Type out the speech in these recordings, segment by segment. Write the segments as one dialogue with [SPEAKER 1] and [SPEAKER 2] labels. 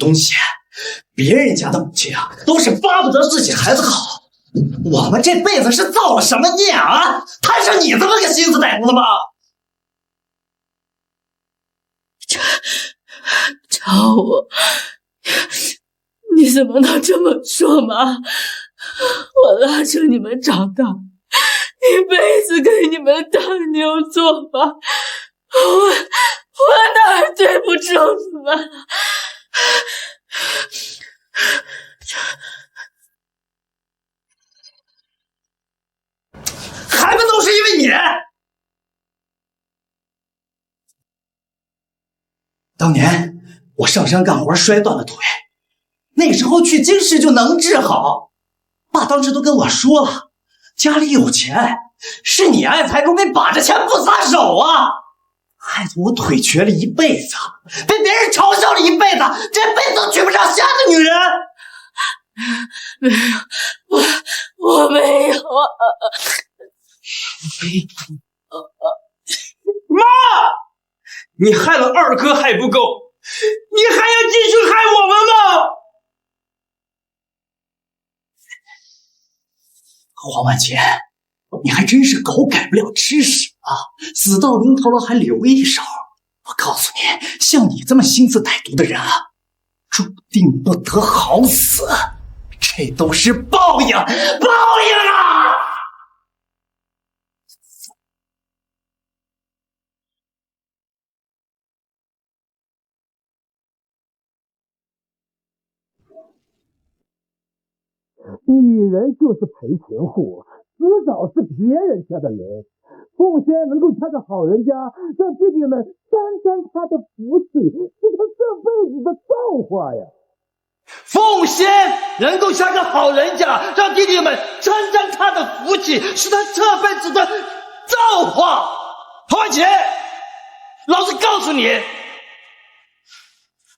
[SPEAKER 1] 東西。別人家的母親啊，都是巴不得自己孩子好。我们这輩子是造了什麼孽啊？攤上你這麼個心思歹毒的嗎？
[SPEAKER 2] 找我，你怎麼能這麼說嘛？我拉扯你們長大，一輩子給你們當牛做馬，我哪兒對不住你們了？
[SPEAKER 1] 还不都是因為你？當年我上山幹活摔斷了腿，那時候去京師就能治好。爸當時都跟我說了，家裡有錢，是你愛財如命，把着錢不撒手啊，害得我腿瘸了一輩子，被別人嘲笑了一輩子，這輩子都娶不上下的女人。
[SPEAKER 2] 沒有，我沒有。
[SPEAKER 3] 媽，你害了二哥還不夠，你還要繼續害我們嗎？
[SPEAKER 1] 黃婉晴，你還真是狗改不了吃屎啊！死到臨頭了還留一手。我告訴你，像你這麼心思歹毒的人啊，注定不得好死，這都是報應，報應啊！
[SPEAKER 4] 女人就是赔钱货，迟早是別人家的人。鳳仙能夠嫁個好人家，讓弟弟們沾沾他的福氣，是他這輩子的造化呀。
[SPEAKER 3] 鳳仙能夠嫁個好人家，讓弟弟們沾沾他的福氣，是他這輩子的造化。黃婉晴，老子告訴你，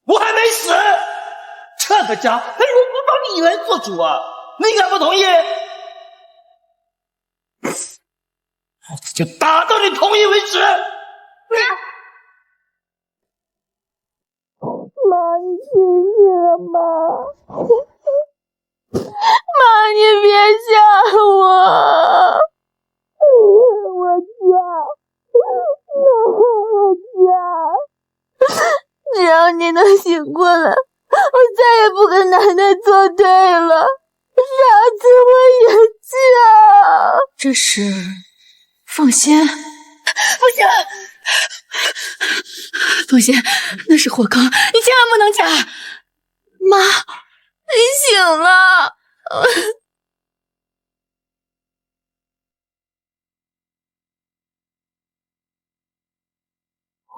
[SPEAKER 3] 我還沒死，這個家還輪不到你來做主啊！你敢不同意？老子就打到你同意為止。
[SPEAKER 2] 媽，你醒醒了媽！媽，你別嚇我！我嫁，只要你能醒過來，我再也不跟奶奶作對了。傻子，我也嫁。
[SPEAKER 5] 這是鳳仙，鳳仙，那是火坑，你千萬不能嫁。媽，
[SPEAKER 2] 你醒了。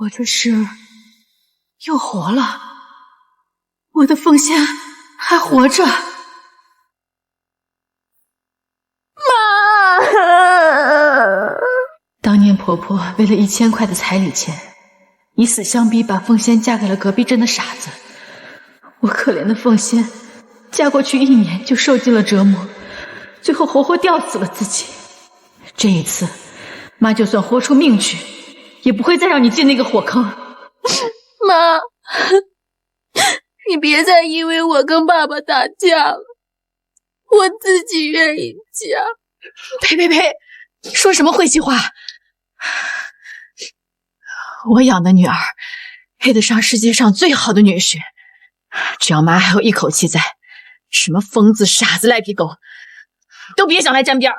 [SPEAKER 5] 我這是又活了，我的鳳仙還活着。當年婆婆為了1000塊的彩禮錢，以死相逼，把鳳仙嫁給了隔壁鎮的傻子。我可憐的鳳仙嫁過去1年就受盡了折磨，最後活活吊死了自己。這一次媽就算豁出命去，也不會再讓你進那個火坑。
[SPEAKER 2] 媽，你別再因為我跟爸爸打架了，我自己願意嫁。
[SPEAKER 5] 呸！說什麼晦氣話！我養的女兒配得上世界上最好的女婿，只要媽還有一口氣在，什麼瘋子、傻子、賴皮狗都別想來沾邊兒。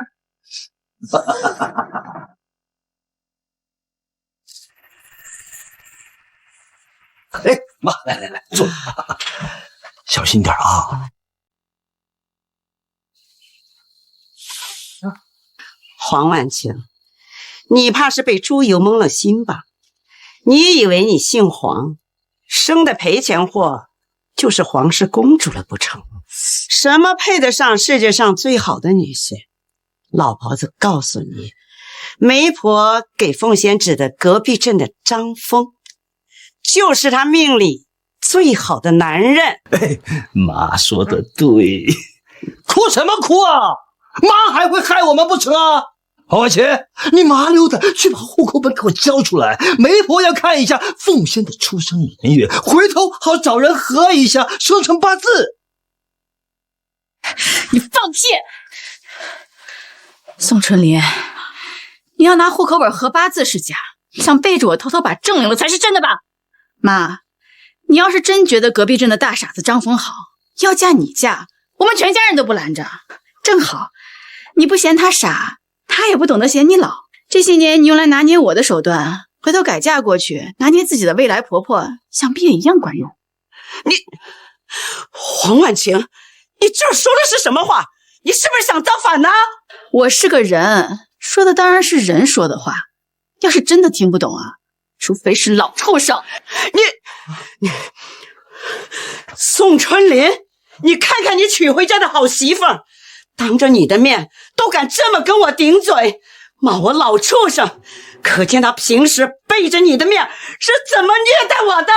[SPEAKER 1] 哎，媽，來，坐，小心點啊！
[SPEAKER 6] 黃婉晴，你怕是被豬油蒙了心吧？你以为你姓黃，生的賠錢貨就是皇室公主了不成？什麼配得上世界上最好的女婿？老婆子告訴你，媒婆給鳳仙指的隔壁鎮的張峰，就是他命裡最好的男人。
[SPEAKER 3] 哎，媽說的對，哭什麼哭啊？媽還會害我們不成啊？黄婉晴，你麻溜的去把户口本给我交出来，媒婆要看一下凤仙的出生年月，回头好找人合一下，生辰八字。
[SPEAKER 5] 你放屁！宋春林，你要拿户口本合八字是假，想背着我偷偷把证领了才是真的吧？妈，你要是真觉得隔壁镇的大傻子张峰好，要嫁你嫁，我们全家人都不拦着。正好，你不嫌他傻，他也不懂得嫌你老。这些年你用来拿捏我的手段，回头改嫁过去，拿捏自己的未来婆婆，想必也一样管用。
[SPEAKER 6] 你，黄婉晴，你这说的是什麼話？你是不是想造反呢？
[SPEAKER 5] 我是個人，說的當然是人說的話。要是真的聽不懂啊，除非是老畜生。
[SPEAKER 6] 你，宋春林，你看看你娶回家的好媳婦，當着你的面都敢這麼跟我頂嘴，罵我老畜生，可見他平時背着你的面是怎麼虐待我的。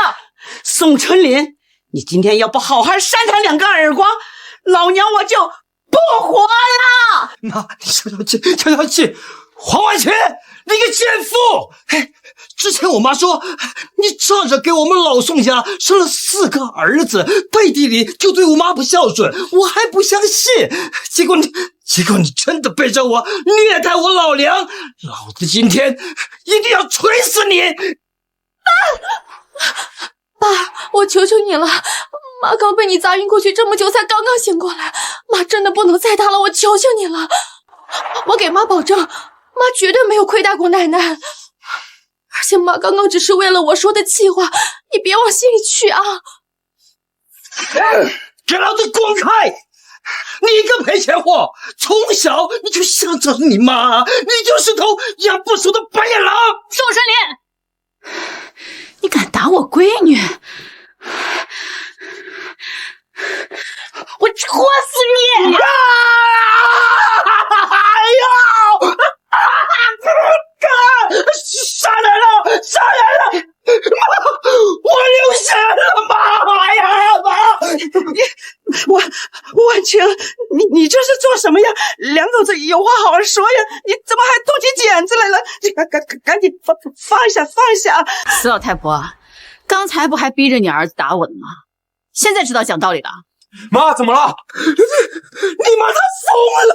[SPEAKER 6] 宋春林，你今天要不好好扇他2個耳光，老娘我就不活了！
[SPEAKER 3] 媽，你消消氣，消消氣。黃婉晴，你個賤婦！嘿，之前我媽說你仗着給我們老宋家生了4個兒子，背地裡就對我媽不孝順，我還不相信。結果你真的背着我虐待我老娘，老子今天一定要錘死你！
[SPEAKER 2] 爸，我求求你了，媽剛被你砸暈過去這麼久，才剛剛醒過來，媽真的不能再打了，我求求你了，我給媽保證，媽絕對沒有虧待過奶奶，而且媽剛剛只是為了我說的氣話，你別往心裡去啊！
[SPEAKER 3] 給老子滾開！你個賠錢貨，從小你就想着你媽，你就是頭養不熟的白眼狼！
[SPEAKER 5] 宋春林，你敢打我閨女，我戳死你！
[SPEAKER 3] 哎呦！殺人了！殺人了！媽，我流血了！媽呀！媽，
[SPEAKER 6] 婉晴，你這是做什麼呀？兩口子有話好好說呀，你怎麼還動起剪子來了？趕緊放下！
[SPEAKER 5] 死老太婆，剛才不還逼着你兒子打我的嗎？現在知道講道理了？
[SPEAKER 3] 媽，怎麼了？你媽她瘋了！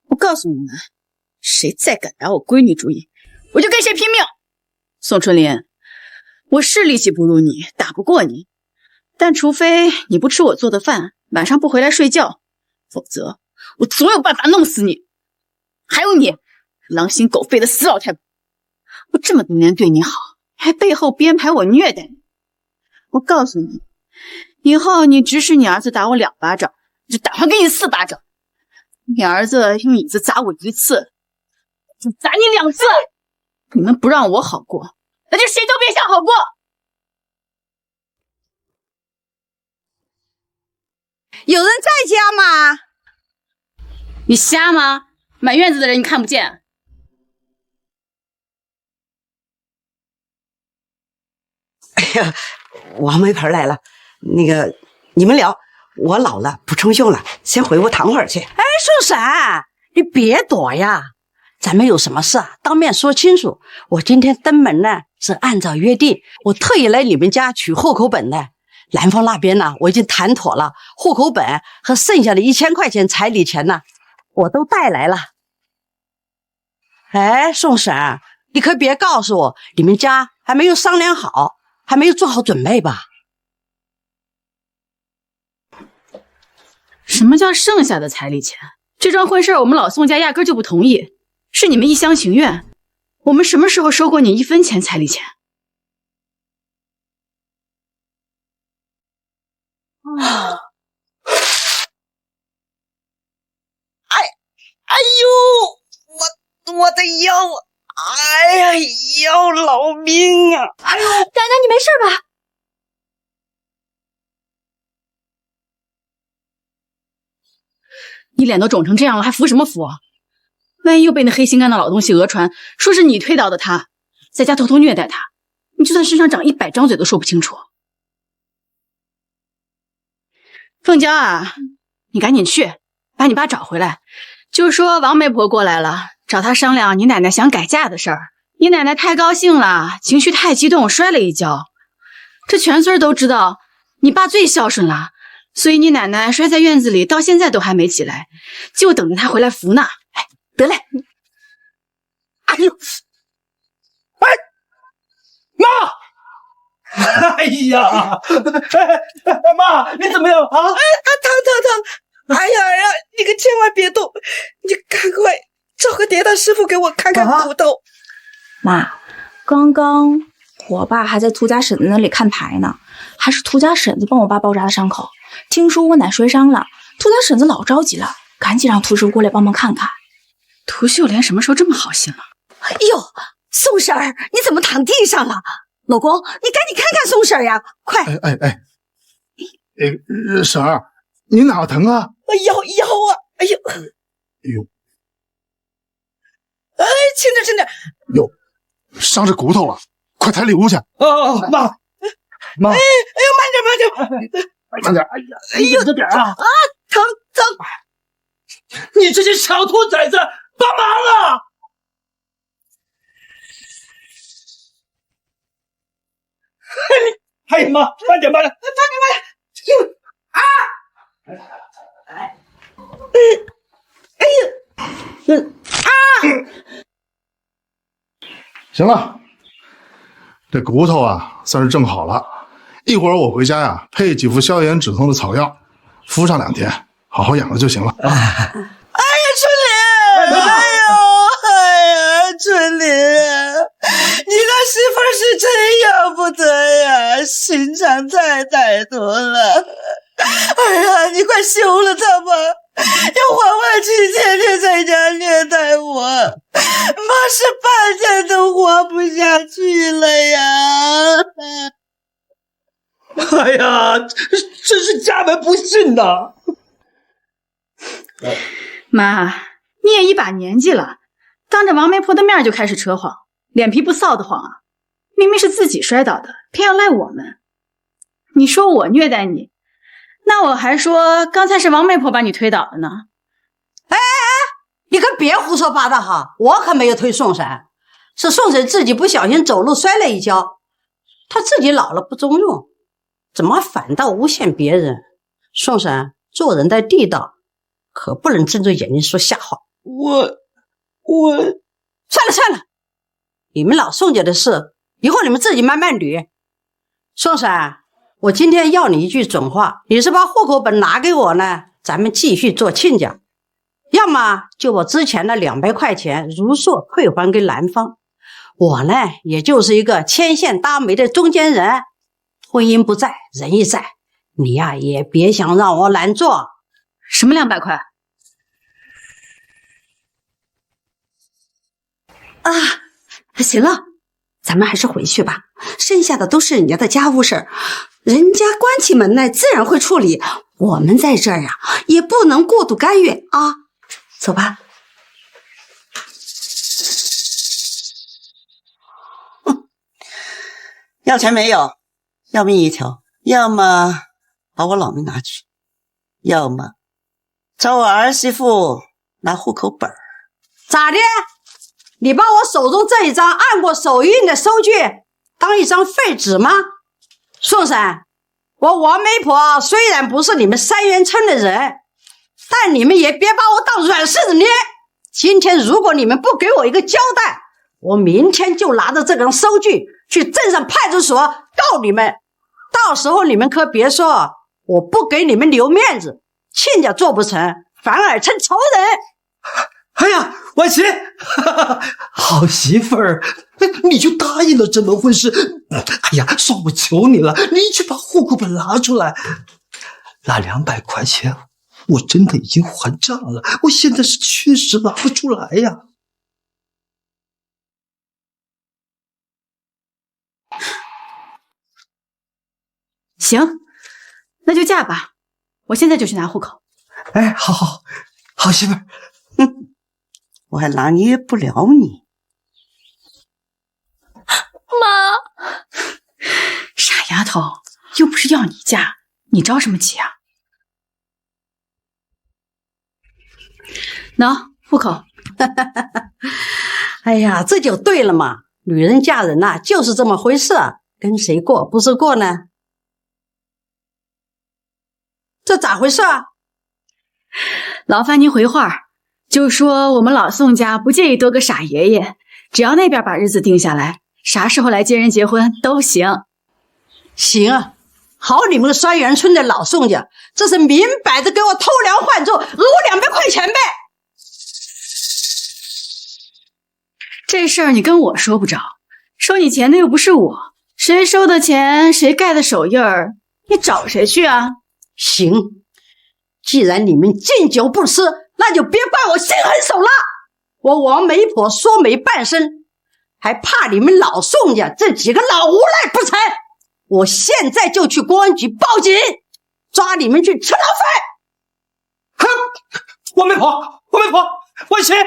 [SPEAKER 5] 我告訴你們，誰再敢打我閨女主意，我就跟誰拼命！宋春林，我是力氣不如你，打不過你，但除非你不吃我做的飯，晚上不回來睡覺，否則我總有辦法弄死你。還有你，狼心狗肺的死老太婆，我這麼多年對你好，還背後編排我虐待你。我告訴你，以後你指使你兒子打我2巴掌，就打回給你4巴掌。你兒子用椅子砸我1次，就砸你2次。你們不讓我好過，那就誰都別想好過。
[SPEAKER 6] 有人在家嗎？
[SPEAKER 5] 你瞎嗎？滿院子的人你看不見？
[SPEAKER 6] 哎呀，王媒婆來了，那個你們聊，我老了不中用了，先回屋躺會兒去。
[SPEAKER 7] 哎，宋嬸，你別躲呀，咱們有什麼事啊，當面說清楚。我今天登門呢，是按照約定，我特意來你們家取戶口本的。男方那邊呢，我已經談妥了，戶口本和剩下的1000塊錢彩禮錢呢，我都帶來了。哎，宋嬸，你可別告訴我，你們家還沒有商量好，還沒有做好準備吧？
[SPEAKER 5] 什麼叫剩下的彩禮錢？這樁婚事我們老宋家壓根就不同意，是你們一廂情願。我們什麼時候收過你1分錢彩禮錢？
[SPEAKER 6] 哎呦，我的腰，哎呀，要老命啊！
[SPEAKER 2] 哎呦，奶奶你没事吧？
[SPEAKER 5] 你臉都腫成這樣了，還服什麼服？萬一又被那黑心肝的老東西訛傳，說是你推倒的他，在家偷偷虐待他，你就算身上長100張嘴都說不清楚。鳳嬌啊，你趕緊去把你爸找回来，就说王媒婆过来了，找他商量你奶奶想改嫁的事儿。你奶奶太高興了，情绪太激动，摔了一跤。这全村都知道你爸最孝順了，所以你奶奶摔在院子里，到现在都还没起来，就等着他回来扶呢。哎，得嘞。
[SPEAKER 3] 哎呦，哎，妈！哎呀，妈，你怎么樣啊？
[SPEAKER 8] 疼！哎呀，你可千萬別動，你趕快找個跌打師傅給我看看骨頭。
[SPEAKER 9] 媽，剛剛我爸還在涂家嬸子那裡看牌呢，還是涂家嬸子幫我爸包紮的傷口。聽說我奶摔傷了，涂家嬸子老着急了，趕緊讓涂師傅過來幫忙看看。
[SPEAKER 5] 涂秀蓮什麼時候這麼好心了？
[SPEAKER 8] 哎呦，宋嬸兒，你怎麼躺地上了？老公，你趕緊看看宋嬸呀，快！
[SPEAKER 4] 嬸兒，你哪疼啊？
[SPEAKER 8] 腰啊！哎呦！哎，輕點！
[SPEAKER 4] 喲，傷着骨頭了，快抬里屋去！
[SPEAKER 3] 媽！
[SPEAKER 8] 哎呦，慢點！
[SPEAKER 4] 慢點！哎呀，忍着點啊！
[SPEAKER 8] 疼！
[SPEAKER 3] 你這些小兔崽子，幫忙啊！哎呀媽，慢點！
[SPEAKER 4] 行了，這骨頭啊算是正好了，一會兒我回家呀，配幾副消炎止痛的草藥，敷上2天，好好養着就行了。
[SPEAKER 8] 哎呀，春玲！春玲，你那媳婦是真要不得呀，心腸太歹毒了。哎呀，你快休了他吧，要黃婉清天天在家虐待我，媽是半天都活不下去了呀。
[SPEAKER 3] 哎呀，真是家門不幸吶！
[SPEAKER 5] 媽，你也一把年紀了，當着王媒婆的面就開始扯謊，臉皮不臊得慌啊！明明是自己摔倒的，偏要賴我們。你說我虐待你，那我還說剛才是王媒婆把你推倒的呢。
[SPEAKER 7] 哎，你可別胡說八道哈！我可沒有推宋嬸，是宋嬸自己不小心走路摔了一跤，她自己老了不中用，怎麼反倒誣陷別人？宋嬸做人在地道，可不能睜着眼睛說瞎話。
[SPEAKER 8] 我
[SPEAKER 7] 算了，你們老宋家的事，以後你們自己慢慢捋。宋嬸，我今天要你一句準話，你是把戶口本拿給我呢，咱們繼續做親家；要麼就把之前的200塊錢如數退還給男方。我呢，也就是一個牽線搭媒的中間人，婚姻不在，人亦在。你呀，也別想讓我難做。
[SPEAKER 5] 什麼200塊？
[SPEAKER 8] 啊，行了，咱們還是回去吧，剩下的都是人家的家務事兒，人家關起門來自然會處理，我們在這兒呀，也不能過度干預啊。走吧。
[SPEAKER 10] 要錢沒有？要命一條，要麼把我老命拿去，要麼找我兒媳婦拿戶口本。
[SPEAKER 7] 咋的？你把我手中這一張按過手印的收據當一張廢紙嗎？宋嬸，我王媒婆雖然不是你們三元村的人，但你們也別把我當軟柿子捏。今天如果你們不給我一個交代，我明天就拿着這張收據去鎮上派出所告你們。到時候你們可別說我不給你們留面子，親家做不成，反而成仇人。
[SPEAKER 3] 哎呀，婉琪，好媳婦兒，你就答應了這門婚事。哎呀，算我求你了，你去把戶口本拿出來。那200塊錢，我真的已經還賬了，我現在是確實拿不出來呀。
[SPEAKER 5] 行，那就嫁吧，我現在就去拿戶口。
[SPEAKER 3] 哎，好媳婦兒。
[SPEAKER 10] 我還拿捏不了你。
[SPEAKER 5] 媽，傻丫頭，又不是要你嫁，你着什麼急啊？喏，户口。
[SPEAKER 7] 哎呀，这就对了嘛，女人嫁人呐，就是这么回事，跟谁过不是过呢？这咋回事啊？
[SPEAKER 5] 劳烦您回话，就说我们老宋家不介意多个傻爷爷，只要那边把日子定下来，啥时候来接人结婚都行。
[SPEAKER 7] 行啊，好你们双元村的老宋家，这是明摆着给我偷梁换柱，讹我200块钱呗。
[SPEAKER 5] 这事儿你跟我说不着，收你钱的又不是我，谁收的钱谁盖的手印儿，你找誰去啊？
[SPEAKER 7] 行，既然你们敬酒不吃，那就别怪我心狠手辣。我王媒婆说没半声，还怕你们老宋家这几个老无赖不成？我现在就去公安局報警，抓你們去吃牢飯。
[SPEAKER 3] 哼，王媒婆，万茜，媽，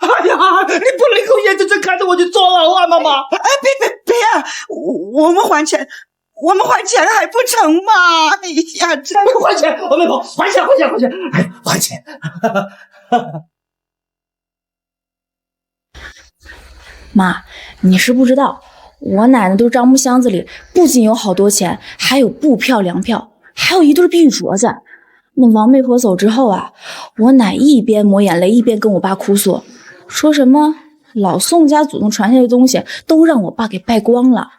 [SPEAKER 3] 哎呀，你不能夠眼睜睜看着我去坐牢啊，媽媽！
[SPEAKER 8] 哎，別啊！我們還錢還不成嗎？哎呀，這
[SPEAKER 3] 還錢，王媒婆，還錢！哎，還錢！
[SPEAKER 9] 媽，你是不知道，我奶奶的賬目箱子裡不僅有好多錢，還有布票、糧票，還有一對碧玉鐲子。那王媒婆走之後啊，我奶一邊抹眼淚一邊跟我爸哭訴，說什麼老宋家祖宗傳下來的東西都讓我爸給敗光了，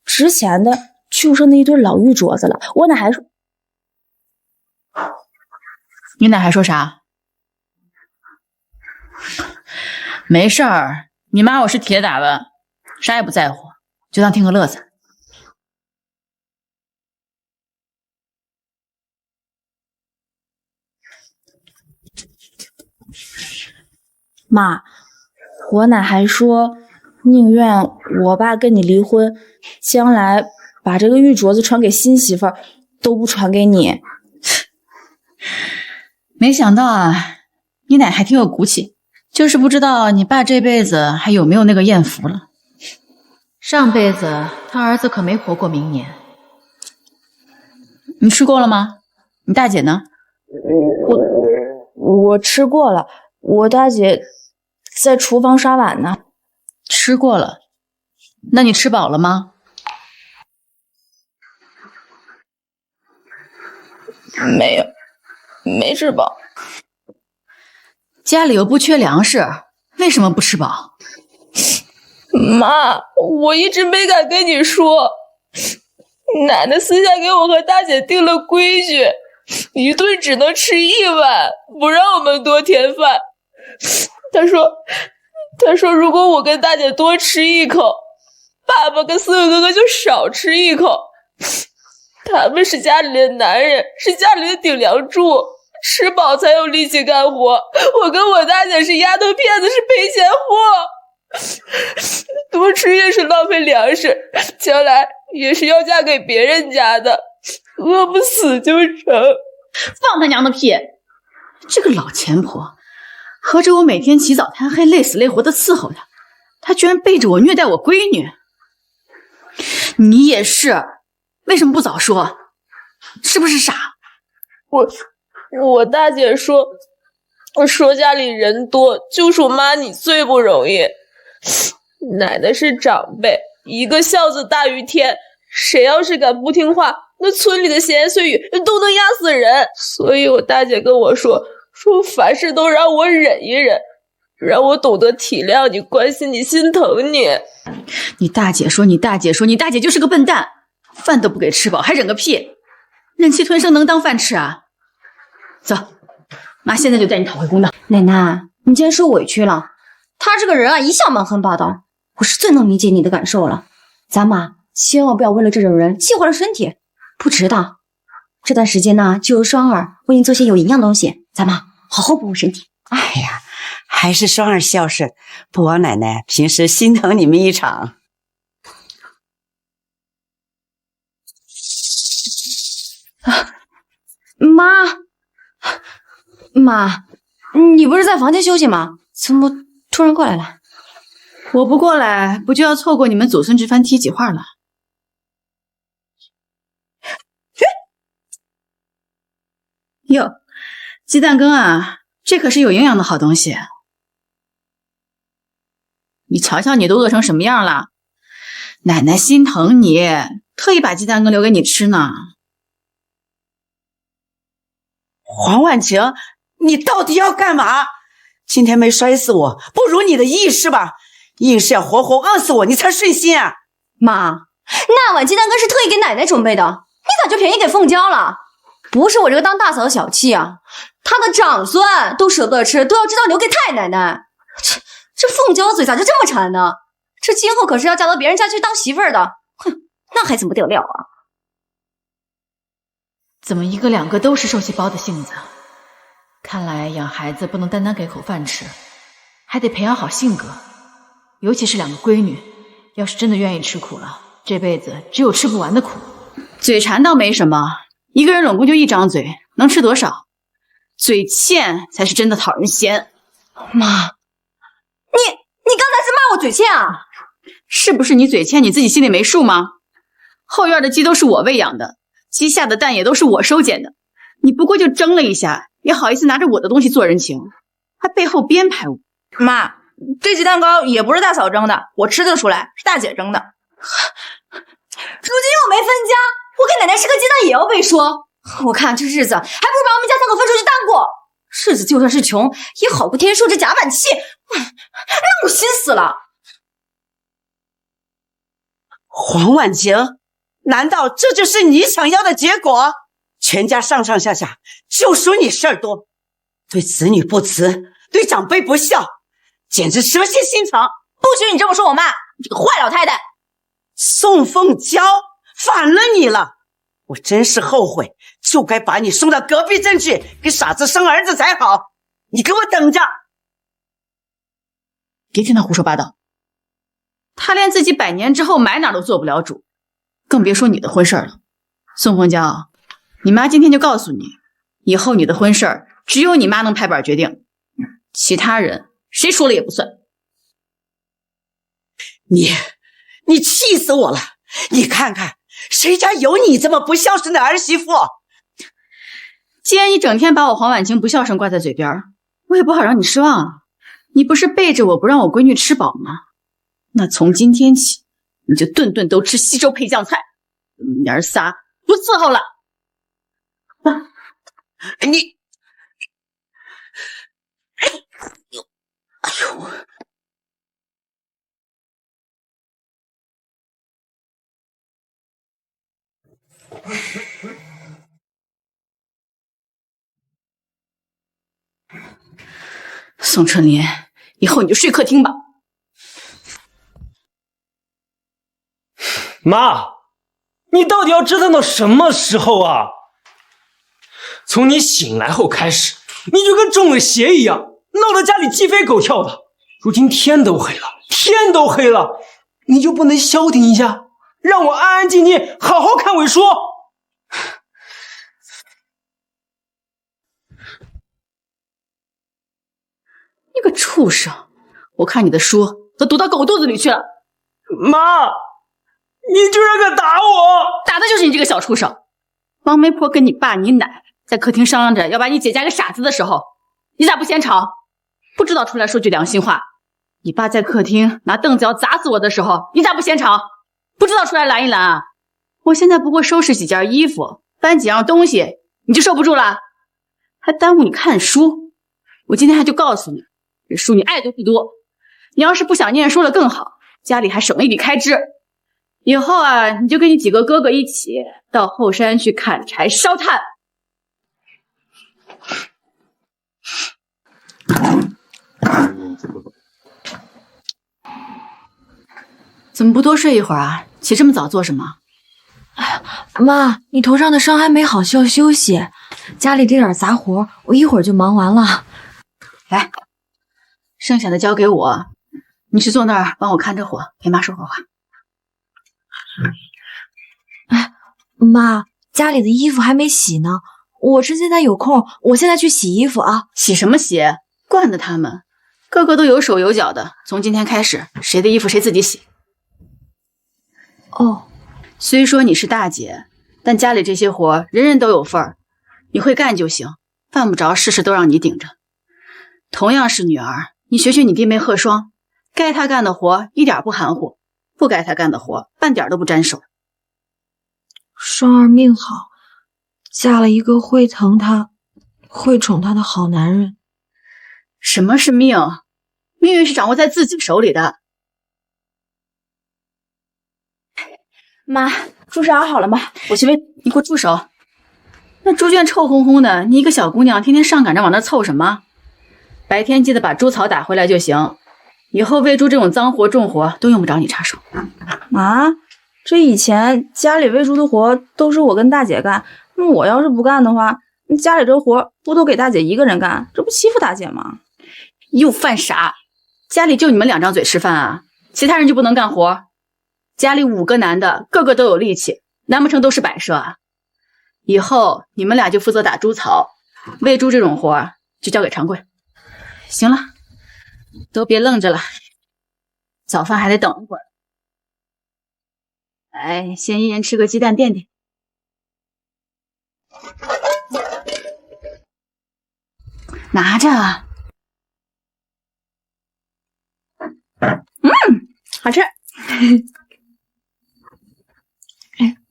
[SPEAKER 9] 值錢的就剩那一對老玉鐲子了。我奶還說，
[SPEAKER 5] 你奶還說啥？沒事兒，你媽我是鐵打的，啥也不在乎，就當聽個樂子。
[SPEAKER 9] 媽，我奶還說寧願我爸跟你離婚，將來把這個玉鐲子傳給新媳婦都不傳給你。
[SPEAKER 5] 沒想到啊，你奶還挺有骨氣，就是不知道你爸這輩子還有沒有那個豔福了。上輩子他兒子可沒活過明年。你吃過了嗎？你大姐呢？
[SPEAKER 9] 我吃過了，我大姐在廚房刷碗呢。
[SPEAKER 5] 吃過了，那你吃飽了嗎？
[SPEAKER 9] 沒有，沒吃飽。
[SPEAKER 5] 家裡又不缺糧食，為什麼不吃飽？
[SPEAKER 2] 媽，我一直沒敢跟你說，奶奶私下給我和大姐定了規矩，一頓只能吃1碗，不讓我們多添飯。她說如果我跟大姐多吃一口，爸爸跟4個哥哥就少吃一口。他們是家裡的男人，是家裡的頂梁柱，吃飽才有力氣幹活。我跟我大姐是丫頭片子，是賠錢貨，多吃也是浪費糧食，將來也是要嫁給別人家的，餓不死就成。
[SPEAKER 5] 放他娘的屁！這個老錢婆，合着我每天起早貪黑，累死累活的伺候她，她居然背着我虐待我閨女。你也是，為什麼不早說？是不是傻？
[SPEAKER 2] 我大姐說家裡人多，就說媽你最不容易。奶奶是長輩，一個孝子大於天，誰要是敢不聽話，那村裡的閒言碎語都能壓死人。所以我大姐跟我說凡事都讓我忍一忍，讓我懂得體諒你，關心你，心疼你。
[SPEAKER 5] 你大姐說你大姐就是個笨蛋，飯都不給吃飽還忍個屁，忍氣吞聲能當飯吃啊？走，媽現在就帶你討回公道。
[SPEAKER 11] 奶奶，你既然受委屈了，他這個人啊一向蠻橫霸道，我是最能理解你的感受了。咱們千萬不要為了這種人氣壞了身體，不值得。這段時間呢，就由雙兒為你做些有營養的東西，咱們好好保護身體。
[SPEAKER 6] 哎呀，還是雙兒孝順，不枉奶奶平時心疼你們一場。
[SPEAKER 11] 媽，你不是在房間休息嗎？怎麼突然過來了？
[SPEAKER 5] 我不過來，不就要錯過你們祖孫這番體己話了？喲，
[SPEAKER 2] 鸡蛋羹啊，这可是有营養的好东西。你瞧瞧你都饿成什么样了，奶奶心疼你，特意把鸡蛋羹留给你吃呢。
[SPEAKER 6] 黄婉晴，你到底要干嘛？今天没摔死我，不如你的意是吧？硬是要活活饿死我，你才顺心啊！
[SPEAKER 11] 妈，那碗鸡蛋羹是特意给奶奶準備的，你咋就便宜給鳳嬌了？不是我這個當大嫂的小氣啊，她的長孫都捨不得吃，都要知道留給太奶奶。這鳳嬌嘴咋就這麼饞呢？這今後可是要嫁到別人家去當媳婦兒的，哼，那還怎麼得了啊？
[SPEAKER 5] 怎麼一個兩個都是受氣包的性子？看來養孩子不能單單給口飯吃，還得培養好性格。尤其是兩個閨女，要是真的願意吃苦了，這輩子只有吃不完的苦。
[SPEAKER 2] 嘴饞倒沒什麼，一個人攏共就一張嘴，能吃多少？嘴欠才是真的討人嫌。
[SPEAKER 11] 媽，你剛才是罵我嘴欠啊？
[SPEAKER 2] 是不是你嘴欠你自己心裡沒數嗎？後院的雞都是我餵養的，雞下的蛋也都是我收撿的，你不過就爭了一下，也好意思拿着我的東西做人情，還背後編排我。
[SPEAKER 9] 媽，這雞蛋糕也不是大嫂蒸的，我吃得出來是大姐蒸的。
[SPEAKER 11] 如今又沒分家，我給奶奶吃個雞蛋也要被說。我看這日子還不如把我們家三口分出去單過。日子就算是窮，也好過天天受這夾板氣，讓我心死了。
[SPEAKER 6] 黃婉晴，難道這就是你想要的結果？全家上上下下就屬你事兒多，對子女不慈，對長輩不孝，簡直蛇蠍心腸。
[SPEAKER 9] 不許你這麼說我媽，你這個壞老太太。
[SPEAKER 6] 宋鳳嬌，反了你了！我真是後悔，就該把你送到隔壁鎮去，給傻子生兒子才好。你給我等着！
[SPEAKER 2] 別聽他胡說八道，他連自己100年之後埋哪都做不了主，更別說你的婚事了。宋鳳嬌，你媽今天就告訴你，以後你的婚事只有你媽能拍板決定，其他人誰說了也不算。
[SPEAKER 6] 你氣死我了！你看看，誰家有你這麼不孝順的兒媳婦？
[SPEAKER 2] 既然你整天把我黃婉晴不孝順掛在嘴邊，我也不好讓你失望啊。你不是背着我不讓我閨女吃飽嗎？那從今天起，你就頓頓都吃稀粥配醬菜。你兒仨不伺候了。
[SPEAKER 6] 你，哎呦！
[SPEAKER 2] 宋春林，以後你就睡客廳吧。
[SPEAKER 3] 媽，你到底要折騰到什麼時候啊？從你醒來後開始，你就跟中了邪一樣，鬧得家裡雞飛狗跳的。如今天都黑了，你就不能消停一下，讓我安安靜靜好好看尾說？
[SPEAKER 2] 你個畜生，我看你的書都讀到狗肚子裡去了。
[SPEAKER 3] 媽，你居然敢打我！
[SPEAKER 2] 打的就是你這個小畜生。王媒婆跟你爸你奶在客廳商量着要把你姐嫁給傻子的時候，你咋不先吵？不知道出來說句良心話。你爸在客廳拿凳子要砸死我的時候，你咋不先吵？不知道出來攔一攔啊？我現在不過收拾幾件衣服，搬幾樣東西，你就受不住了？還耽誤你看書。我今天還就告訴你，這書你愛讀不讀，你要是不想念，說了更好，家裡還省了一筆開支。以後啊，你就跟你幾個哥哥一起到後山去砍柴燒炭。怎麼不多睡一會兒啊？起這麼早做什麼？
[SPEAKER 11] 哎呀，媽，你頭上的傷還沒好，需要休息。家裡這點雜活，我一會兒就忙完了。
[SPEAKER 2] 來，剩下的交給我，你去坐那兒幫我看着火，陪媽說会話。
[SPEAKER 11] 哎，媽，家裡的衣服還沒洗呢，我趁現在有空，我現在去洗衣服啊。
[SPEAKER 2] 洗什麼洗？慣的他們，個個都有手有腳的。從今天開始，誰的衣服誰自己洗。
[SPEAKER 11] 哦，
[SPEAKER 2] 雖說你是大姐，但家裡這些活人人都有份兒，你會幹就行，
[SPEAKER 5] 犯不着事事都讓你頂着。同样是女兒，你学学你弟妹贺双，该她干的活一点不含糊，不该她干的活半点都不沾手。
[SPEAKER 12] 双儿命好，嫁了一个会疼她、会宠她的好男人。
[SPEAKER 5] 什么是命？命运是掌握在自己手里的。
[SPEAKER 9] 妈，朱砂熬好了吗？我去喂。
[SPEAKER 5] 你给我住手！那猪圈臭烘烘的，你一个小姑娘天天上赶着往那凑什么？白天记得把猪草打回来就行，以后喂猪这种脏活重活都用不着你插手。
[SPEAKER 9] 啊，这以前家里喂猪的活都是我跟大姐干，那我要是不干的话，家里这活不都给大姐一个人干，这不欺负大姐吗？
[SPEAKER 5] 又犯傻！家里就你们2张嘴吃饭啊？其他人就不能干活？家里5个男的，个个都有力气，难不成都是摆设啊？以后你们俩就负责打猪草，喂猪这种活就交给长贵。行了，都别愣着了，早饭还得等一会儿。来，先一人吃个鸡蛋垫垫。拿着。
[SPEAKER 9] 好吃。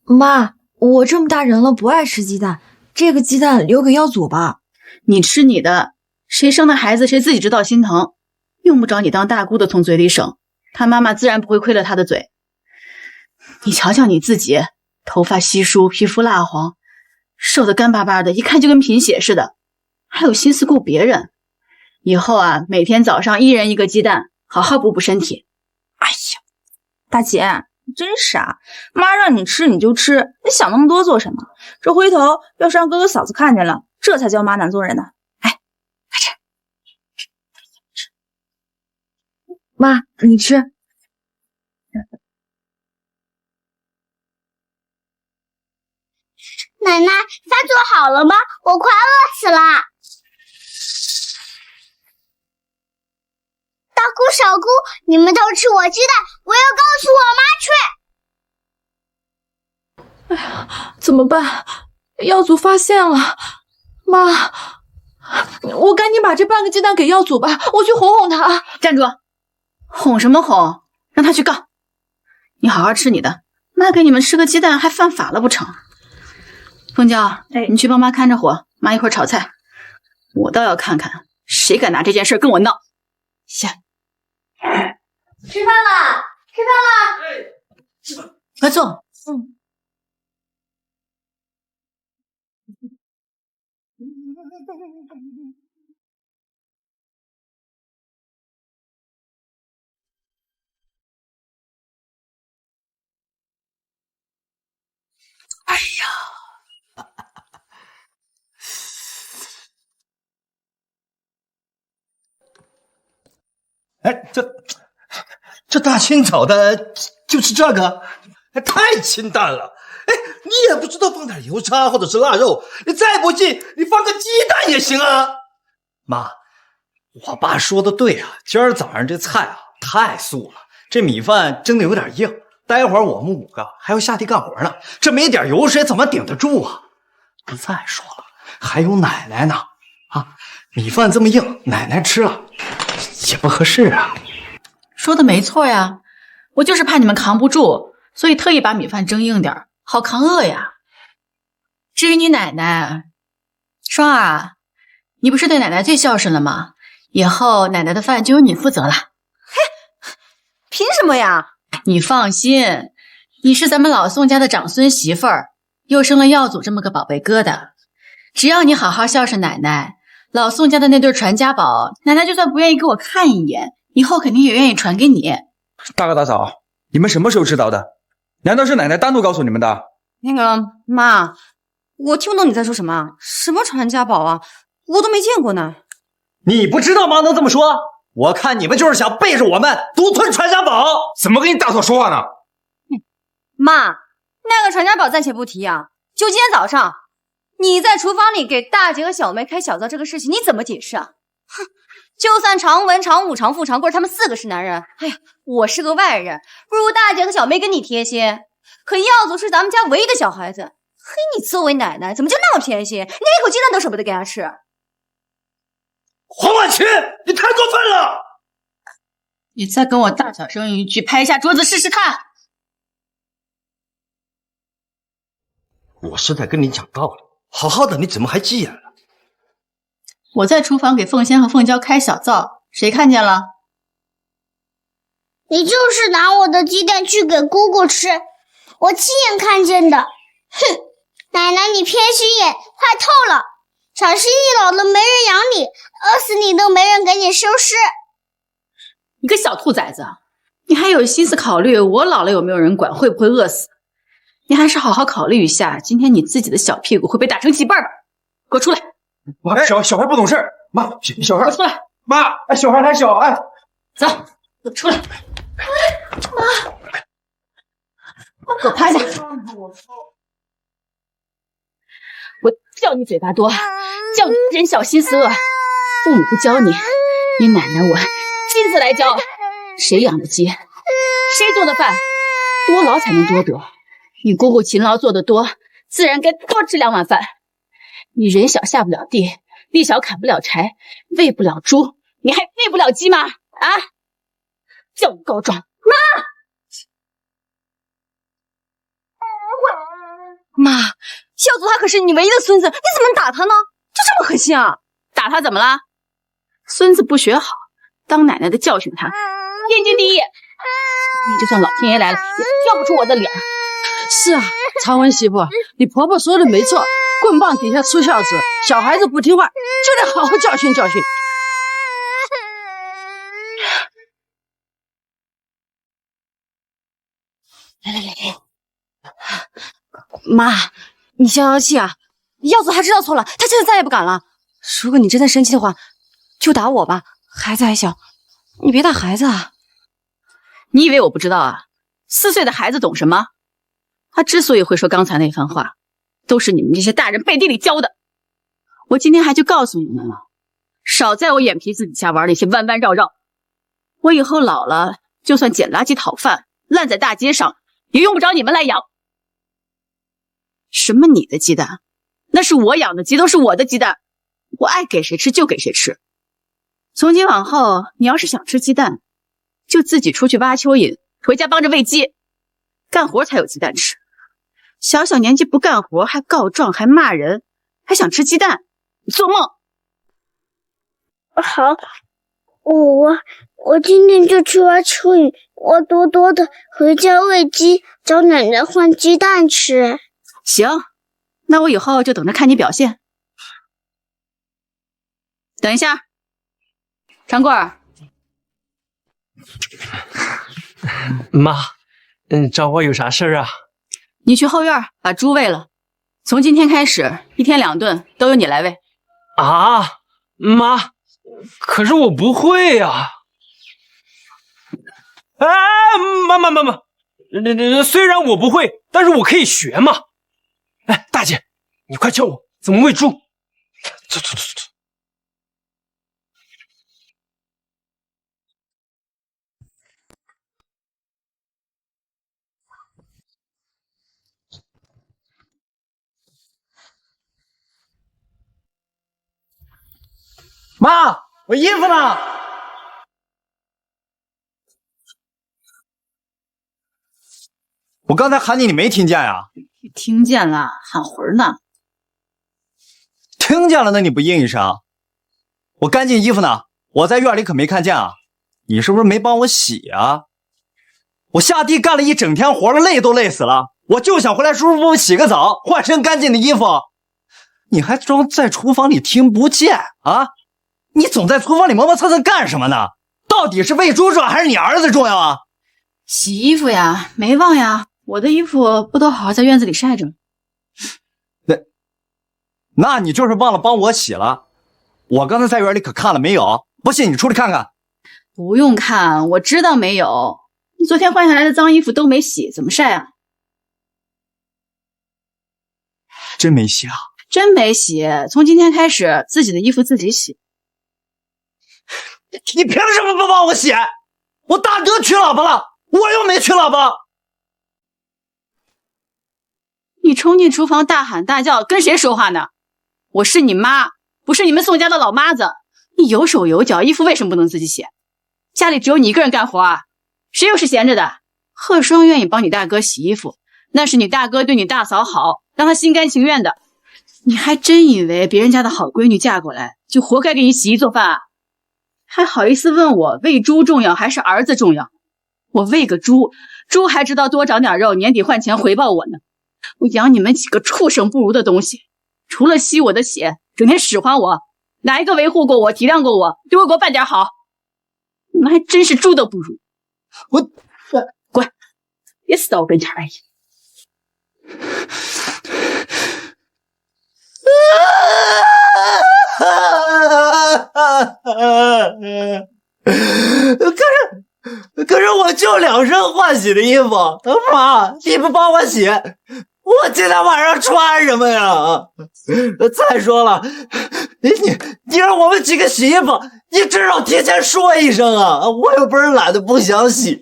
[SPEAKER 12] 妈，我这么大人了不爱吃鸡蛋，这个鸡蛋留给耀祖吧。
[SPEAKER 5] 你吃你的，谁生的孩子谁自己知道心疼，用不着你当大姑的从嘴里省，他妈妈自然不会亏了他的嘴。你瞧瞧你自己，头发稀疏，皮膚蠟黃，瘦得乾巴巴的，一看就跟贫血似的，還有心思顧別人。以後啊，每天早上1人1個雞蛋，好好補補身體。
[SPEAKER 9] 哎呀，大姐你真傻，媽讓你吃你就吃，你想那麼多做什麼？這回頭要是讓哥哥嫂子看見了，這才叫媽難做人呢。哎，快吃！
[SPEAKER 12] 媽，你吃。
[SPEAKER 13] 奶奶，飯做好了嗎？我快餓死了。大姑小姑，你們偷吃我雞蛋，我要告訴我媽去。
[SPEAKER 12] 哎呀，怎麼辦？耀祖發現了。媽，我趕緊把這半個雞蛋給耀祖吧，我去哄哄他。
[SPEAKER 5] 站住！哄什麼哄？讓他去告。你好好吃你的，媽給你們吃個雞蛋還犯法了不成？鳳嬌，你去幫媽看着火，媽一會兒炒菜。我倒要看看誰敢拿這件事跟我鬧。下。
[SPEAKER 13] 吃飯了，吃飯了。
[SPEAKER 5] 吃飯，快坐。
[SPEAKER 3] 哎呀，哎，这大清早的就是这個，太清淡了。哎，你也不知道放點油渣或者是臘肉，你再不濟你放個雞蛋也行啊。
[SPEAKER 1] 媽，我爸說的對啊，今兒早上這菜啊太素了，這米飯蒸的有點硬，待會兒我們5個還要下地幹活呢，這沒點油水怎麼頂得住啊？再說了，還有奶奶呢，啊，米飯這麼硬，奶奶吃了也不合適啊。
[SPEAKER 5] 說的沒錯呀，我就是怕你們扛不住，所以特意把米飯蒸硬點，好扛餓呀。至於你奶奶，雙兒啊，你不是對奶奶最孝順了嗎？以後奶奶的飯就由你負責了。
[SPEAKER 11] 嘿，憑什麼呀？
[SPEAKER 5] 你放心，你是咱們老宋家的長孫媳婦兒，又生了耀祖這麼個寶貝疙瘩，只要你好好孝順奶奶，老宋家的那對傳家寶，奶奶就算不願意給我看一眼，以後肯定也願意傳給你。
[SPEAKER 14] 大哥大嫂，你們什麼時候知道的？難道是奶奶單獨告訴你們的？
[SPEAKER 11] 那個媽，我聽不懂你在說什麼，什麼傳家寶啊，我都沒見過呢。
[SPEAKER 1] 你不知道媽能這麼說？我看你們就是想背着我們獨吞傳家寶。
[SPEAKER 14] 怎麼跟你大嫂說話呢？
[SPEAKER 11] 媽，那個傳家寶暫且不提啊，就今天早上你在廚房裡給大姐和小梅開小灶這個事情，你怎麼解釋啊？哼，就算常文、常武、常富、常貴他們4個是男人，哎呀，我是個外人，不如大姐和小梅跟你貼心。可耀祖是咱們家唯一的小孩子，嘿，你作為奶奶怎麼就那麼偏心，連一口雞蛋都捨不得給他吃？
[SPEAKER 3] 黄婉晴，你太过分了！
[SPEAKER 2] 你再跟我大小声一句，拍一下桌子试试看。
[SPEAKER 3] 我是在跟你讲道理，好好的你怎么还急眼了？
[SPEAKER 2] 我在厨房给凤仙和凤娇開小灶，誰看見了？
[SPEAKER 13] 你就是拿我的雞蛋去給姑姑吃，我親眼看見的。哼，奶奶你偏心眼，壞透了！小心你老了沒人養你，餓死你都沒人給你收屍。
[SPEAKER 2] 你個小兔崽子，你還有心思考慮我老了有沒有人管，會不會餓死？你還是好好考慮一下，今天你自己的小屁股會被打成幾瓣吧！給我出來！
[SPEAKER 14] 媽，小孩不懂事，媽，小孩，
[SPEAKER 2] 給我出來！
[SPEAKER 14] 媽，小孩還小，哎，
[SPEAKER 2] 走，給我出來！媽，給我趴下！我叫你嘴巴多，叫你人小心思惡，父母不教你，你奶奶我親自來教。誰養的雞，誰做的飯，多勞才能多得。你姑姑勤勞做得多，自然該多吃2碗飯。你人小下不了地，力小砍不了柴，餵不了豬，你還餵不了雞嗎？啊！叫你告狀，
[SPEAKER 11] 媽，耀祖他可是你唯一的孫子，你怎麼能打他呢？就這麼狠心啊！
[SPEAKER 2] 打他怎麼了？孫子不學好，當奶奶的教訓他，天經地義。你就算老天爺來了，也挑不出我的臉。
[SPEAKER 7] 是啊，長文媳婦，你婆婆說的沒錯，棍棒底下出孝子，小孩子不聽話就得好好教訓教訓。來，
[SPEAKER 11] 媽，你消消氣啊！耀祖他知道錯了，他現在再也不敢了。如果你真的生氣的話，就打我吧，孩子還小，你別打孩子啊。
[SPEAKER 2] 你以為我不知道啊？4歲的孩子懂什麼？他之所以會說剛才那番話，都是你們這些大人背地裡教的。我今天還就告訴你們了，少在我眼皮子底下玩那些彎彎繞繞。我以後老了，就算撿垃圾討飯，爛在大街上，也用不着你們來養。什麼你的雞蛋？那是我養的雞，都是我的雞蛋，我愛給誰吃就給誰吃。從今往後，你要是想吃雞蛋，就自己出去挖蚯蚓，回家幫着餵雞，幹活才有雞蛋吃。小小年紀不幹活，還告狀，還罵人，還想吃雞蛋，你做夢！
[SPEAKER 13] 好，我今天就去挖蚯蚓，我多多的回家餵雞，找奶奶換雞蛋吃。
[SPEAKER 2] 行，那我以後就等着看你表現。等一下，長貴兒。
[SPEAKER 15] 媽，找我有啥事啊？
[SPEAKER 2] 你去後院把豬餵了，從今天開始，1天2頓都由你來餵。
[SPEAKER 15] 啊，媽，可是我不會呀。哎，媽，雖然我不會，但是我可以學嘛。哎，大姐，你快教我怎麼餵豬。走。
[SPEAKER 1] 媽，我衣服呢？我剛才喊你，你沒聽見呀？
[SPEAKER 2] 聽見了，喊魂呢。
[SPEAKER 1] 聽見了，那你不應一聲？我乾淨衣服呢，我在院裡可沒看見啊。你是不是沒幫我洗啊？我下地幹了一整天活了，累都累死了，我就想回來舒舒服服洗個澡，換身乾淨的衣服。你還裝在廚房裡聽不見啊？你總在廚房裡磨磨蹭蹭幹什麼呢？到底是餵豬重要還是你兒子重要啊？
[SPEAKER 2] 洗衣服呀，沒忘呀，我的衣服不都好好在院子裡曬着嗎？
[SPEAKER 1] 那你就是忘了幫我洗了。我剛才在院裡可看了沒有？不信你出來看看。
[SPEAKER 2] 不用看，我知道沒有。你昨天換下來的髒衣服都沒洗，怎麼曬啊？
[SPEAKER 1] 真沒洗啊？
[SPEAKER 2] 真沒洗，從今天開始自己的衣服自己洗。
[SPEAKER 1] 你憑什麼不幫我洗？我大哥娶老婆了，我又沒娶老婆。
[SPEAKER 2] 你衝進廚房大喊大叫，跟誰說話呢？我是你媽，不是你們宋家的老媽子。
[SPEAKER 16] 你有手有腳，衣服为什么不能自己洗？家里只有你一个人干活啊？谁又是闲着的？贺双愿意帮你大哥洗衣服，那是你大哥对你大嫂好，让他心甘情愿的。你还真以为別人家的好閨女嫁過來就活該給你洗衣做飯啊？還好意思問我餵豬重要還是兒子重要？我餵個豬，豬還知道多長點肉，年底換錢回報我呢。我養你們幾個畜生不如的東西，除了吸我的血，整天使喚我，哪一個維護過我，體諒過我，對我給我辦點好？你們還真是豬都不如。我滾，別死到我跟前來！
[SPEAKER 3] 可是我就2身換洗的衣服，媽，你不幫我洗，我今天晚上穿什麼呀？再說了，你讓我們幾個洗衣服，你至少提前說一聲啊！我又不是懶得不想洗。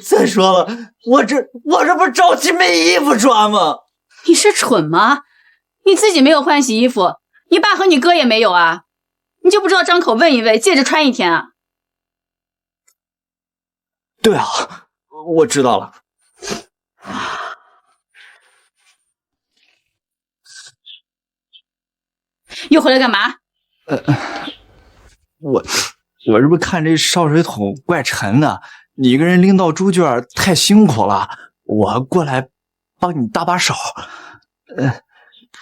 [SPEAKER 3] 再說了，我這不着急沒衣服穿嗎？
[SPEAKER 16] 你是蠢嗎？你自己沒有換洗衣服，你爸和你哥也沒有啊，你就不知道張口問一問，借着穿一天啊？
[SPEAKER 3] 對啊，我知道了。
[SPEAKER 16] 又回來幹嘛？
[SPEAKER 14] 我這不看這燒水桶怪沉的，你一個人拎到豬圈太辛苦了，我過來幫你搭把手。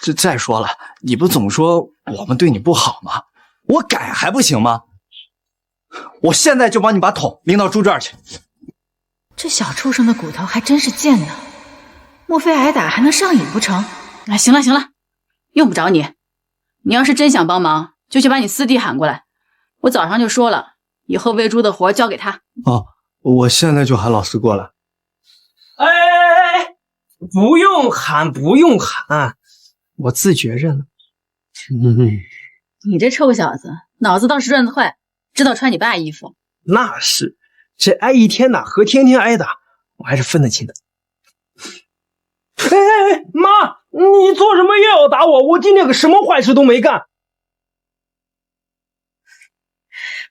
[SPEAKER 14] 這再說了，你不總說我們對你不好嗎？我改還不行嗎？我現在就幫你把桶拎到豬圈去。
[SPEAKER 5] 這小畜生的骨頭還真是賤呢，莫非挨打還能上癮不成？
[SPEAKER 16] 哎，行了行了，用不着你。你要是真想幫忙，就去把你四弟喊過來。我早上就說了，以後餵豬的活交給他。
[SPEAKER 14] 哦，我現在就喊老四過來。
[SPEAKER 15] 哎，不用喊，不用喊，我自覺着呢。
[SPEAKER 16] 你這臭小子，腦子倒是轉得壞，知道穿你爸衣服。
[SPEAKER 15] 那是，這挨一天打和天天挨打，我還是分得清的。哎，媽，你做什麼又要打我？我今天可什麼壞事都沒幹。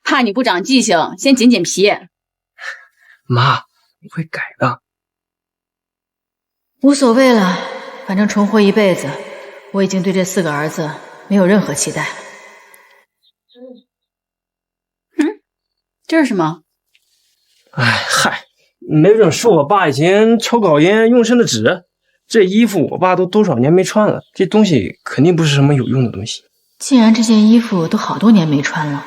[SPEAKER 16] 怕你不長記性，先撿撿皮。
[SPEAKER 15] 媽，我會改的。
[SPEAKER 5] 無所謂了，反正重活一輩子，我已經對這4個兒子沒有任何期待。
[SPEAKER 16] 這是什麼？
[SPEAKER 15] 哎嗨，沒準是我爸以前抽稿煙用剩的紙。這衣服我爸都多少年沒穿了，這東西肯定不是什麼有用的東西。
[SPEAKER 5] 既然這件衣服都好多年沒穿了，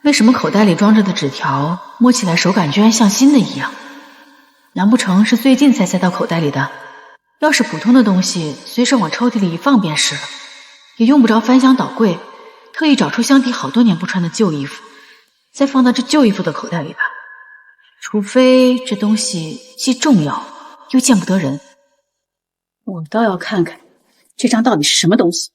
[SPEAKER 5] 為什麼口袋裡裝着的紙條摸起來手感居然像新的一樣？難不成是最近才塞到口袋裡的？要是普通的東西，隨手往抽屜裡一放便是了，也用不着翻箱倒櫃，特意找出箱底好多年不穿的舊衣服，再放到這舊衣服的口袋裡吧。除非這東西既重要又見不得人。
[SPEAKER 16] 我倒要看看這張到底是什麼東西。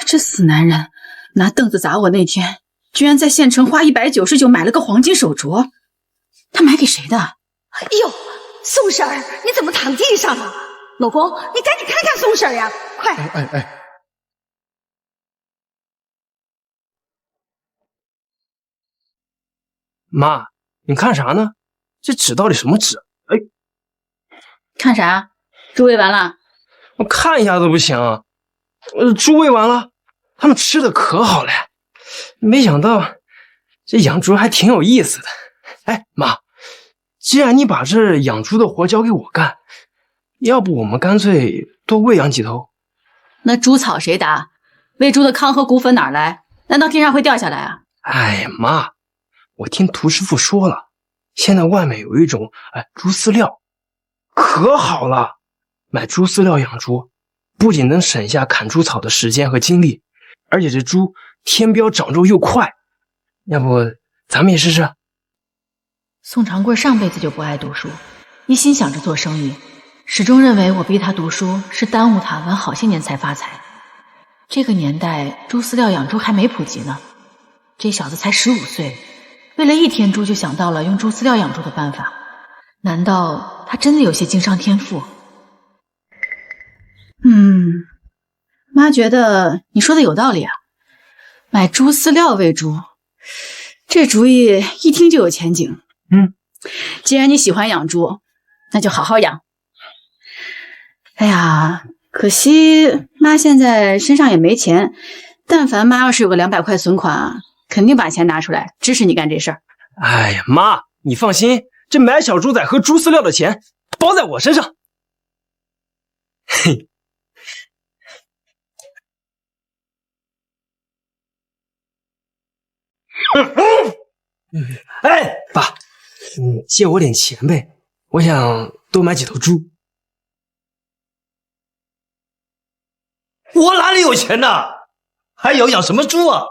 [SPEAKER 16] 這死男人拿凳子砸我那天，居然在縣城花199買了個黃金手鐲。他買給誰的？
[SPEAKER 17] 哎呦，宋嬸兒，你怎麼躺地上了？老公，你趕緊看看宋嬸兒呀，快！
[SPEAKER 15] 媽，你看啥呢？這紙到底什麼紙？哎，
[SPEAKER 16] 看啥？豬餵完了？
[SPEAKER 15] 我看一下都不行。豬餵完了，他們吃的可好了。沒想到這養豬還挺有意思的。哎，媽，既然你把這養豬的活交給我幹，要不我們乾脆多餵養幾頭。
[SPEAKER 16] 那豬草誰打？餵豬的糠和骨粉哪兒來？難道天上會掉下來啊？
[SPEAKER 15] 哎呀，媽，我聽屠師傅說了，現在外面有一種豬飼料，可好了。買豬飼料養豬，不僅能省下砍豬草的時間和精力，而且這豬添膘長肉又快。要不咱們也試試？
[SPEAKER 5] 宋長貴上輩子就不愛讀書，一心想着做生意，始終認為我逼他讀書是耽誤他晚好些年才發財。這個年代豬飼料養豬還沒普及呢，這小子才15歲，為了一天豬就想到了用豬飼料養豬的辦法，難道他真的有些經商天賦？
[SPEAKER 16] 媽覺得你說的有道理啊，买猪饲料餵豬，這主意一聽就有前景。既然你喜歡養豬，那就好好養。哎呀，可惜媽現在身上也沒錢，但凡媽要是有個200塊存款，肯定把錢拿出来支持你幹這事兒。
[SPEAKER 15] 哎呀，媽，你放心，這買小豬仔和豬飼料的錢包在我身上。嘿。哎，爸，借我点钱呗，我想多買几头豬。
[SPEAKER 3] 我哪裡有錢呢？還有養什麼豬啊？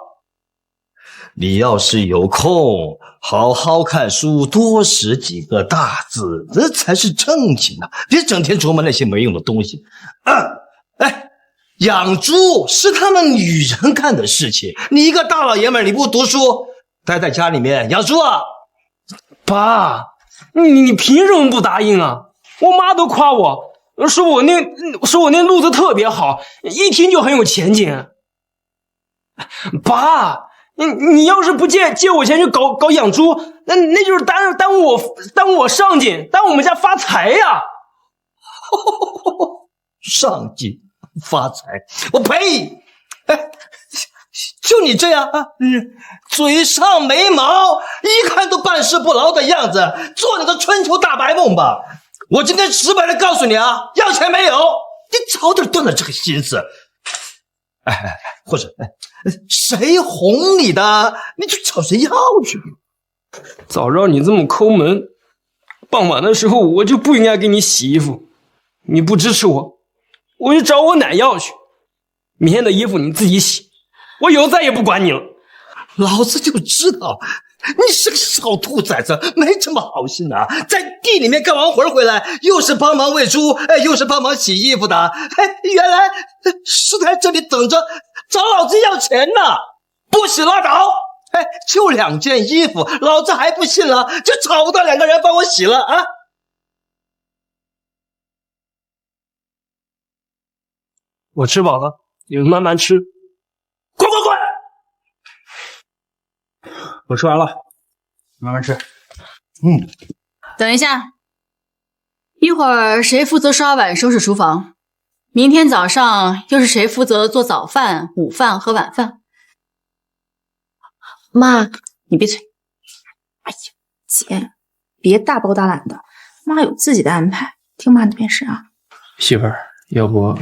[SPEAKER 3] 你要是有空，好好看書，多識幾個大字，這才是正經啊！別整天琢磨那些沒用的東西。養豬是他們女人幹的事情，你一個大老爺們，你不讀書，待在家裡面養豬啊？
[SPEAKER 15] 爸，你憑什麼不答應啊？我媽都誇我，說我那路子特別好，一聽就很有前景。爸，你要是不借我錢去搞養豬，那就是耽誤我上進，耽誤我們家發財呀！
[SPEAKER 3] 上進發財，我呸！就你這樣啊，嘴上沒毛，一看都辦事不牢的樣子，做你的春秋大白夢吧！我今天直白的告訴你啊，要錢沒有，你早點斷了這個心思。或者誰哄你的，你就找誰要去。
[SPEAKER 15] 早知道你這麼摳門，傍晚的時候我就不應該給你洗衣服。你不支持我，我就找我奶要去。明天的衣服你自己洗，我以後再也不管你了。
[SPEAKER 3] 老子就知道你是個小兔崽子，沒這麼好心啊！在地裡面幹完活回來，又是幫忙餵豬，又是幫忙洗衣服的，原來是在這裡等着找老子要錢呢！不洗拉倒！就2件衣服，老子還不信了，就找不到2個人幫我洗了啊！
[SPEAKER 15] 我吃飽了，你們慢慢吃。
[SPEAKER 3] 滚！
[SPEAKER 14] 我吃完了，慢慢吃。
[SPEAKER 16] 等一下，一會兒誰負責刷碗、收拾廚房？明天早上又是誰負責做早飯、午飯和晚飯？
[SPEAKER 9] 媽，你閉嘴！哎呀，姐，別大包大攬的，媽有自己的安排，聽媽的便是啊。
[SPEAKER 15] 媳婦兒，要不……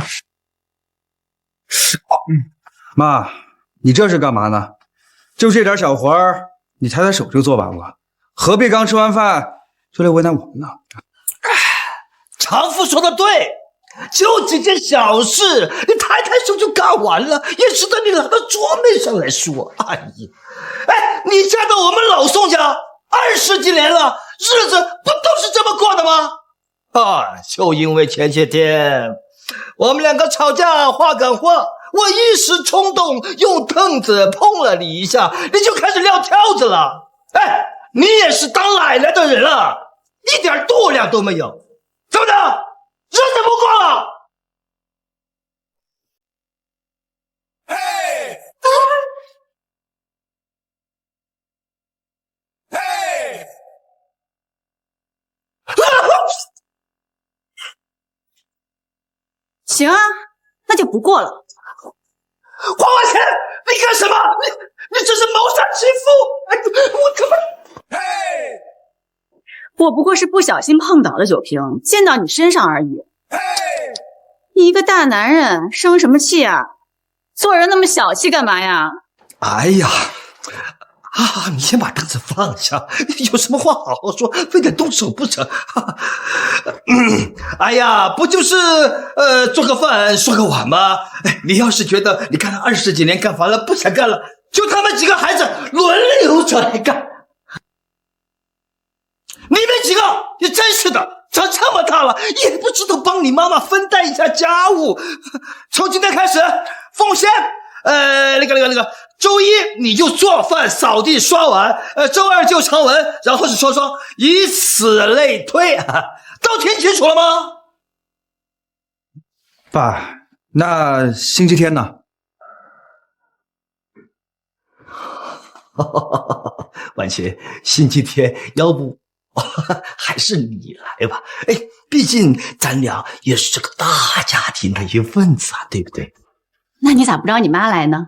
[SPEAKER 14] 媽，你這是幹嘛呢？就這點小活兒，你抬抬手就做完了，何必剛吃完飯就來為難我們呢？
[SPEAKER 3] 長父說的對，就幾件小事，你抬抬手就幹完了，也值得你拿到桌面上來說。哎呀，你嫁到我們老宋家20幾年了，日子不都是這麼過的嗎？就因為前些天我們2個吵架話趕話，我一時衝動用凳子碰了你一下，你就開始撂挑子了。你也是當奶奶的人了，一點度量都沒有。怎麼的，日子不過了？
[SPEAKER 16] 行啊，那就不過了。
[SPEAKER 3] 花我錢，你幹什麼？你這是謀殺親夫！我他媽！
[SPEAKER 16] 我不過是不小心碰倒的酒瓶，濺到你身上而已。你一個大男人，生什麼氣啊？做人那麼小氣幹嘛呀？
[SPEAKER 3] 哎呀，你先把凳子放下，有什麼話好好說，非得動手不成？哎呀，不就是做個飯刷個碗嗎？你要是覺得你幹了20幾年幹煩了，不想幹了，就他們幾個孩子輪流着來幹。你們幾個也真是的，長這麼大了也不知道幫你媽媽分擔一下家務。從今天開始，鳳仙，那個，周一你就做飯、掃地、刷碗，周二就常文，然後是双雙，以此類推，都聽清楚了嗎？
[SPEAKER 14] 爸，那星期天呢？
[SPEAKER 3] 婉晴，星期天要不还是你来吧？哎，毕竟咱俩也是个大家庭的一份子啊，对不对？
[SPEAKER 16] 那你咋不让你妈来呢？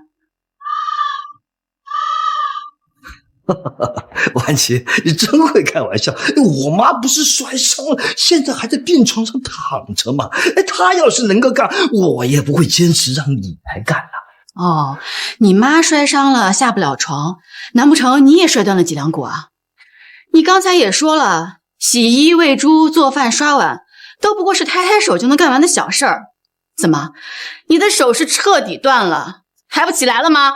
[SPEAKER 3] 婉晴，你真会开玩笑。我媽不是摔傷了，現在還在病床上躺着嗎？哎，她要是能夠幹，我也不會堅持讓你來幹了。
[SPEAKER 16] 哦，你媽摔傷了下不了床，難不成你也摔斷了脊梁骨啊？你剛才也說了，洗衣、餵豬、做飯、刷碗都不過是抬抬手就能幹完的小事兒。怎麼，你的手是徹底斷了，還不起來了嗎？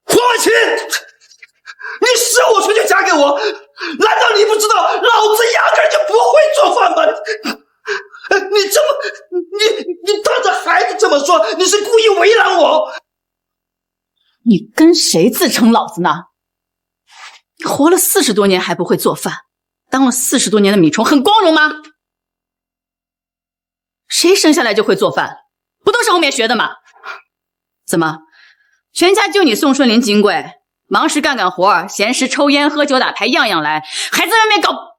[SPEAKER 3] 黃婉晴，你15歲就嫁給我，難道你不知道老子壓根就不會做飯嗎？你當着孩子這麼說，你是故意為難我？
[SPEAKER 16] 你跟誰自稱老子呢？你活了40多年還不會做飯，當了40多年的米蟲很光榮嗎？誰生下來就會做飯？不都是後面學的嗎？怎麼，全家就你宋順林金貴，忙時幹幹活，閒時抽煙喝酒打牌樣樣來，還在外面搞。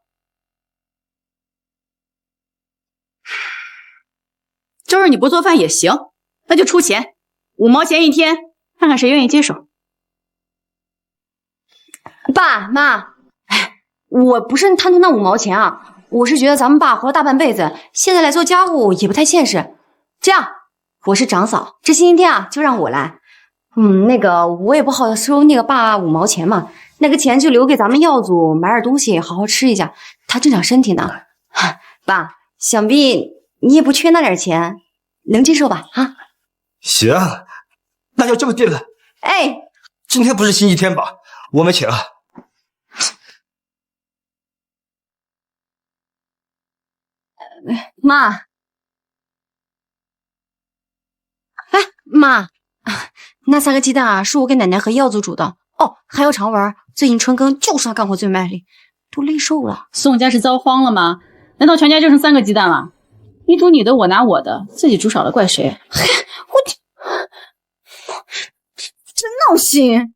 [SPEAKER 16] 周日你不做飯也行，那就出錢，5毛錢一天，看看誰願意接手。
[SPEAKER 11] 爸媽，我不是貪圖那5毛錢啊，我是覺得咱們爸活了大半輩子，現在來做家務也不太現實。這樣，我是長嫂，這星期天啊就讓我來。那個我也不好收那個爸5毛錢嘛，那個錢就留給咱們耀祖買點東西，好好吃一下，他正長身體呢。爸，想必你也不缺那點錢，能接受吧？啊，
[SPEAKER 3] 行，那就這麼定了。
[SPEAKER 11] 哎，
[SPEAKER 3] 今天不是星期天吧？我們請啊。
[SPEAKER 11] 媽，哎，媽，那3個雞蛋啊，是我給奶奶和耀祖煮的。哦，還有長文，最近春耕就是他幹活最賣力，都累瘦了。
[SPEAKER 16] 宋家是遭荒了嗎？難道全家就剩3個雞蛋了？你煮你的，我拿我的，自己煮少了怪誰？
[SPEAKER 11] 嘿，真鬧心。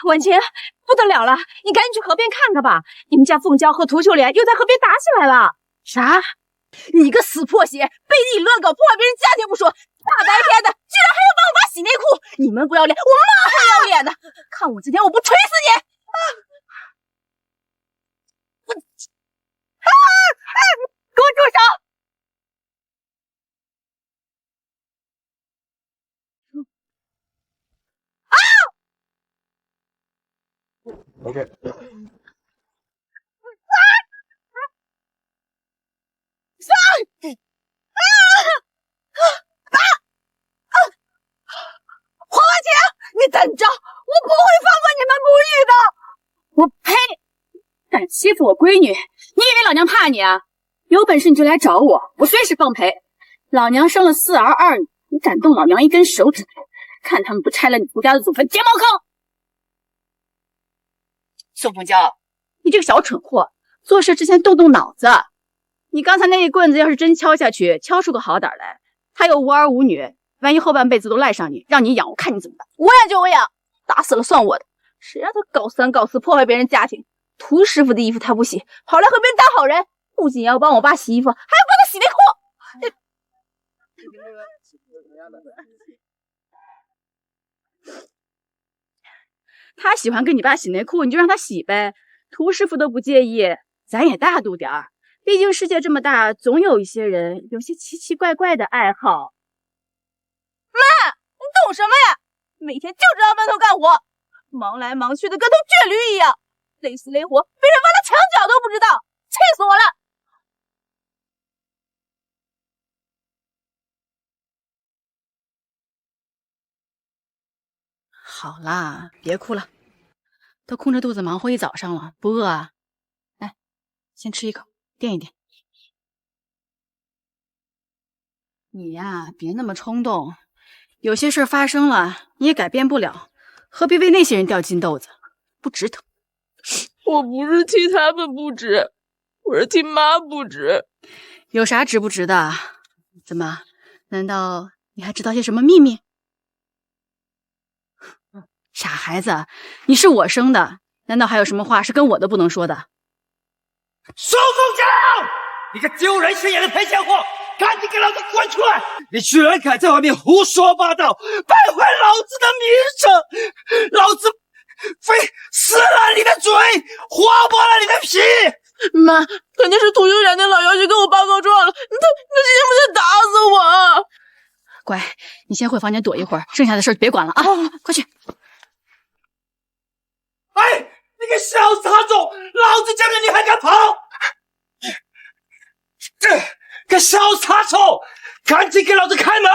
[SPEAKER 12] 婉晴，不得了了，你趕緊去河邊看看吧，你們家鳳嬌和涂秀蓮又在河邊打起來了。啥？你個死破鞋，背地裡亂搞破壞別人家庭不說，大白天的居然還要幫我爸洗內褲，你們不要臉，我媽還要臉呢！看我今天我不捶死你！給我住手！啊
[SPEAKER 14] ！OK。
[SPEAKER 12] 黄婉晴，你等着，我不会放过你们母女的！
[SPEAKER 16] 我呸！敢欺負我閨女，你以為老娘怕你啊？有本事你就來找我，我隨時奉陪。老娘生了4兒2女，你敢動老娘一根手指頭，看他們不拆了你涂家的祖墳，掘茅坑！宋鳳嬌，你這個小蠢貨，做事之前動動腦子。你剛才那一棍子要是真敲下去，敲出個好歹來，他有5兒5女，萬一後半輩子都賴上你，讓你養，我看你怎麼辦？
[SPEAKER 12] 我養就我養，打死了算我的。誰讓他搞3搞4，破壞別人家庭？涂師傅的衣服他不洗，跑來河邊當好人，不僅要幫我爸洗衣服，還要幫他洗內褲。
[SPEAKER 16] 他喜歡跟你爸洗內褲，你就讓他洗唄。涂師傅都不介意，咱也大度點兒。畢竟世界這麼大，總有一些人有些奇奇怪怪的愛好。
[SPEAKER 12] 媽，你懂什麼呀？每天就知道悶頭幹活，忙來忙去的跟頭倔驢一樣，累死累活，被人挖了牆角都不知道，氣死我了！
[SPEAKER 16] 好啦，別哭了，都空着肚子忙活一早上了，不餓啊？來，先吃一口，墊一墊。你呀，別那麼衝動，有些事發生了，你也改變不了，何必為那些人掉金豆子？不值得。
[SPEAKER 2] 我不是替他們不值，我是替媽不值。
[SPEAKER 16] 有啥值不值的？怎么？难道你还知道些什么秘密？傻孩子，你是我生的，难道还有什么话是跟我都不能说的？
[SPEAKER 3] 宋凤江，你个丢人现眼的赔钱货，赶紧给老子滚出来！你居然敢在外面胡说八道，败坏老子的名声！老子非撕烂你的嘴，划破了你的皮！
[SPEAKER 2] 妈，肯定是涂秀莲那老妖精跟我爸告状了，他今天不得打死我！
[SPEAKER 16] 乖，你先回房间躲一会儿，剩下的事别管了啊！快去！
[SPEAKER 3] 哎，你个小杂种，老子叫你还敢跑？个小杂种，赶紧给老子開門！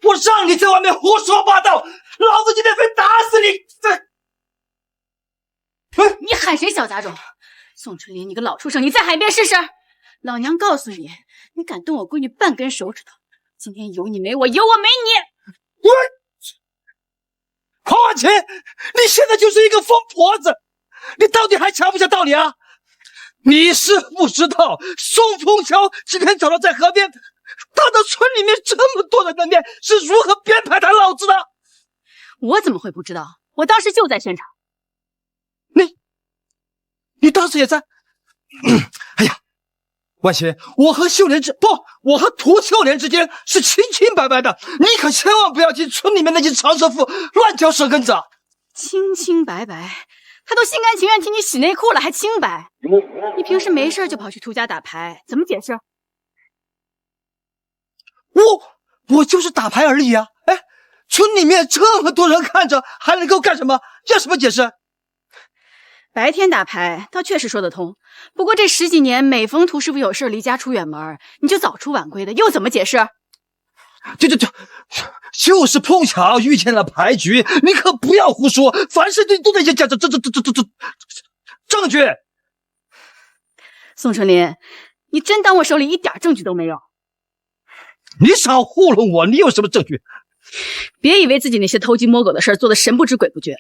[SPEAKER 3] 我讓你在外面胡說八道，老子今天非打死你！
[SPEAKER 16] 你喊誰小雜種？宋春林，你個老畜生，你再喊一遍試試！老娘告訴你，你敢動我閨女半根手指頭，今天有你沒我，有我沒你！
[SPEAKER 3] 黃婉晴，你現在就是一個瘋婆子，你到底還講不講道理啊？你是不知道，宋鳳橋今天早上在河邊，他的村裡面這麼多人的面是如何編排他老子的？
[SPEAKER 16] 我怎麼會不知道？我當時就在現場。
[SPEAKER 3] 你當時也在？哎呀，婉晴，我和涂秀蓮之間是清清白白的，你可千萬不要聽村裡面那些長舌婦亂嚼舌根子。
[SPEAKER 16] 清清白白，他都心甘情願替你洗內褲了，還清白？你平時沒事就跑去涂家打牌，怎麼解釋？
[SPEAKER 3] 我就是打牌而已啊！哎，村裡面這麼多人看着，還能夠幹什麼？要什麼解釋？
[SPEAKER 16] 白天打牌倒確實說得通，不過這十幾年每逢涂師傅有事離家出遠門，你就早出晚歸的，又怎麼解釋？就是碰巧遇見了牌局，你可不要胡說，凡事都得講證據。宋春林，你真當我手裡一點證據都沒有？你少糊弄我，你有什麼證據？別以為自己那些偷雞摸狗的事做得神不知鬼不覺。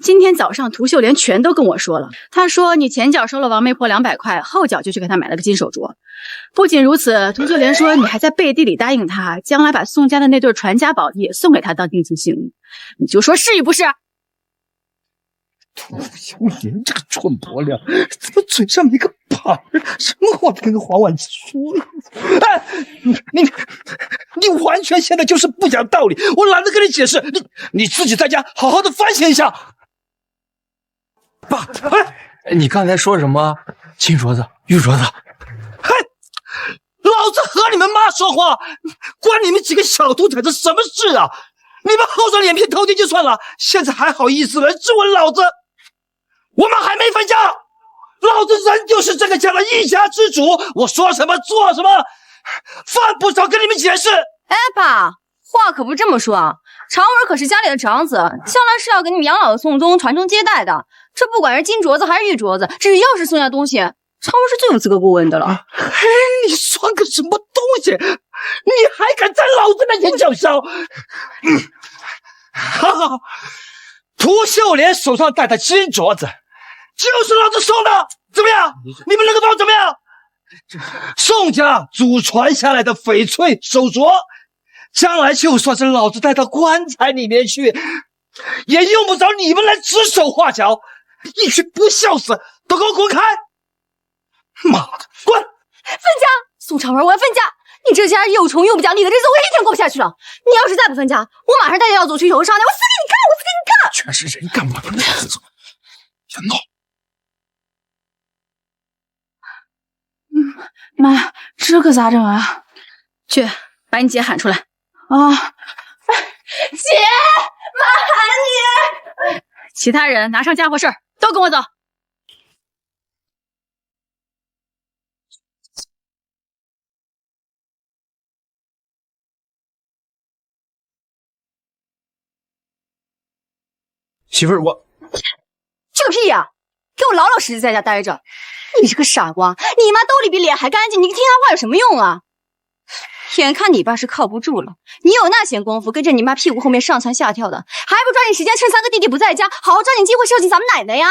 [SPEAKER 16] 今天早上涂秀蓮全都跟我說了，她說你前腳收了王媒婆200塊，後腳就去給她買了個金手鐲。不僅如此，涂秀蓮說你還在背地裡答應她，將來把宋家的那對傳家寶地也送給她當定情信物，你就說是與不是？涂秀蓮這個蠢婆娘，怎麼嘴上沒個把兒，什麼話都跟個黃婉琪說？哎，你完全現在就是不講道理，我懶得跟你解釋，你自己在家好好的反省一下。
[SPEAKER 14] 爸，哎，你剛才說什麼？金鐲子、玉鐲子？
[SPEAKER 3] 嘿，老子和你們媽說話，關你們幾個小兔崽子什麼事啊？你們厚着臉皮偷聽就算了，現在還好意思來質問老子？我們還沒分家，老子人就是這個家的一家之主，我說什麼做什麼，犯不着跟你們解釋。
[SPEAKER 11] 哎，爸，話可不是這麼說啊，常文可是家裡的長子，將來是要給你們養老的宋宗傳承接代的。這不管是金鐲子還是玉鐲子，只要是宋家東西，常文是最有資格過問的了。
[SPEAKER 3] 嘿，你算個什麼東西？你還敢在老子面前叫囂？好好好，涂秀蓮手上戴的金鐲子就是老子送的，怎麼樣？你們能夠把我怎麼樣？宋家祖傳下來的翡翠手鐲，將來就算是老子帶到棺材裡面去，也用不着你們來指手畫腳。一群不孝子，都給我滾開！媽的，滾！
[SPEAKER 11] 分家！宋常文，我要分家！你這家又窮又不講理的日子，我也一天過不下去了。你要是再不分家，我馬上帶着要走去求上來，我死給你看！我死給你看！
[SPEAKER 14] 全是人幹嘛呢？別鬧！
[SPEAKER 9] 媽，這可咋整啊？
[SPEAKER 16] 去把你姐喊出來。
[SPEAKER 9] 啊！
[SPEAKER 11] 姐，媽喊你！
[SPEAKER 16] 其他人拿上家伙事兒，都跟我走。
[SPEAKER 14] 媳婦兒，我
[SPEAKER 11] 這個屁呀！給我老老實實在家待着。你這個傻瓜，你媽兜裡比臉還乾淨，你聽她話有什麼用啊？眼看你爸是靠不住了，你有那閒工夫跟着你媽屁股後面上蹿下跳的，還不抓緊時間趁3個弟弟不在家，好好抓緊機會孝敬咱們奶奶呀！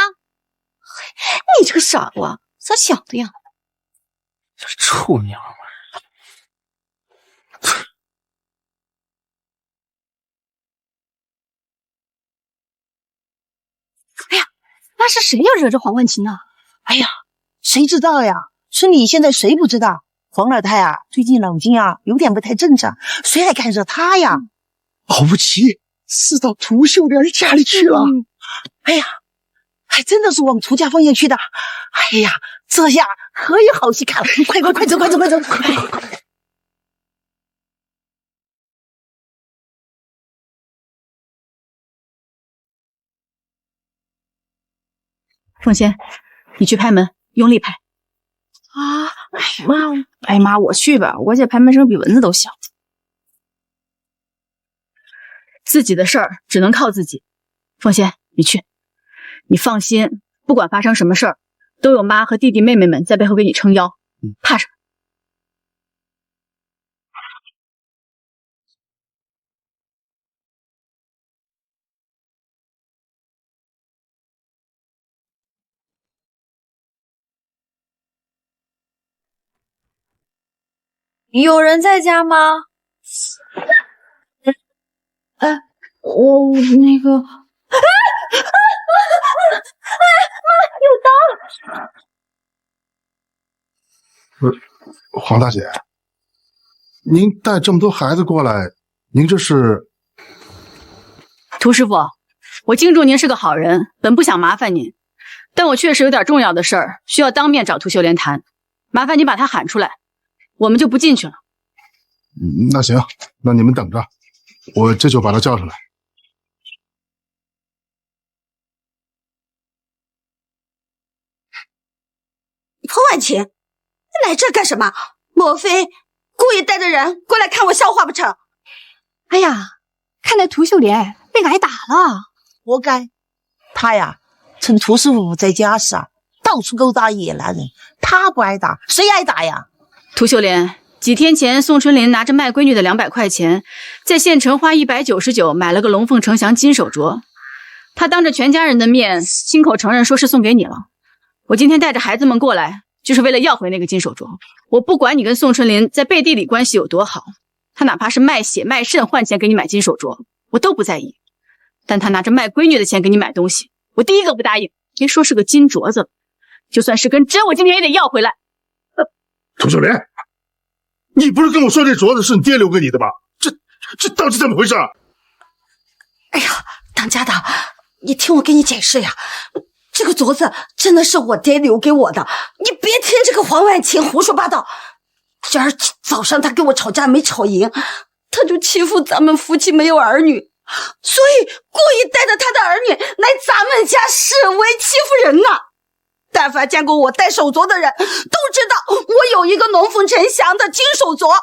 [SPEAKER 11] 你這個傻瓜，咋想的呀？
[SPEAKER 15] 臭娘们！
[SPEAKER 17] 哎呀，那是谁要惹着黄万晴呢？
[SPEAKER 7] 哎呀，谁知道呀？村里现在谁不知道？黄老太啊，最近脑筋啊有点不太正常，谁还敢惹她呀？
[SPEAKER 4] 保不齐是到涂秀莲家里去了。
[SPEAKER 7] 哎呀，还真的是往涂家方向去的。哎呀，这下可有好戏看了！快走，快走！
[SPEAKER 16] 凤仙，你去拍门，用力拍。
[SPEAKER 9] 啊，哎妈，我去吧，我这拍门声比蚊子都小。
[SPEAKER 16] 自己的事儿只能靠自己。凤仙，你去，你放心，不管发生什么事儿，都有妈和弟弟妹妹们在背后给你撑腰，怕什么？
[SPEAKER 11] 有人在家吗？我那个，
[SPEAKER 17] 妈，有刀！
[SPEAKER 4] 不是，黄大姐，您带这么多孩子过来，您这是？
[SPEAKER 16] 涂师傅，我敬重您是个好人，本不想麻烦您，但我确实有点重要的事儿需要当面找涂秀莲谈，麻烦你把她喊出来，我们就不进去了。
[SPEAKER 4] 那行，那你们等着，我这就把她叫出来。
[SPEAKER 7] 彭婉晴，你来这干什么？莫非故意带着人过来看我笑话不成？
[SPEAKER 17] 哎呀，看来涂秀莲被挨打了，
[SPEAKER 7] 活该！他呀，趁涂师傅在家时啊，到处勾搭野男人。他不挨打，谁挨打呀？
[SPEAKER 16] 涂秀莲，几天前宋春林拿着卖闺女的200块錢，在县城花199買了個龍鳳呈祥金手鐲，他當着全家人的面親口承認說是送給你了。我今天帶着孩子們過來，就是為了要回那個金手鐲。我不管你跟宋春林在背地裡關係有多好，他哪怕是賣血賣腎換錢給你買金手鐲，我都不在意。但他拿着賣閨女的錢給你買東西，我第一個不答應。別說是個金鐲子了，就算是根針，我今天也得要回來。
[SPEAKER 4] 涂秀蓮，你不是跟我說這鐲子是你爹留給你的嗎？這到底怎麼回事？
[SPEAKER 7] 哎呀，當家的，你聽我給你解釋呀。這個鐲子真的是我爹留給我的，你別聽這個黃婉晴胡說八道。今兒早上他跟我吵架沒吵贏，他就欺負咱們夫妻沒有兒女，所以故意帶着他的兒女來咱們家示威欺負人呢。但凡見過我戴手鐲的人都知道我有一個龍鳳呈祥的金手鐲，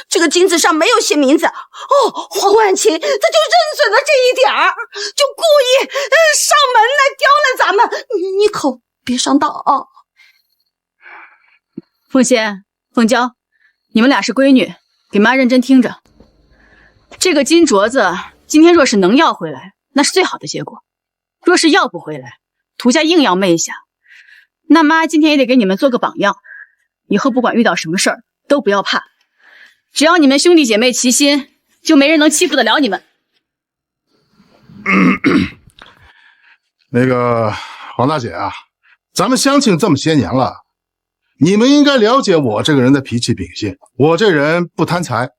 [SPEAKER 7] 這個金子上沒有寫名字。黃婉晴他就認準了這一點兒，就故意上門來刁難咱們，你可別上當啊。
[SPEAKER 16] 鳳仙、鳳嬌，你們倆是閨女，給媽認真聽着。這個金鐲子今天若是能要回來，那是最好的結果。若是要不回來，涂家硬要昧一下，那媽今天也得給你們做個榜樣，以後不管遇到什麼事兒都不要怕，只要你們兄弟姐妹齊心，就沒人能欺負得了你們。
[SPEAKER 4] 那個黃大姐啊，咱們相親這麼些年了，你們應該了解我這個人的脾氣秉性。我這人不貪財，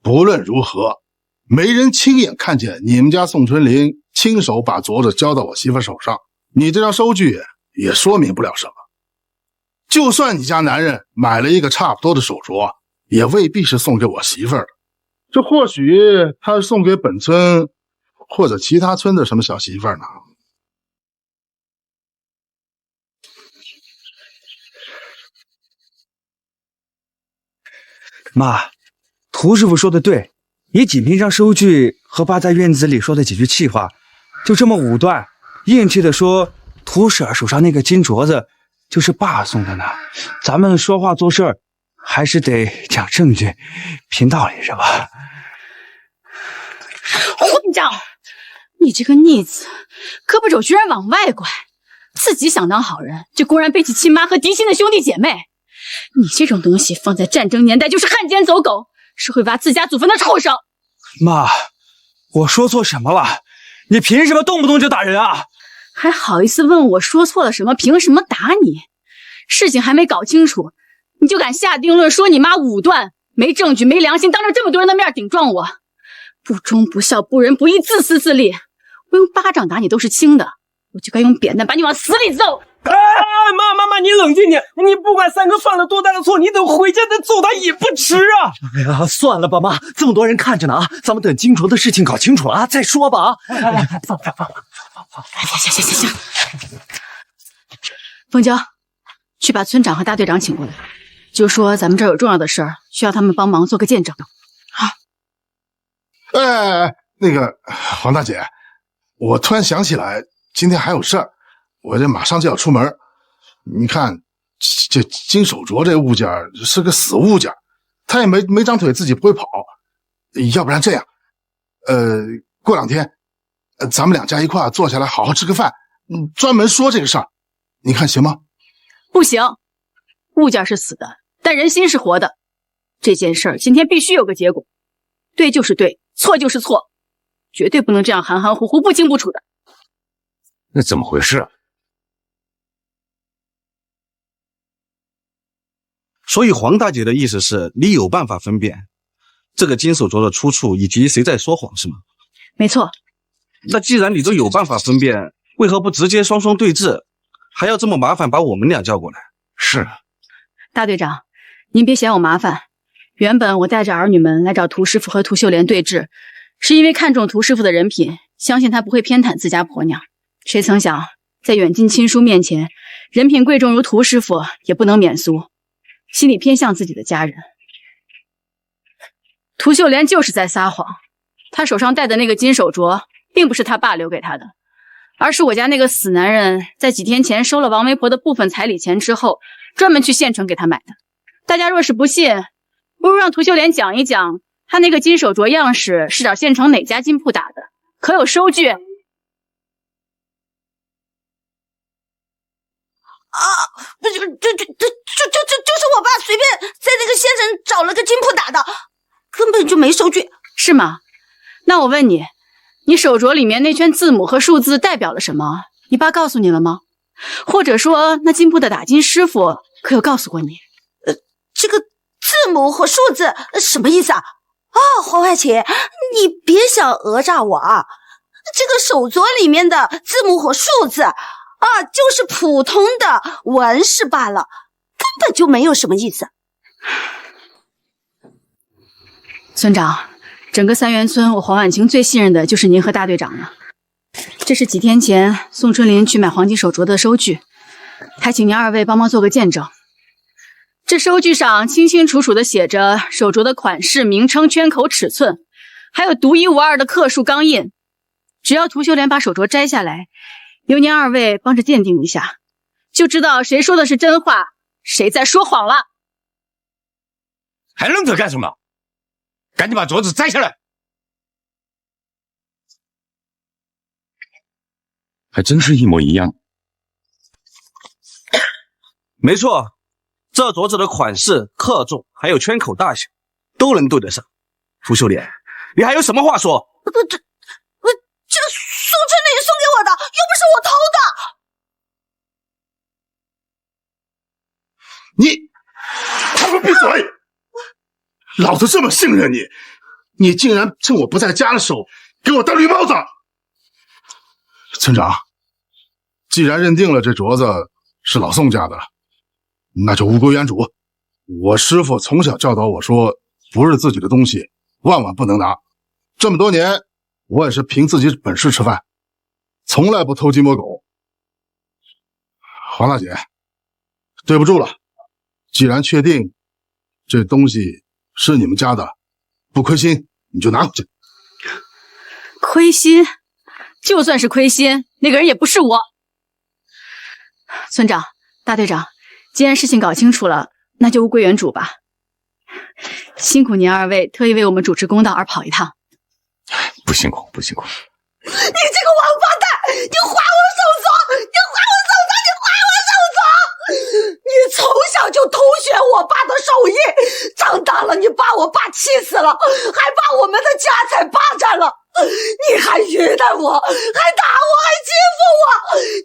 [SPEAKER 4] 不論如何，沒人親眼看見你們家宋春林親手把鐲子交到我媳婦手上，你這張收據也說明不了什麼。就算你家男人買了一個差不多的手鐲，也未必是送給我媳婦的，這或許他是送給本村或者其他村的什麼小媳婦呢。
[SPEAKER 18] 媽，涂師傅說的對，也僅憑張收據和爸在院子裡說的幾句氣話，就這麼武斷硬氣的說涂婶兒手上那個金鐲子就是爸送的呢。咱們說話做事還是得講證據憑道理是吧？
[SPEAKER 16] 混賬！你這個逆子，胳膊肘居然往外拐，自己想當好人，就公然背棄親媽和嫡親的兄弟姐妹，你这種東西放在戰爭年代就是漢奸走狗，是會挖自家祖墳的畜生。
[SPEAKER 18] 媽，我說錯什麼了？你憑什麼動不動就打人啊？
[SPEAKER 16] 還好意思問我說錯了什麼？憑什麼打你？事情還沒搞清楚，你就敢下定論說你媽武斷，沒證據沒良心，當着這麼多人的面頂撞我，不忠不孝不仁不義，自私自利。我用巴掌打你都是輕的，我就該用扁擔把你往死裡揍。
[SPEAKER 15] 哎，媽，你冷靜點，你不管三哥犯了多大的錯，你等回家再揍他也不遲啊。
[SPEAKER 1] 哎呀，算了吧，媽，這麼多人看着呢啊，咱們等金鐲的事情搞清楚了啊再說吧啊。放。
[SPEAKER 16] 行。凤嬌，去把村長和大隊長請過來，就說咱們這兒有重要的事兒，需要他們幫忙做個見證。好。
[SPEAKER 19] 那個黃大姐，我突然想起來，今天還有事兒，我这馬上就要出門。你看，這金手鐲這物件是個死物件，它也沒長腿，自己不會跑。要不然這樣，過2天，咱們2家一塊坐下來好好吃個飯，專門說這個事兒，你看行嗎？
[SPEAKER 16] 不行，物件是死的，但人心是活的。這件事兒今天必須有個結果，對就是對，錯就是錯，絕對不能這樣含含糊糊、不清不楚的。
[SPEAKER 20] 那怎麼回事啊？
[SPEAKER 18] 所以黄大姐的意思是你有辦法分辨這個金手鐲的出處以及誰在說謊是嗎？
[SPEAKER 16] 沒錯。
[SPEAKER 18] 那既然你都有辦法分辨，為何不直接雙雙對峙，還要這麼麻煩把我們倆叫過來？
[SPEAKER 20] 是。
[SPEAKER 16] 大隊長，您別嫌我麻煩。原本我帶着兒女們來找屠師傅和屠秀蓮對峙，是因為看中屠師傅的人品，相信他不會偏袒自家婆娘。誰曾想在遠近親疏面前，人品貴重如屠師傅也不能免俗，心裡偏向自己的家人。屠秀蓮就是在撒謊，他手上戴的那個金手鐲並不是他爸留給他的，而是我家那個死男人在幾天前收了王媒婆的部分彩禮錢之後，專門去縣城給他買的。大家若是不信，不如讓屠秀蓮講一講他那個金手鐲樣式是找縣城哪家金鋪打的，可有收據？
[SPEAKER 17] 不是，就是我爸隨便在那個縣城找了個金鋪打的，根本就沒收據，
[SPEAKER 16] 是嗎？那我問你，你手鐲裡面那圈字母和數字代表了什麼？你爸告訴你了嗎？或者說，那金鋪的打金師傅可有告訴過你？
[SPEAKER 17] 這個字母和數字什麼意思啊？黃外姐，你別想訛詐我啊！這個手鐲裡面的字母和數字就是普通的紋飾罷了，根本就沒有什麼意思。
[SPEAKER 16] 村長，整個三元村，我黃婉晴最信任的就是您和大隊長了。這是幾天前宋春林去買黃金手鐲的收據，還請您2位幫忙做個見證。這收據上清清楚楚地寫着手鐲的款式、名稱、圈口、尺寸，還有獨一無二的刻數鋼印。只要屠秀蓮把手鐲摘下來，由您2位幫着鑑定一下，就知道誰說的是真話，誰在說謊了。
[SPEAKER 20] 還愣着幹什麼？趕緊把鐲子摘下來！還真是一模一樣。
[SPEAKER 18] 沒錯，這鐲子的款式、克重還有圈口大小都能對得上。屠秀蓮，你還有什麼話說？
[SPEAKER 17] 這宋春林送給我的，又不是我偷的。
[SPEAKER 19] 你，他们閉嘴！老子這麼信任你，你竟然趁我不在家的時候給我戴綠帽子！村長，既然認定了這鐲子是老宋家的，那就物歸原主。我師父從小教導我說，不是自己的東西萬萬不能拿。這麼多年，我也是憑自己本事吃飯，從來不偷雞摸狗。黃大姐，對不住了。既然確定這東西是你們家的，不虧心你就拿回去。
[SPEAKER 16] 虧心？就算是虧心，那個人也不是我。村長、大隊長，既然事情搞清楚了，那就物歸原主吧。辛苦您2位特意為我們主持公道而跑一趟。
[SPEAKER 20] 不辛苦，不辛苦。
[SPEAKER 17] 你這個王八蛋！你還我手鐲！你還我手鐲！你還我手鐲！你從小就偷學我爸的手艺，长大了你把我爸气死了，还把我们的家财霸占了，你还虐待我，还打我，还欺负我，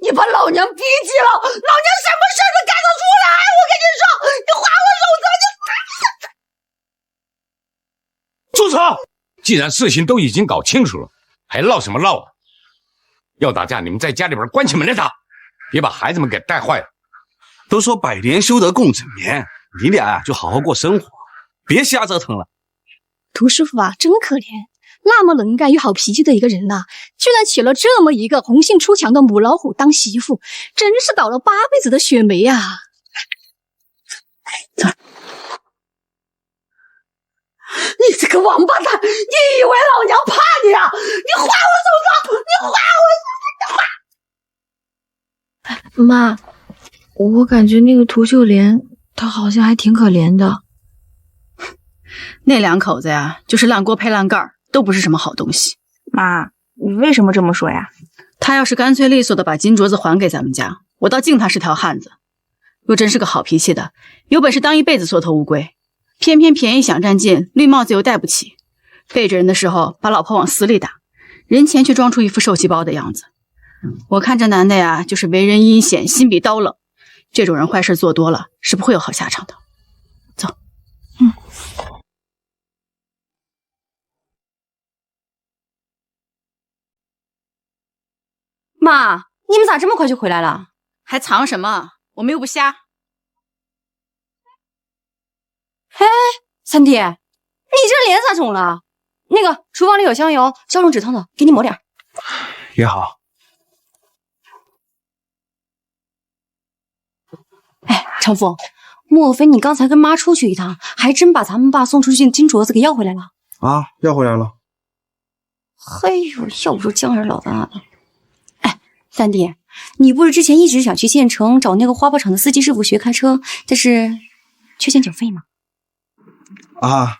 [SPEAKER 17] 你把老娘逼急了，老娘什么事都干得出来。我跟你说，你还我守则，你
[SPEAKER 20] 住手！既然事情都已经搞清楚了，还闹什么闹啊？要打架，你们在家里边关起门来打，别把孩子们给带坏了。
[SPEAKER 18] 都说百年修得共枕眠，你俩呀就好好过生活，别瞎折腾了。
[SPEAKER 12] 涂师傅啊，真可怜，那么能干又好脾气的一个人呐，居然娶了这么一个红杏出墙的母老虎当媳妇，真是倒了8辈子的血霉啊！
[SPEAKER 17] 你这个王八蛋，你以为老娘怕你啊？你还我手上，你还我！
[SPEAKER 5] 妈，我感觉那个涂秀莲她好像还挺可怜的。
[SPEAKER 16] 那2口子呀，就是烂锅配烂蓋，都不是什么好东西。
[SPEAKER 9] 妈，你为什么这么说呀？
[SPEAKER 16] 他要是干脆利索的把金镯子还给咱们家，我倒敬他是条汉子。若真是个好脾气的，有本事当一辈子缩头乌龟。偏偏便宜想占尽，绿帽子又戴不起，背着人的时候把老婆往死里打，人前却装出一副受气包的樣子。我看这男的呀，就是為人陰險，心比刀冷，這種人壞事做多了是不會有好下場的。走。
[SPEAKER 11] 媽，你們咋這麼快就回來了？
[SPEAKER 16] 還藏什麼？我們又不瞎。
[SPEAKER 11] 哎，三弟，你這臉咋腫了？那個廚房裡有香油，消腫止痛的，給你抹點。
[SPEAKER 18] 也好。
[SPEAKER 11] 哎，長風，莫非你剛才跟媽出去一趟，還真把咱們爸送出去的金鐲子給要回來了？
[SPEAKER 18] 啊，要回來了。
[SPEAKER 11] 嘿呦，要不說姜兒老大的。哎，三弟，你不是之前一直想去縣城找那個花圃場的司機師傅學開車，但是缺錢繳費嗎？
[SPEAKER 18] 啊，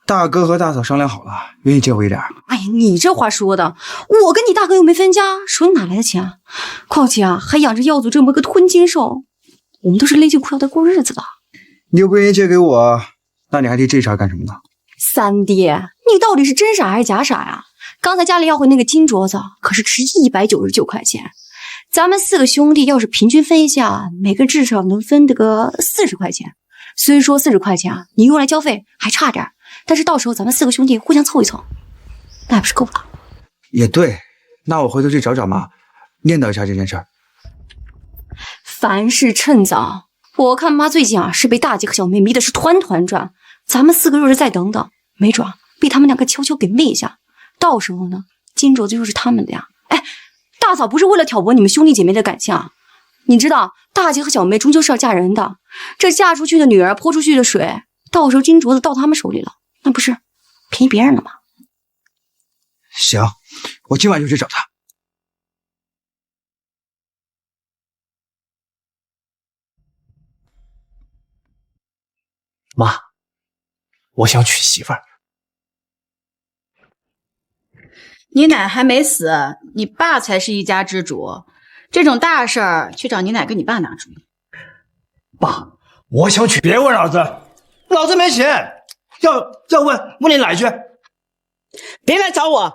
[SPEAKER 18] 大哥和大嫂商量好了，願意借我一點。
[SPEAKER 11] 哎呀，你這話說的，我跟你大哥又沒分家，手裡哪來的錢啊？況且啊，還養着耀祖這麼個吞金獸，我們都是勒緊褲腰帶過日子的。
[SPEAKER 18] 你又不願意借給我，那你還提這茬幹什麼呢？
[SPEAKER 11] 三弟，你到底是真傻還是假傻呀？剛才家裡要回那個金鐲子，可是值199塊錢。咱們4個兄弟要是平均分一下，每個至少能分得個40塊錢。雖說40塊錢啊，你用來交費還差點，但是到時候咱們4個兄弟互相湊一湊，那還不是夠了？
[SPEAKER 18] 也對，那我回頭去找找媽，念叨一下這件事兒。
[SPEAKER 11] 凡事趁早，我看媽最近啊是被大姐和小妹迷的是團團轉，咱們4個若是再等等，沒準被他們2個悄悄給滅一下，到時候呢，金鐲子就是他們的呀。哎，大嫂不是為了挑撥你們兄弟姐妹的感情啊。你知道大姐和小妹終究是要嫁人的，這嫁出去的女兒潑出去的水，到時候金鐲子到他們手裡了，那不是便宜別人了嗎？
[SPEAKER 18] 行，我今晚就去找他。
[SPEAKER 14] 媽，我想娶媳婦兒。
[SPEAKER 16] 你奶還沒死，你爸才是一家之主。這種大事兒，去找你奶跟你爸拿主意。
[SPEAKER 14] 爸，我想娶。別問老子，老子沒錢。要問你奶去。
[SPEAKER 10] 別來找我，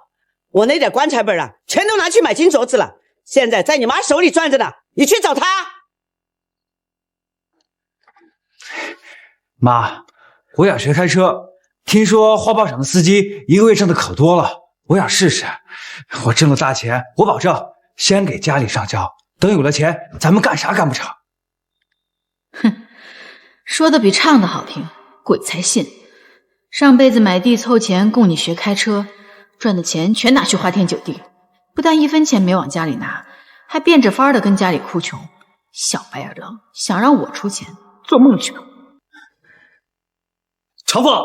[SPEAKER 10] 我那點棺材本啊，全都拿去買金鐲子了，現在在你媽手裡攥着呢，你去找她。
[SPEAKER 18] 媽，我想學開車，聽說花圃場的司機一個月掙的可多了，我想試試。我掙了大錢，我保證先給家裡上交，等有了錢，咱們幹啥幹不成？
[SPEAKER 16] 哼，說的比唱的好聽，鬼才信。上輩子買地湊錢供你學開車，賺的錢全拿去花天酒地，不但1分錢沒往家裡拿，還變着法兒的跟家裡哭窮。小白眼狼，想讓我出錢，做夢去吧！
[SPEAKER 14] 長風，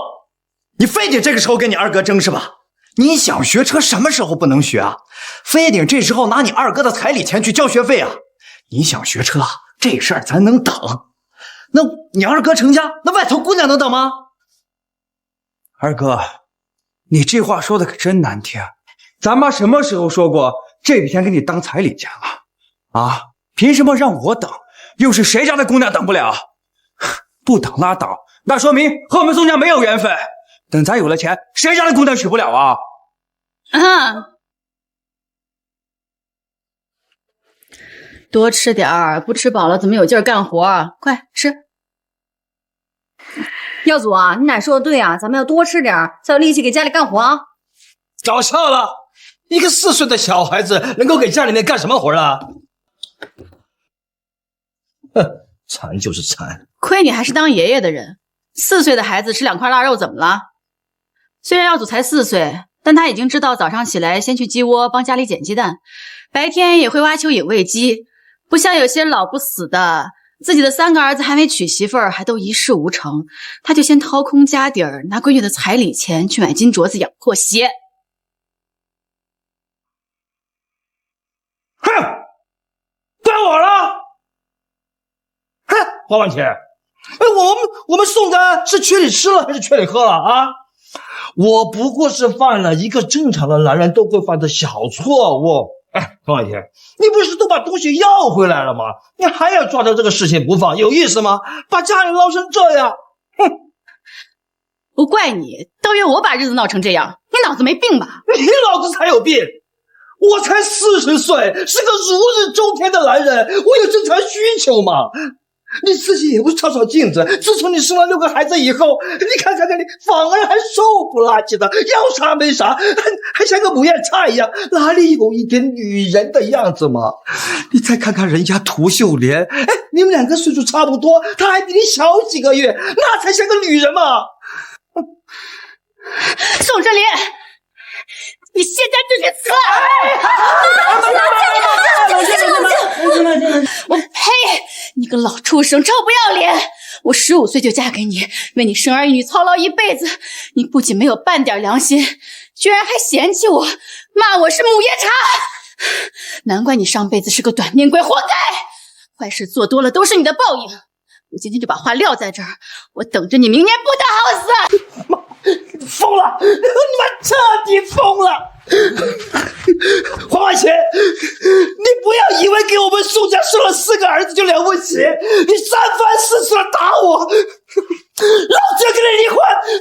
[SPEAKER 14] 你非得這個時候跟你二哥爭是吧？你想學車什麼時候不能學啊？非得這時候拿你二哥的彩禮錢去交學費啊？你想學車，這事兒咱能等。那你二哥成家，那外頭姑娘能等嗎？
[SPEAKER 18] 二哥，你這話說的可真難聽。咱媽什麼時候說過這筆錢給你當彩禮錢了？啊，憑什麼讓我等？又是誰家的姑娘等不了？不等拉倒，那说明和我们宋家没有缘分。等咱有了钱，谁家的姑娘娶不了啊？
[SPEAKER 16] 多吃点儿，不吃饱了怎么有劲儿干活啊？快吃。
[SPEAKER 11] 耀祖啊，你奶说的对啊，咱们要多吃点儿，才有力气给家里干活啊。
[SPEAKER 3] 搞笑了，一个4岁的小孩子能够给家里面干什么活啊？哼，馋就是馋。
[SPEAKER 16] 亏你还是当爷爷的人，4岁的孩子吃2块腊肉怎么了？虽然耀祖才4岁，但他已经知道早上起来先去鸡窝帮家里捡鸡蛋，白天也会挖蚯蚓喂鸡，不像有些老不死的，自己的3个兒子還沒娶媳婦兒，還都一事無成，他就先掏空家底兒，拿閨女的彩禮錢去買金鐲子養破鞋。
[SPEAKER 3] 哼，怪我了！哼，花万钱，我们宋家是缺你吃了还是缺你喝了啊？我不過是犯了一個正常的男人都會犯的小錯誤。哎，方萬錢，你不是都把東西要回來了嗎？你還要抓着這個事情不放，有意思嗎？把家裡鬧成這樣，哼！
[SPEAKER 16] 不怪你，倒怨我把日子鬧成這樣，你腦子沒病吧？
[SPEAKER 3] 你腦子才有病！我才40歲，是個如日中天的男人，我有正常需求嘛。你自己也不照照鏡子，自從你生了6個孩子以後，你看看你，反而還瘦不拉幾的，要啥沒啥，還像個母燕菜一樣，哪裡有一點女人的樣子嘛？你再看看人家涂秀蓮，哎，你們2個歲數差不多，她還比你小幾個月，那才像個女人嘛。
[SPEAKER 16] 宋春林，你現在就去死！我呸！你個老畜生，臭不要臉！我15歲就嫁給你，為你生兒育女操勞一輩子，你不僅沒有半點良心，居然還嫌棄我，罵我是母夜叉！難怪你上輩子是個短命鬼，活該！壞事做多了都是你的報應。我今天就把話撂在這兒，我等着你明年不得好死！
[SPEAKER 3] 瘋了！你們徹底瘋了！黃萬錢，你不要以為給我們宋家生了4個兒子就了不起，你3番4次的打我，老子要跟你離婚，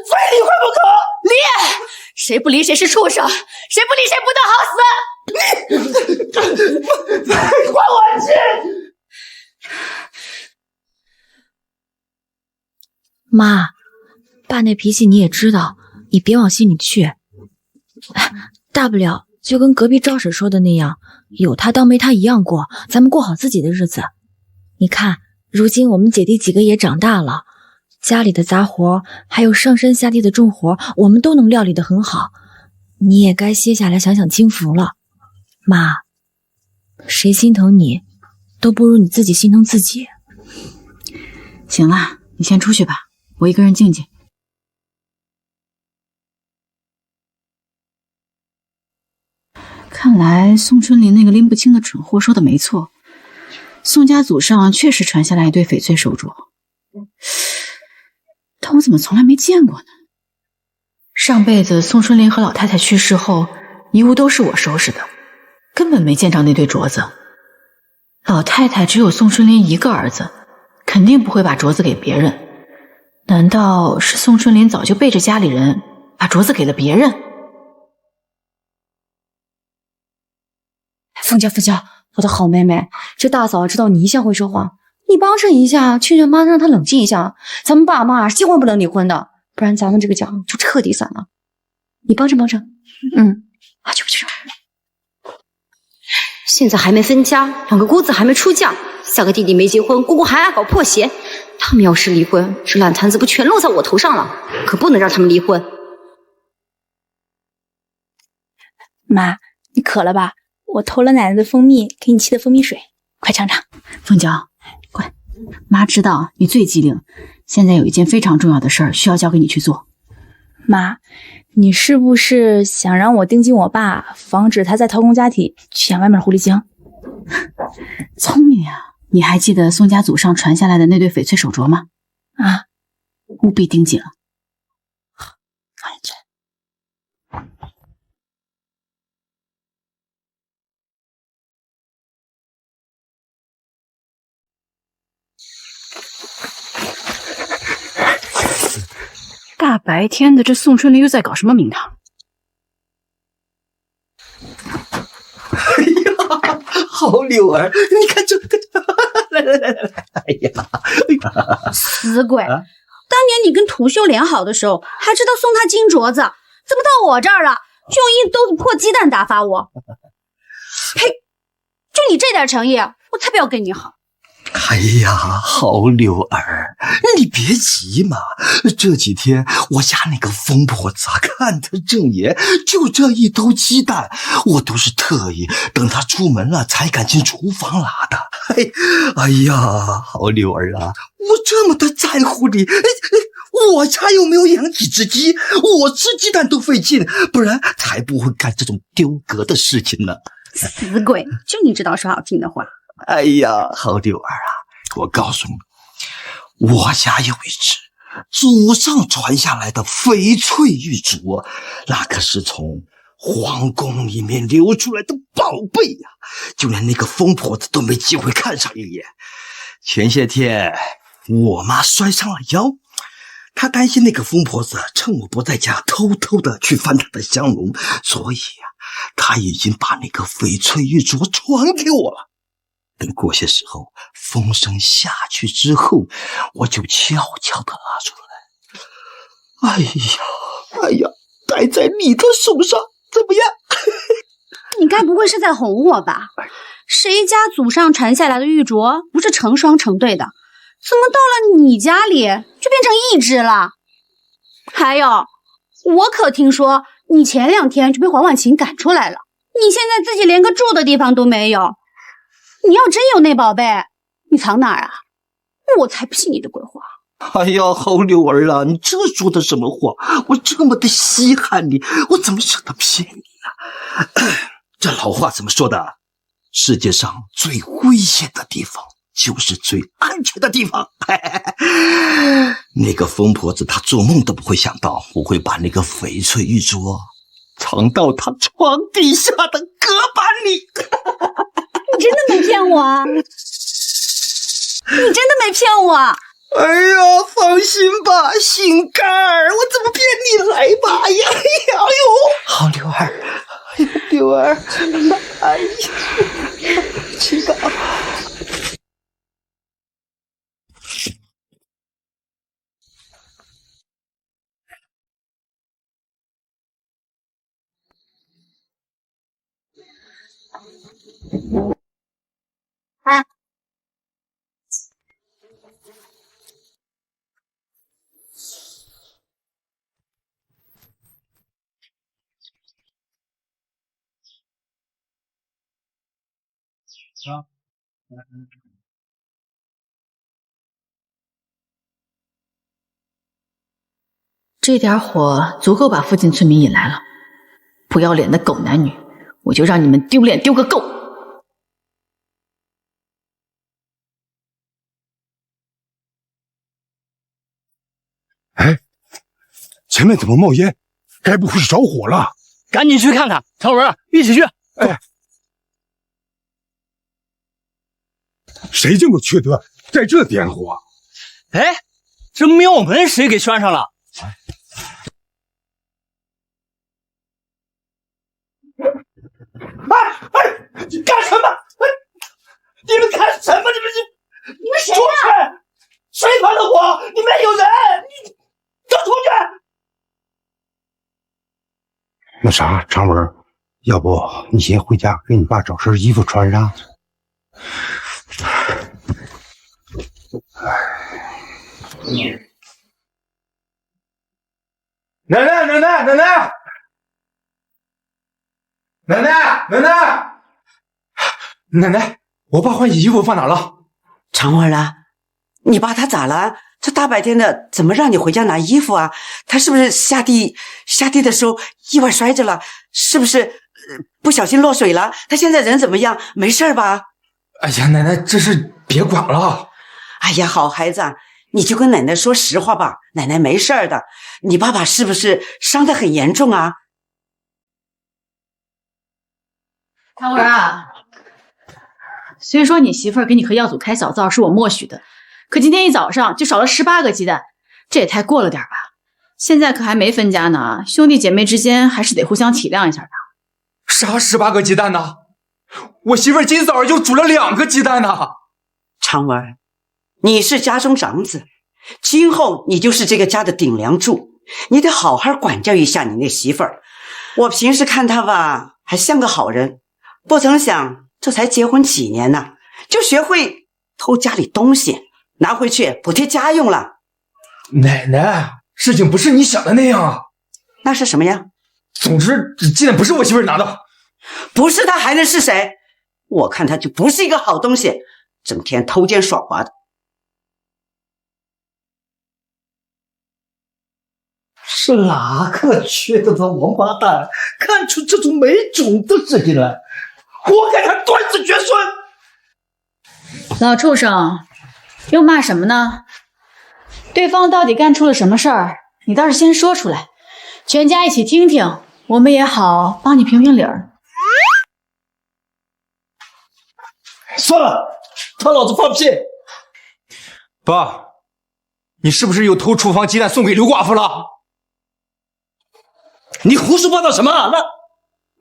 [SPEAKER 3] 非離婚不可！
[SPEAKER 16] 離！誰不離誰是畜生，誰不離誰不得好死！
[SPEAKER 3] 黃萬錢，
[SPEAKER 9] 媽，爸那脾氣你也知道，你別往心裡去。大不了就跟隔壁趙婶說的那樣，有他當沒他一樣過，咱們過好自己的日子。你看，如今我們姐弟幾個也長大了，家裡的雜活還有上山下地的重活，我們都能料理得很好。你也該歇下來享享清福了。媽，誰心疼你，都不如你自己心疼自己。
[SPEAKER 16] 行了，你先出去吧，我一個人靜靜。看來宋春林那個拎不清的蠢貨說的沒錯，宋家祖上確實傳下來一對翡翠手鐲，但我怎麼從來沒見過呢？上輩子宋春林和老太太去世後，遺物都是我收拾的，根本沒見着那對鐲子。老太太只有宋春林一個兒子，肯定不會把鐲子給別人。難道是宋春林早就背着家裡人，把鐲子給了別人？
[SPEAKER 9] 鳳嬌，我的好妹妹，這大嫂知道你一向會說謊，你幫襯一下，勸勸媽，讓她冷靜一下。咱們爸媽希望不能離婚的，不然咱們這個家就徹底散了。你幫襯。去。
[SPEAKER 11] 現在還沒分家，2個姑子還沒出嫁，3個弟弟沒結婚，姑姑還愛搞破鞋。他們要是離婚，這爛攤子不全落在我頭上了？可不能讓他們離婚。
[SPEAKER 9] 媽，你渴了吧？我偷了奶奶的蜂蜜，給你沏的蜂蜜水，快嘗嘗。
[SPEAKER 16] 鳳嬌，快，媽知道你最機靈，現在有一件非常重要的事兒需要交給你去做。
[SPEAKER 9] 媽，你是不是想讓我盯緊我爸，防止他再掏空家底去養外面狐狸精？
[SPEAKER 16] 聰明呀！你還記得宋家祖上傳下來的那對翡翠手鐲嗎？啊，務必盯緊了。大白天的，這宋春林又在搞什麼名堂？
[SPEAKER 1] 哎呀，好柳儿，你看这个，来，哎呀，
[SPEAKER 11] 死鬼！当年你跟涂秀莲好的时候，还知道送她金镯子，怎么到我这兒了，就用一兜子破鸡蛋打發我？呸！就你這點誠意，我才不要跟你好。
[SPEAKER 1] 哎呀，好柳兒，你別急嘛。這幾天我家那個瘋婆子看她正眼，就這一兜雞蛋，我都是特意等她出門了才敢進廚房拿的。哎呀，好柳兒啊，我這麼的在乎你，我家又沒有養幾隻雞，我吃雞蛋都費勁，不然才不會幹這種丟格的事情呢。
[SPEAKER 11] 死鬼，就你知道說好聽的話。
[SPEAKER 1] 哎呀，好柳兒啊，我告訴你，我家有一隻祖上傳下來的翡翠玉鐲，那可是從皇宮裡面流出來的寶貝呀，就連那個瘋婆子都沒機會看上一眼。前些天我媽摔傷了腰，她擔心那個瘋婆子趁我不在家偷偷的去翻她的香爐，所以呀，她已經把那個翡翠玉鐲傳給我了。等過些時候風聲下去之後，我就悄悄的拿出來。哎呀，戴在你的手上怎麼樣？
[SPEAKER 11] 你該不會是在哄我吧？誰家祖上傳下來的玉鐲不是成雙成對的，怎麼到了你家裡就變成一隻了？還有，我可聽說你前2天就被黃婉晴趕出來了，你現在自己連個住的地方都沒有。你要真有那寶貝，你藏哪兒啊？我才不信你的鬼話。
[SPEAKER 1] 哎呀，好柳兒啊，你這說的什麼話？我這麼的稀罕你，我怎麼捨得騙你呢？這老話怎麼說的？世界上最危險的地方就是最安全的地方。那個瘋婆子她做夢都不會想到我會把那個翡翠玉鐲藏到她床底下的隔板裡。
[SPEAKER 11] 你真的沒騙我啊？你真的沒騙我？
[SPEAKER 1] 哎呀，放心吧，心肝兒，我怎麼騙你？來吧，哎呀，哎呦，好柳兒，哎呀，柳兒，哎呀，這個。
[SPEAKER 11] 啊！
[SPEAKER 5] 這點火足夠把附近村民引來了。不要臉的狗男女，我就讓你們丟臉丟個夠！
[SPEAKER 19] 哎，前面怎麼冒煙？該不會是着火了？
[SPEAKER 3] 趕緊去看看，常文，一起去。
[SPEAKER 19] 哎，誰這麼缺德，在這點火？
[SPEAKER 3] 哎，這廟門誰給拴上了？哎，你幹什麼？你們幹什麼？你們誰呀？誰放的火？裡面有人！你都出去！
[SPEAKER 19] 那啥，常文，要不你先回家給你爸找身衣服穿上。
[SPEAKER 18] 奶奶，我爸換洗衣服放哪了？
[SPEAKER 6] 常文啊，你爸他咋了？這大白天的，怎麼讓你回家拿衣服啊？他是不是下地的時候意外摔着了？是不是不小心落水了？他現在人怎麼樣？沒事吧？
[SPEAKER 18] 哎呀，奶奶，這事別管了。
[SPEAKER 6] 哎呀，好孩子，你就跟奶奶說實話吧，奶奶沒事的。你爸爸是不是傷得很嚴重啊？
[SPEAKER 16] 常文啊，雖說你媳婦兒給你和耀祖開小灶是我默許的，可今天一早上就少了18個雞蛋，這也太過了點吧？现在可還沒分家呢，兄弟姐妹之間還是得互相體諒一下的。
[SPEAKER 14] 啥18個雞蛋呢？我媳婦今早就煮了2個雞蛋呢。
[SPEAKER 6] 長文，你是家中長子，今後你就是這個家的頂梁柱，你得好好管教一下你那媳婦兒。我平時看她吧，還像個好人，不曾想這才結婚幾年呢，就學會偷家裡東西，拿回去補貼家用了。
[SPEAKER 15] 奶奶，事情不是你想的那樣啊。
[SPEAKER 6] 那是什麼呀？
[SPEAKER 15] 總之，這雞蛋不是我媳婦拿的。
[SPEAKER 6] 不是她還能是誰？我看她就不是一個好東西，整天偷奸耍滑的。
[SPEAKER 3] 是哪個缺德的王八蛋干出這種沒種的事情來，活該他斷子絕孫！
[SPEAKER 16] 老畜生，又罵什麼呢？對方到底幹出了什麼事兒？你倒是先說出來，全家一起聽聽，我們也好幫你評評理兒。
[SPEAKER 3] 算了，他老子放屁！
[SPEAKER 14] 爸，你是不是又偷廚房雞蛋送給劉寡婦了？
[SPEAKER 3] 你胡說八道什麼？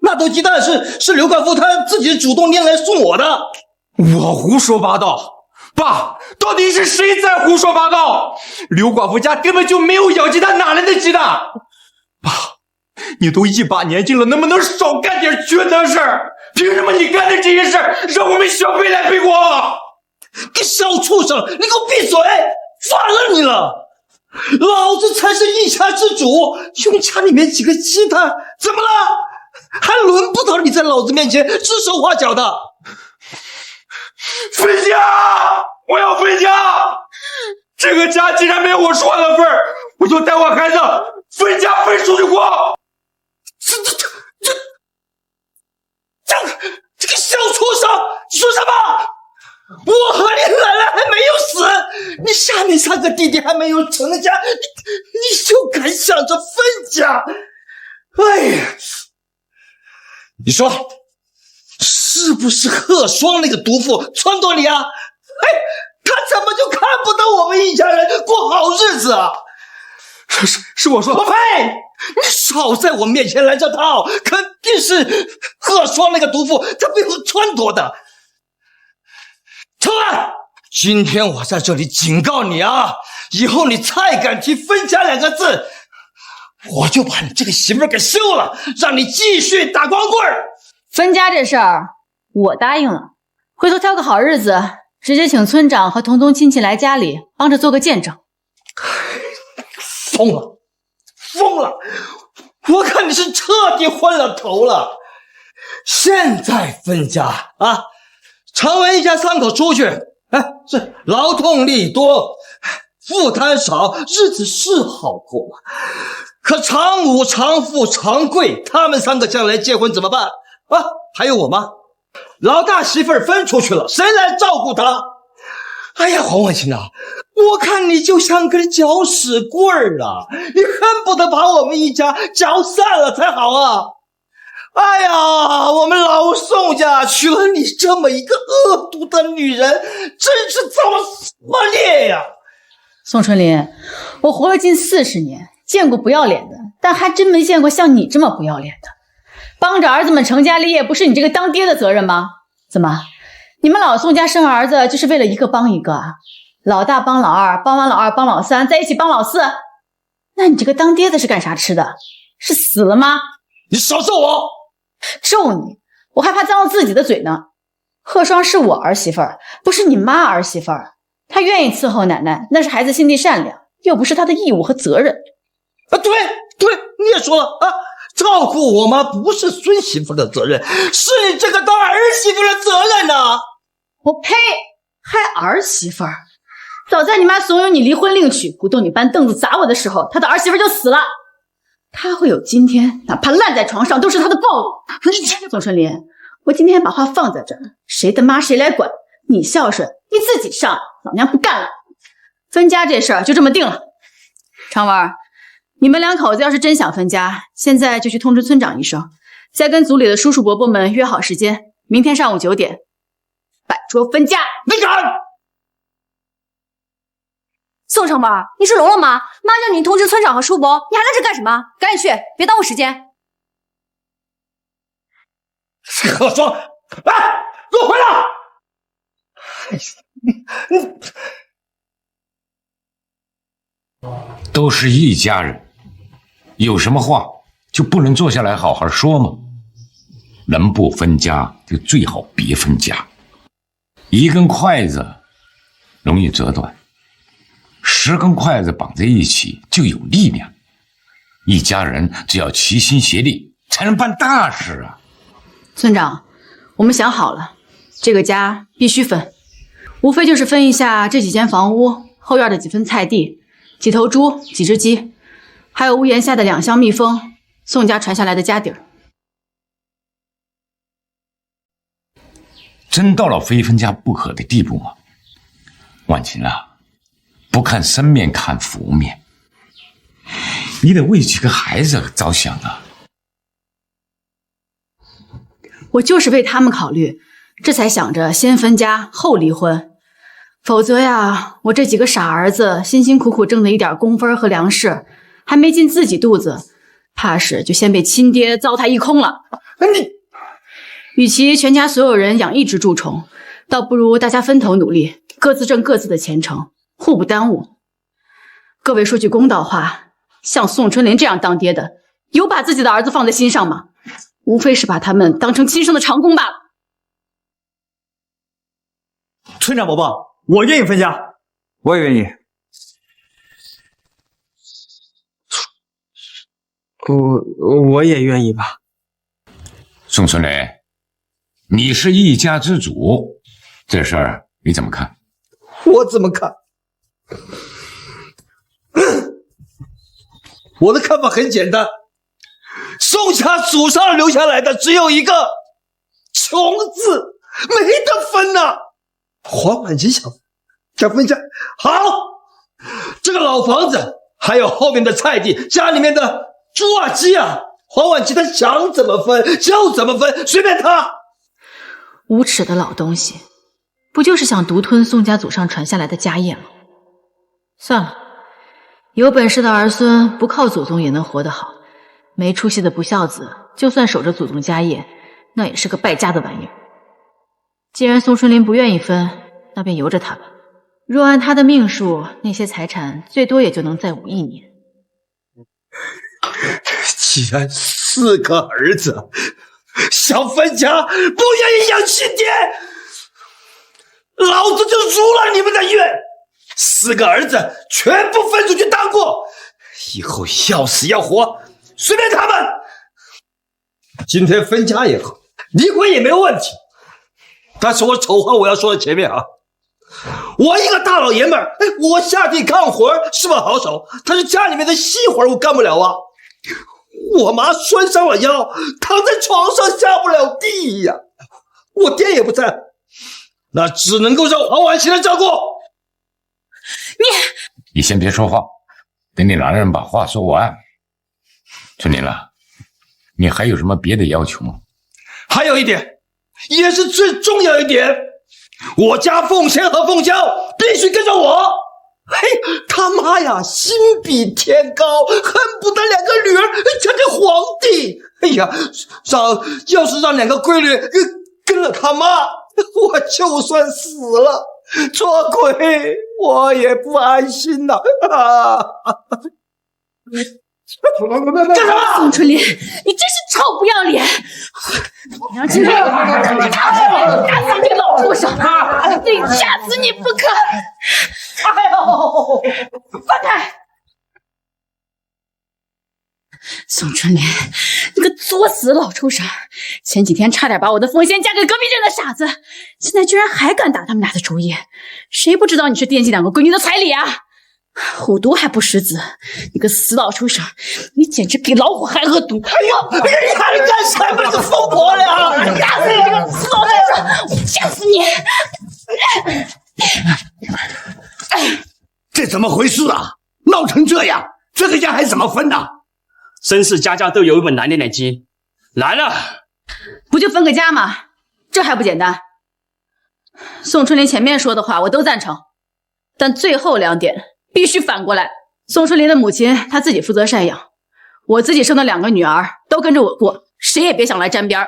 [SPEAKER 3] 那兜雞蛋是劉寡婦她自己主動拈來送我的。
[SPEAKER 14] 我胡說八道？爸，到底是誰在胡說八道？劉寡婦家根本就沒有養雞蛋，哪來的雞蛋？爸，你都一把年紀了，能不能少幹點缺德事兒？憑什麼你幹的這些事兒讓我們小輩來背鍋？
[SPEAKER 3] 個小畜生，你給我閉嘴！煩了你了！老子才是一家之主，用家裡面幾個雞蛋，怎麼了？還輪不到你在老子面前指手畫腳的。
[SPEAKER 14] 分家！我要分家！這個家既然沒有我說的份兒，我就帶我孩子分家分出去過。
[SPEAKER 3] 這個小畜生，你說什麼？我和你奶奶還沒有死，你下面3個弟弟還沒有成了家，你就敢想着分家？哎呀，你說是不是賀雙那個毒婦撺掇你啊？哎，他怎麼就看不得我們一家人過好日子啊？
[SPEAKER 14] 是我說，
[SPEAKER 3] 我呸！你少在我面前來這套，肯定是賀雙那個毒婦在背後撺掇的。長安，今天我在這裡警告你啊，以後你再敢提分家2個字，我就把你這個媳婦給休了，讓你繼續打光棍兒。
[SPEAKER 16] 分家這事兒我答應了，回頭挑個好日子，直接請村長和同宗親戚來家裡幫着做個見證。
[SPEAKER 3] 瘋了，瘋了！我看你是徹底昏了頭了。現在分家啊，常文一家3口出去，哎，是勞痛力多，負擔少，日子是好過了。可常武、常富、常貴他們3個將來結婚怎麼辦啊？還有我媽，老大媳婦兒分出去了，誰來照顧她？哎呀，黃婉清啊，我看你就像根攪屎棍兒啊，你恨不得把我們一家攪散了才好啊！哎呀，我們老宋家娶了你這麼一個惡毒的女人，真是造了什麼孽呀！
[SPEAKER 16] 宋春林，我活了近40年，見過不要臉的，但還真沒見過像你這麼不要臉的。幫着兒子們成家立業，不是你這個當爹的責任嗎？怎麼，你們老宋家生兒子就是為了一個幫一個啊？老大幫老二，幫完老二幫老三，在一起幫老四？那你这個當爹的是幹啥吃的？是死了嗎？
[SPEAKER 3] 你少揍我！
[SPEAKER 16] 咒你，我還怕髒了自己的嘴呢。賀雙是我兒媳婦兒，不是你媽兒媳婦兒。她願意伺候奶奶，那是孩子心地善良，又不是她的義務和責任。
[SPEAKER 3] 啊，對，你也說了啊，照顧我媽不是孫媳婦的責任，是你這個當兒媳婦的責任呢。
[SPEAKER 16] 我呸！還兒媳婦兒？早在你媽慫恿你離婚另娶，鼓動你搬凳子砸我的時候，她的兒媳婦就死了。她會有今天，哪怕爛在床上，都是她的報應。宋春林，我今天把話放在這兒，誰的媽誰來管，你孝順你自己上，老娘不幹了。分家這事兒就這麼定了。長文，你們2口子要是真想分家，現在就去通知村長一聲，再跟族裡的叔叔伯伯們約好時間，明天上午9點，摆桌分家。
[SPEAKER 3] 你敢！
[SPEAKER 11] 宋成宝，你是聋了吗？妈叫你通知村长和叔伯，你还在这干什么？赶緊去，別耽誤時間。
[SPEAKER 3] 何雙，哎，給我回來！
[SPEAKER 20] 都是一家人，有什麼話就不能坐下來好好說嗎？能不分家就最好別分家。一根筷子容易折斷，10根筷子綁在一起就有力量。一家人只要齊心協力，才能辦大事啊！
[SPEAKER 16] 村長，我們想好了，這個家必須分，無非就是分一下這幾間房屋、後院的幾分菜地、幾頭豬、幾隻雞，還有屋檐下的2箱蜜蜂，宋家傳下來的家底兒。
[SPEAKER 20] 真到了非分家不可的地步嗎？婉晴啊，不看生面看福面，你得為幾個孩子着想啊！
[SPEAKER 16] 我就是為他們考慮，這才想着先分家後離婚，否則呀，我這幾個傻兒子辛辛苦苦掙的一點工分和糧食，還沒進自己肚子，怕是就先被親爹糟蹋一空了。與其全家所有人養一隻蛀蟲，倒不如大家分頭努力，各自掙各自的前程，互不耽誤。各位說句公道話，像宋春林這樣當爹的，有把自己的兒子放在心上嗎？無非是把他們當成親生的長工罷了。
[SPEAKER 14] 村長伯伯，我願意分家，
[SPEAKER 18] 我也願意。
[SPEAKER 15] 我也願意吧。
[SPEAKER 20] 宋春雷，你是一家之主，這事兒你怎麼看？
[SPEAKER 3] 我怎麼看？我的看法很簡單，宋家祖上留下來的只有一個窮字，沒得分吶。黃婉琪想分家，好，這個老房子還有後面的菜地，家裡面的豬啊雞啊，黃婉琪他想怎麼分就怎麼分，隨便他。
[SPEAKER 5] 無恥的老東西，不就是想獨吞宋家祖上傳下來的家業嗎？算了，有本事的兒孫不靠祖宗也能活得好，沒出息的不孝子就算守着祖宗家業，那也是個敗家的玩意兒。既然宋春林不願意分，那便由着他吧。若按他的命數，那些財產最多也就能再5億年。
[SPEAKER 3] 既然4個兒子想分家，不願意養親爹，老子就如了你們的願，4個兒子全部分出去當過，以後要死要活隨便他們。今天分家也好，離婚也沒有問題，但是我醜話我要說在前面啊，我一個大老爺們兒，我下地幹活是把好手，但是家裡面的細活我幹不了啊。我媽摔傷了腰，躺在床上下不了地呀，我爹也不在，那只能夠讓黃婉琪來照顧。
[SPEAKER 20] 你先別說話，等你男人把話說完。春林了，你還有什麼別的要求嗎？
[SPEAKER 3] 還有一點，也是最重要一點，我家鳳仙和鳳嬌必須跟着我。嘿，他媽呀，心比天高，恨不得2個女兒嫁給皇帝。哎呀，要是讓2個閨女跟了他媽，我就算死了，做鬼我也不安心吶。幹什麼？
[SPEAKER 2] 宋春林，你真是臭不要臉！你让今天打死你老畜生，非杀死你不可！
[SPEAKER 3] 哎呦，
[SPEAKER 2] 放开！宋春林，你个作死老畜生！前几天差點把我的鳳仙嫁給隔壁鎮的傻子，現在居然還敢打他們倆的主意！誰不知道你是惦記2個閨女的彩禮啊？虎毒還不食子，你個死老畜生，你簡直比老虎還惡毒！
[SPEAKER 3] 哎呦，你還幹什麼？你個瘋婆娘！
[SPEAKER 2] 打死你這個死老畜生！我掐死你！
[SPEAKER 19] 這怎麼回事啊？鬧成這樣，這個家還怎麼分呢？
[SPEAKER 21] 真是家家都有一本難念的經。來了，
[SPEAKER 16] 不就分個家嗎？這還不簡單？宋春林前面說的話我都贊成，但最後2點必須反过来。宋春林的母亲她自己負责赡养，我自己生的2个女儿都跟着我过，谁也别想来沾边。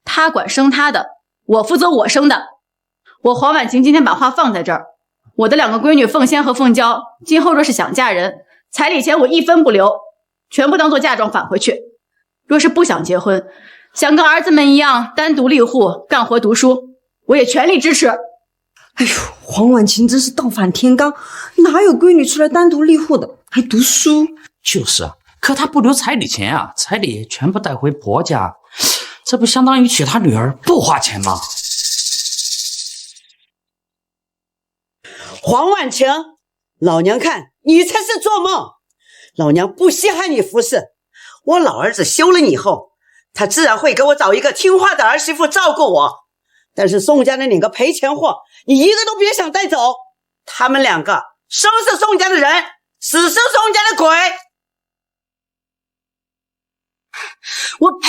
[SPEAKER 16] 她管生她的，我负责我生的。我黄婉晴今天把话放在这儿，我的2个闺女凤仙和凤娇，今后若是想嫁人，彩礼钱我1分不留，全部当做嫁妆返回去。若是不想结婚，想跟儿子们一样单独立户干活读書，我也全力支持。
[SPEAKER 17] 哎呦，黄婉晴真是倒反天罡，哪有闺女出来单独立户的，还读書？
[SPEAKER 8] 就是啊，可她不留彩礼钱啊，彩礼全部带回婆家，这不相当于娶她女儿不花钱吗？
[SPEAKER 6] 黄婉晴，老娘看你才是做梦，老娘不稀罕你服侍。我老儿子休了你以后，他自然会给我找一个听话的儿媳妇照顾我。但是宋家的2个赔钱货，你一个都别想带走。他们2个生是宋家的人，死是宋家的鬼。
[SPEAKER 16] 我呸！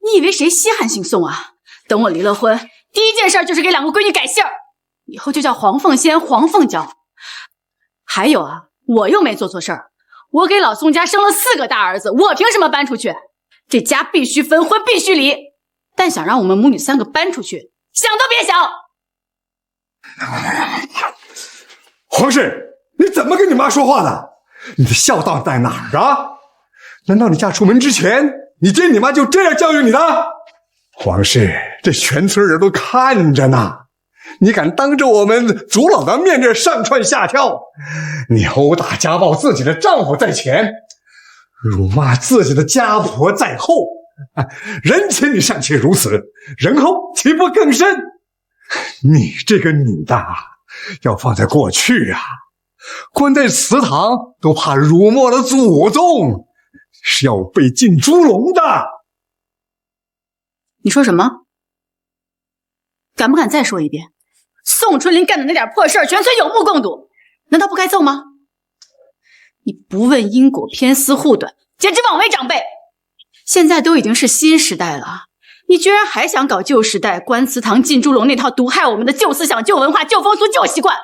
[SPEAKER 16] 你以为谁稀罕姓宋啊？等我离了婚，第一件事就是给2个闺女改姓儿，以后就叫黄凤仙、黄凤娇。还有啊，我又没做错事儿，我给老宋家生了4个大儿子，我凭什么搬出去？这家必須分，婚必須離。但想讓我們母女3個搬出去，想都別想！
[SPEAKER 22] 皇室，你怎麼跟你媽說話的？你的孝道在哪兒啊？難道你嫁出門之前，你爹你媽就這樣教育你的？皇室，這全村人都看着呢，你敢當着我們族老的面這上竄下跳，你毆打家暴自己的丈夫在前，辱罵自己的家婆在後，人前你尚且如此，人後豈不更甚？你這個女的要放在過去啊，關在祠堂都怕辱沒了祖宗，是要被進豬籠的。
[SPEAKER 16] 你說什麼？敢不敢再說一遍？宋春林幹的那點破事兒，全村有目共睹，難道不該揍嗎？你不問因果，偏私護短，簡直枉為長輩。現在都已經是新時代了，你居然還想搞舊時代關祠堂進豬籠那套毒害我們的舊思想、舊文化、舊風俗、舊習慣？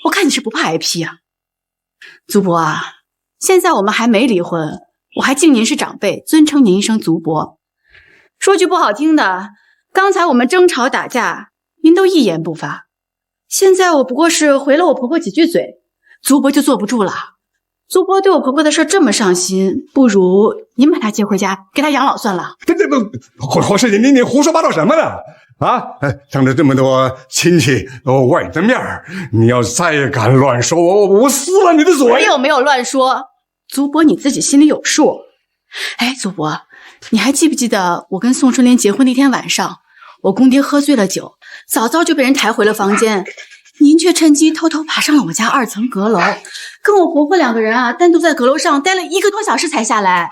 [SPEAKER 16] 我看你是不怕挨批啊！族伯啊，現在我們還沒離婚，我還敬您是長輩，尊稱您一聲族伯。說句不好聽的，剛才我們爭吵打架，您都一言不發。現在我不過是回了我婆婆幾句嘴，族伯就坐不住了。族伯對我婆婆的事這麼上心，不如您把她接回家，給她養老算了。
[SPEAKER 22] 皇室，你胡說八道什麼呢？啊，當着這麼多親戚外人的面兒，你要再敢亂說，我撕了你的嘴！
[SPEAKER 16] 我有沒有亂說？族伯你自己心裡有數。哎，族伯，你還記不記得我跟宋春蓮結婚那天晚上，我公爹喝醉了酒，早早就被人抬回了房間，您卻趁機偷偷爬上了我家2層閣樓，跟我婆婆2個人啊，單獨在閣樓上待了1個多小時才下來。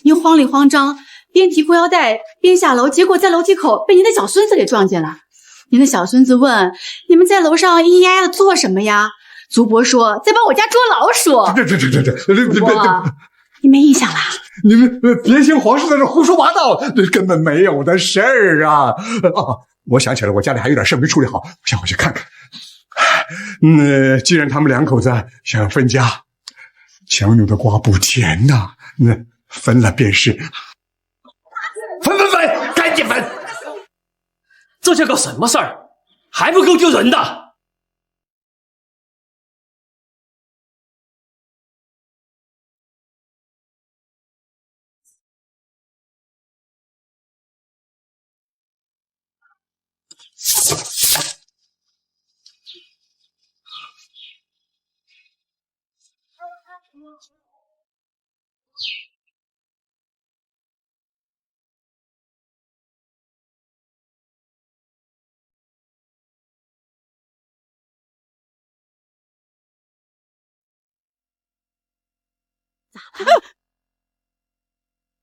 [SPEAKER 16] 您慌裡慌張，邊提褲腰帶邊下樓，結果在樓梯口被您的小孫子給撞見了。您的小孫子問：“你們在樓上咿咿呀呀的做什麼呀？”族伯說：“在幫我家捉老鼠。”族伯，你沒印象啦？
[SPEAKER 22] 你們別聽皇室在這胡說八道，這根本沒有的事兒啊！我想起來，我家裡還有點事沒處理好，我想回去看看。既然他們2口子想分家，強扭的瓜不甜吶，分了便是。
[SPEAKER 8] 分，趕緊分！這叫個什麼事兒？還不夠丟人的？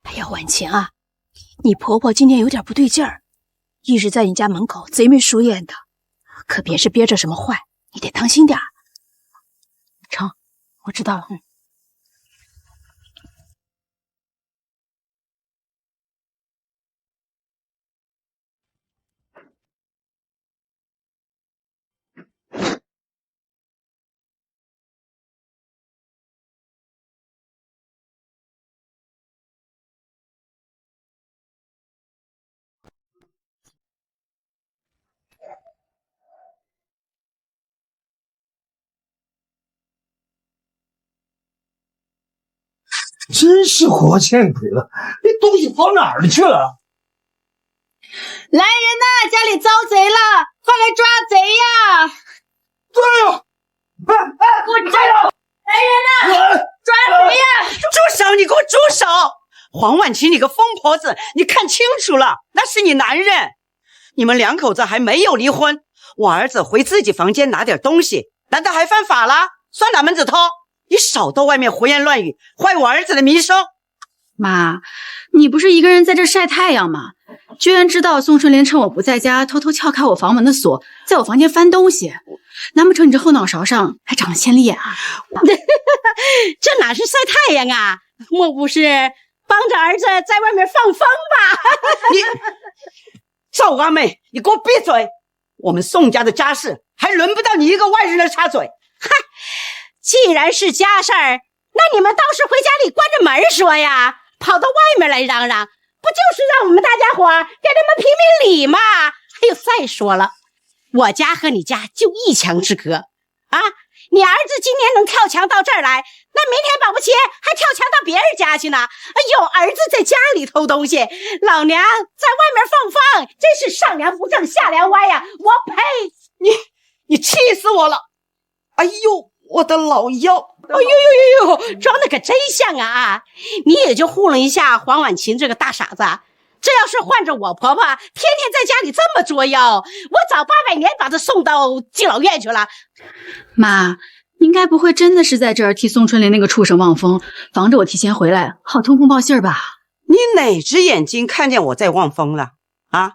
[SPEAKER 9] 哎呀，婉晴啊，你婆婆今天有點不對勁兒，一直在你家門口賊眉鼠眼的，可別是憋着什麼壞，你得當心點兒。成，我知道了。
[SPEAKER 22] 真是活见鬼了！这东西跑哪儿去了？
[SPEAKER 16] 来人呐，家里遭贼了，快来抓贼呀！
[SPEAKER 22] 对呀！
[SPEAKER 16] 给我站住！来人呐，抓贼呀！
[SPEAKER 6] 住手！你给我住手！黄婉晴，你个疯婆子，你看清楚了，那是你男人。你们两口子还没有离婚，我儿子回自己房间拿点东西，难道还犯法了？算哪门子偷？你少到外面胡言乱語，壞我兒子的名聲。
[SPEAKER 16] 媽，你不是一個人在這曬太陽嗎？居然知道宋春蓮趁我不在家偷偷撬開我房門的鎖，在我房間翻東西，難不成你這後腦勺上還長了千里眼啊？
[SPEAKER 17] 這哪是曬太陽啊？莫不是幫着兒子在外面放風吧？
[SPEAKER 6] 你趙阿妹，你給我閉嘴！我們宋家的家事還輪不到你一個外人來插嘴。
[SPEAKER 17] 嗨，既然是家事兒，那你們倒是回家裡關着門說呀，跑到外面來嚷嚷，不就是讓我們大家伙給他們評評理嗎？還有再說了，我家和你家就一牆之隔啊！你兒子今天能跳牆到這兒來，那明天保不齊還跳牆到別人家去呢。有兒子在家裡偷東西，老娘在外面放風，真是上梁不正下梁歪呀！我呸！
[SPEAKER 6] 你氣死我了！哎呦，我的老腰！
[SPEAKER 17] 哎呦呦呦呦，裝的可真像啊！你也就糊弄一下黃婉晴這個大傻子，這要是換着我婆婆，天天在家裡這麼作妖，我早800年把她送到敬老院去了。
[SPEAKER 16] 媽，您該不會真的是在這兒替宋春蓮那個畜生望風，防着我提前回來，好通風報信兒吧？
[SPEAKER 6] 你哪隻眼睛看見我在望風了？啊！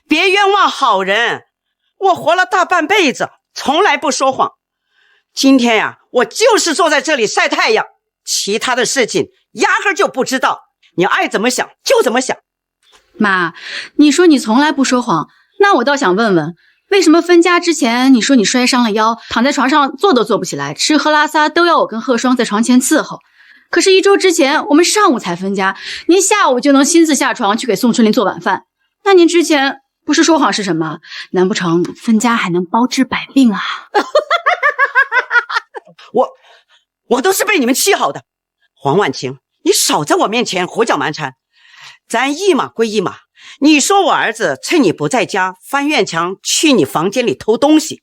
[SPEAKER 6] 別冤枉好人！我活了大半輩子，從來不說謊。今天呀，我就是坐在這裡曬太陽，其他的事情壓根就不知道。你愛怎麼想就怎麼想。
[SPEAKER 16] 媽，你說你從來不說謊，那我倒想問問，為什麼分家之前你說你摔傷了腰，躺在床上坐都坐不起來，吃喝拉撒都要我跟賀雙在床前伺候？可是1周之前我們上午才分家，您下午就能親自下床去給宋春林做晚飯，那您之前不是說謊是什麼？難不成分家還能包治百病啊？
[SPEAKER 6] 我都是被你們氣好的。黃婉晴，你少在我面前胡攪蠻纏，咱一碼歸一碼。你說我兒子趁你不在家翻院牆去你房間裡偷東西，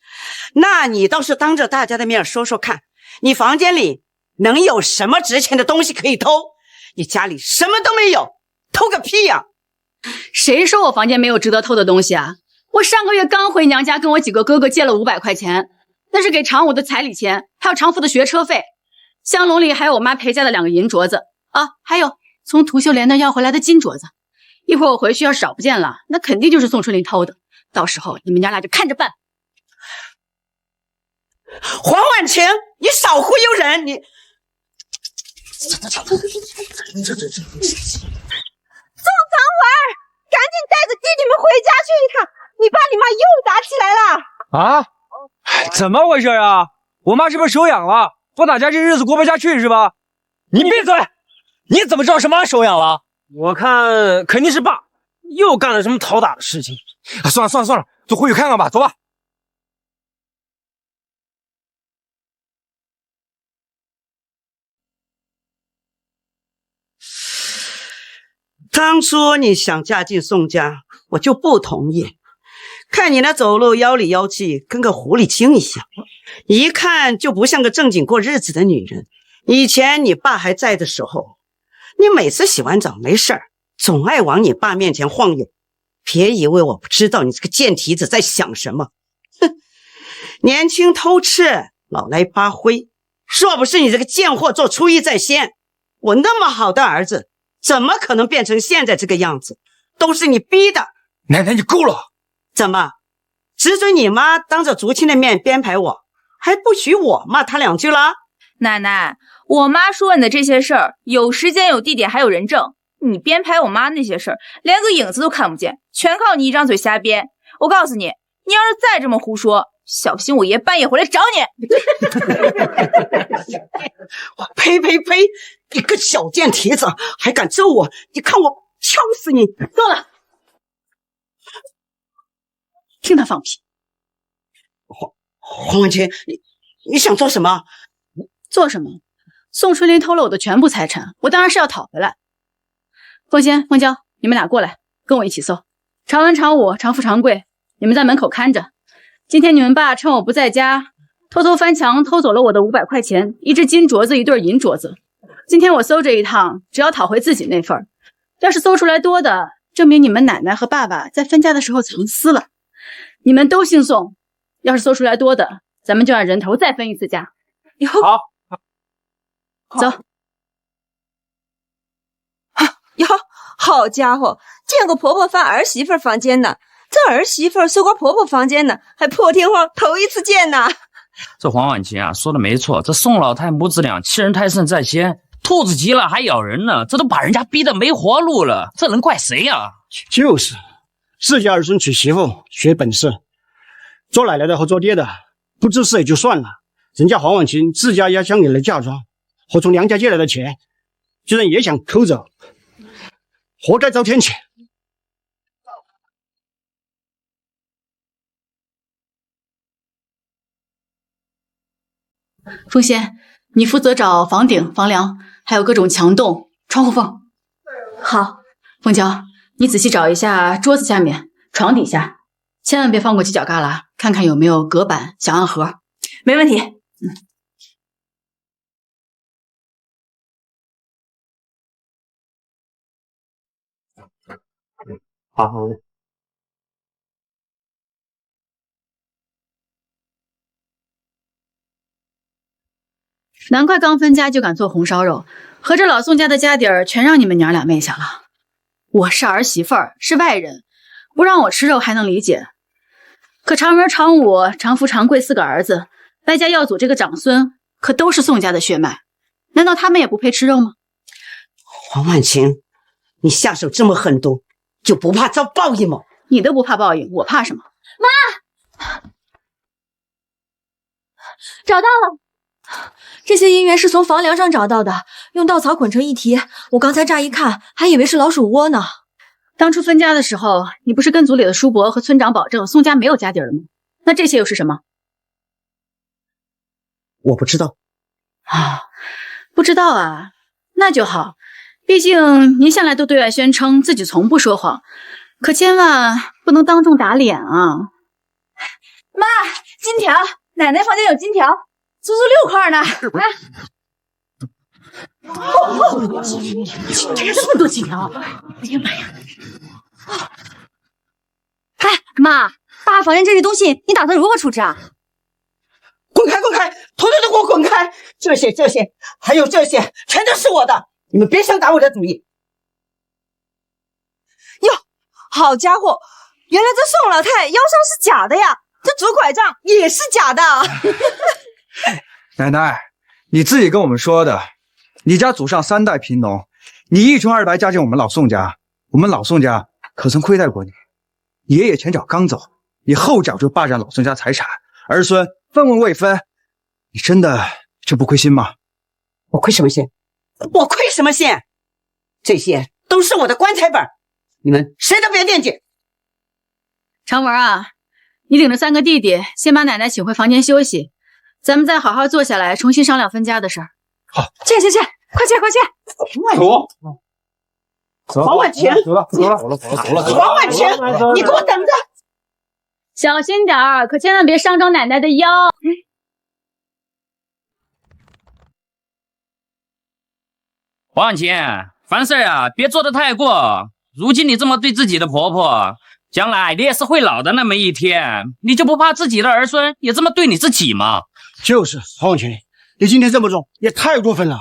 [SPEAKER 6] 那你倒是當着大家的面說說看，你房間裡能有什麼值錢的東西可以偷？你家裡什麼都沒有，偷個屁呀！
[SPEAKER 16] 誰說我房間沒有值得偷的東西啊？我上個月剛回娘家，跟我幾個哥哥借了500塊錢，那是給長武的彩禮錢，還有長福的學車費。香籠裡還有我媽陪嫁的2個銀鐲子啊，還有從涂秀蓮那要回來的金鐲子。一會兒我回去要是找不見了，那肯定就是宋春林偷的，到時候你們娘倆就看着辦。
[SPEAKER 6] 黃婉晴，你少忽悠人！你
[SPEAKER 17] 宋长文，趕緊帶着弟弟們回家去一趟，你爸你媽又打起來了
[SPEAKER 18] 啊？怎麼回事啊？我媽是不是手癢了？不打架這日子過不下去是吧？
[SPEAKER 7] 你閉嘴！你怎麼知道是媽手癢了？我看肯定是爸又幹了什麼討打的事情。
[SPEAKER 18] 算了，走回去看看吧，走吧。
[SPEAKER 6] 當初你想嫁進宋家，我就不同意。看你那走路妖裡妖氣，跟個狐狸精一樣，一看就不像個正經過日子的女人。以前你爸還在的時候，你每次洗完澡沒事兒，總愛往你爸面前晃悠。別以為我不知道你這個賤蹄子在想什麼。哼，年輕偷吃，老來發揮。若不是你這個賤貨做出意在先，我那麼好的兒子怎麼可能變成現在這個樣子？都是你逼的。
[SPEAKER 18] 奶奶，你夠了！
[SPEAKER 6] 怎麼只准你媽當着族親的面編排我，還不許我罵她2句了？
[SPEAKER 9] 奶奶，我媽說你的這些事兒有時間有地點還有人證，你編排我媽那些事兒連個影子都看不見，全靠你一張嘴瞎編。我告訴你，你要是再這麼胡說，小心我爺半夜回來找你。
[SPEAKER 6] 我呸！你個小賤蹄子還敢咒我，你看我敲死你！
[SPEAKER 16] 夠了，聽他放屁。
[SPEAKER 6] 黃文清，你想做什麼？
[SPEAKER 16] 做什麼？宋春林偷了我的全部財產，我當然是要討回來。鳳仙、鳳嬌，你們倆過來，跟我一起搜。常文、常武、常富、常貴，你們在門口看着。今天你們爸趁我不在家，偷偷翻牆偷走了我的500塊錢，一只金鐲子，一对银鐲子。今天我搜這一趟，只要討回自己那份，要是搜出來多的，證明你們奶奶和爸爸在分家的時候藏私了。你們都姓宋，要是搜出來多的，咱们就按人头再分一次家。
[SPEAKER 7] 好，
[SPEAKER 16] 走。
[SPEAKER 4] 哟，好家伙，见过婆婆翻兒媳婦房間呢，這兒媳婦搜過婆婆房間呢，還破天荒頭一次見呢。
[SPEAKER 8] 這黃婉晴啊，說的沒錯，這宋老太母子倆欺人太甚在先，兔子急了還咬人呢，這都把人家逼得沒活路了，這能怪誰呀？
[SPEAKER 13] 就是，自家兒孫娶媳婦學本事，做奶奶的和做爹的不知事也就算了，人家黃婉晴自家壓箱裡的嫁妝和從娘家借來的錢，居然也想偷走，活該遭天譴。
[SPEAKER 16] 鳳仙，你負責找房頂、房梁，還有各種牆洞、窗戶縫。好，鳳嬌，你仔細找一下桌子下面、床底下，千萬別放過犄角旮旯，看看有沒有隔板、小暗盒。
[SPEAKER 4] 沒問題。
[SPEAKER 13] 好。
[SPEAKER 16] 難怪剛分家就敢做紅燒肉，合着老宋家的家底兒全讓你們娘倆昧下了。我是兒媳婦兒，是外人，不讓我吃肉還能理解。可常文、常武、常富、常貴4個兒子，外加耀祖這個長孫，可都是宋家的血脈，難道他們也不配吃肉嗎？
[SPEAKER 6] 黃婉晴，你下手這麼狠毒，就不怕遭報應嗎？
[SPEAKER 16] 你都不怕報應，我怕什麼？
[SPEAKER 4] 媽，找到了。這些姻緣是從房梁上找到的，用稻草捆成一提。我剛才乍一看，還以為是老鼠窩呢。
[SPEAKER 16] 當初分家的時候，你不是跟族裡的叔伯和村長保證宋家沒有家底兒了嗎？那這些又是什麼？
[SPEAKER 13] 我不知道。
[SPEAKER 16] 啊，不知道啊，那就好。畢竟您向來都對外宣稱自己從不說謊，可千萬不能當眾打臉啊！
[SPEAKER 4] 媽，金條，奶奶房間有金條。足足6塊呢！
[SPEAKER 11] 這麼多金條！哎呀媽呀！
[SPEAKER 4] 哎，媽，爸房間這些東西，你打算如何處置啊？
[SPEAKER 10] 滾開，滾開！統統都給我滾開！這些，還有這些，全都是我的！你們別想打我的主意！
[SPEAKER 4] 喲，好家伙，原來這宋老太腰傷是假的呀，這拄拐杖也是假的。
[SPEAKER 18] 奶奶，你自己跟我們說的，你家祖上3代貧農，你一窮二白嫁進我們老宋家，我們老宋家可曾虧待過你？爺爺前腳剛走，你後腳就霸占老宋家財產，兒孫分文未分，你真的這不虧心嗎？
[SPEAKER 6] 我虧什麼心？我虧什麼心？這些都是我的棺材本，你們誰都別惦記。
[SPEAKER 16] 常文啊，你領着3個弟弟，先把奶奶請回房間休息。咱們再好好坐下來，重新商量分家的事兒。
[SPEAKER 18] 好，
[SPEAKER 4] 去，快去！
[SPEAKER 10] 走！黄婉晴，
[SPEAKER 13] 走了！
[SPEAKER 10] 黄婉晴，你给我等着！
[SPEAKER 16] 小心點兒，可千萬別傷着奶奶的腰。
[SPEAKER 8] 黃婉晴，凡事啊，別做得太過。如今你這麼對自己的婆婆，將來你也是會老的那麼一天，你就不怕自己的兒孫也這麼對你自己嗎？
[SPEAKER 13] 就是黃婉晴，你今天這麼做也太過分了。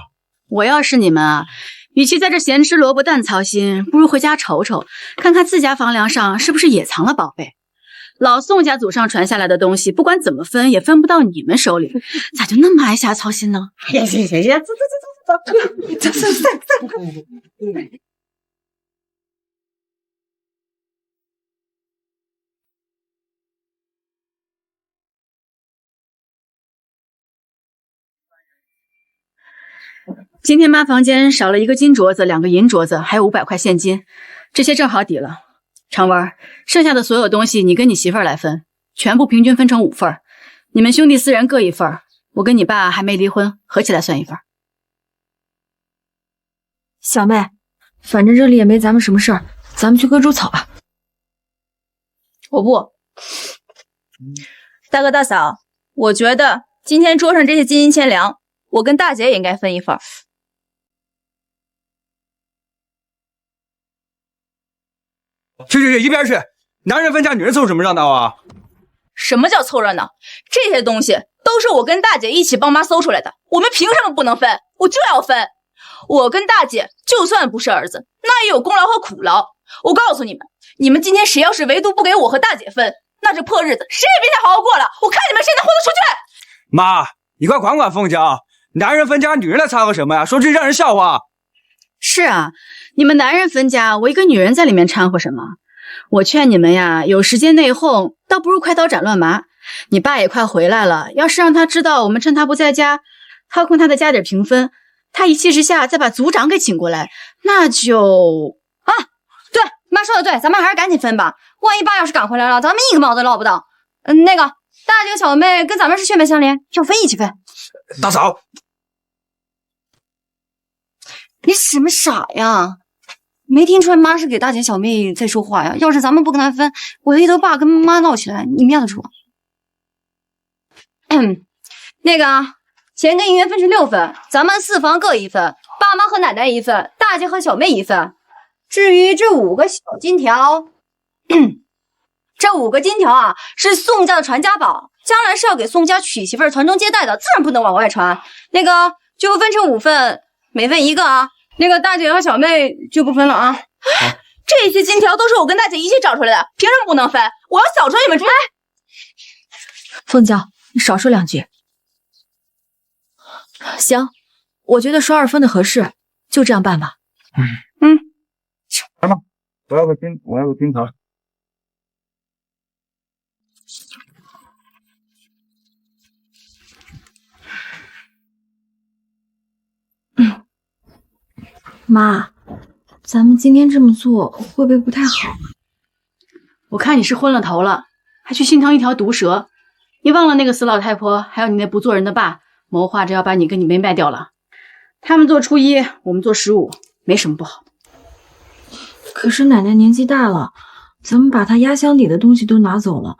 [SPEAKER 16] 我要是你們啊，與其在這閒吃蘿蔔蛋操心，不如回家瞅瞅，看看自家房梁上是不是也藏了寶貝。老宋家祖上傳下來的東西，不管怎麼分也分不到你們手裡，咋就那麼愛瞎操心呢？
[SPEAKER 10] 行，走。
[SPEAKER 16] 今天媽房間少了1個金鐲子、2個銀鐲子，還有500塊現金，這些正好抵了。常文，剩下的所有東西你跟你媳婦兒來分，全部平均分成5份，你們兄弟4人各1份，我跟你爸還沒離婚，合起來算1份。
[SPEAKER 11] 小妹，反正这裡也没咱们什么事儿，咱们去割猪草吧。
[SPEAKER 9] 我不。大哥大嫂，我觉得今天桌上这些金银千两，我跟大姐也应该分一份。
[SPEAKER 18] 去，一边去！男人分家，女人凑什么热闹啊？
[SPEAKER 9] 什么叫凑热闹？这些东西都是我跟大姐一起帮妈搜出来的，我们凭什么不能分？我就要分！我跟大姐就算不是兒子，那也有功勞和苦勞。我告訴你們，你們今天誰要是唯獨不給我和大姐分，那這破日子誰也別想好好過了。我看你們誰能活得出去！
[SPEAKER 18] 媽，你快管管鳳家，男人分家，女人來摻和什麼呀？說這讓人笑話。
[SPEAKER 16] 是啊，你們男人分家，我一個女人在裡面摻和什麼？我勸你們呀，有時間內訌，倒不如快刀斬亂麻。你爸也快回來了，要是讓他知道我們趁他不在家，掏空他的家底平分，他一氣之下再把族長給請過來，那就……
[SPEAKER 11] 啊，對，媽說的對，咱們還是趕緊分吧。萬一爸要是趕回來了，咱們一個毛子撈不到。那個大姐小妹跟咱們是血脈相連，要分一起分。
[SPEAKER 18] 大嫂，
[SPEAKER 11] 你什麼傻呀？沒聽出來媽是給大姐小妹在說話呀？要是咱們不跟她分，我一得爸跟媽鬧起來，你面子出。那個錢跟銀元分成6份，咱們4房各1份，爸媽和奶奶1份，大姐和小妹1份。至於這5個小金條，這5個金條啊，是宋家的傳家寶，將來是要給宋家娶媳婦傳宗接代的，自然不能往外傳。那個就分成5份，每份1個啊。那個大姐和小妹就不分了啊！
[SPEAKER 9] 這些金條都是我跟大姐一起找出來的，憑什麼不能分？我要小說你們這……
[SPEAKER 11] 鳳嬌，你少說2句。行，我覺得說2分的合適，就這樣辦吧。
[SPEAKER 22] 來吧，我要個金條。
[SPEAKER 11] 媽，咱們今天這麼做會不會不太好？
[SPEAKER 16] 我看你是昏了頭了，還去心疼一條毒蛇。你忘了那個死老太婆，還有你那不做人的爸，謀劃着要把你跟你妹賣掉了。他們做初一，我們做15，沒什麼不好。
[SPEAKER 11] 可是奶奶年紀大了，咱們把她壓箱底的東西都拿走了，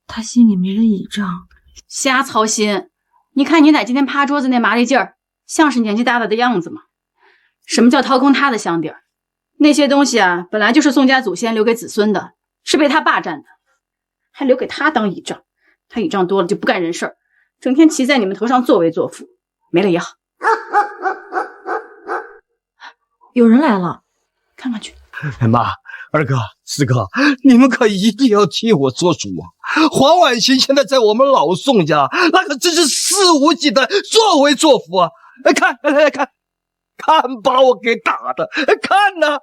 [SPEAKER 11] 她心裡沒了倚仗。
[SPEAKER 16] 瞎操心！你看你奶今天趴桌子那麻利勁兒，像是年紀大了的樣子嗎？什麼叫掏空他的箱底兒？那些東西啊，本來就是宋家祖先留給子孫的，是被他霸佔的，還留給他當倚仗。他倚仗多了就不幹人事兒，整天騎在你們頭上作威作福，沒了也好。
[SPEAKER 11] 有人來了，
[SPEAKER 16] 看看去。
[SPEAKER 3] 媽，二哥、四哥，你們可一定要替我做主啊！黃婉嫻現在在我們老宋家，那可真是肆無忌憚、作威作福啊！看把我給打的，看吶，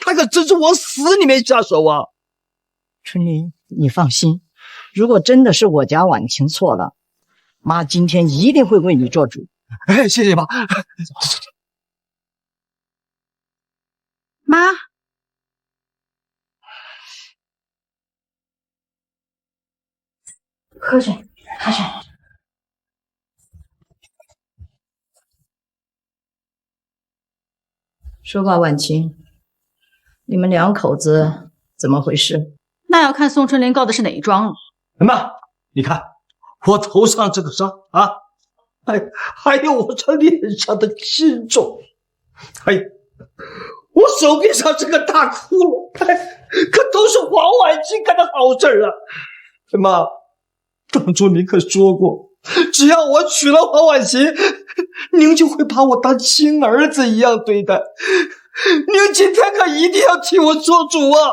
[SPEAKER 3] 他可真是往死裡面下手啊！
[SPEAKER 1] 春林，你放心，如果真的是我家婉晴錯了，媽今天一定會為你做主。
[SPEAKER 3] 謝謝媽。
[SPEAKER 16] 媽，
[SPEAKER 1] 喝水，喝水。說吧，婉晴，你們兩口子怎麼回事？
[SPEAKER 16] 那要看宋春林告的是哪一樁了。
[SPEAKER 3] 媽，你看我頭上這個傷啊，還有我這臉上的青腫，還有我手臂上這個大窟窿，可都是黃婉嫻幹的好事啊！媽，當初您可說過，只要我娶了黃婉嫻，您就會把我當親兒子一樣對待。您今天可一定要替我做主啊！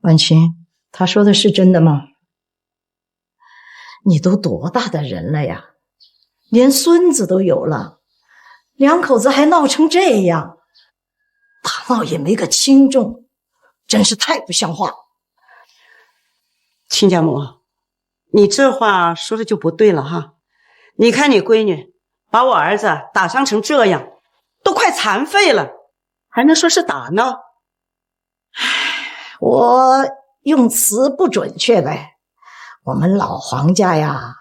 [SPEAKER 1] 婉晴，他說的是真的嗎？你都多大的人了呀，連孫子都有了，兩口子還鬧成這樣，打鬧也沒個輕重，真是太不像話。
[SPEAKER 6] 親家母，你這話說的就不對了哈！你看你閨女把我兒子打傷成這樣，都快殘廢了，還能說是打鬧？
[SPEAKER 1] 我用詞不準確唄。我們老黃家呀，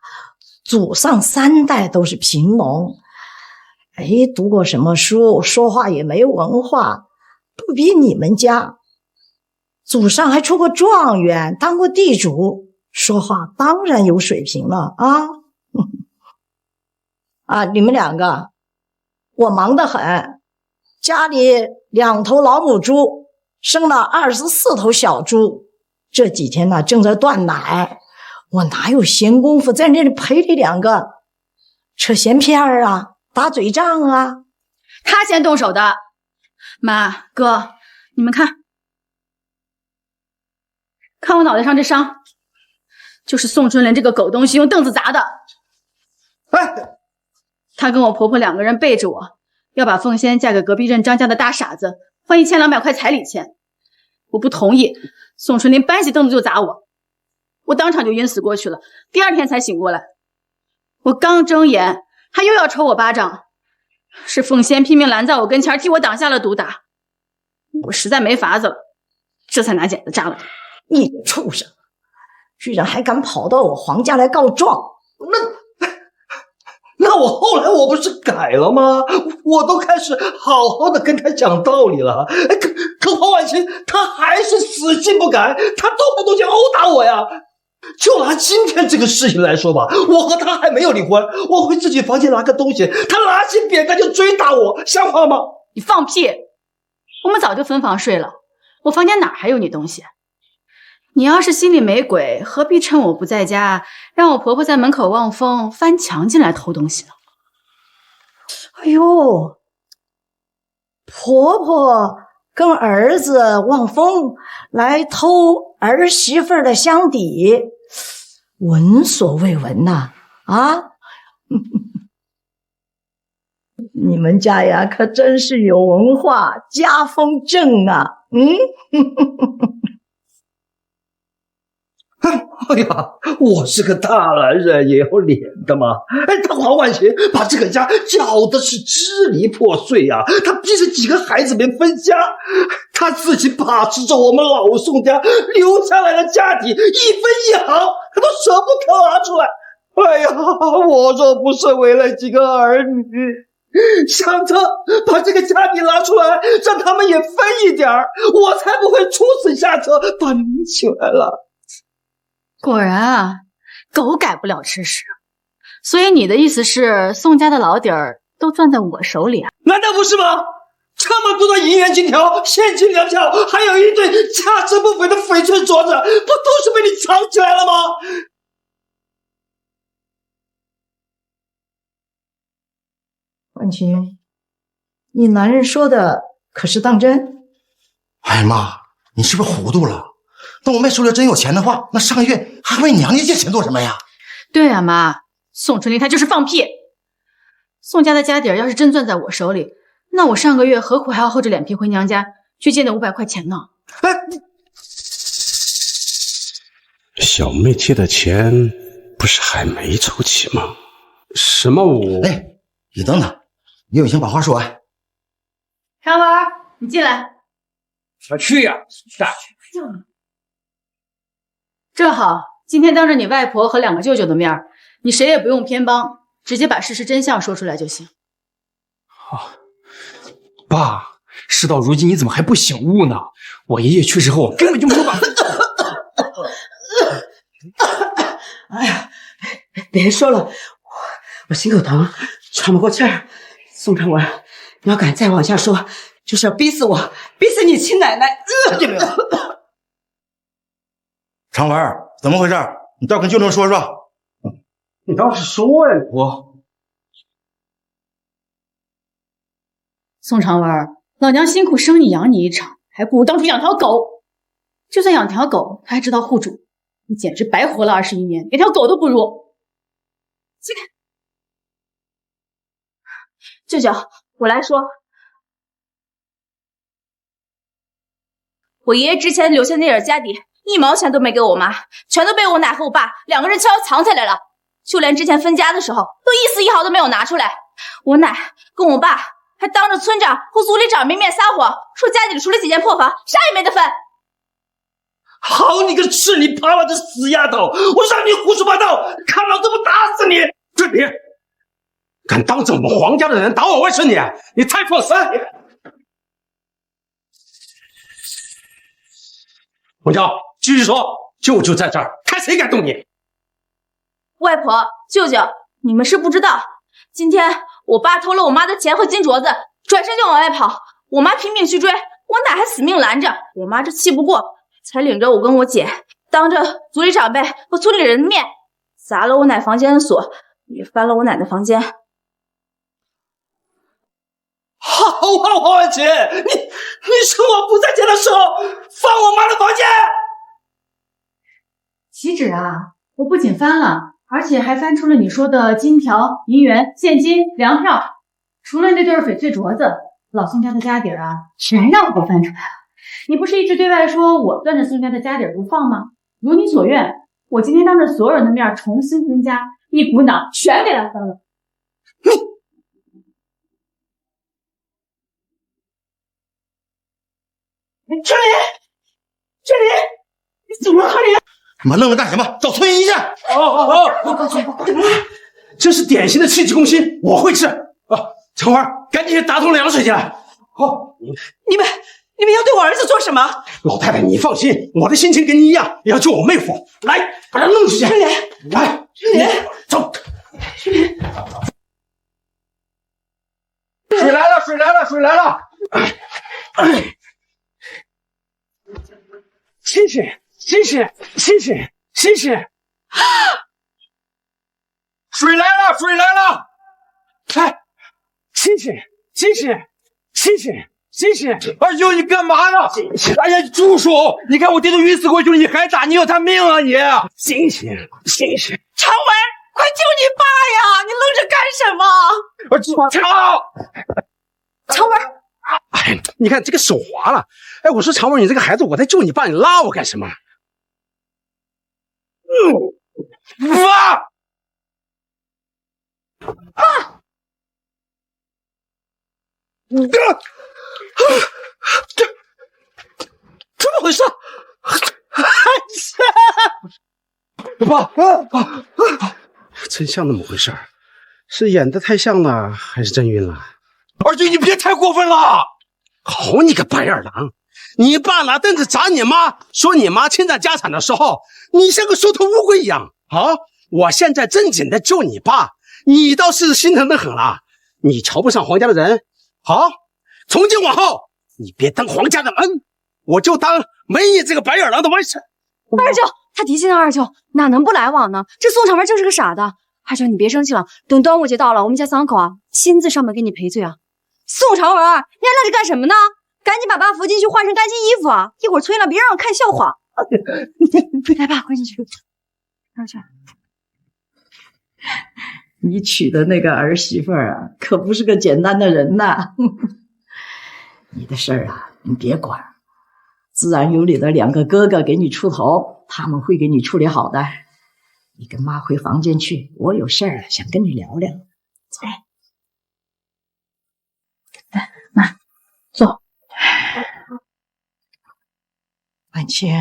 [SPEAKER 1] 祖上3代都是貧農，没讀過什麼書，說話也沒文化，不比你們家。祖上還出過狀元，當過地主，說話當然有水平了啊！啊，你們兩個，我忙得很，家裡2頭老母豬生了24頭小豬，這幾天呢正在斷奶，我哪有閒工夫在那裡陪你兩個扯閒篇啊，打嘴仗啊？
[SPEAKER 16] 他先動手的。媽哥，你們看我腦袋上這傷，就是宋春莲這個狗東西用凳子砸的。
[SPEAKER 22] 哎，
[SPEAKER 16] 他跟我婆婆2個人背着我，要把凤仙嫁給隔壁镇张家的大傻子，換1200塊彩禮錢。我不同意，宋春莲搬起凳子就砸我，我當場就暈死過去了，第2天才醒過來。我剛睜眼，他又要抽我巴掌，是鳳仙拼命攔在我跟前，替我擋下了毒打。我實在沒法子了，這才拿剪子扎了他。
[SPEAKER 1] 你個畜生，居然還敢跑到我黃家來告狀！
[SPEAKER 3] 那我後來我不是改了嗎？我都開始好好的跟他講道理了，可黃婉晴他還是死性不改，他動不動就毆打我呀！就拿今天這個事情來說吧，我和他還沒有離婚，我回自己房間拿個東西，他拿起扁擔就追打我，像話嗎？
[SPEAKER 16] 你放屁！我們早就分房睡了，我房間哪還有你東西？你要是心裡沒鬼，何必趁我不在家，讓我婆婆在門口望風，翻牆進來偷東西呢？
[SPEAKER 1] 哎呦，婆婆跟兒子望風來偷兒媳婦的香底，聞所未聞吶！啊，你們家呀，可真是有文化，家風正啊！
[SPEAKER 3] 哎呀，我是個大男人，也要臉的嘛！他黃婉晴把這個家攪的是支離破碎呀，他逼着幾個孩子們分家，他自己把持着我們老宋家留下來的家底，一分一毫他都捨不得拿出來。哎呀，我若不是為了幾個兒女，想着把這個家底拿出來，讓他們也分一點兒，我才不會出此下策，把你請來了。
[SPEAKER 16] 果然啊，狗改不了吃屎。所以你的意思是，宋家的老底兒都攥在我手裡啊？
[SPEAKER 3] 難道不是嗎？這麼多的銀元金條、現金兩條，還有一堆價值不菲的翡翠鐲子，不都是被你藏起來了嗎？
[SPEAKER 1] 婉晴，你男人說的可是當真？
[SPEAKER 12] 哎媽，你是不是糊塗了？等我妹手裡真有錢的話，那上個月還问娘家借錢做什麼呀？
[SPEAKER 16] 對啊，媽，宋春林他就是放屁。宋家的家底兒要是真攥在我手裡，那我上個月何苦還要厚着臉皮回娘家去借那500塊錢呢？
[SPEAKER 14] 小妹借的錢不是還沒籌齊嗎？什麼我？
[SPEAKER 12] 哎，你等等，你有心把話說完。
[SPEAKER 16] 常文，你進來。
[SPEAKER 7] 我去呀，下去。
[SPEAKER 16] 正好，今天當着你外婆和2個舅舅的面，你誰也不用偏幫，直接把事實真相說出來就行。
[SPEAKER 15] 爸，事到如今你怎麼還不醒悟呢？我爺爺去世後，我根本就沒有把。
[SPEAKER 6] 哎呀，別說了，我心口疼，喘不過氣兒。宋長文，你要敢再往下說，就是要逼死我，逼死你親奶奶！
[SPEAKER 12] 常文，怎麼回事？你倒跟舅舅說說。
[SPEAKER 3] 你倒是說呀，我。
[SPEAKER 16] 宋长文，老娘辛苦生你養你一場，還不如當初養條狗。就算養條狗，它還知道護主，你簡直白活了21年，連條狗都不如。起來，舅舅，我來說。
[SPEAKER 9] 我爺爺之前留下那點家底，1毛錢都沒給我媽，全都被我奶和我爸2個人悄悄藏起來了。就連之前分家的時候，都一絲一毫都沒有拿出來。我奶跟我爸還當着村長和族里長明面撒謊，說家裡除了幾間破房，啥也沒得分。
[SPEAKER 3] 好你個吃里扒外的死丫頭，我讓你胡說八道，看老子不打死你！
[SPEAKER 14] 敢当着我們黃家的人打我外甥女，你太放肆！洪娇，繼續說，舅舅在這兒，看誰敢動你！
[SPEAKER 9] 外婆、舅舅，你們是不知道，今天我爸偷了我媽的钱和金镯子，轉身就往外跑，我媽拼命去追，我奶還死命攔着，我媽這氣不過，才領着我跟我姐，當着族裡長輩和村裡人的面，砸了我奶房間的鎖，也翻了我奶的房間。
[SPEAKER 3] 好啊，黄婉琪，你趁我不在家的时候翻我媽的房间！
[SPEAKER 16] 岂止啊！我不僅翻了，而且還翻出了你說的金条、银元、现金、粮票，除了那对翡翠镯子，老宋家的家底啊，全讓我翻出来了。你不是一直对外說我攥着宋家的家底不放吗？如你所願，我今天当着所有人的面重新分家，一股脑全给他翻了。
[SPEAKER 3] 春林，你怎么了？春林，
[SPEAKER 12] 你们愣着干什么？找村医去！
[SPEAKER 14] 这是典型的气急攻心，我会治。长花，趕緊去打桶涼水進來。好，
[SPEAKER 6] 你們要對我兒子做什麼？
[SPEAKER 14] 老太太，你放心，我的心情跟你一樣，要救我妹夫。來，把他弄出去。
[SPEAKER 6] 春蓮，
[SPEAKER 14] 來，
[SPEAKER 6] 春蓮，
[SPEAKER 14] 走。
[SPEAKER 6] 春蓮，
[SPEAKER 3] 水來了，水來了，水來了！
[SPEAKER 14] 謝謝，謝謝，謝謝，謝謝。
[SPEAKER 3] 水來了，水來了！
[SPEAKER 14] 哎，謝謝，謝謝，謝謝，謝謝。
[SPEAKER 3] 二舅，你幹嘛呢？哎呀，住手！你看我爹都暈死過去了，你還打？你要他命啊你！
[SPEAKER 14] 醒醒，醒醒！
[SPEAKER 6] 長文，快救你爸呀！你愣着幹什麼？
[SPEAKER 14] 長文，哎，你看這個手滑了。哎，我說長文，你這個孩子，我在救你爸，你拉我幹什麼？
[SPEAKER 3] 爸！
[SPEAKER 6] 爸！
[SPEAKER 14] 怎麼回事？
[SPEAKER 3] 爸！
[SPEAKER 14] 真像那麼回事兒，是演得太像了，還是真暈了？
[SPEAKER 3] 二舅，你別太過分了！
[SPEAKER 14] 好你個白眼狼！你爸拿凳子砸你媽，說你媽侵占家產的時候，你像個縮頭烏龜一樣啊！我現在正經的救你爸，你倒是心疼的很了。你瞧不上黃家的人，好，從今往後你別當黃家的恩，我就當沒你這個白眼狼的外甥。
[SPEAKER 11] 二舅，他提親的二舅哪能不來往呢？這宋長文就是個傻的。二舅，你別生氣了，等端午節到了，我們家三口啊親自上門給你賠罪啊。宋長文，你還愣着幹什麼呢？趕緊把爸扶進去換身乾淨衣服啊！一會兒催了，別讓我看笑話。來吧，快進去。二舅，
[SPEAKER 1] 你娶的那個兒媳婦啊，可不是個簡單的人吶。你的事兒啊，你別管，自然有你的兩個哥哥給你出頭，他們會給你處理好的。你跟媽回房間去，我有事兒想跟你聊聊。走。來，媽，坐。婉清，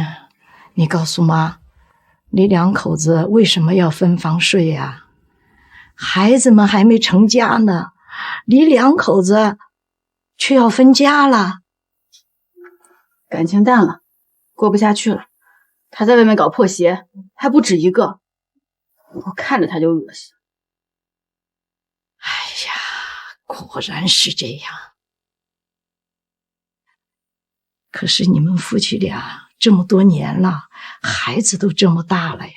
[SPEAKER 1] 你告訴媽，你兩口子為什麼要分房睡呀？孩子們還沒成家呢，你兩口子卻要分家了。
[SPEAKER 16] 感情淡了，過不下去了。他在外面搞破鞋，還不止一個，我看着他就惡心。
[SPEAKER 1] 哎呀，果然是這樣。可是你們夫妻倆這麼多年了，孩子都這麼大了呀，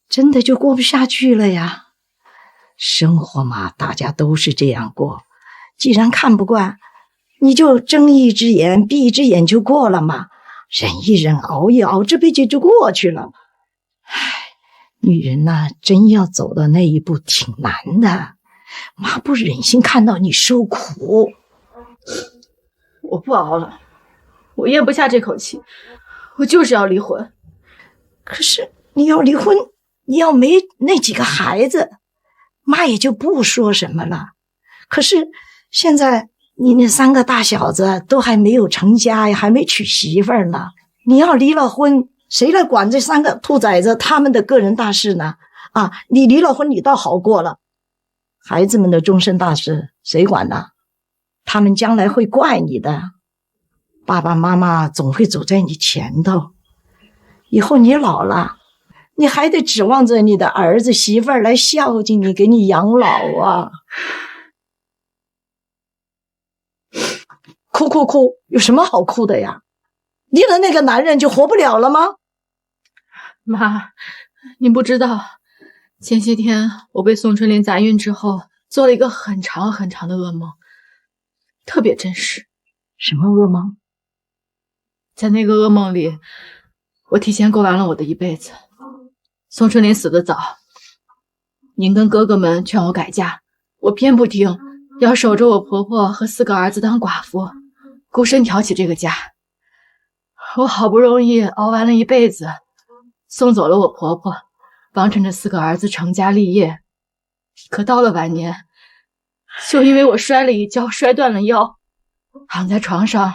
[SPEAKER 1] 真的就過不下去了呀。生活嘛，大家都是這樣過。既然看不慣，你就睜一隻眼閉一隻眼就過了嘛，忍一忍，熬一熬，這輩子就過去了。唉，女人吶，真要走到那一步挺難的。媽不忍心看到你受苦。
[SPEAKER 16] 我不熬了，我咽不下這口氣，我就是要離婚。
[SPEAKER 1] 可是你要離婚，你要沒那幾個孩子，媽也就不說什麼了。可是現在你那三個大小子都還沒有成家呀，還沒娶媳婦呢。你要離了婚，誰來管這三個兔崽子他們的個人大事呢？啊，你離了婚，你倒好過了。孩子们的终身大事誰管呢？他們將來會怪你的。爸爸媽媽總會走在你前頭，以後你老了，你還得指望着你的兒子媳婦兒來孝敬你，給你養老啊。哭哭哭，有什麼好哭的呀？離了那個男人就活不了了嗎？
[SPEAKER 16] 媽，您不知道，前些天我被宋春林砸暈之後，做了一個很長很長的噩夢，特別真實。
[SPEAKER 1] 什麼噩夢？
[SPEAKER 16] 在那個噩夢裡，我提前過完了我的一輩子。宋春林死得早，您跟哥哥們勸我改嫁，我偏不聽，要守着我婆婆和4個兒子當寡婦，孤身挑起這個家。我好不容易熬完了一輩子，送走了我婆婆，幫襯着4個兒子成家立業。可到了晚年，就因為我摔了一跤，摔斷了腰，躺在床上，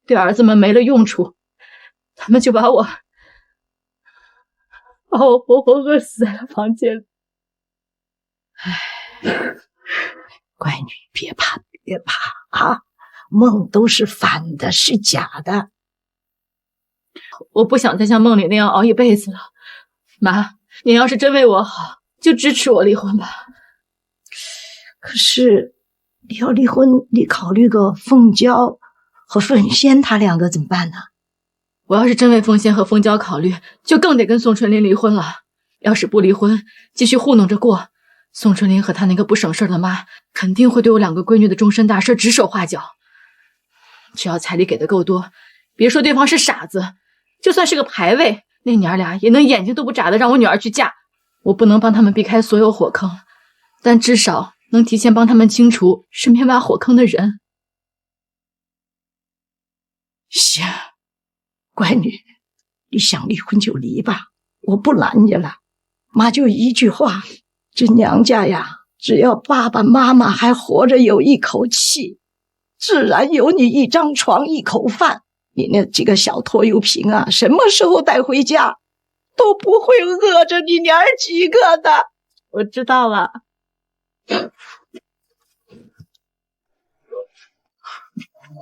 [SPEAKER 16] 對兒子們沒了用處，他們就把我活活餓死在了房間裡。
[SPEAKER 1] 唉，乖女，別怕，別怕啊！夢都是反的，是假的。
[SPEAKER 16] 我不想再像夢裡那樣熬一輩子了。媽，您要是真為我好，就支持我離婚吧。
[SPEAKER 1] 可是你要離婚，你考慮個鳳嬌和鳳仙他兩個怎麼辦呢？
[SPEAKER 16] 我要是真為鳳仙和鳳嬌考慮，就更得跟宋春林離婚了。要是不離婚，繼續糊弄着過，宋春林和他那個不省事的媽肯定會對我2個閨女的終身大事指手畫腳。只要彩禮給的夠多，別說對方是傻子，就算是個牌位，那娘倆也能眼睛都不眨的讓我女兒去嫁。我不能幫他們避開所有火坑，但至少能提前幫他們清除身邊挖火坑的人。
[SPEAKER 1] 行，乖女，你想離婚就離吧，我不攔你了。媽就一句話，這娘家呀，只要爸爸媽媽還活着有一口氣，自然有你一張床一口飯。你那幾個小拖油瓶啊，什麼時候帶回家，都不會餓着你娘兒幾個的。
[SPEAKER 16] 我知道了。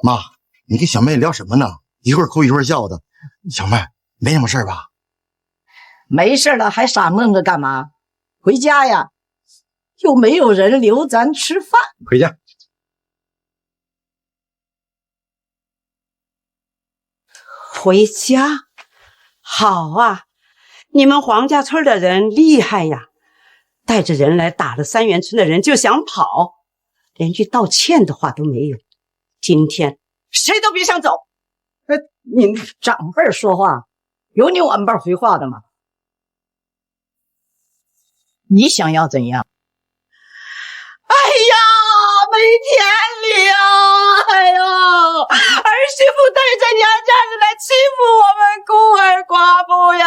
[SPEAKER 12] 媽，你跟小妹聊什麼呢？一會兒哭一會兒笑的。小妹，沒什麼事吧？
[SPEAKER 1] 沒事了，還傻愣着幹嘛？回家呀，又沒有人留咱吃飯。
[SPEAKER 12] 回家。
[SPEAKER 6] 回家？好啊，你們黃家村的人厲害呀，帶着人來打了3元村的人就想跑，連句道歉的話都沒有。今天誰都別想走。
[SPEAKER 1] 你長輩說話有你晚輩回話的嗎？你想要怎樣？
[SPEAKER 6] 哎呀，沒天理啊！哎呦，兒媳婦帶着娘家人來欺負我們孤兒寡婦呀！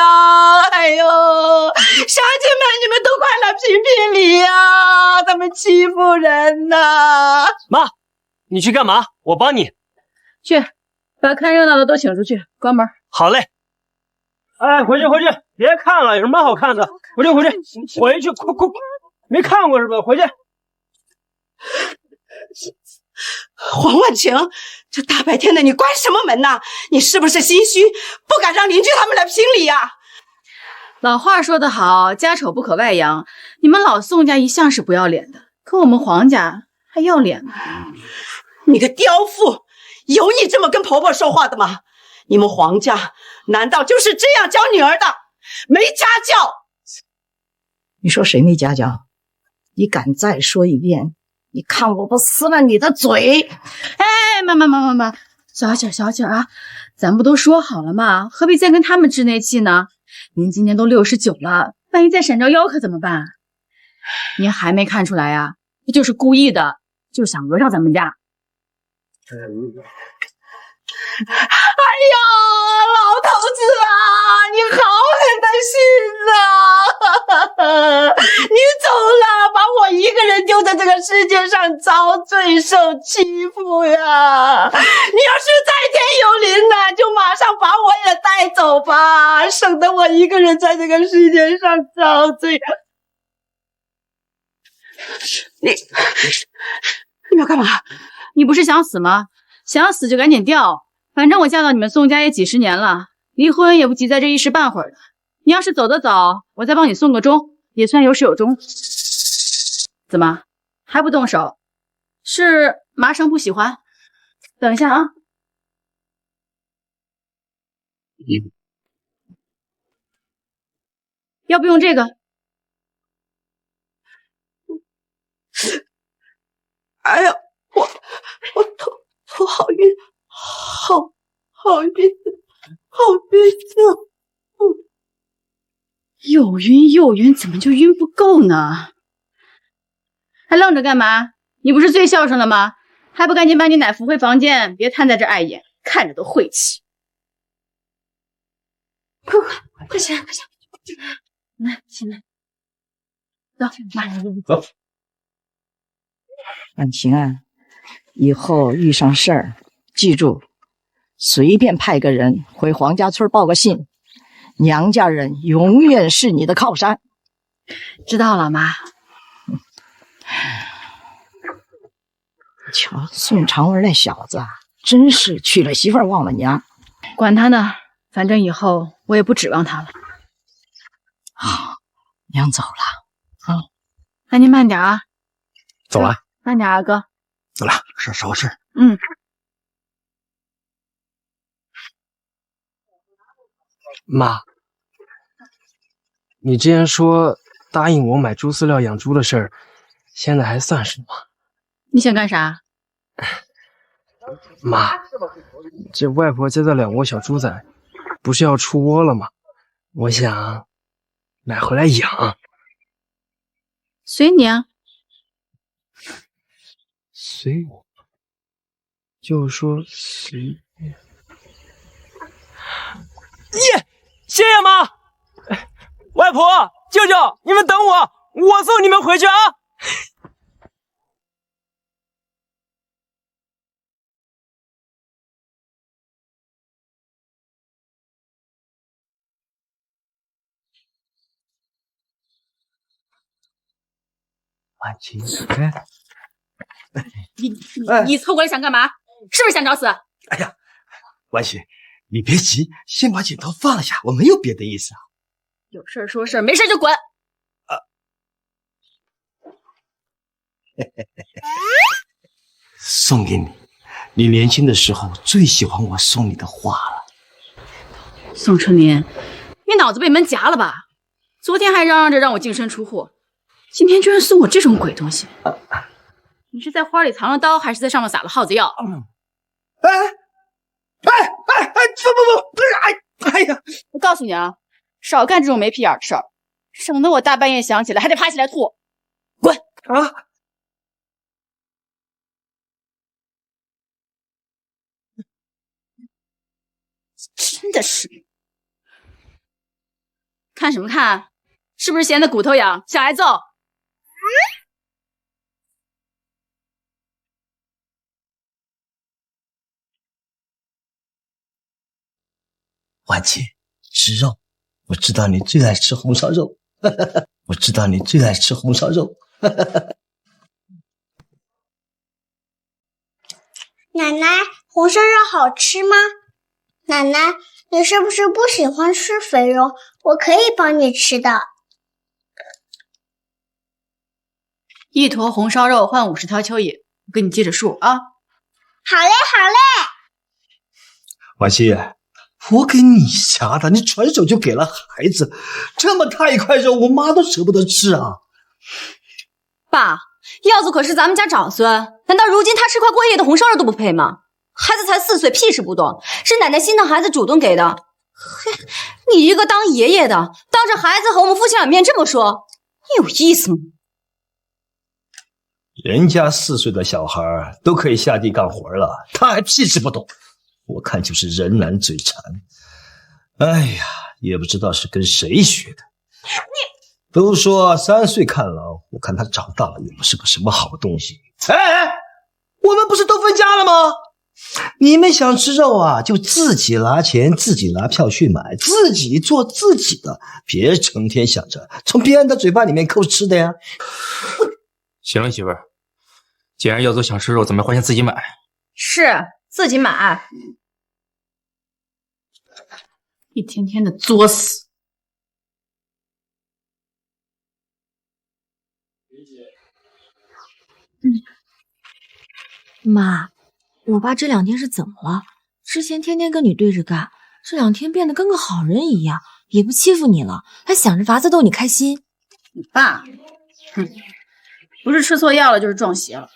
[SPEAKER 6] 哎呦，鄉親們，你們都快來評評理呀！他們欺負人吶！
[SPEAKER 7] 媽，你去幹嘛？我幫你。
[SPEAKER 16] 去，把看熱鬧的都請出去，關門。
[SPEAKER 7] 好嘞。哎，回去，別看了，有什麼好看的？回去，快，沒看過是吧？回去。
[SPEAKER 6] 黃婉晴，這大白天的你關什麼門吶？你是不是心虛，不敢讓鄰居他們來評理呀？
[SPEAKER 16] 老話說得好，家醜不可外揚。你們老宋家一向是不要臉的，可我們黃家還要臉呢。
[SPEAKER 6] 你個刁婦，有你這麼跟婆婆說話的嗎？你們黃家難道就是這樣教女兒的？沒家教？
[SPEAKER 1] 你說誰沒家教？你敢再說一遍，你看我不撕了你的嘴！
[SPEAKER 16] 哎，媽，小氣啊，咱不都說好了嗎？何必再跟他們置內氣呢？您今年都69了，萬一再閃着腰可怎麼辦？您還沒看出來啊？這就是故意的，就是想訛上咱們家。
[SPEAKER 6] 哎呀，老頭子啊，你好狠的心啊！你走了，把我一個人丟在這個世界上遭罪受欺負呀！你要是在天有靈呢，就馬上把我也帶走吧，省得我一個人在這個世界上遭罪。
[SPEAKER 16] 你要干嘛？你不是想死吗？想死就赶紧掉，反正我嫁到你们宋家也几十年了，离婚也不急在这一时半会儿的。你要是走得早，我再帮你送个终，也算有始有终。怎么还不动手？是麻生不喜欢？等一下啊。要不用这个？
[SPEAKER 17] 哎呀，我头好晕，好晕啊！
[SPEAKER 16] 又晕又晕，怎么就晕不够呢？还愣着干嘛？你不是最孝顺了吗？还不赶紧把你奶扶回房间，别瘫在这碍眼，看着都晦气。
[SPEAKER 17] 快起来！
[SPEAKER 16] 来，起来，走，妈，
[SPEAKER 1] 走。婉晴啊，以后遇上事儿，记住，随便派个人回黄家村报个信，娘家人永遠是你的靠山。
[SPEAKER 16] 知道了，媽。
[SPEAKER 1] 瞧，宋长文那小子，真是娶了媳婦忘了娘。
[SPEAKER 16] 管他呢，反正以後我也不指望他了。
[SPEAKER 1] 好，娘走了。
[SPEAKER 16] 那您慢點啊。
[SPEAKER 22] 走了。
[SPEAKER 16] 慢點，二哥。
[SPEAKER 22] 走了，稍事。
[SPEAKER 15] 媽，你之前說答應我買豬飼料養豬的事兒，現在還算是嗎？
[SPEAKER 16] 你想幹啥？
[SPEAKER 15] 媽，這外婆家的2窩小豬仔不是要出窩了嗎？我想買回來養。
[SPEAKER 16] 隨你啊。
[SPEAKER 15] 隨我，就說隨便。耶！謝謝媽！外婆、舅舅，你們等我，我送你們回去啊！
[SPEAKER 3] 婉晴，
[SPEAKER 16] 你凑過來想幹嘛？是不是想找死？
[SPEAKER 3] 哎呀，婉晴，你別急，先把剪刀放下，我沒有別的意思啊。
[SPEAKER 16] 有事說事，沒事就滾。
[SPEAKER 3] 送給你，你年輕的時候最喜歡我送你的花了。
[SPEAKER 16] 宋春林，你腦子被門夾了吧？昨天還嚷嚷着讓我淨身出戶，今天居然送我這種鬼東西。你是在花裡藏了刀，還是在上面撒了耗子藥？
[SPEAKER 3] 哎呀！
[SPEAKER 16] 我告訴你啊，少幹這種沒屁眼的事兒，省得我大半夜想起來還得爬起來吐。滾！啊！真的是，看什麼看？是不是閒得骨頭癢，想挨揍？
[SPEAKER 3] 婉晴，吃肉，我知道你最愛吃紅燒肉，我知道你最愛吃紅燒肉。
[SPEAKER 5] 奶奶，紅燒肉好吃嗎？奶奶，你是不是不喜歡吃肥肉？我可以幫你吃的。
[SPEAKER 16] 一坨紅燒肉換50條蚯蚓，我給你記着數啊。
[SPEAKER 5] 好嘞，好嘞。
[SPEAKER 3] 婉晴，我給你夾的，你傳手就給了孩子，這麼大一塊肉，我媽都捨不得吃啊。
[SPEAKER 11] 爸，耀祖可是咱們家長孫，難道如今他吃塊過夜的紅燒肉都不配嗎？孩子才4歲，屁事不懂，是奶奶心疼孩子主動給的。嘿，你一個當爺爺的，當着孩子和我們夫妻倆面這麼說，你有意思嗎？
[SPEAKER 3] 人家4歲的小孩都可以下地幹活了，他還屁事不懂，我看就是人懶嘴饞。哎呀，也不知道是跟誰學的。你都說3歲看老，我看他長大了也不是個什麼好東西。哎，我們不是都分家了嗎？你們想吃肉啊，就自己拿錢，自己拿票去買，自己做自己的，別成天想着從別人的嘴巴裡面摳吃的呀。
[SPEAKER 15] 行了，媳婦儿，既然耀祖想吃肉，咱们花钱自己买。
[SPEAKER 11] 是自己买。
[SPEAKER 16] 一天天的作死。
[SPEAKER 11] 妈，我爸这2天是怎么了？之前天天跟你对着干，这2天变得跟个好人一样，也不欺负你了，还想着法子逗你开心。
[SPEAKER 16] 你爸，不是吃错药了，就是撞邪了。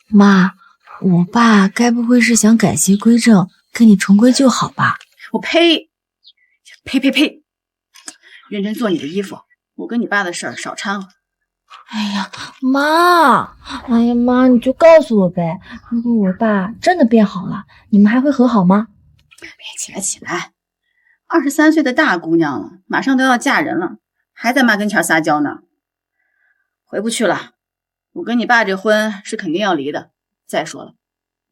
[SPEAKER 11] 妈，我爸该不会是想改邪归正，跟你重归旧好吧？
[SPEAKER 16] 我呸！呸！认真做你的衣服，我跟你爸的事儿少掺和。
[SPEAKER 11] 哎呀，妈！妈，你就告訴我唄，如果我爸真的变好了，你们还会和好吗？
[SPEAKER 16] 起来！23岁的大姑娘了，马上都要嫁人了，还在妈跟前撒娇呢。回不去了，我跟你爸这婚是肯定要离的。再说了，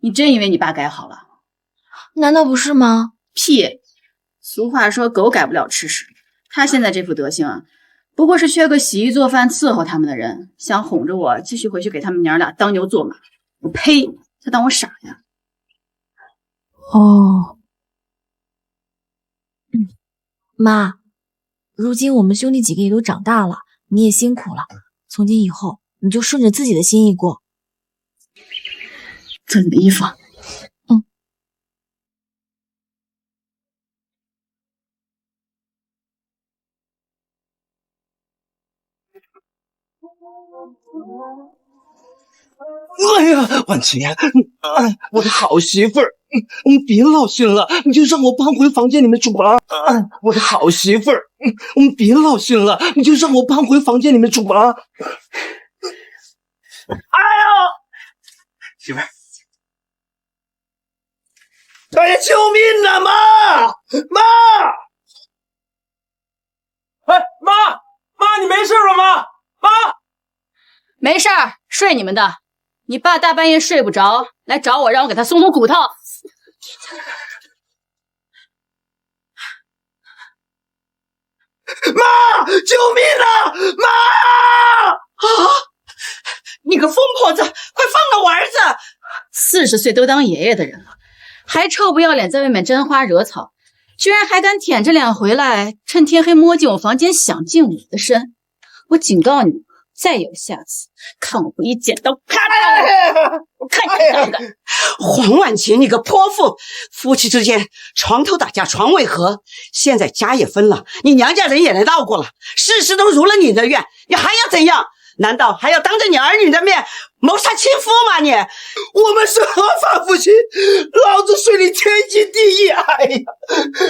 [SPEAKER 16] 你真以为你爸改好了？
[SPEAKER 11] 难道不是吗？
[SPEAKER 16] 屁！俗话说狗改不了吃屎，他现在这副德行啊，不过是缺个洗衣做饭伺候他们的人，想哄着我继续回去给他们娘俩当牛做马。我呸！他当我傻呀？
[SPEAKER 11] 哦，妈，如今我们兄弟几个也都长大了，你也辛苦了，从今以后你就顺着自己的心意过。
[SPEAKER 16] 做你的衣服。
[SPEAKER 3] 哎呀，婉晴，我的好媳妇儿，你别闹心了，你就让我搬回房间里面住吧。我的好媳妇儿，你别闹心了，你就让我搬回房间里面住吧。哎呀，媳妇儿，哎呀，救命啊，妈！
[SPEAKER 7] 哎，妈，你没事吧，妈？
[SPEAKER 16] 没事儿，睡你们的。你爸大半夜睡不着，来找我，让我给他松松骨头。
[SPEAKER 3] 妈，救命啊！妈！
[SPEAKER 17] 你个疯婆子，快放了我儿子
[SPEAKER 16] ！40岁都当爷爺的人了，還臭不要臉在外面沾花惹草，居然還敢舔着臉回來，趁天黑摸進我房間想進我的身。我警告你，再有下次，看我不一剪刀咔嚓！我看你幹的！
[SPEAKER 6] 黃婉晴，你個潑婦，夫妻之間床頭打架床尾和，現在家也分了，你娘家人也來鬧過了，事事都如了你的願，你還要怎樣？難道還要當着你兒女的面謀殺親夫嗎你？
[SPEAKER 3] 我們是合法夫妻，老子水裡天經地義。哎呀，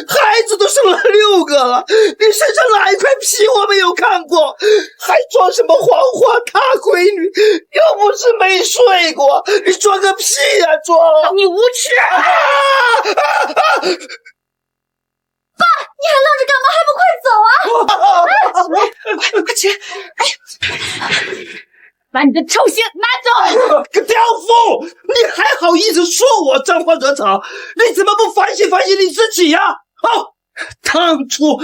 [SPEAKER 3] 孩子都生了6個了，你身上哪一塊皮我沒有看過，還裝什麼黃花大閨女，又不是沒睡過，你裝個屁呀裝！
[SPEAKER 16] 你無恥！
[SPEAKER 11] 爸，你還愣着幹嘛？還不快走啊！
[SPEAKER 6] 快起來！哎呀，
[SPEAKER 16] 把你的臭鞋拿走！
[SPEAKER 3] 個刁婦，你還好意思說我沾花惹草？你怎麼不反省反省你自己呀？當初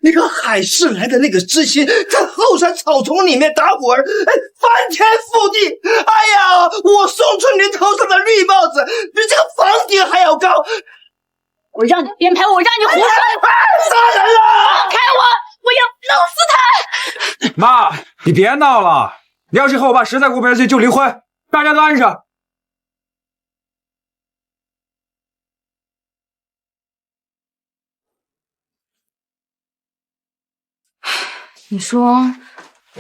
[SPEAKER 3] 那個海市來的那個知心，在後山草叢裡面打滾，翻天覆地。哎呀，我宋春林頭上的綠帽子比這個房頂還要高。
[SPEAKER 16] 我讓你編排，我讓你胡說！
[SPEAKER 3] 殺人了！
[SPEAKER 16] 放開我！我要弄死他！
[SPEAKER 18] 媽，你別鬧了！你要是和我爸實在過不下去，就離婚，大家都安生。
[SPEAKER 11] 你說，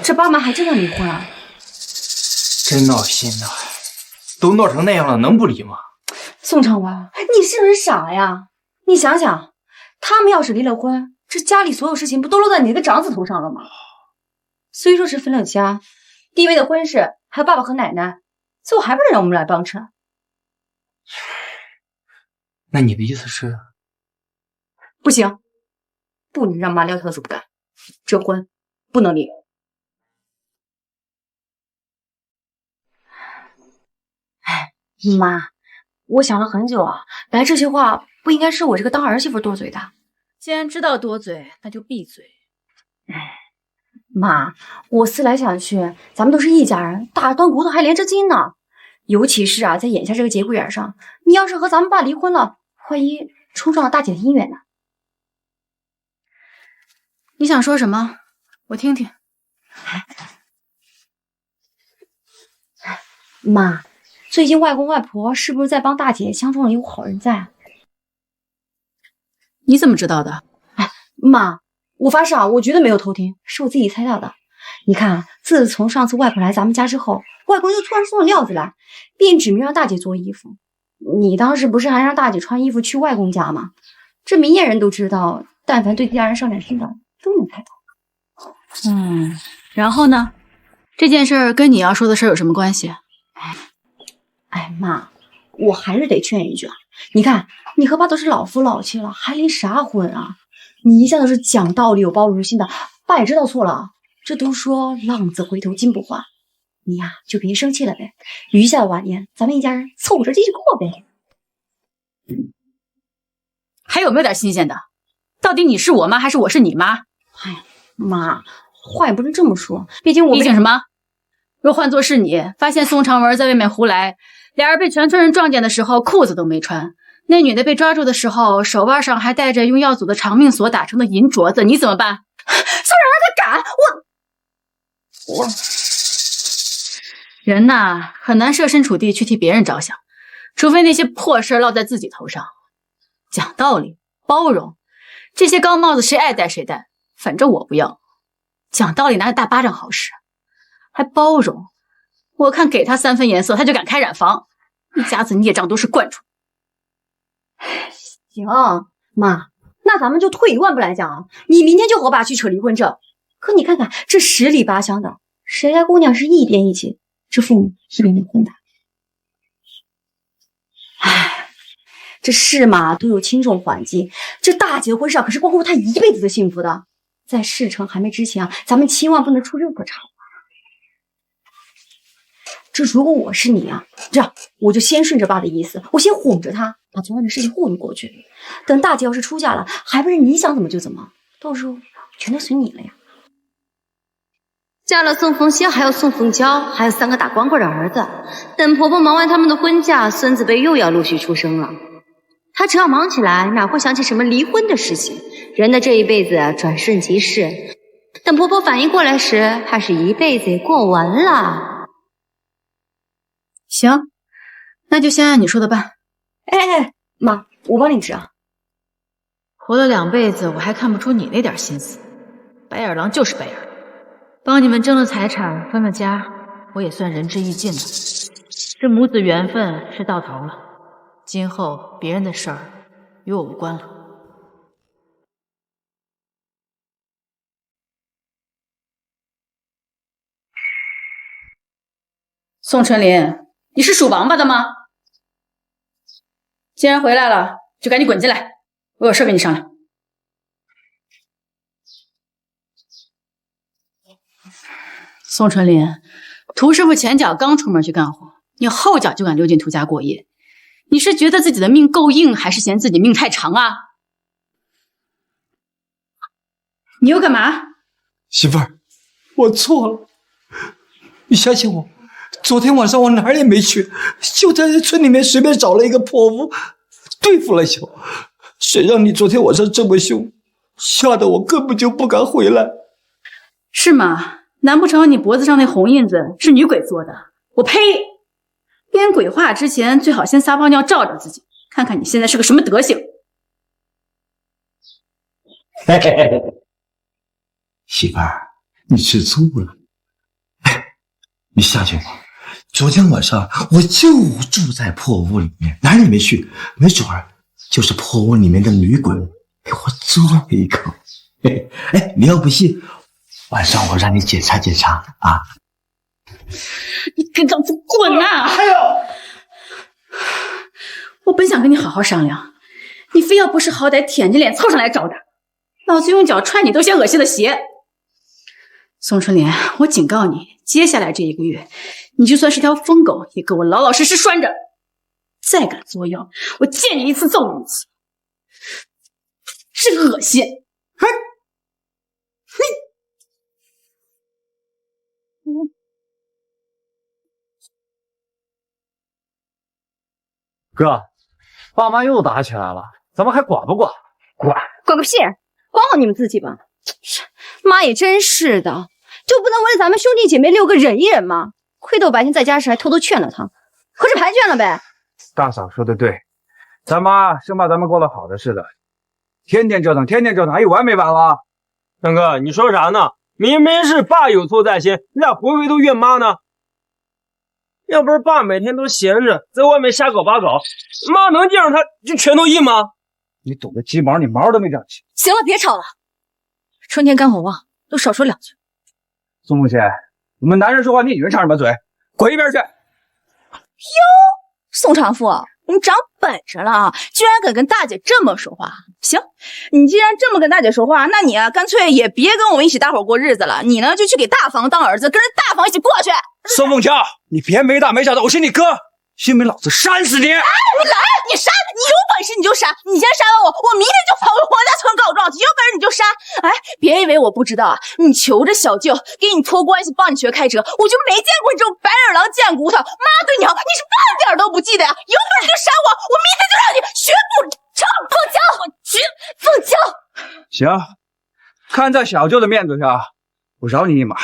[SPEAKER 11] 這爸媽還真的離婚啊？
[SPEAKER 15] 真鬧心吶！都鬧成那樣了，能不離嗎？
[SPEAKER 11] 宋長文，你是不是傻呀？你想想，他們要是離了婚，這家裡所有事情不都落在你那個長子頭上了嗎？雖說是分了家，弟妹的婚事還有爸爸和奶奶，最後還不是讓我們來幫襯？
[SPEAKER 15] 那你的意思是？
[SPEAKER 11] 不行，不能讓媽撂挑子不幹，這婚不能離。哎，媽，我想了很久啊，來這些話不應該是我這個當兒媳婦多嘴的。
[SPEAKER 16] 既然知道多嘴，那就閉嘴。
[SPEAKER 11] 媽，我思来想去，咱们都是一家人，打断骨头还连着筋呢。尤其是啊，在眼下这个节骨眼上，你要是和咱们爸离婚了，万一冲撞了大姐的姻缘呢？
[SPEAKER 16] 你想说什么？我听听。
[SPEAKER 11] 妈，最近外公外婆是不是在帮大姐相中了一个好人在啊？
[SPEAKER 16] 你怎么知道的？
[SPEAKER 11] 妈，我发誓啊，我绝对没有偷听，是我自己猜到的。你看啊，自从上次外婆来咱们家之后，外公就突然送了料子来，并指明让大姐做衣服。你当时不是还让大姐穿衣服去外公家吗？这明眼人都知道，但凡对家人上点心的都能猜到。
[SPEAKER 16] 然後呢？這件事跟你要說的事有什麼關係？
[SPEAKER 11] 哎，媽，我還是得勸一句啊！你看，你和爸都是老夫老妻了，還離啥婚啊？你一向都是講道理、有包容心的，爸也知道錯了。這都說浪子回頭金不換，你呀就別生氣了唄。餘下的晚年，咱們一家人湊着繼續過唄。
[SPEAKER 16] 還有沒有點新鮮的？到底你是我媽還是我是你媽？
[SPEAKER 11] 哎，媽，話也不能這麼說，畢竟
[SPEAKER 16] 什麼？若換作是你，發現宋長文在外面胡來，倆人被全村人撞見的時候，褲子都沒穿。那女的被抓住的時候，手腕上還戴着用藥組的長命鎖打成的銀鐲子，你怎麼辦？
[SPEAKER 11] 宋長文他敢！我
[SPEAKER 16] 人吶，很難設身處地去替別人着想，除非那些破事落在自己頭上。講道理，包容，這些高帽子誰愛戴誰戴，反正我不要。講道理拿着大巴掌好使，還包容，我看給他3分顏色，他就敢開染坊，一家子孽障都是慣出。
[SPEAKER 11] 行，媽，那咱們就退一萬步來講啊，你明天就和我爸去扯離婚證。可你看看這十里八鄉的，誰家姑娘是一邊一起，這父母一邊離婚的？唉，這事嘛都有輕重緩急，這大姐的婚事可是關乎她一輩子的幸福的。在事成還沒之前啊，咱們千萬不能出任何差錯。這如果我是你啊，這樣我就先順着爸的意思，我先哄着他，把昨晚的事情糊弄過去。等大姐要是出嫁了，還不是你想怎麼就怎麼，到時候全都隨你了呀。嫁了宋鳳仙，還有宋鳳嬌，還有3個大光棍的兒子。等婆婆忙完他們的婚嫁，孫子輩又要陸續出生了。她只要忙起來，哪會想起什麼離婚的事情？人的這一輩子轉瞬即逝，等婆婆反應過來時，怕是一輩子也過完了。
[SPEAKER 16] 行，那就先按你說的辦。
[SPEAKER 11] 哎，媽，我幫你治啊。
[SPEAKER 16] 活了2輩子，我還看不出你那點心思。白眼狼就是白眼狼，幫你們爭了財產，分了家，我也算仁至義盡了。這母子緣分是到頭了，今後別人的事兒與我無關了。宋春林，你是屬王八的嗎？既然回來了，就趕緊滾進來，我有事跟你商量。宋春林，涂師傅前腳剛出門去幹活，你後腳就敢溜進涂家過夜，你是覺得自己的命夠硬，還是嫌自己命太長啊？你又幹嘛？
[SPEAKER 22] 媳婦兒，我錯了，你相信我。昨天晚上我哪兒也沒去，就在這村裡面隨便找了一個破屋對付了一宿。誰讓你昨天晚上這麼兇，嚇得我根本就不敢回來。
[SPEAKER 16] 是嗎？難不成你脖子上那紅印子是女鬼做的？我呸！編鬼話之前最好先撒泡尿照照自己，看看你現在是個什麼德行。
[SPEAKER 22] 嘿嘿嘿，媳婦兒，你吃醋了。你相信我，昨天晚上我就住在破屋裡面，哪裡沒去，沒準兒就是破屋裡面的女鬼給我做了一口。哎，你要不信，晚上我讓你檢查檢查啊！
[SPEAKER 16] 你給老子滾啊！還有，我本想跟你好好商量，你非要不識好歹舔着臉湊上來找打，老子用腳踹你都嫌惡心的鞋。宋春蓮，我警告你，接下來這1個月，你就算是條瘋狗，也給我老老實實拴着。再敢作妖，我見你一次揍你一次，真惡心！
[SPEAKER 7] 哥，爸妈又打起来了，咱们还管不管？管
[SPEAKER 11] 个屁！管好你们自己吧。妈也真是的，就不能为了咱们兄弟姐妹6个忍一忍吗？亏得我白天在家时还偷偷劝了他，合着白劝了呗。
[SPEAKER 18] 大嫂说的对，咱妈生怕咱们过得好的似的，天天折腾，天天折腾，还有完没完了？
[SPEAKER 7] 三哥，你说啥呢？明明是爸有错在先，你咋回回都怨妈呢？要不是爸每天都闲着，在外面瞎搞八搞，妈能见着他就拳头硬吗？
[SPEAKER 18] 你懂个鸡毛，你毛都没长齐。
[SPEAKER 11] 行了，别吵了，春天肝火旺，都少说2句。
[SPEAKER 18] 宋凤仙，你们男人说话，你女人插什么嘴？滚一邊去！
[SPEAKER 9] 喲，宋长富，你长本事了啊，居然敢跟大姐這麼說話。行，你既然這麼跟大姐說話，那你啊，乾脆也別跟我們一起大夥過日子了。你呢，就去給大房當兒子，跟人大房一起過去。
[SPEAKER 18] 宋鳳橋，你別沒大沒小的，我是你哥，信不信老子扇死你！
[SPEAKER 9] 哎，你來，你扇，你有本事你就扇，你先扇完我，我明天就跑回黃家村告狀去。有本事你就扇。哎，別以為我不知道啊，你求着小舅給你托關係，幫你學開車，我就沒見過你這種白眼狼賤骨頭。媽對你好，你是半點都不記得呀？有本事就扇我明天就讓你學不成。鳳嬌，鳳嬌。
[SPEAKER 18] 行，看在小舅的面子上，我饒你一馬，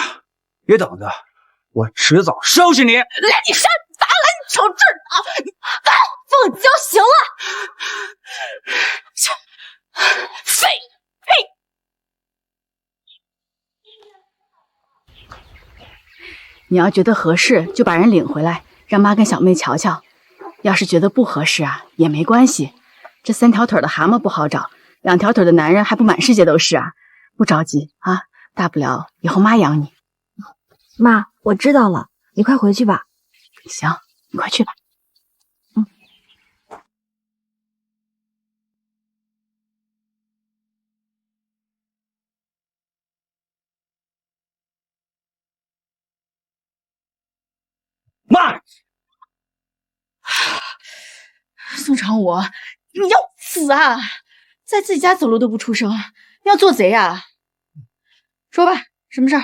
[SPEAKER 18] 別等着。我遲早收拾你！
[SPEAKER 9] 來，你扇，咋來？你瞅這兒啊！鳳嬌，行了，廢！
[SPEAKER 16] 你要覺得合適，就把人領回來，讓媽跟小妹瞧瞧。要是覺得不合適啊，也沒關係。這3條腿的蛤蟆不好找，2條腿的男人還不滿世界都是啊！不着急啊，大不了以後媽養你。
[SPEAKER 11] 媽，我知道了，你快回去吧。
[SPEAKER 16] 行，你快去吧。
[SPEAKER 18] 媽，
[SPEAKER 16] 宋長武，你要死啊！在自己家走路都不出聲，你要做賊啊？說吧，什麼事兒？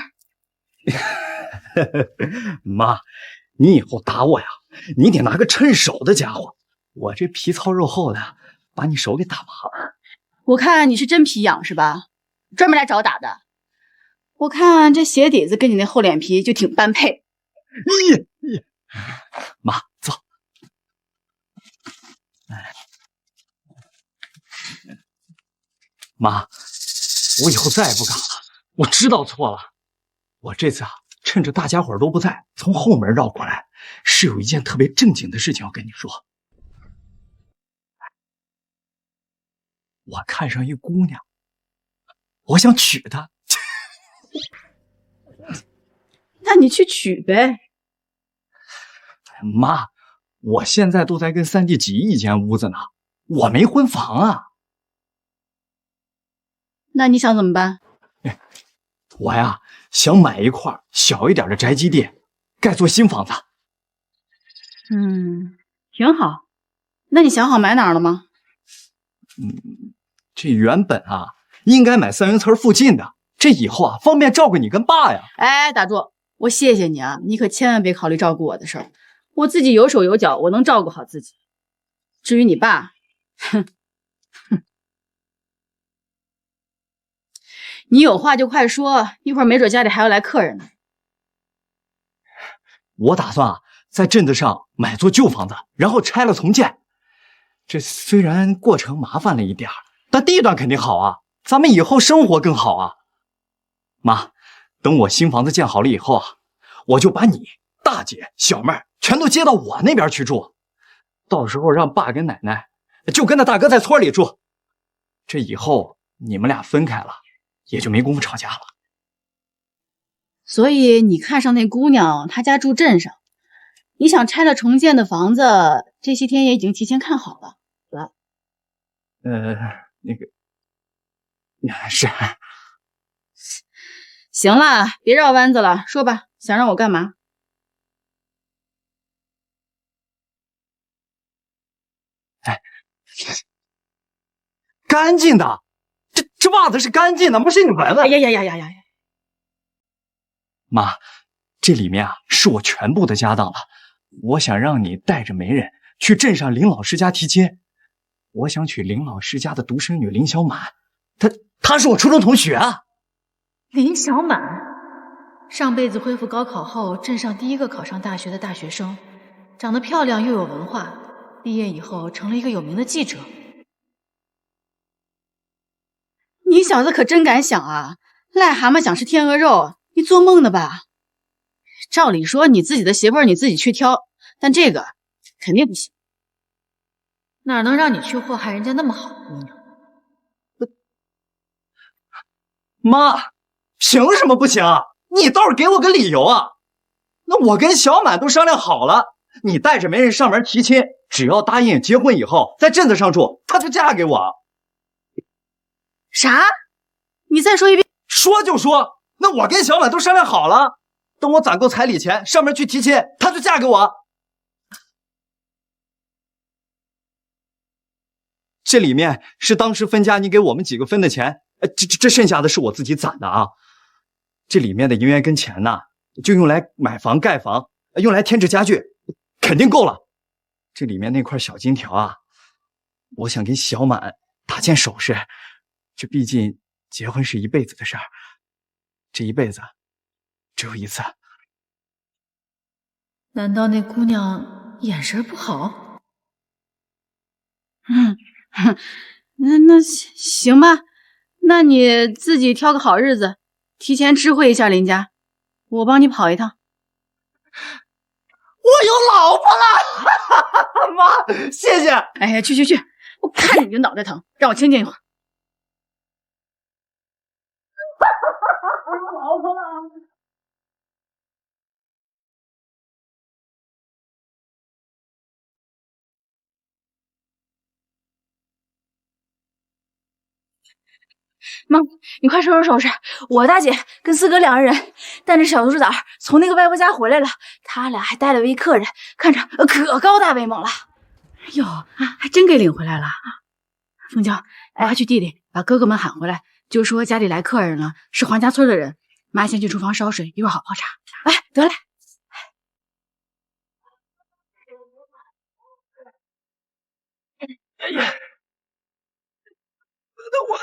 [SPEAKER 2] 媽，你以後打我呀，你得拿個趁手的家伙。我這皮糙肉厚的，把你手給打麻了。
[SPEAKER 16] 我看你是真皮癢是吧？專門來找打的。我看這鞋底子跟你那厚臉皮就挺般配。
[SPEAKER 2] 媽，坐。媽，我以後再也不敢了，我知道錯了。我這次啊，趁着大家伙都不在，從後門繞過來，是有一件特別正經的事情要跟你說。我看上一姑娘，我想娶她。
[SPEAKER 16] 那你去娶唄。
[SPEAKER 2] 媽，我現在都在跟三弟擠一間屋子呢，我沒婚房啊。
[SPEAKER 16] 那你想怎麼辦？
[SPEAKER 2] 我呀，想買一塊小一點的宅基地，蓋座新房子。
[SPEAKER 16] 挺好。那你想好買哪兒了嗎？
[SPEAKER 2] 這原本啊，應該買三元村附近的，這以後啊，方便照顧你跟爸呀。
[SPEAKER 16] 哎，打住！我謝謝你啊，你可千萬別考慮照顧我的事兒，我自己有手有腳，我能照顧好自己。至於你爸，哼。你有話就快說，一會兒沒準家裡還要來客人呢。
[SPEAKER 2] 我打算啊，在鎮子上買座舊房子，然後拆了重建。這雖然過程麻煩了一點，但地段肯定好啊，咱們以後生活更好啊。媽，等我新房子建好了以後啊，我就把你、大姐、小妹全都接到我那邊去住。到時候讓爸跟奶奶就跟那大哥在村裡住。這以後你們倆分開了，也就沒工夫吵架了。
[SPEAKER 16] 所以你看上那姑娘，她家住鎮上，你想拆了重建的房子，這些天也已經提前看好了，對吧？
[SPEAKER 2] 那個是。
[SPEAKER 16] 行了，別繞彎子了，說吧，想讓我幹嘛？
[SPEAKER 2] 哎，乾淨的。這襪子是乾淨的，不是你聞的。
[SPEAKER 16] 哎呀！媽，
[SPEAKER 2] 這裡面啊是我全部的家当了。我想让你带着媒人去镇上林老师家提亲。我想娶林老师家的独生女林小满，她是我初中同学啊。
[SPEAKER 16] 林小满，上辈子恢复高考后，镇上第一个考上大学的大学生，长得漂亮又有文化，毕业以後成了一個有名的記者。你小子可真敢想啊！癞蛤蟆想吃天鵝肉，你做夢呢吧？照理說你自己的媳婦兒你自己去挑，但這個肯定不行。哪能讓你去禍害人家那麼好的姑娘？
[SPEAKER 2] 媽，憑什麼不行？你倒是給我個理由啊！那我跟小滿都商量好了，你帶着媒人上門提親，只要答應結婚以後在鎮子上住，她就嫁給我。
[SPEAKER 16] 啥？你再說一遍。
[SPEAKER 2] 說就說，那我跟小滿都商量好了，等我攢夠彩禮錢上門去提親，她就嫁給我。這裡面是當時分家你給我們幾個分的錢，這剩下的是我自己攢的啊。這裡面的銀元跟錢呢，就用來買房蓋房，用來添置家具，肯定夠了。這裡面那塊小金條啊，我想給小滿打件首飾，這畢竟結婚是一輩子的事兒，這一輩子只有一次。
[SPEAKER 16] 難道那姑娘眼神不好？那行吧，那你自己挑個好日子，提前知會一下林家，我幫你跑一趟。
[SPEAKER 2] 我有老婆了，媽，謝謝。
[SPEAKER 16] 哎呀，去，我看你就腦袋疼，讓我清靜一會兒。
[SPEAKER 2] 我有老婆了。
[SPEAKER 9] 媽，你快收拾收拾！我大姐跟四哥两個人帶着小豬崽從那個外婆家回來了，他倆還帶了位客人，看着可高大威猛了。
[SPEAKER 16] 喲啊，還真給領回來了啊！鳳嬌，媽去地裡把哥哥們喊回來，就說家裡來客人了，是黃家村的人。媽先去廚房燒水，一會兒好泡茶。哎，得嘞。
[SPEAKER 15] 哎呀，那我。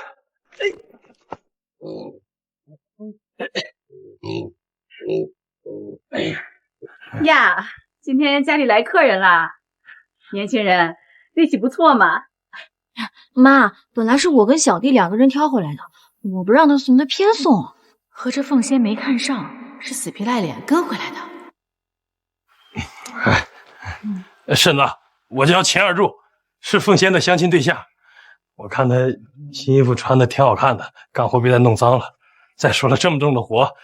[SPEAKER 16] 呀，今天家裡來客人啦！年輕人，力氣不錯嘛。
[SPEAKER 11] 媽，本來是我跟小弟兩個人挑回來的，我不讓他送，他偏送。
[SPEAKER 16] 合着鳳仙沒看上，是死皮賴臉跟回來的。
[SPEAKER 15] 嬸子，我叫錢二柱，是鳳仙的相親對象。我看他新衣服穿的挺好看的，幹活別再弄髒了。再說了，這麼重的活，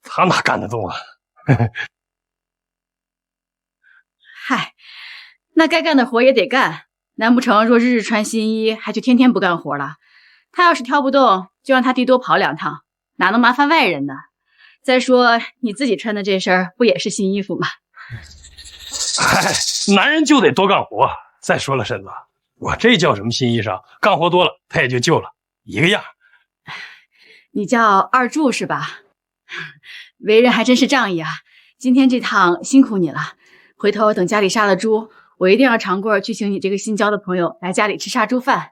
[SPEAKER 15] 他哪幹得動啊？
[SPEAKER 16] 嗨，那該幹的活也得幹，難不成若日日穿新衣，還就天天不幹活了？他要是挑不動，就讓他弟多跑兩趟，哪能麻煩外人呢？再說你自己穿的這身不也是新衣服嗎？
[SPEAKER 15] 哎，男人就得多幹活。再說了，嬸子。我這叫什麼新衣裳？幹活多了，他也就舊了，一個樣。
[SPEAKER 16] 你叫二柱是吧？為人還真是仗義啊！今天這趟辛苦你了，回頭等家裡殺了豬，我一定要長棍去請你這個新交的朋友來家裡吃殺豬飯。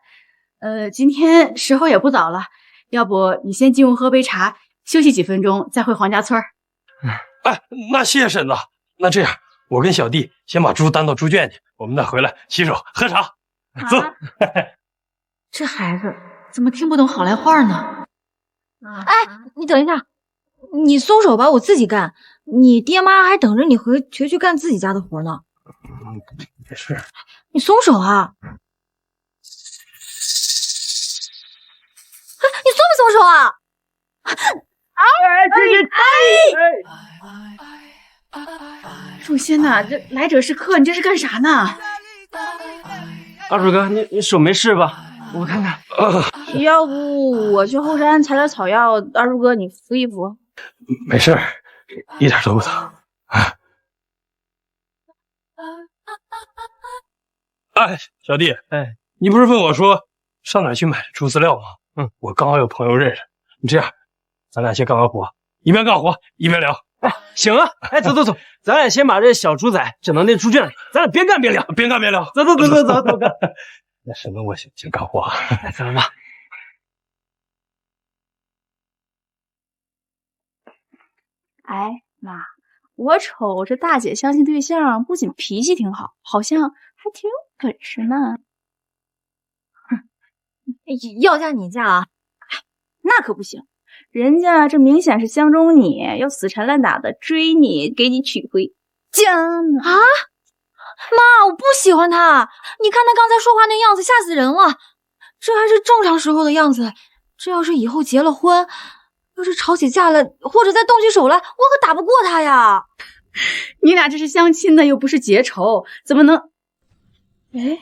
[SPEAKER 16] 今天時候也不早了，要不你先進屋喝杯茶，休息幾分鐘，再回黃家村。
[SPEAKER 15] 哎，那謝謝嬸子。那這樣，我跟小弟先把豬擔到豬圈去，我們再回來洗手喝茶。走。
[SPEAKER 16] 這孩子怎麼聽不懂好來話呢？
[SPEAKER 11] 哎，你等一下，你鬆手吧，我自己幹。你爹媽還等着你回去幹自己家的活呢。
[SPEAKER 15] 沒事。
[SPEAKER 11] 你鬆手啊！你鬆不鬆手啊？
[SPEAKER 16] 鳳仙吶，這來者是客，你這是幹啥呢？
[SPEAKER 7] 二柱哥，你手沒事吧？我看看。
[SPEAKER 9] 要不我去後山採點草藥，二柱哥你扶一扶。
[SPEAKER 15] 沒事，一點都不疼。哎，小弟，哎，你不是問我說上哪兒去買豬飼料嗎？我剛好有朋友認識。你這樣，咱倆先幹完活，一邊幹活一邊聊，
[SPEAKER 7] 哎，行啊！哎，走，咱俩先把这小猪仔整到那猪圈里，咱俩边干边聊，边干边聊。走干。
[SPEAKER 22] 那什么，我先干活啊。
[SPEAKER 7] 来，走吧。
[SPEAKER 9] 哎妈，我瞅这大姐相亲对象不仅脾气挺好，好像还挺有本事呢。
[SPEAKER 11] 要嫁你嫁啊？
[SPEAKER 9] 那可不行，人家这明显是相中你，要死缠烂打的追你，给你娶回家呢。
[SPEAKER 11] 啊！妈，我不喜欢他。你看他刚才说话那样子，嚇死人了。这还是正常时候的样子，这要是以后結了婚，要是吵起架来，或者再动起手来，我可打不過他呀。
[SPEAKER 16] 你俩这是相亲的，又不是结仇，怎么能……哎，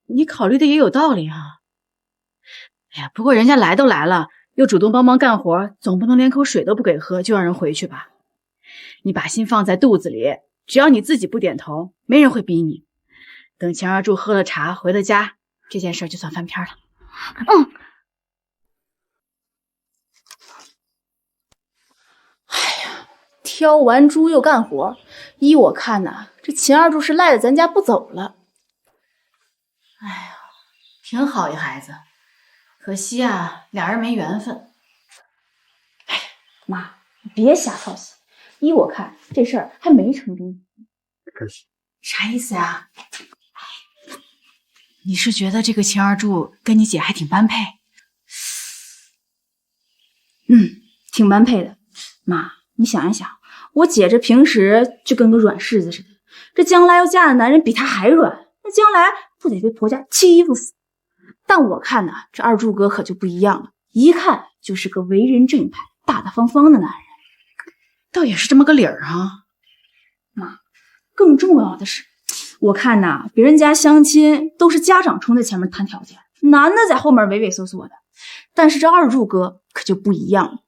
[SPEAKER 16] 你考虑的也有道理啊。哎呀，不过人家来都来了，又主动帮忙干活，总不能连口水都不给喝就让人回去吧？你把心放在肚子里，只要你自己不点头，没人会逼你。等钱二柱喝了茶回了家，这件事就算翻篇了。
[SPEAKER 9] 挑完猪又干活，依我看呐，这秦二柱是赖着咱家不走了。
[SPEAKER 16] 哎呀，挺好一孩子，可惜啊，俩人没缘分。
[SPEAKER 9] 哎，妈，你别瞎操心。依我看，这事儿还没成真。
[SPEAKER 22] 可惜。
[SPEAKER 16] 啥意思呀？你是觉得这个秦二柱跟你姐还挺般配？
[SPEAKER 9] 挺般配的。妈，你想一想，我姐这平时就跟个软柿子似的，这将来要嫁的男人比她还软，那将来不得被婆家欺負死？但我看呐，这二柱哥可就不一样了，一看就是个为人正派、大大方方的男人。
[SPEAKER 16] 倒也是这么个理儿啊。
[SPEAKER 9] 妈，更重要的是，我看呐，别人家相亲都是家长冲在前面谈条件，男的在后面畏畏缩缩的。但是这二柱哥可就不一样了，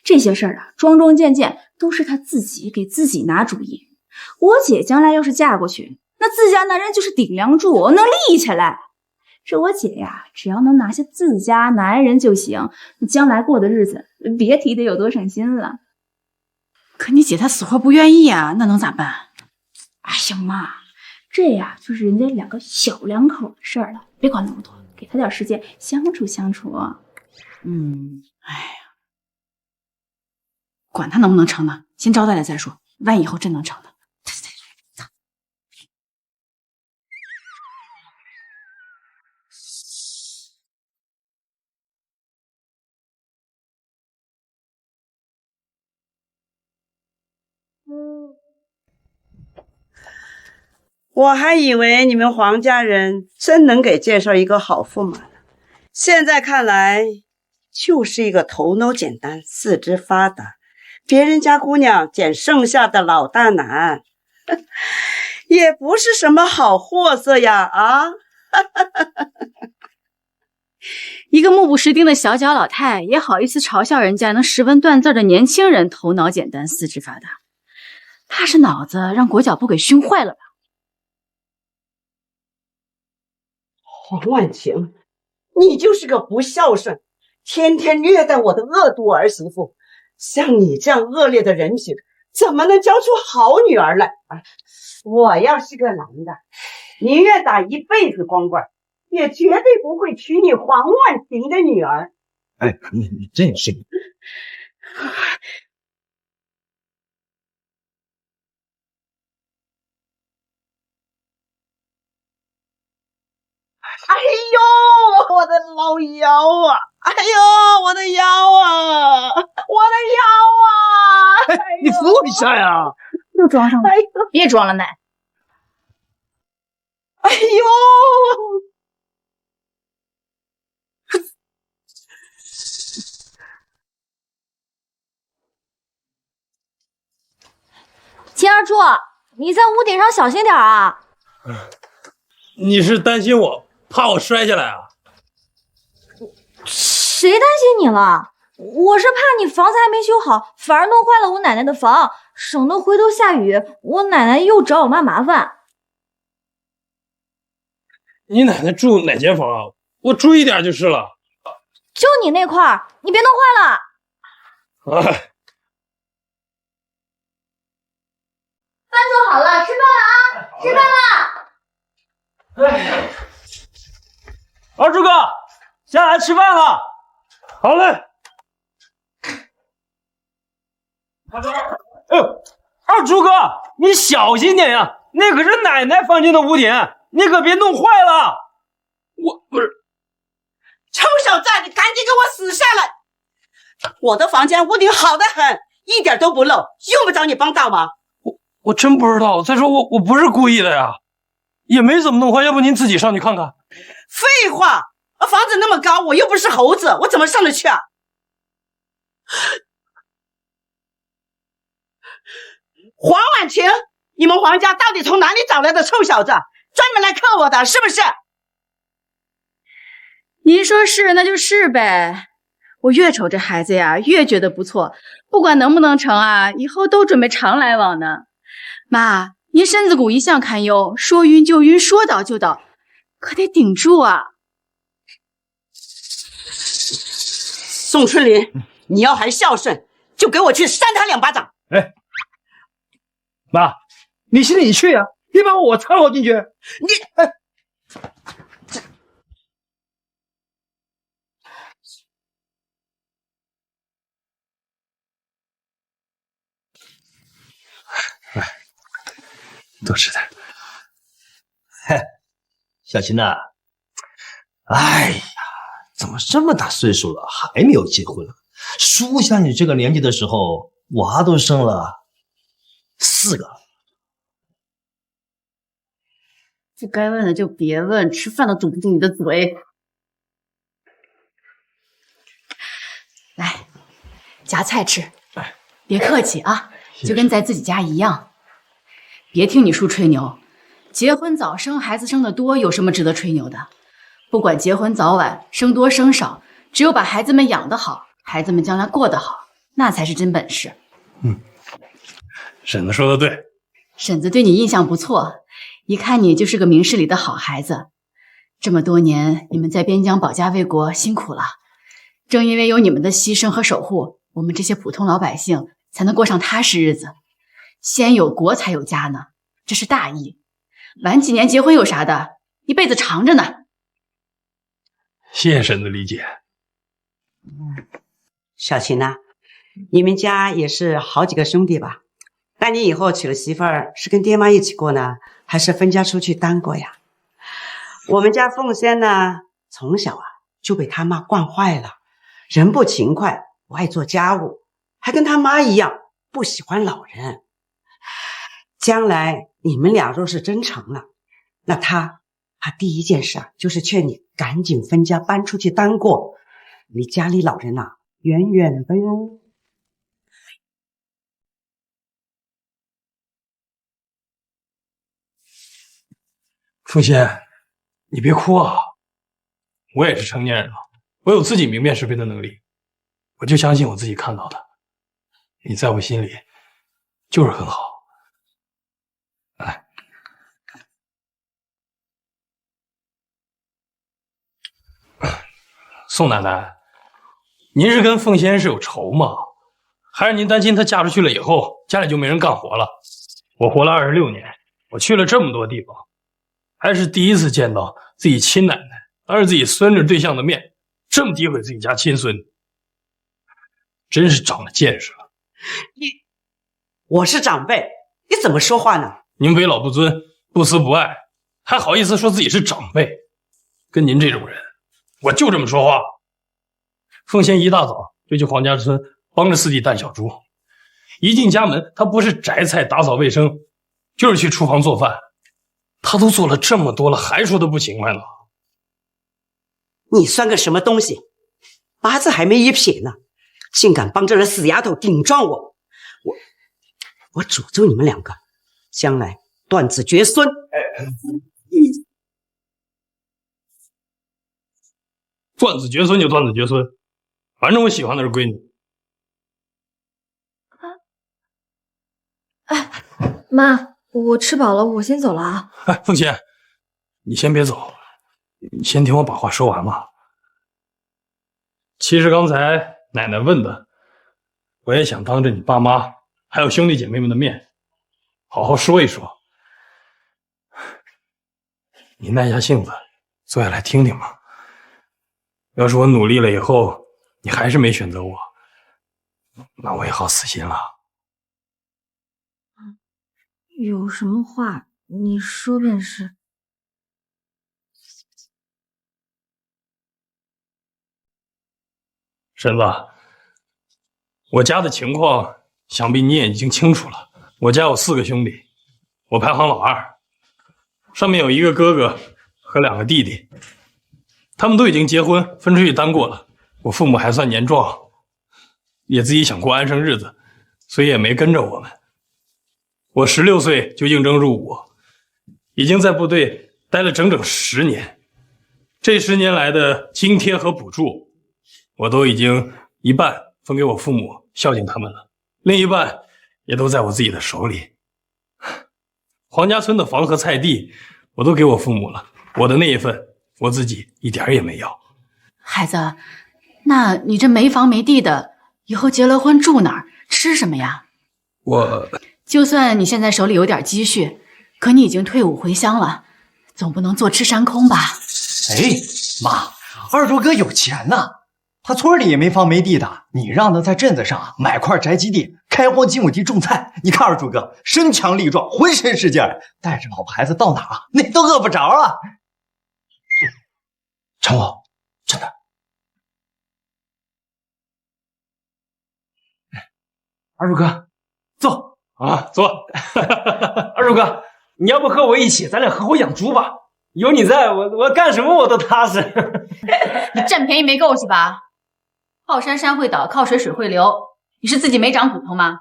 [SPEAKER 9] 这些事儿啊，桩桩件件都是他自己给自己拿主意。我姐将来要是嫁过去，那自家男人就是顶梁柱，能立起来。这我姐呀，只要能拿下自家男人就行，那将来过的日子别提得有多省心了。
[SPEAKER 16] 可你姐她死活不愿意啊，那能咋办？
[SPEAKER 9] 哎呀妈，这呀就是人家两个小两口的事儿了，别管那么多，给他点时间相处相处。
[SPEAKER 16] 哎呀，管他能不能成呢，先招待了再说，万一以后真能成呢？
[SPEAKER 6] 我还以为你们黄家人真能给介绍一个好驸马呢，现在看来就是一个头脑简单、四肢发达，别人家姑娘捡剩下的老大难，也不是什么好货色呀啊！
[SPEAKER 16] 一个目不识丁的小脚老太也好意思嘲笑人家能识文断字的年轻人头脑简单、四肢发达，怕是脑子让裹脚布给熏壞了吧？
[SPEAKER 6] 黄婉晴，你就是个不孝顺，天天虐待我的恶毒儿媳婦。像你这样惡劣的人品，怎麼能教出好女兒來？我要是個男的，寧願打一輩子光棍，也絕對不會娶你黃婉晴的女兒。
[SPEAKER 22] 哎，你真是。
[SPEAKER 6] 哎呦，我的老腰啊！哎呦，我的腰啊！我的腰啊！
[SPEAKER 7] 哎，你扶我一下呀！
[SPEAKER 9] 又装上了，
[SPEAKER 6] 哎呦，
[SPEAKER 9] 別裝了奶。
[SPEAKER 6] 哎呦！
[SPEAKER 11] 秦二柱，你在屋顶上小心點啊！
[SPEAKER 7] 你是擔心我怕我摔下來啊？
[SPEAKER 11] 誰擔心你了？我是怕你房子還沒修好，反而弄壞了我奶奶的房，省得回頭下雨，我奶奶又找我媽麻煩。
[SPEAKER 7] 你奶奶住哪間房啊？我注意點就是了。
[SPEAKER 11] 就你那塊兒，你別弄壞了。
[SPEAKER 7] 哎，
[SPEAKER 11] 饭做好了，吃饭了啊！吃饭了。
[SPEAKER 7] 哎，二柱哥，下来吃饭了。好嘞。哎呦，二柱哥，你小心点呀，那可是奶奶房间的屋顶，你可别弄坏了。我不是。
[SPEAKER 6] 臭小子，你赶紧给我死下来！我的房间屋顶好得很，一点都不漏，用不着你帮倒忙。
[SPEAKER 15] 我真不知道，再说我不是故意的呀，也没怎么弄坏，要不您自己上去看看？
[SPEAKER 6] 废话，房子那么高，我又不是猴子，我怎么上得去啊？黄婉晴，你们黄家到底从哪里找来的臭小子，专门来克我的，是不是？
[SPEAKER 16] 您说是那就是呗。我越瞅这孩子呀，越觉得不错，不管能不能成啊，以后都准备常来往呢。妈，您身子骨一向堪忧，说晕就晕，说倒就倒，可得顶住啊。
[SPEAKER 6] 宋春林，你要还孝顺，就给我去扇他2巴掌。
[SPEAKER 15] 哎，妈，你信你去呀，别把我掺和进去。
[SPEAKER 6] 你
[SPEAKER 15] 哎。多吃点。
[SPEAKER 3] 嘿，小琴呐，哎呀，怎么这么大岁数了还没有结婚？叔像你这个年纪的时候，娃都生了4个。
[SPEAKER 16] 不该问的就别问，吃饭都堵不住你的嘴。来，夹菜吃，别客气啊，就跟在自己家一样。别听你叔吹牛，结婚早生孩子生得多有什么值得吹牛的？不管结婚早晚，生多生少，只有把孩子们养得好，孩子们将来过得好，那才是真本事。
[SPEAKER 15] 婶子说的对，
[SPEAKER 16] 婶子对你印象不错，一看你就是个明事理的好孩子。这么多年你们在边疆保家卫国辛苦了，正因为有你们的牺牲和守護，我们这些普通老百姓才能過上踏實日子。先有國才有家呢，這是大義。晚幾年結婚有啥的，一輩子長着呢。
[SPEAKER 15] 謝謝嬸子理解。
[SPEAKER 6] 小琴啊，你們家也是好幾個兄弟吧？那你以後娶了媳婦兒，是跟爹媽一起過呢，還是分家出去單過呀？我們家鳳仙呢，從小啊就被他媽慣壞了，人不勤快，不愛做家務，還跟他媽一樣不喜歡老人。將來你們倆若是真成了，那他第一件事啊，就是勸你趕緊分家搬出去單過，離家裡老人啊遠遠的喲。
[SPEAKER 15] 鳳仙，你別哭啊，我也是成年人了，我有自己明辨是非的能力，我就相信我自己看到的，你在我心裡就是很好。來，宋奶奶，您是跟鳳仙是有仇嗎？還是您擔心她嫁出去了以後，家裡就沒人幹活了？我活了26年，我去了這麼多地方，還是第一次見到自己親奶奶當着自己孫子對象的面，這麼詆毀自己家親孫，真是長了見識了。
[SPEAKER 6] 我是長輩，你怎麼說話呢？
[SPEAKER 15] 您為老不尊，不慈不愛，還好意思說自己是長輩？跟您這種人，我就這麼說話。鳳仙一大早就去黃家村幫着4弟帶小豬，一進家門，他不是摘菜打掃衛生，就是去廚房做飯。他都做了這麼多了，還說他不勤快呢。
[SPEAKER 6] 你算個什麼東西？八字還沒一撇呢，竟敢幫這個死丫頭頂撞我！我詛咒你們兩個，將來斷子絕孫。
[SPEAKER 15] 斷子絕孫就斷子絕孫，反正我喜歡的是閨女。
[SPEAKER 11] 哎，媽，我吃飽了，我先走了啊。
[SPEAKER 15] 哎，鳳仙，你先別走，你先聽我把話說完嘛。其實剛才奶奶問的，我也想當着你爸媽還有兄弟姐妹們的面，好好说一说。你耐下性子，坐下来听听嘛。要是我努力了以后，你还是没选择我，那我也好死心了。
[SPEAKER 11] 有什么话你说便是。
[SPEAKER 15] 婶子，我家的情况想必你也已经清楚了。我家有4个兄弟，我排行老2，上面有1个哥哥和2个弟弟，他们都已经结婚分出去单过了。我父母还算年壮，也自己想过安生日子，所以也没跟着我们。我16岁就应征入伍，已经在部队待了整整10年。这10年来的津貼和補助，我都已經一半分給我父母孝敬他們了，另一半也都在我自己的手裡。黃家村的房和菜地我都給我父母了，我的那一份我自己一點也沒要。
[SPEAKER 16] 孩子，那你這沒房沒地的，以後結了婚住哪兒？吃什麼呀？
[SPEAKER 15] 我
[SPEAKER 16] 就算你現在手裡有點積蓄，可你已經退伍回鄉了，總不能坐吃山空吧？
[SPEAKER 2] 哎，媽，二柱哥有錢吶，他村裡也沒房沒地的，你讓他在鎮子上買塊宅基地，開荒幾畝地種菜。你看二柱哥身強力壯，渾身是勁，帶着老婆孩子到哪啊，那都餓不着啊。成龍，真的。
[SPEAKER 15] 二柱哥，坐啊，坐。二柱哥，你要不和我一起，咱倆合夥養豬吧？有你在，我幹什麼我都踏實。
[SPEAKER 16] 你佔便宜沒夠是吧？靠山山會倒，靠水水會流。你是自己沒長骨頭嗎？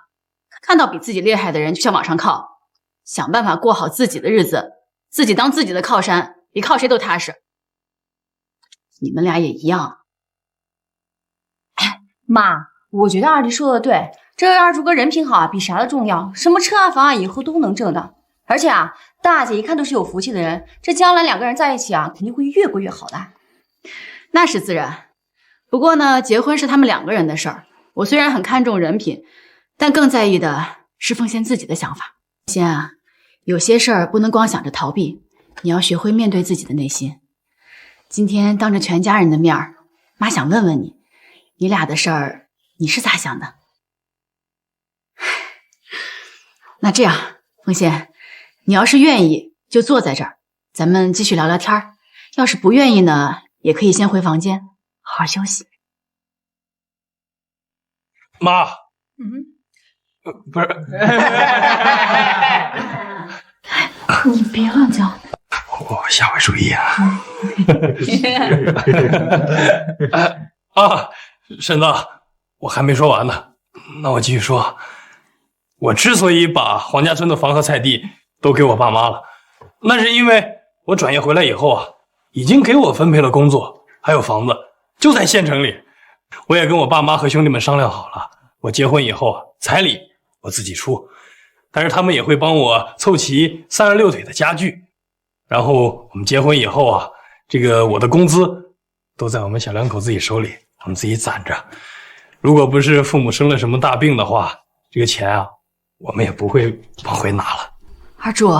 [SPEAKER 16] 看到比自己厲害的人就想往上靠，想辦法過好自己的日子，自己當自己的靠山，比靠誰都踏實。你們倆也一樣。
[SPEAKER 11] 媽，我覺得二弟說的對，這個二柱哥人品好啊，比啥都重要。什麼車啊房啊，以後都能掙的。而且啊，大姐一看都是有福氣的人，這將來2個人在一起啊，肯定會越過越好的。
[SPEAKER 16] 那是自然。不過呢，結婚是他們2個人的事兒。我雖然很看重人品，但更在意的是鳳仙自己的想法。鳳仙啊，有些事兒不能光想着逃避，你要學會面對自己的內心。今天當着全家人的面兒，媽想問問你，你倆的事兒你是咋想的？那這樣，鳳仙，你要是願意就坐在這兒，咱們繼續聊聊天兒。要是不願意呢，也可以先回房間好好休息。
[SPEAKER 15] 媽，不是，
[SPEAKER 11] 你別亂叫。
[SPEAKER 15] 我下回注意啊。啊，嬸子，我還沒說完呢，那我繼續說。我之所以把黃家村的房和菜地都給我爸媽了，那是因為我轉業回來以後啊，已經給我分配了工作，還有房子，就在縣城裡。我也跟我爸媽和兄弟們商量好了，我結婚以後啊，彩禮我自己出，但是他們也會幫我湊齊36腿的家具。然後我們結婚以後啊，這個我的工資都在我們小兩口自己手裡，我們自己攢着。如果不是父母生了什麼大病的話，這個錢啊，我們也不會往回拿了。
[SPEAKER 16] 二柱，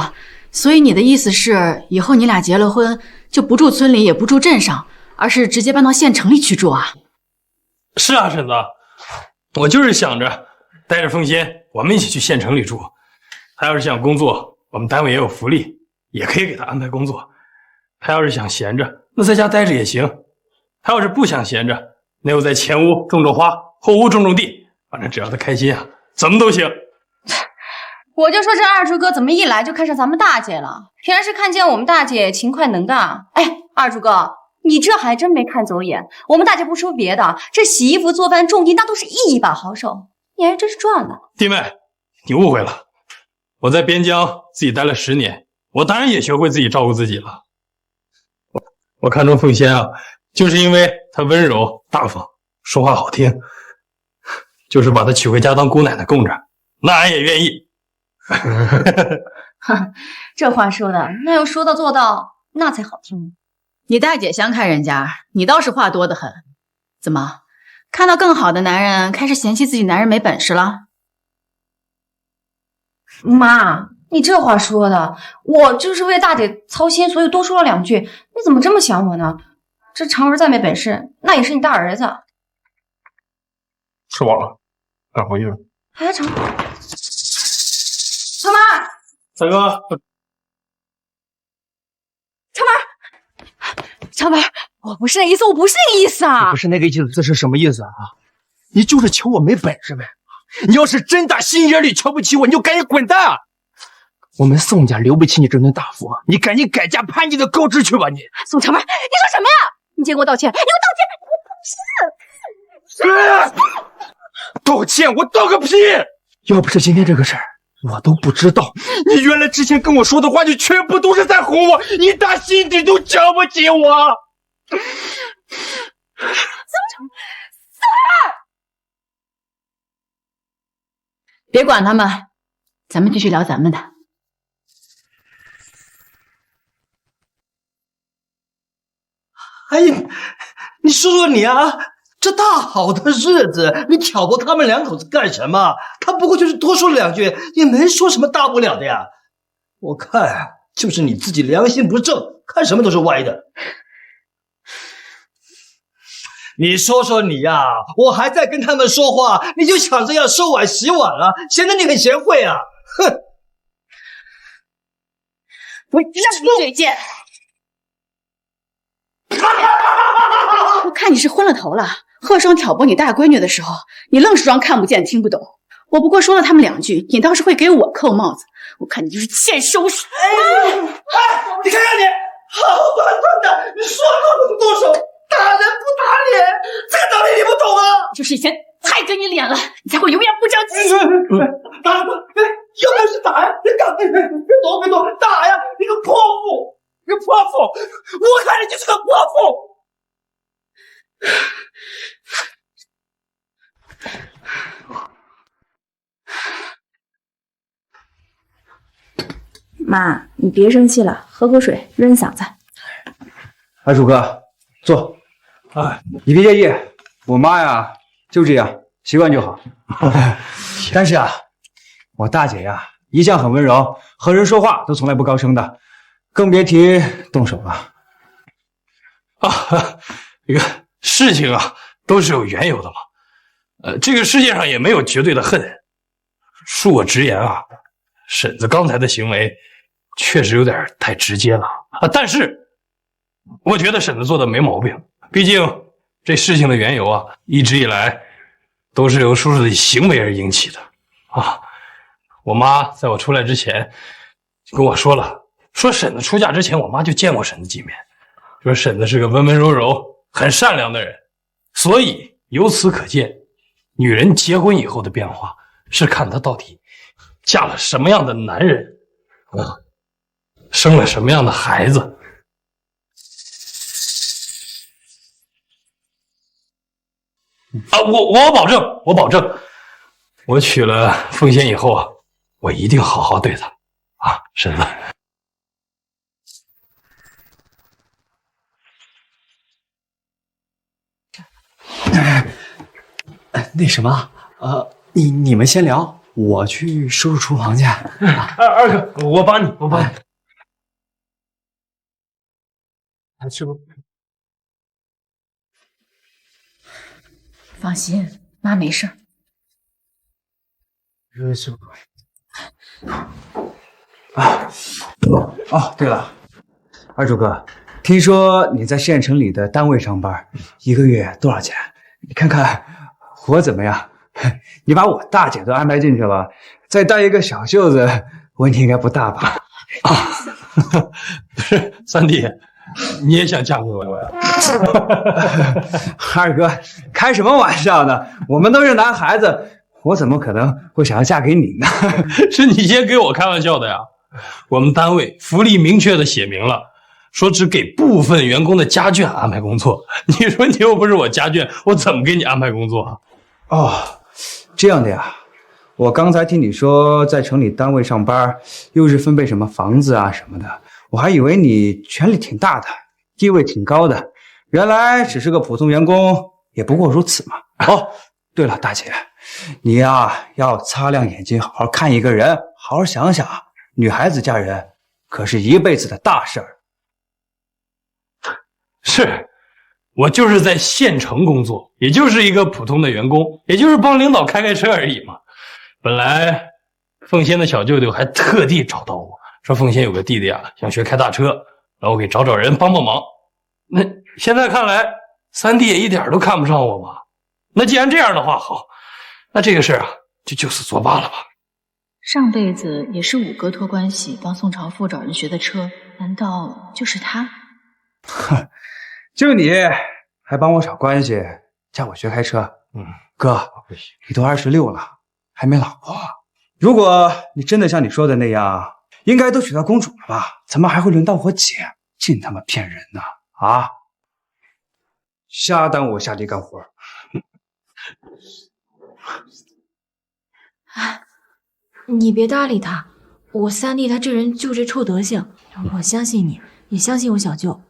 [SPEAKER 16] 所以你的意思是，以後你倆結了婚，就不住村裡，也不住鎮上，而是直接搬到縣城裡去住啊？
[SPEAKER 15] 是啊，嬸子，我就是想着帶着鳳仙，我們一起去縣城裡住。他要是想工作，我們單位也有福利，也可以給他安排工作。他要是想閒着，那在家待着也行。他要是不想閒着，那又在前屋種種花，後屋種種地，反正只要他開心啊，怎麼都行。
[SPEAKER 11] 我就說這二柱哥怎麼一來就看上咱們大姐了？平然是看見我們大姐勤快能幹。哎，二柱哥，你這還真沒看走眼。我們大姐不說別的，這洗衣服、做飯、種地，那都是一把好手。你還真是賺了。
[SPEAKER 15] 弟妹，你誤會了。我在邊疆自己待了10年，我當然也學會自己照顧自己了。我看中鳳仙啊，就是因為她溫柔大方，說話好聽。就是把她娶回家當姑奶奶供着，那俺也願意。
[SPEAKER 11] 這話說的，那要說到做到，那才好聽。
[SPEAKER 16] 你大姐相看人家，你倒是話多得很。怎麼，看到更好的男人，開始嫌棄自己男人沒本事了？
[SPEAKER 11] 媽，你這話說的，我就是為大姐操心，所以多說了2句。你怎麼這麼想我呢？這常文再没本事，那也是你大兒子。
[SPEAKER 15] 吃饱了，赶回去了。
[SPEAKER 11] 哎，常文，
[SPEAKER 15] 三哥，
[SPEAKER 11] 常文，我不是那意思，我不是那个意思啊！
[SPEAKER 15] 不是那个意思，这是什么意思啊？你就是瞧我没本事呗！你要是真打心眼里瞧不起我，你就赶紧滚蛋！我们宋家留不起你这顿大福，你赶紧改嫁攀你的高枝去吧！你
[SPEAKER 11] 宋常文，你说什么呀？你先给我道歉！你给我道歉！
[SPEAKER 15] 道歉？我道个屁！要不是今天这个事儿，我都不知道你原来之前跟我说的话，就全部都是在哄我，你打心底都瞧不起我。
[SPEAKER 16] 别管他们，咱们继续聊咱们的。
[SPEAKER 3] 哎呀，你说说你啊，这大好的日子，你挑拨他们2口子干什么？他不过就是多说了2句，也没说什么大不了的呀。我看就是你自己良心不正，看什么都是歪的。你说说你呀，我还在跟他们说话，你就抢着要收碗洗碗了，显得你很贤惠啊！哼！
[SPEAKER 16] 我让你嘴贱！我看你是昏了头了。贺双挑拨你大闺女的时候，你愣是装看不见听不懂。我不过说了他们2句，你倒是会给我扣帽子。我看你就是欠收拾！
[SPEAKER 3] 哎，你看看你，好端端的，你说动就动手，打人不打脸，这个道理你不懂啊！
[SPEAKER 16] 就是以前太给你脸了，你才会永远不长记性。
[SPEAKER 3] 打，有本事打呀！你敢别躲，打呀！你个泼妇，我看你就是个泼妇。
[SPEAKER 9] 妈，你别生气了，喝口水润嗓子。
[SPEAKER 18] 二叔哥，坐。啊，你别介意，我妈呀就这样，习惯就好。但是啊，我大姐呀一向很温柔，和人说话都从来不高声的，更別提動手了。
[SPEAKER 15] 啊，这个事情啊都是有缘由的嘛。这个世界上也没有绝对的恨。恕我直言啊，婶子刚才的行为确实有点太直接了啊，但是我觉得婶子做的没毛病。毕竟这事情的缘由啊，一直以来都是由叔叔的行为而引起的啊。我妈在我出来之前就跟我说了，说婶子出嫁之前，我妈就见过婶子几面，说婶子是个温温柔柔、很善良的人。所以由此可见，女人结婚以后的变化是看她到底嫁了什么样的男人啊，生了什么样的孩子。啊，我保證，我娶了凤仙以後啊，我一定好好對她啊，婶子。
[SPEAKER 2] 那什么，你们先聊，我去收拾廚房去。
[SPEAKER 15] 二哥，我幫你。還吃不？
[SPEAKER 16] 放心，妈没事。
[SPEAKER 15] 是不？
[SPEAKER 18] 哦，对了，二柱哥，听說你在縣城裡的單位上班，一個月多少錢？你看看我怎麼樣？你把我大姐都安排進去了，再當一個小舅子，問題應該不大吧？
[SPEAKER 15] 不是，三弟，你也想嫁給我呀？
[SPEAKER 18] 二哥，開什麼玩笑呢？我們都是男孩子，我怎麼可能會想要嫁給你呢？
[SPEAKER 15] 是你先給我開玩笑的呀！我們單位福利明確的寫明了，說只給部分員工的家眷安排工作。你說你又不是我家眷，我怎麼給你安排工作？
[SPEAKER 18] 哦，這樣的呀。我剛才聽你說在城裡單位上班，又是分配什麼房子啊什麼的，我還以為你權力挺大的，地位挺高的，原來只是個普通員工，也不過如此嘛。哦，對了，大姐，你呀要擦亮眼睛，好好看一個人，好好想想，女孩子嫁人可是一辈子的大事儿。
[SPEAKER 15] 是，我就是在县城工作，也就是一个普通的员工，也就是帮领导开车而已嘛。本来凤仙的小舅舅还特地找到我说，凤仙有个弟弟啊，想学开大车，让我给找人帮忙。那现在看来，三弟也一点都看不上我嘛。那既然这样的话，好，那这个事啊，就此作罢了吧。
[SPEAKER 16] 上辈子也是五哥托关系帮宋朝父找人学的车，难道就是他？
[SPEAKER 18] 哼，就你还帮我找关系，叫我学开车。哥，你都26了，还没老婆。如果你真的像你说的那样，应该都娶到公主了吧？怎么还会輪到我姐？净他媽騙人呢！啊！瞎耽誤我下地幹活。
[SPEAKER 11] 你別搭理他，我三弟他這人就這臭德行，我相信你，也相信我小舅。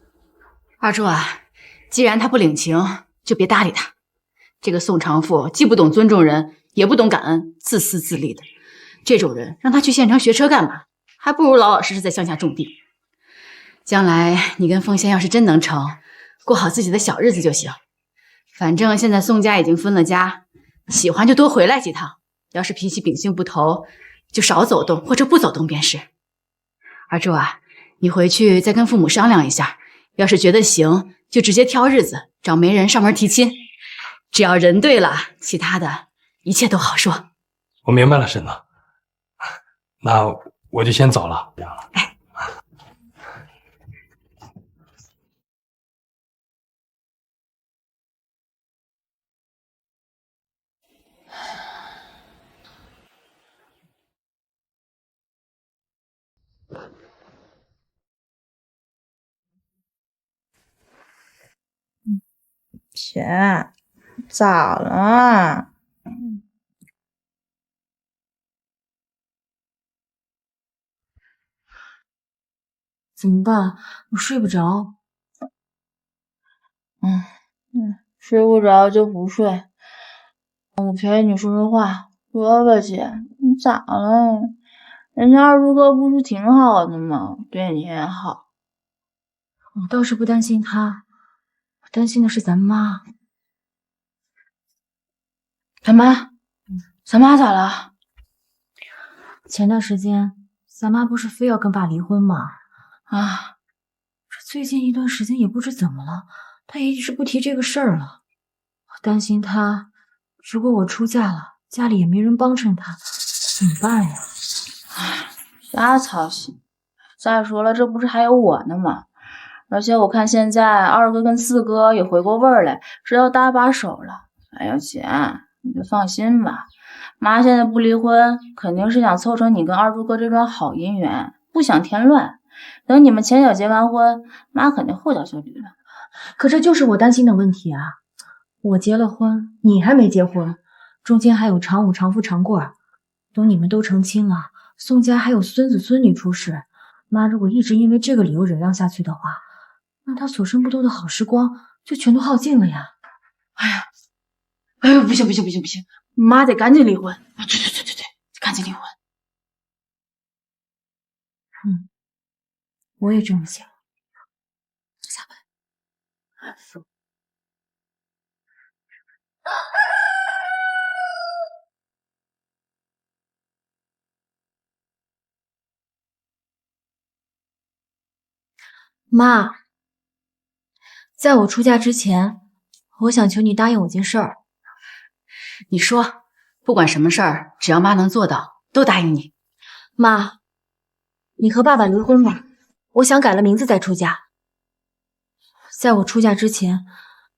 [SPEAKER 16] 二柱啊，既然他不領情，就別搭理他。這個宋長富既不懂尊重人，也不懂感恩，自私自利的。這種人讓他去縣城學車幹嘛？還不如老老實實在鄉下種地。將來你跟鳳仙要是真能成，過好自己的小日子就行。反正現在宋家已經分了家，喜歡就多回來幾趟。要是脾氣秉性不投，就少走動或者不走動便是。二柱啊，你回去再跟父母商量一下，要是覺得行，就直接挑日子找媒人上門提親。只要人對了，其他的一切都好說。
[SPEAKER 15] 我明白了，嬸子。那我就先走了。
[SPEAKER 16] 哎。
[SPEAKER 9] 姐，咋了？
[SPEAKER 11] 怎麼辦？我睡不着。
[SPEAKER 9] 睡不着就不睡。我陪你說說話。說吧，姐，你咋了？人家二叔哥不是挺好的嗎？對你也好。
[SPEAKER 11] 我倒是不擔心他，我擔心的是咱媽。
[SPEAKER 9] 咱媽咋了？
[SPEAKER 11] 前段時間咱媽不是非要跟爸離婚嗎？這最近一段時間也不知怎麼了，她也一直不提這個事兒了。我擔心她，如果我出嫁了，家裡也沒人幫襯她，怎麼辦呀？
[SPEAKER 9] 瞎操心。再說了，這不是還有我呢嗎？而且我看現在二哥跟四哥也回過味兒來，知道搭把手了。哎呦姐，你就放心吧，媽現在不離婚，肯定是想湊成你跟二叔哥這樁好姻緣，不想添亂。等你們前腳結完婚，媽肯定後腳就離了。
[SPEAKER 11] 可這就是我擔心的問題啊！我結了婚，你還沒結婚，中間還有長武、長富、長貴。等你們都成親了，宋家還有孫子孫女出世，媽如果一直因為這個理由忍讓下去的話，那她所剩不多的好時光就全都耗盡了呀！
[SPEAKER 9] 哎呦，不行，媽得趕緊離婚！對，趕緊離婚！
[SPEAKER 11] 我也這麼想。下班。媽，在我出嫁之前，我想求你答應我件事兒。
[SPEAKER 16] 你說，不管什麼事兒，只要媽能做到，都答應你。
[SPEAKER 11] 媽，你和爸爸離婚吧，我想改了名字再出嫁。在我出嫁之前，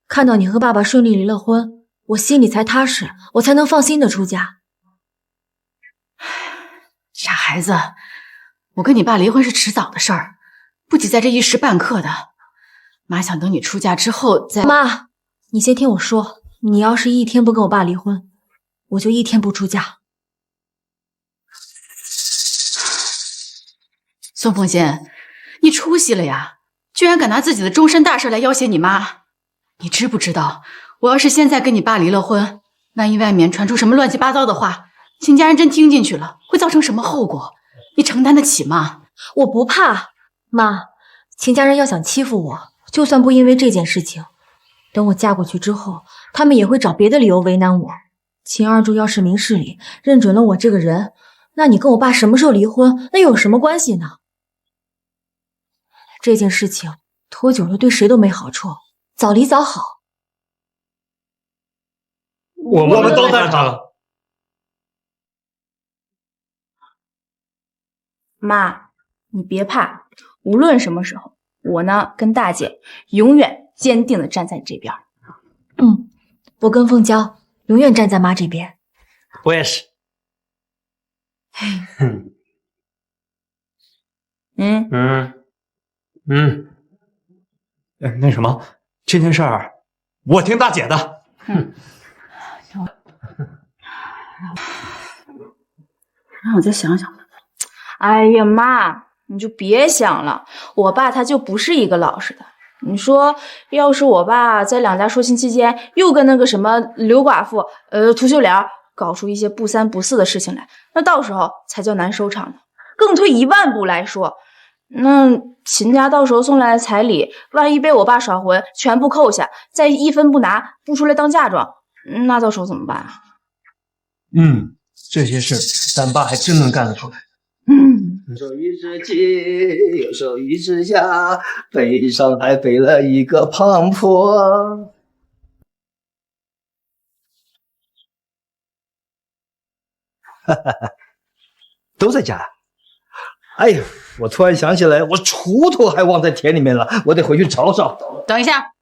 [SPEAKER 11] 看到你和爸爸順利離了婚，我心裡才踏實，我才能放心的出嫁。
[SPEAKER 16] 傻孩子，我跟你爸離婚是遲早的事兒，不急在這一時半刻的。媽想等你出嫁之後再……
[SPEAKER 11] 媽，你先聽我說，你要是一天不跟我爸離婚，我就一天不出嫁。
[SPEAKER 16] 宋鳳仙，你出息了呀，居然敢拿自己的終身大事來要挾你媽。你知不知道，我要是現在跟你爸離了婚，萬一外面傳出什麼亂七八糟的話，秦家人真聽進去了，會造成什麼後果？你承担得起吗？
[SPEAKER 19] 我不怕，妈。秦家人要想欺负我，就算不因为这件事情，等我嫁过去之后，他们也会找別的理由為難我。秦二柱要是明事理認準了我這個人，那你跟我爸什麼時候離婚，那又有什麼關係呢？這件事情拖久了對誰都沒好處，早離早好。
[SPEAKER 3] 我們都贊成。
[SPEAKER 9] 媽，你別怕，無論什麼時候，我呢跟大姐永遠堅定地站在你這邊。
[SPEAKER 19] 我跟鳳嬌永遠站在媽這邊。
[SPEAKER 3] 我也是。
[SPEAKER 2] 那什麼，這件事兒我聽大姐的。
[SPEAKER 9] 讓我再想想吧。哎呀媽，你就別想了，我爸他就不是一個老實的。你說要是我爸在兩家說親期間又跟那個什麼劉寡婦涂秀蓮搞出一些不三不四的事情來，那到時候才叫難收場呢。更退一萬步來說，那秦家到時候送來的彩禮，萬一被我爸耍混全部扣下，再一分不拿不出來當嫁妝，那到時候怎麼辦啊？
[SPEAKER 3] 這些事咱爸還真能幹得出來。
[SPEAKER 20] 手一只雞，有手一只鴨，背上還背了一個胖婆。
[SPEAKER 3] 都在家。哎呀，我突然想起來，我鋤頭還忘在田裡面了，我得回去找找。
[SPEAKER 16] 等一下，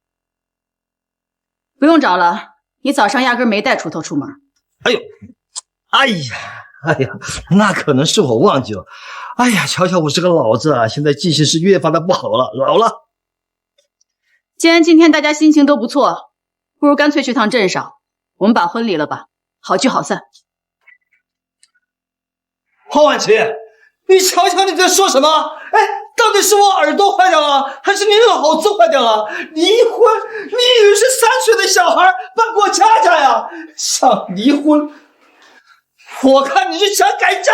[SPEAKER 16] 不用找了，你早上壓根沒帶鋤頭出門。
[SPEAKER 3] 哎呀，那可能是我忘記了。哎呀，瞧瞧我這個老子啊，現在記性是越發的不好了，老了。
[SPEAKER 16] 既然今天大家心情都不錯，不如乾脆去趟鎮上，我們辦婚禮了吧，好聚好散。
[SPEAKER 3] 黃婉琪，你瞧瞧你在說什麼？哎，到底是我耳朵壞掉了，還是你腦子壞掉了？離婚？你以為是3歲的小孩搬過家家呀？想離婚？我看你是想改嫁。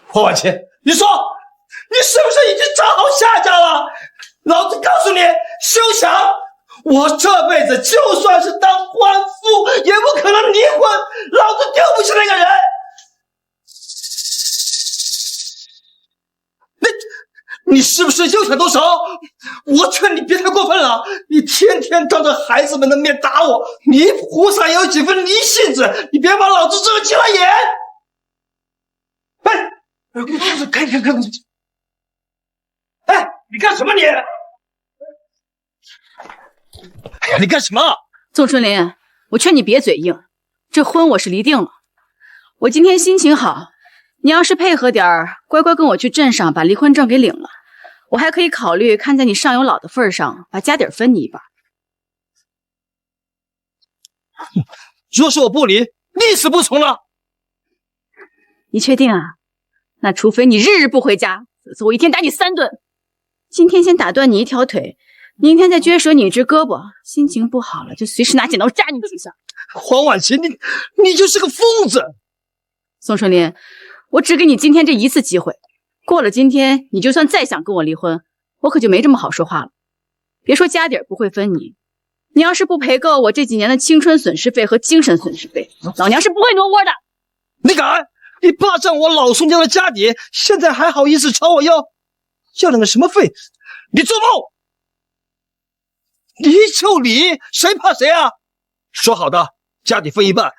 [SPEAKER 3] 黃婉琪，你說你是不是已經找好下家了？老子告訴你，休想！我這輩子就算是當官夫，也不可能離婚，老子丟不起那個人。你是不是又想動手？我勸你別太過分了，你天天當着孩子們的面打我，你菩薩有幾分泥性子，你別把老子惹急了眼。看，哎，你幹什麼你？哎呀，你幹什麼？
[SPEAKER 16] 宋春林，我勸你別嘴硬，這婚我是離定了。我今天心情好，你要是配合點兒，乖乖跟我去鎮上把離婚證給領了，我還可以考慮看在你上有老的份上，把家底分你一半。
[SPEAKER 3] 若是我不離，立死不從了。
[SPEAKER 16] 你確定啊？那除非你日日不回家，否則我一天打你3頓。今天先打斷你一條腿，明天再撅折你一隻胳膊，心情不好了就隨時拿剪刀扎你幾下。
[SPEAKER 3] 黃婉琪，你就是個瘋子。
[SPEAKER 16] 宋春林，我只給你今天這一次機會，過了今天，你就算再想跟我離婚，我可就沒這麼好說話了。別說家底不會分你，你要是不賠夠我這幾年的青春損失費和精神損失費，老娘是不會挪窩的。
[SPEAKER 3] 你敢？你霸占我老宋家的家底，現在還好意思朝我要那個什麼費？你做夢！離就離，誰怕誰啊？說好的家底分一半，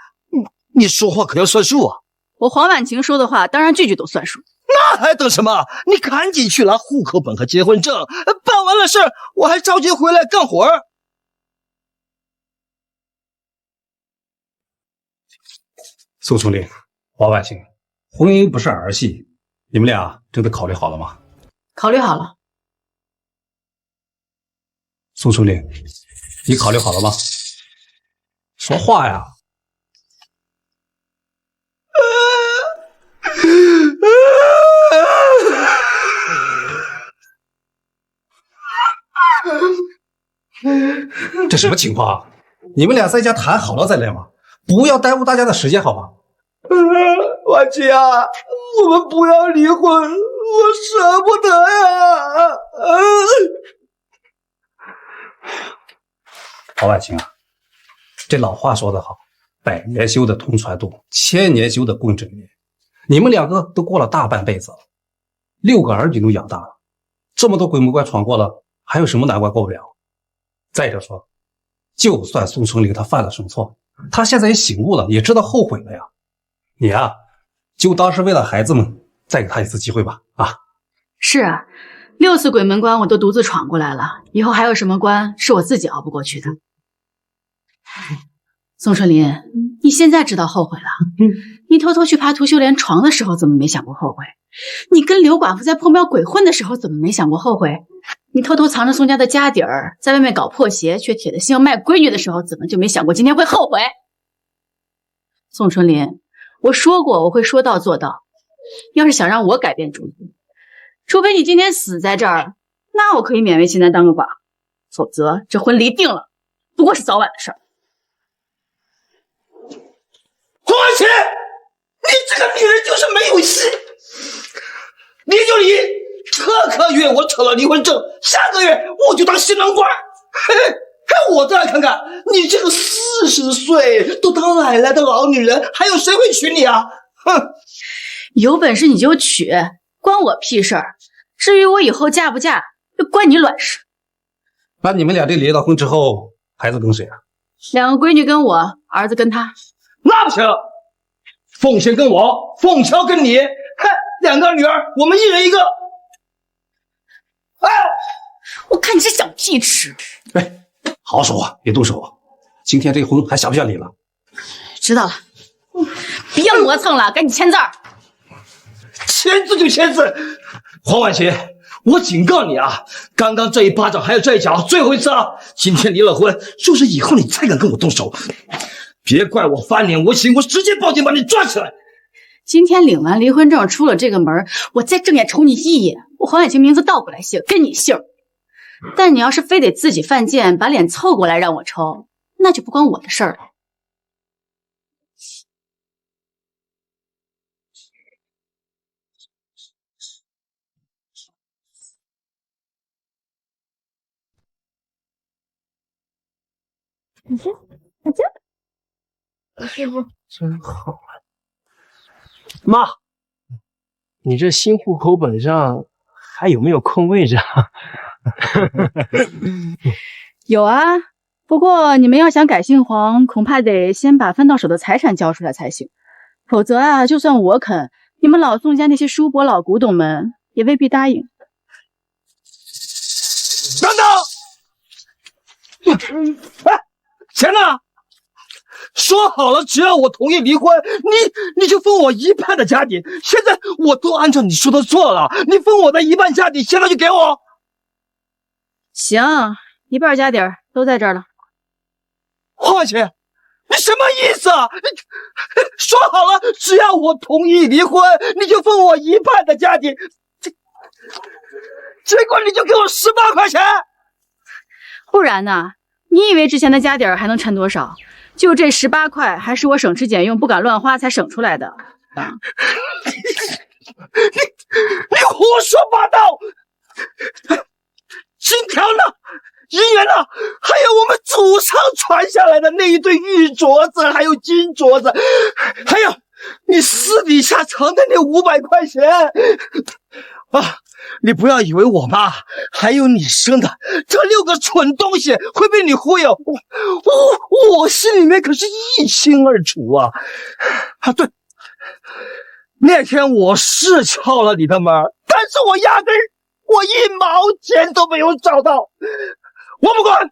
[SPEAKER 3] 你說話可要算數啊！
[SPEAKER 16] 我黃婉晴說的話，當然句句都算數。
[SPEAKER 3] 那還等什麼？你趕緊去拿戶口本和結婚證，辦完了事我還着急回來幹活。
[SPEAKER 23] 宋春林，黃婉晴，婚姻不是兒戲，你們倆真的考慮好了嗎？
[SPEAKER 16] 考慮好了。
[SPEAKER 23] 宋春林，你考慮好了嗎？說話呀！这什麼情況啊？你們倆在家談好了再來嘛，不要耽誤大家的時間好嗎？
[SPEAKER 3] 婉琪啊，我們不要離婚，我捨不得呀。
[SPEAKER 23] 曹婉清啊，這老話說得好，百年修得同船渡，千年修得共枕眠。你們2個都過了大半輩子了，6個兒女都養大了，這麼多鬼门關闖過了，還有什麼難關過不了？再者說，就算宋春玲她犯了什麼錯，她現在也醒悟了，也知道後悔了呀。你啊，就当是为了孩子们，再給她一次機會吧。啊，
[SPEAKER 16] 是啊，6次鬼門關我都獨自闖過來了，以後還有什麼關是我自己熬不過去的？宋春林，你現在知道後悔了？你偷偷去爬涂秀蓮床的時候，怎麼沒想過後悔？你跟劉寡婦在破廟鬼混的時候，怎麼沒想過後悔？你偷偷藏着宋家的家底兒，在外面搞破鞋，卻鐵了心要賣閨女的時候，怎麼就沒想過今天會後悔？宋春林，我說過我會說到做到，要是想讓我改變主意，除非你今天死在這兒，那我可以勉為其難當個寡，否則這婚離定了，不過是早晚的事兒。
[SPEAKER 3] 黃婉琪，你這個女人就是沒有戲，離就離，這個月我扯了離婚證，下個月我就當新郎官。嘿，我再來看看你這個40歲都當奶奶的老女人，還有誰會娶你啊？哼，
[SPEAKER 16] 有本事你就娶，關我屁事兒。至於我以後嫁不嫁，又關你卵事。
[SPEAKER 23] 那你們倆這離了婚之後，孩子跟誰啊
[SPEAKER 16] ？2個閨女跟我，兒子跟他。
[SPEAKER 3] 那不行，鳳仙跟我，鳳喬跟你，嘿，2個女兒，我們1人1個。哎，
[SPEAKER 16] 我看你是想屁吃。
[SPEAKER 23] 哎，好好說話，別動手。今天這婚還想不想離了？
[SPEAKER 16] 知道了，別磨蹭了，趕緊簽字。
[SPEAKER 3] 簽字就簽字。黃婉琪，我警告你啊，剛剛這一巴掌還有這一腳，最後一次啊！今天離了婚，若是以後你再敢跟我動手，別怪我翻臉無情，我直接報警把你抓起來。
[SPEAKER 16] 今天領完離婚證出了這個門，我再正眼瞅你一眼，我黃婉清名字倒過來姓，跟你姓。但你要是非得自己犯賤，把臉湊過來讓我抽，那就不關我的事兒了。
[SPEAKER 19] 师傅
[SPEAKER 15] 真好。妈，你这新户口本上还有没有空位置啊？
[SPEAKER 16] 有啊，不過你們要想改姓黃，恐怕得先把分到手的財產交出來才行，否則啊，就算我肯，你們老宋家那些叔伯老古董們也未必答應。
[SPEAKER 3] 等等，哎，錢呢？說好了，只要我同意離婚，你就分我一半的家底。現在我都按照你說的做了，你分我的一半家底，現在就給我。
[SPEAKER 16] 行，一半家底兒都在這兒了。
[SPEAKER 3] 華姐，你什麼意思啊？你說好了，只要我同意離婚，你就分我一半的家底。結果你就給我18塊錢，
[SPEAKER 16] 不然呢？你以為之前的家底兒還能趁多少？就這18塊，還是我省吃儉用、不敢亂花才省出來的。啊！
[SPEAKER 3] 你胡說八道！金條呢？銀元呢？還有我們祖上傳下來的那一對玉鐲子，還有金鐲子，還有你私底下藏的那500塊錢啊！你不要以為我媽還有你生的這6個蠢東西會被你忽悠，我心裡面可是一清二楚啊！啊，對，那天我是敲了你的門，但是我壓根我1毛錢都沒有找到。我不管，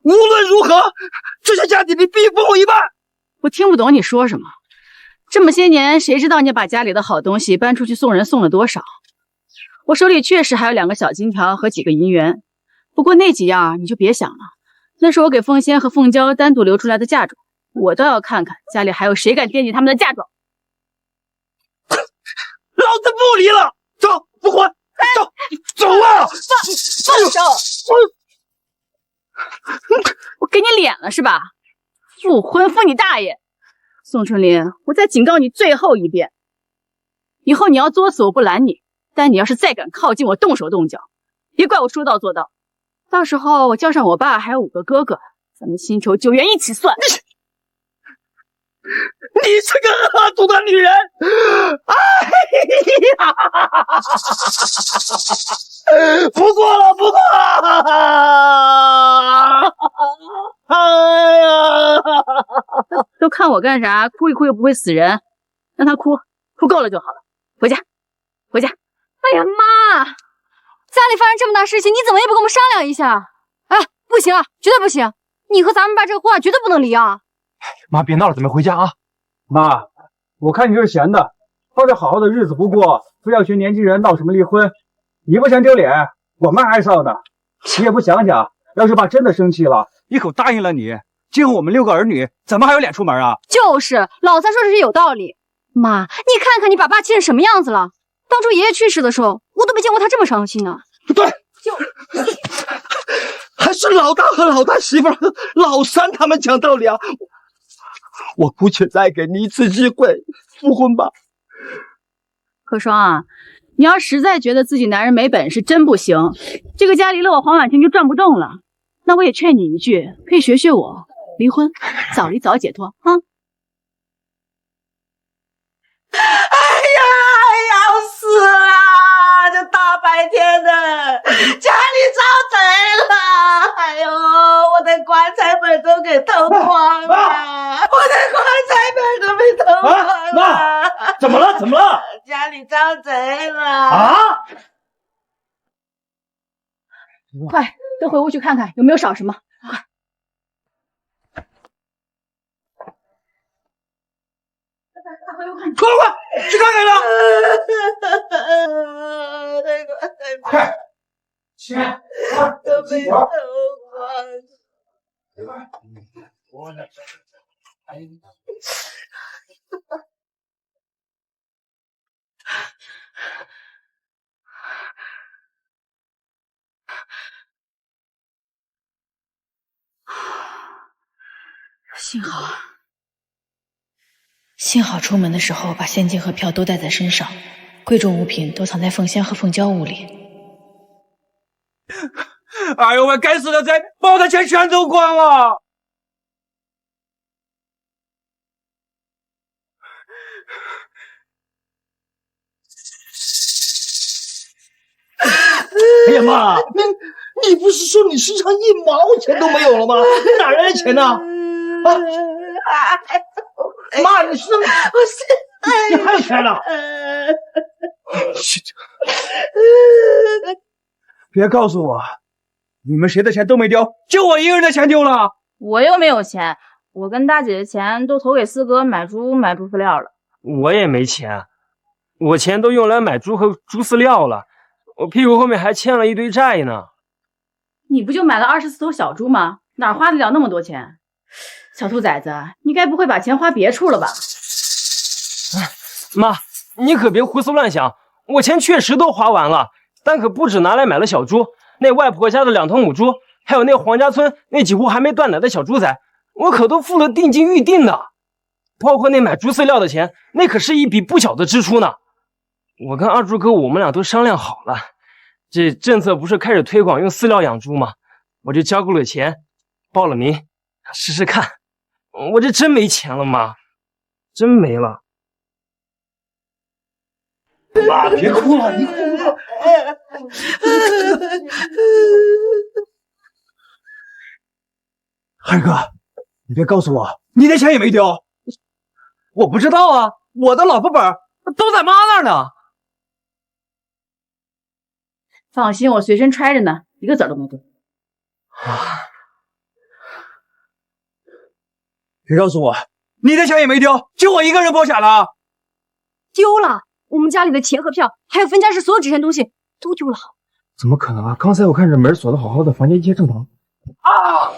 [SPEAKER 3] 無論如何，這些家底你必分我一半。
[SPEAKER 16] 我聽不懂你說什麼。這麼些年，誰知道你把家裡的好東西搬出去送人送了多少？我手裡確實還有2個小金條和幾個銀元，不過那幾樣你就別想了，那是我給鳳仙和鳳嬌單獨留出來的嫁妝，我倒要看看家裡還有誰敢惦記他們的嫁妝。
[SPEAKER 3] 老子不離了，走，不婚，走啊！
[SPEAKER 16] 放手！我給你臉了是吧？復婚復你大爺！宋春林，我再警告你最後一遍，以後你要作死我不拦你，但你要是再敢靠近我动手动脚，别怪我说到做到。到时候我叫上我爸还有5个哥哥，咱们新仇旧怨一起算。
[SPEAKER 3] 你这个恶毒的女人！哎呀，不做了，不做了！哎呀，
[SPEAKER 16] 都看我干啥？哭一哭又不会死人，让他哭，哭够了就好了。回家，回家。
[SPEAKER 11] 哎呀妈！家里发生这么大事情，你怎么也不跟我们商量一下？哎，不行啊，絕對不行！你和咱們爸這個婚啊，絕對不能離啊！
[SPEAKER 15] 媽，別鬧了，咱們回家啊！
[SPEAKER 13] 媽，我看你是閒的，抱着好好的日子不過，非要學年輕人鬧什麼離婚，你不嫌丟臉，我們還臊呢。你也不想想，要是爸真的生氣了，
[SPEAKER 18] 一口答應了你，今後我們6個兒女怎麼還有臉出門啊？
[SPEAKER 11] 就是老三說的是有道理。媽，你看看你把爸氣成什麼樣子了？當初爺爺去世的時候，我都沒見過他這麼傷心呢。
[SPEAKER 3] 不對，還是老大和老大媳婦老三他們講道理啊！我姑且再給你一次機會，復婚吧。
[SPEAKER 16] 可雙啊，你要實在覺得自己男人沒本事，真不行。這個家離了我黃婉晴就轉不動了。那我也勸你一句，可以學學我，離婚，早離早解脫啊。
[SPEAKER 10] 哎呀，要死了！這大白天的，家裡遭賊了！哎呦，我的棺材本都給偷光了！我的棺材本都被偷光了！
[SPEAKER 3] 媽，怎麼了？怎麼了？
[SPEAKER 10] 家裡遭賊了！
[SPEAKER 3] 啊！
[SPEAKER 16] 快，都回屋去看看有沒有少什麼。快！
[SPEAKER 3] 快去看看了！快，起来！
[SPEAKER 10] 都被偷光。
[SPEAKER 3] 我来。
[SPEAKER 9] 幸好出門的時候把現金和票都帶在身上，貴重物品都藏在鳳香和鳳嬌屋裡。
[SPEAKER 18] 哎呦喂，該死的賊，把我的錢全都光了！
[SPEAKER 3] 哎呀媽，你不是說你身上1毛錢都沒有了嗎？你哪來的錢呢？啊！媽，你是那麼……你還有錢呢？
[SPEAKER 18] 別告訴我，你們誰的錢都沒丟，就我一個人的錢丟了。
[SPEAKER 16] 我又沒有錢，我跟大姐的錢都投給四哥買豬飼料了。
[SPEAKER 7] 我也沒錢，我錢都用來買豬和豬飼料了，我屁股後面還欠了一堆債呢。
[SPEAKER 16] 你不就買了24頭小豬嗎？哪花得了那麼多錢？小兔崽子，你該不會把錢花別處了吧？
[SPEAKER 7] 媽，你可別胡思亂想，我錢確實都花完了，但可不止拿來買了小豬，那外婆家的2頭母豬，還有那黃家村那幾戶還沒斷奶的小豬仔，我可都付了定金預定的，包括那買豬飼料的錢，那可是一筆不小的支出呢。我跟二豬哥我們倆都商量好了，這政策不是開始推廣用飼料養豬嗎？我就交夠了錢，報了名，試試看。我這真沒錢了媽，真沒了。
[SPEAKER 3] 媽，別哭了，你哭了。
[SPEAKER 18] 二哥，你別告訴我，你的錢也沒丟。
[SPEAKER 2] 我不知道啊，我的老婆本都在媽那兒呢。
[SPEAKER 16] 放心，我隨身揣着呢，一個子兒都沒丟。
[SPEAKER 18] 別告訴我，你的錢也沒丟，就我一個人破產了。
[SPEAKER 11] 丟了，我們家裡的錢和票，還有分家時所有值錢東西都丟了。
[SPEAKER 15] 怎麼可能啊？剛才我看着門鎖得好好的，房間一切正常。
[SPEAKER 11] 啊！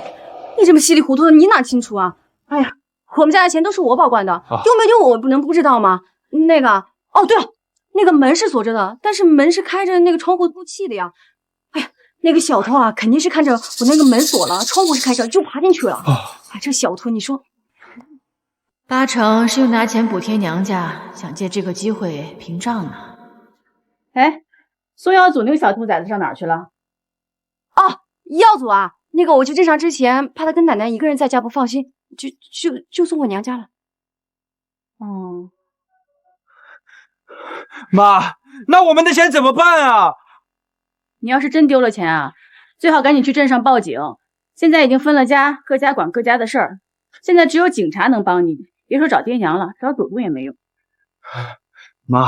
[SPEAKER 11] 你這麼稀里糊塗的，你哪清楚啊？哎呀，我們家的錢都是我保管的，丟沒丟我不能不知道嗎？那個，哦對了，那個門是鎖着的，但是門是開着，那個窗戶透氣的呀。哎呀，那個小偷啊，肯定是看着我那個門鎖了，窗戶是開着，就爬進去了。哎，這小偷，你說。
[SPEAKER 16] 八成是用拿钱補貼娘家，想借這個機會平賬呢。哎，宋耀祖那個小兔崽子上哪兒去了？
[SPEAKER 11] 哦，耀祖啊，那個我去镇上之前，怕他跟奶奶一個人在家不放心，就送我娘家了。
[SPEAKER 16] 哦，
[SPEAKER 2] 媽，那我們的錢怎麼辦啊？
[SPEAKER 16] 你要是真丟了錢啊，最好趕緊去鎮上報警。現在已經分了家，各家管各家的事兒。現在只有警察能幫你，別說找爹娘了，找祖宗也沒用。
[SPEAKER 2] 媽，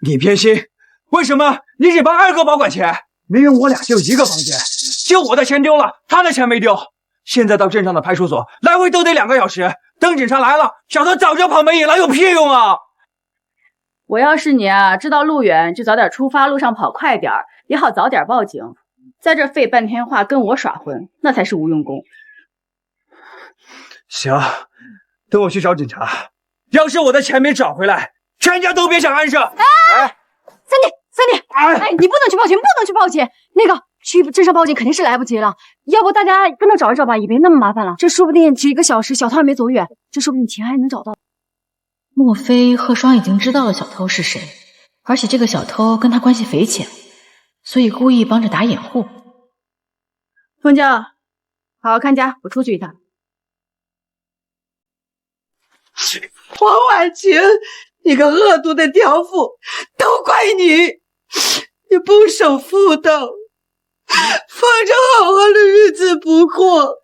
[SPEAKER 2] 你偏心，為什麼你只幫二哥保管錢？明明我倆就一個房間，就我的錢丟了，他的錢沒丟。現在到鎮上的派出所，來回都得2個小時。等警察來了，小偷早就跑沒影了，有屁用啊！
[SPEAKER 16] 我要是你啊，知道路遠就早點出發，路上跑快點兒，也好早點報警。在這費半天話跟我耍混，那才是無用功。
[SPEAKER 2] 行，等我去找警察。要是我的錢沒找回來，全家都別想安生。
[SPEAKER 11] 哎，三弟，哎，你不能去報警，不能去報警。那個去鎮上報警肯定是來不及了，要不大家跟着找一找吧，也別那麼麻煩了。這說不定只1個小時，小偷還沒走遠，這說不定錢還能找到。
[SPEAKER 19] 莫非賀双已經知道了小偷是誰，而且這個小偷跟他關係匪淺，所以故意幫着打掩護。
[SPEAKER 16] 鳳嬌，好好看家，我出去一趟。
[SPEAKER 10] 黄婉晴，你个惡毒的刁婦，都怪你！你不守婦道，放着好好的日子不過，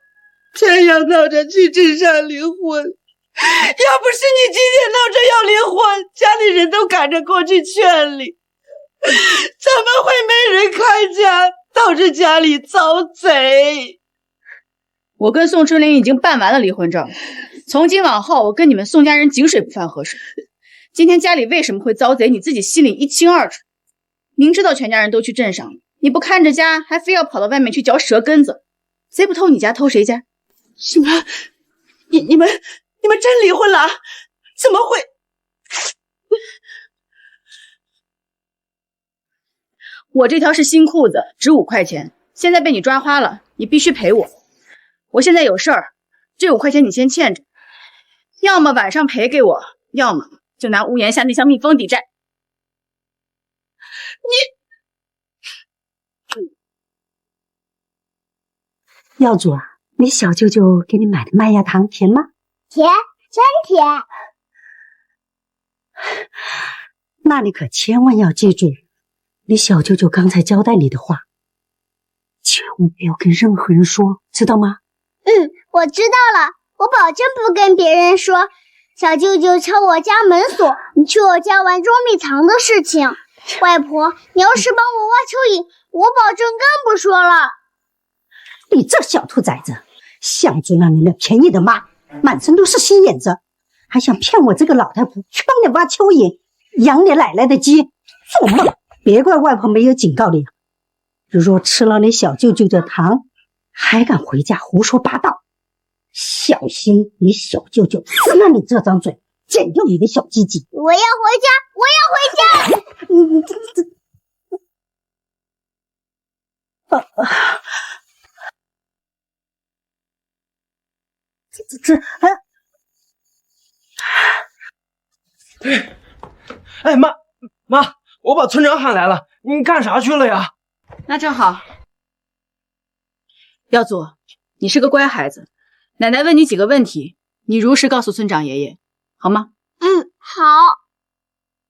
[SPEAKER 10] 偏要鬧着去鎮上離婚。要不是你今天鬧着要離婚，家裡人都趕着過去勸你，怎麼會沒人看家，導致家裡遭賊？
[SPEAKER 16] 我跟宋春林已經辦完了離婚證，從今往後我跟你們宋家人井水不犯河水。今天家裡為什麼會遭賊，你自己心裡一清二楚。明知道全家人都去鎮上，你不看着家，還非要跑到外面去嚼舌根子。賊不偷你家，偷誰家？
[SPEAKER 10] 什麼？你們真離婚了？怎麼會？
[SPEAKER 16] 我這條是新褲子，值5塊錢，現在被你抓花了，你必須賠我。我現在有事兒，這5塊錢你先欠着，要麼晚上賠給我，要麼就拿屋檐下那箱蜜蜂抵債。
[SPEAKER 6] 耀祖啊，你小舅舅给你買的麥芽糖甜嗎？
[SPEAKER 5] 甜，真甜。
[SPEAKER 6] 那你可千萬要記住你小舅舅剛才交代你的話，千萬不要跟任何人說，知道嗎？
[SPEAKER 5] 我知道了，我保證不跟別人說小舅舅敲我家門鎖，你去我家玩捉迷藏的事情。外婆，你要是幫我挖蚯蚓，我保證更不說了。
[SPEAKER 6] 你這小兔崽子，想住那裡的便宜的媽，滿身都是心眼子，還想騙我這個老太婆去幫你挖蚯蚓，養你奶奶的雞，做夢！別怪外婆沒有警告你，若吃了你小舅舅的糖，還敢回家胡說八道，小心你小舅舅撕了你這張嘴，剪掉你的小雞雞！
[SPEAKER 5] 我要回家，我要回家！
[SPEAKER 15] 哎，媽，我把村長喊來了，你幹啥去了呀？
[SPEAKER 16] 那正好。耀祖，你是個乖孩子，奶奶問你幾個問題，你如實告訴村長爺爺，好嗎？
[SPEAKER 5] 好。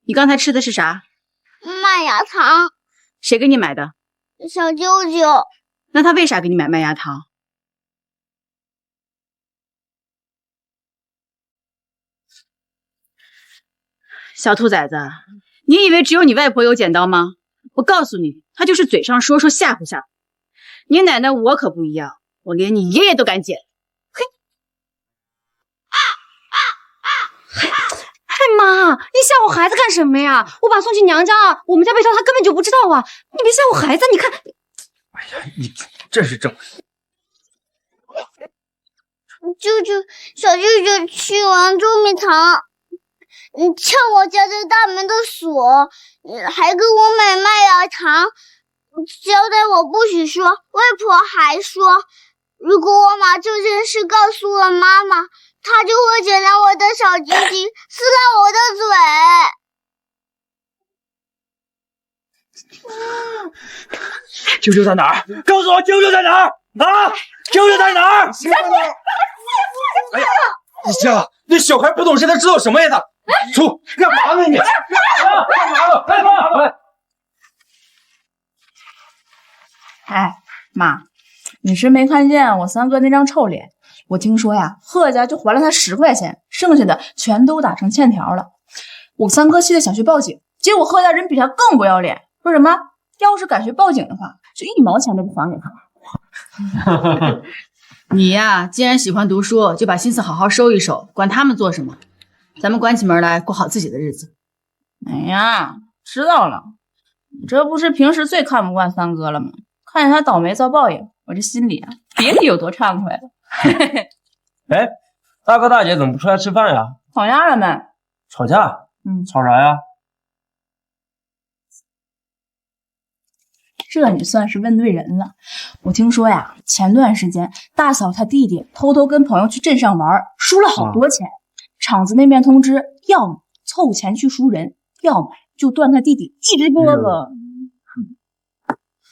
[SPEAKER 16] 你剛才吃的是啥？
[SPEAKER 5] 麥芽糖。
[SPEAKER 16] 誰給你買的？
[SPEAKER 5] 小舅舅。
[SPEAKER 16] 那他為啥給你買麥芽糖？小兔崽子，你以為只有你外婆有剪刀嗎？我告訴你，她就是嘴上說說嚇唬嚇唬。你奶奶我可不一樣，我連你爺爺都敢剪。嘿，
[SPEAKER 11] 媽，你嚇唬孩子幹什麼呀？我把送去娘家啊，我們家被盜，他根本就不知道啊！你別嚇唬孩子，你看。
[SPEAKER 2] 哎呀，你真是正。
[SPEAKER 5] 小舅舅去玩捉迷藏，撬我家的大门的鎖，還給我買麥芽糖，交代我不許說。外婆還說，如果我把這件事告訴了媽媽，她他就會剪掉我的小鸡鸡，撕烂我的
[SPEAKER 7] 嘴。啾啾在哪兒？告诉我啾啾在哪兒啊！啾啾在哪儿？哎呀，行，那小孩不懂事，他知道什么呀？他出干嘛呢你？干嘛？
[SPEAKER 9] 哎，妈，你是没看见我三哥那张臭脸？我听说呀，贺家就还了他10块钱，剩下的全都打成欠条了。我三哥气得想去報警，結果賀家人比他更不要臉，說什麼要是敢去報警的話，就1毛錢都不還給他。
[SPEAKER 16] 你呀，既然喜歡讀書，就把心思好好收一收，管他們做什麼。咱們關起門來，過好自己的日子。
[SPEAKER 9] 哎呀，知道了，你这不是平时最看不慣三哥了吗？看见他倒霉遭報應，我這心裡啊，別提有多暢快了。
[SPEAKER 7] 哎，大哥大姐怎麼不出來吃飯呀？
[SPEAKER 9] 吵架了沒？
[SPEAKER 7] 吵架？吵啥呀？
[SPEAKER 9] 這你算是問對人了。我聽說呀，前段時間大嫂她弟弟偷偷跟朋友去鎮上玩，輸了好多錢。廠子那邊通知，要麼湊錢去贖人，要麼就斷他弟弟一隻胳膊。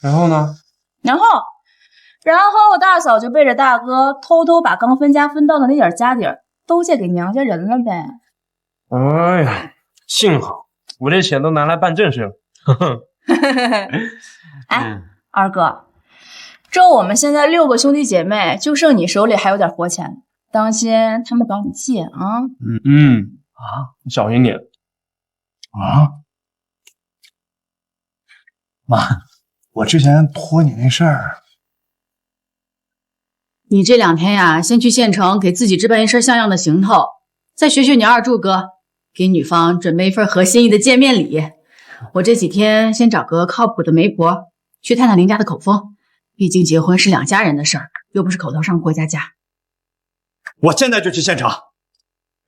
[SPEAKER 7] 然後呢？
[SPEAKER 9] 然後大嫂就背着大哥偷偷把剛分家分到的那點家底兒都借給娘家人了唄。
[SPEAKER 7] 哎呀，幸好我這錢都拿來辦正事了。
[SPEAKER 9] 哎，二哥，這我們現在6個兄弟姐妹，就剩你手裡還有點活錢，當心他們找你借啊！
[SPEAKER 7] 小心點
[SPEAKER 22] 啊！媽，我之前托你那事兒。
[SPEAKER 16] 你這2天呀，先去縣城給自己置辦一身像樣的行頭，再學學你二柱哥，給女方準備一份合心意的見面禮。我這幾天先找個靠譜的媒婆，去探探林家的口風。畢竟結婚是2家人的事兒，又不是口頭上過家家。
[SPEAKER 2] 我現在就去縣城，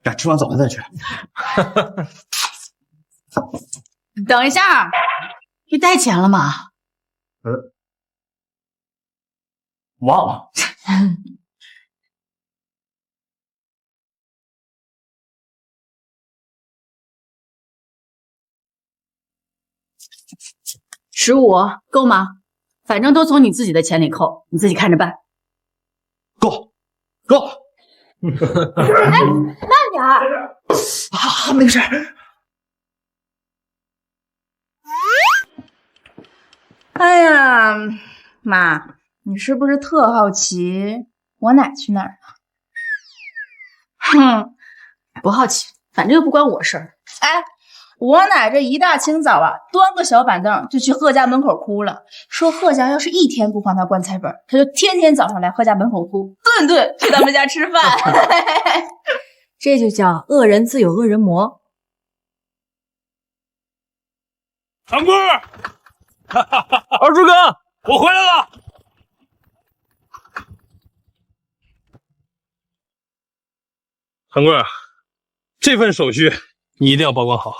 [SPEAKER 2] 趕吃完早飯再去。
[SPEAKER 16] 等一下，你帶錢了嗎？
[SPEAKER 2] 忘了。
[SPEAKER 16] 15夠嗎？反正都從你自己的錢裡扣，你自己看着辦。
[SPEAKER 2] 夠。
[SPEAKER 9] 哎，慢點兒。
[SPEAKER 2] 沒事。
[SPEAKER 9] 哎呀，媽，你是不是特好奇我奶去哪兒了？
[SPEAKER 16] 哼，不好奇，反正又不關我事兒。
[SPEAKER 9] 哎，我奶這一大清早啊，端個小板凳就去賀家門口哭了，說賀家要是1天不放他棺材本，他就天天早上來賀家門口哭，頓頓去他們家吃飯。
[SPEAKER 19] 這就叫惡人自有惡人磨。
[SPEAKER 7] 堂哥，二柱哥，我回來了。堂哥，這份手續你一定要保管好。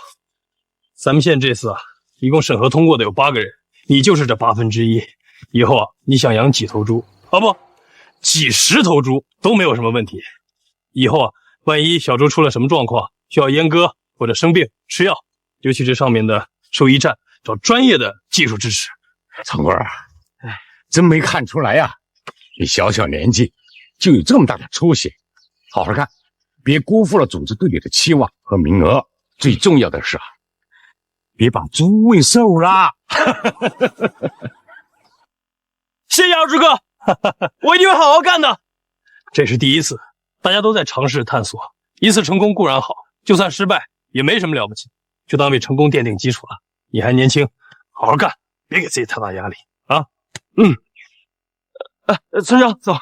[SPEAKER 7] 咱們縣這次一共審核通過的有8個人，你就是這1/8。以後你想養幾頭豬不，幾10頭豬都沒有什麼問題。以後萬一小豬出了什麼狀況，需要閹割或者生病吃藥，就去這上面的獸醫站找專業的技術支持。
[SPEAKER 4] 堂哥，真沒看出來呀，你小小年紀就有這麼大的出息，好好幹，別辜負了組織對你的期望和名額。最重要的是別把豬餵瘦了。
[SPEAKER 7] 謝謝二柱哥，我一定會好好幹的。這是第一次，大家都在嘗試探索，一次成功固然好，就算失敗也沒什麼了不起，就當為成功奠定基礎了。你還年輕，好好幹，別給自己太大壓力啊。村長走，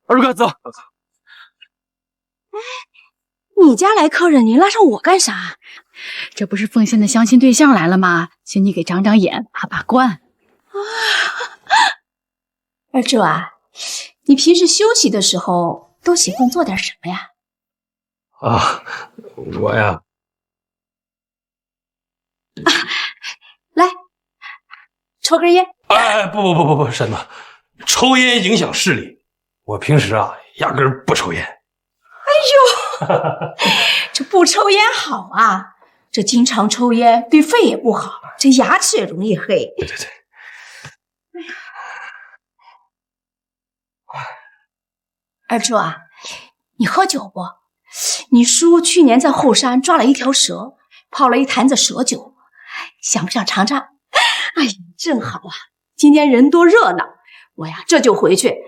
[SPEAKER 7] 二柱哥走。
[SPEAKER 11] 你家來客人，你拉上我幹啥？
[SPEAKER 16] 這不是鳳仙的相親對象來了嗎？請你給長長眼，把把關。
[SPEAKER 9] 二柱啊，你平時休息的時候都喜歡做點什麼呀？
[SPEAKER 7] 我呀，
[SPEAKER 9] 來抽根煙。
[SPEAKER 7] 不，真的，抽煙影響視力。我平時壓根兒不抽煙。
[SPEAKER 9] 哎呦！这不抽烟好啊，这经常抽烟对肺也不好，这牙齿也容易黑。
[SPEAKER 23] 对对对。
[SPEAKER 9] 二柱啊，你喝酒不？你叔去年在后山抓了一条蛇，泡了一坛子蛇酒，想不想尝尝？哎呀，正好啊，今天人多热闹，我呀这就回去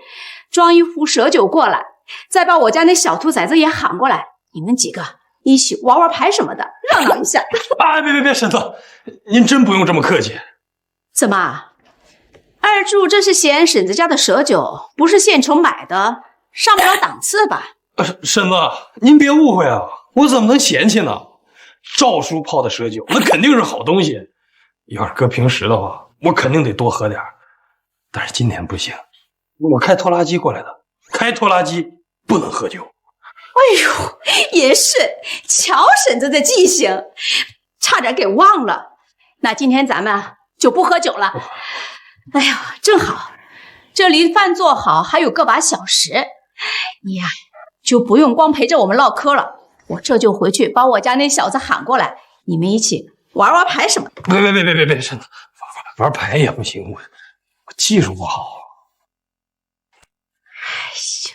[SPEAKER 9] 装一壶蛇酒过来，再把我家那小兔崽子也喊过来，你们几个一起玩玩牌什么的，热闹一下。
[SPEAKER 23] 啊，别，婶子，您真不用这么客气。
[SPEAKER 9] 怎么，二柱这是嫌婶子家的蛇酒不是现成买的，上不了档次吧？
[SPEAKER 23] 婶子，您別誤會啊，我怎麼能嫌棄呢？趙叔泡的蛇酒那肯定是好東西，要是擱平時的話，我肯定得多喝點。但是今天不行，我開拖拉機過來的，開拖拉機不能喝酒。
[SPEAKER 9] 哎呦，也是，瞧婶子的記性，差點給忘了。那今天咱們就不喝酒了。哎呦，正好，這離飯做好還有個把小時，你呀就不用光陪着我們嘮嗑了。我這就回去把我家那小子喊過來，你們一起玩玩牌什麼的。
[SPEAKER 23] 別，婶子，玩牌也不行，我技術不好。哎呦。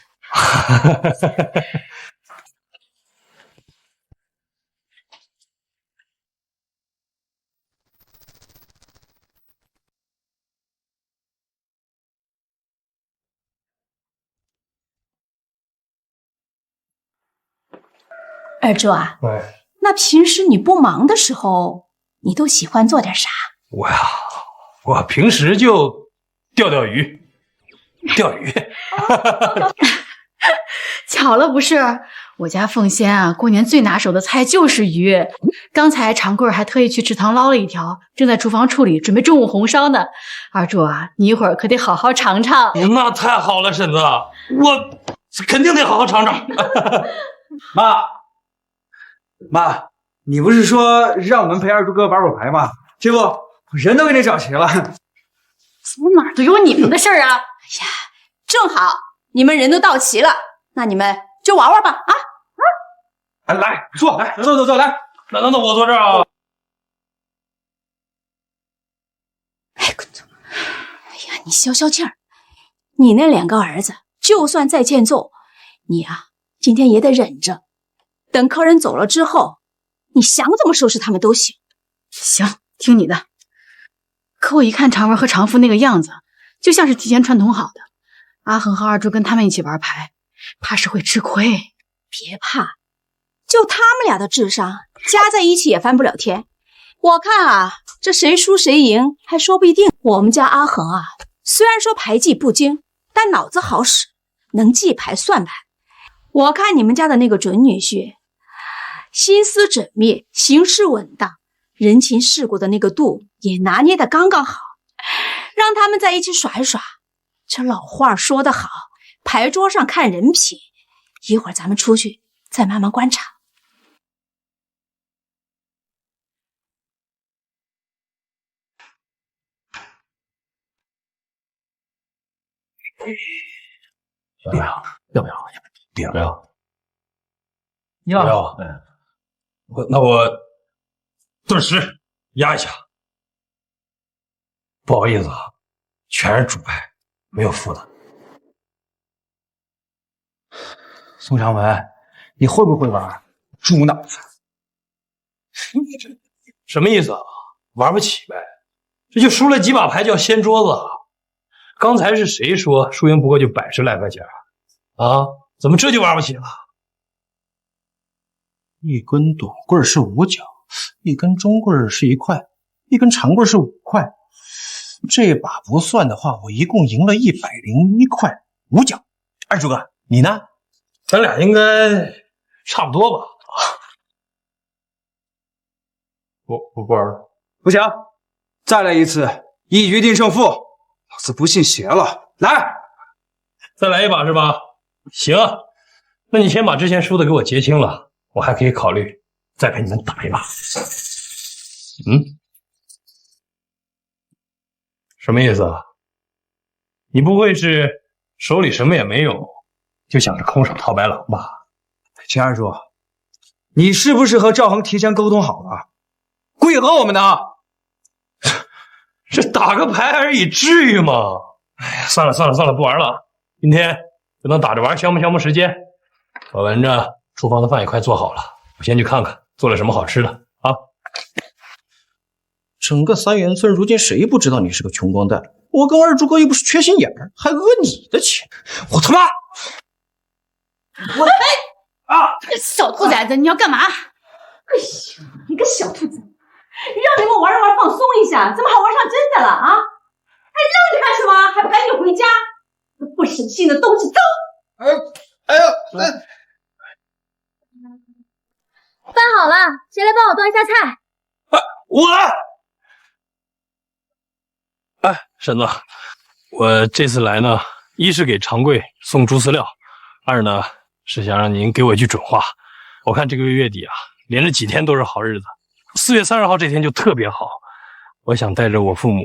[SPEAKER 9] 二柱啊，那平時你不忙的時候，你都喜歡做點啥？
[SPEAKER 23] 我平時就釣魚。
[SPEAKER 16] 巧了不是，我家鳳仙啊，過年最拿手的菜就是魚。剛才長貴兒還特意去池塘撈了一條，正在廚房處理，準備中午紅燒呢。二柱啊，你一會兒可得好好嘗嘗。
[SPEAKER 23] 那太好了，嬸子，我肯定得好好嘗嘗。
[SPEAKER 18] 媽，你不是說讓我們陪二柱哥玩會牌嗎？這不，人都給你找齊了。
[SPEAKER 16] 怎麼哪兒都有你們的事兒啊？
[SPEAKER 9] 哎呀，正好你們人都到齊了，那你們就玩玩吧啊！
[SPEAKER 23] 來坐，來，那我坐這兒啊。
[SPEAKER 9] 哎，滾走！哎呀，你消消氣兒，你那兩個兒子就算再欠揍，你啊今天也得忍着。等客人走了之後，你想怎麼收拾他們都行。
[SPEAKER 16] 行，聽你的。可我一看長文和長富那個樣子，就像是提前串通好的。阿恆和二柱跟他們一起玩牌，怕是會吃虧。
[SPEAKER 9] 別怕，就他們倆的智商，加在一起也翻不了天。我看啊，這誰輸誰贏還說不一定。我們家阿恆啊，雖然說牌技不精，但腦子好使，能記牌算牌。我看你們家的那個準女婿，心思縝密，行事穩當，人情世故的那個度也拿捏得剛剛好，讓他們在一起耍一耍。這老話說得好，牌桌上看人品。一會兒咱們出去再慢慢觀察。
[SPEAKER 23] 要不要？要，那我顿時壓一下。不好意思啊，全是主牌，沒有副的。
[SPEAKER 18] 宋長文，你會不會玩？豬腦子！
[SPEAKER 23] 什麼意思啊？玩不起唄？這就輸了幾把牌就要掀桌子啊？剛才是誰說輸贏不過就100來塊錢啊？怎麼這就玩不起了？
[SPEAKER 12] 一根短棍是5角，一根中棍是1塊，一根長棍是5塊。這把不算的話，我一共贏了101塊5角。二柱哥，你呢？
[SPEAKER 23] 咱倆應該差不多吧？我不玩了。
[SPEAKER 18] 不行，再來一次，一局定勝負。老子不信邪了。來，
[SPEAKER 23] 再來一把是吧？行，那你先把之前輸的給我結清了，我還可以考慮再陪你們打一把。什麼意思啊？你不會是手裡什麼也沒有，就想着空手套白狼吧？
[SPEAKER 18] 秦二柱，你是不是和趙恒提前沟通好了，会和我们的？
[SPEAKER 15] 这打个牌而已，至于吗？哎呀，算了，不玩了。今天就能打着玩，消磨时间。我闻着厨房的饭也快做好了，我先去看看做了什么好吃的啊。
[SPEAKER 12] 整个三元村如今谁不知道你是个穷光蛋？我跟二柱哥又不是缺心眼儿，还讹你的钱，我他妈！
[SPEAKER 16] 我小兔崽子，你要干嘛？
[SPEAKER 17] 哎呀，你个小兔崽子，让你们玩放松一下，怎么还玩上真的了啊？还愣着干什么？还不赶緊回家！不省心的东西，走！
[SPEAKER 19] 饭好了，谁来帮我端一下菜？
[SPEAKER 15] 我来。哎，婶子，我这次来呢，一是给长贵送猪饲料，二呢是想让您给我一句准话。我看这个月底啊，连着几天都是好日子，4月30号这天就特別好。我想帶着我父母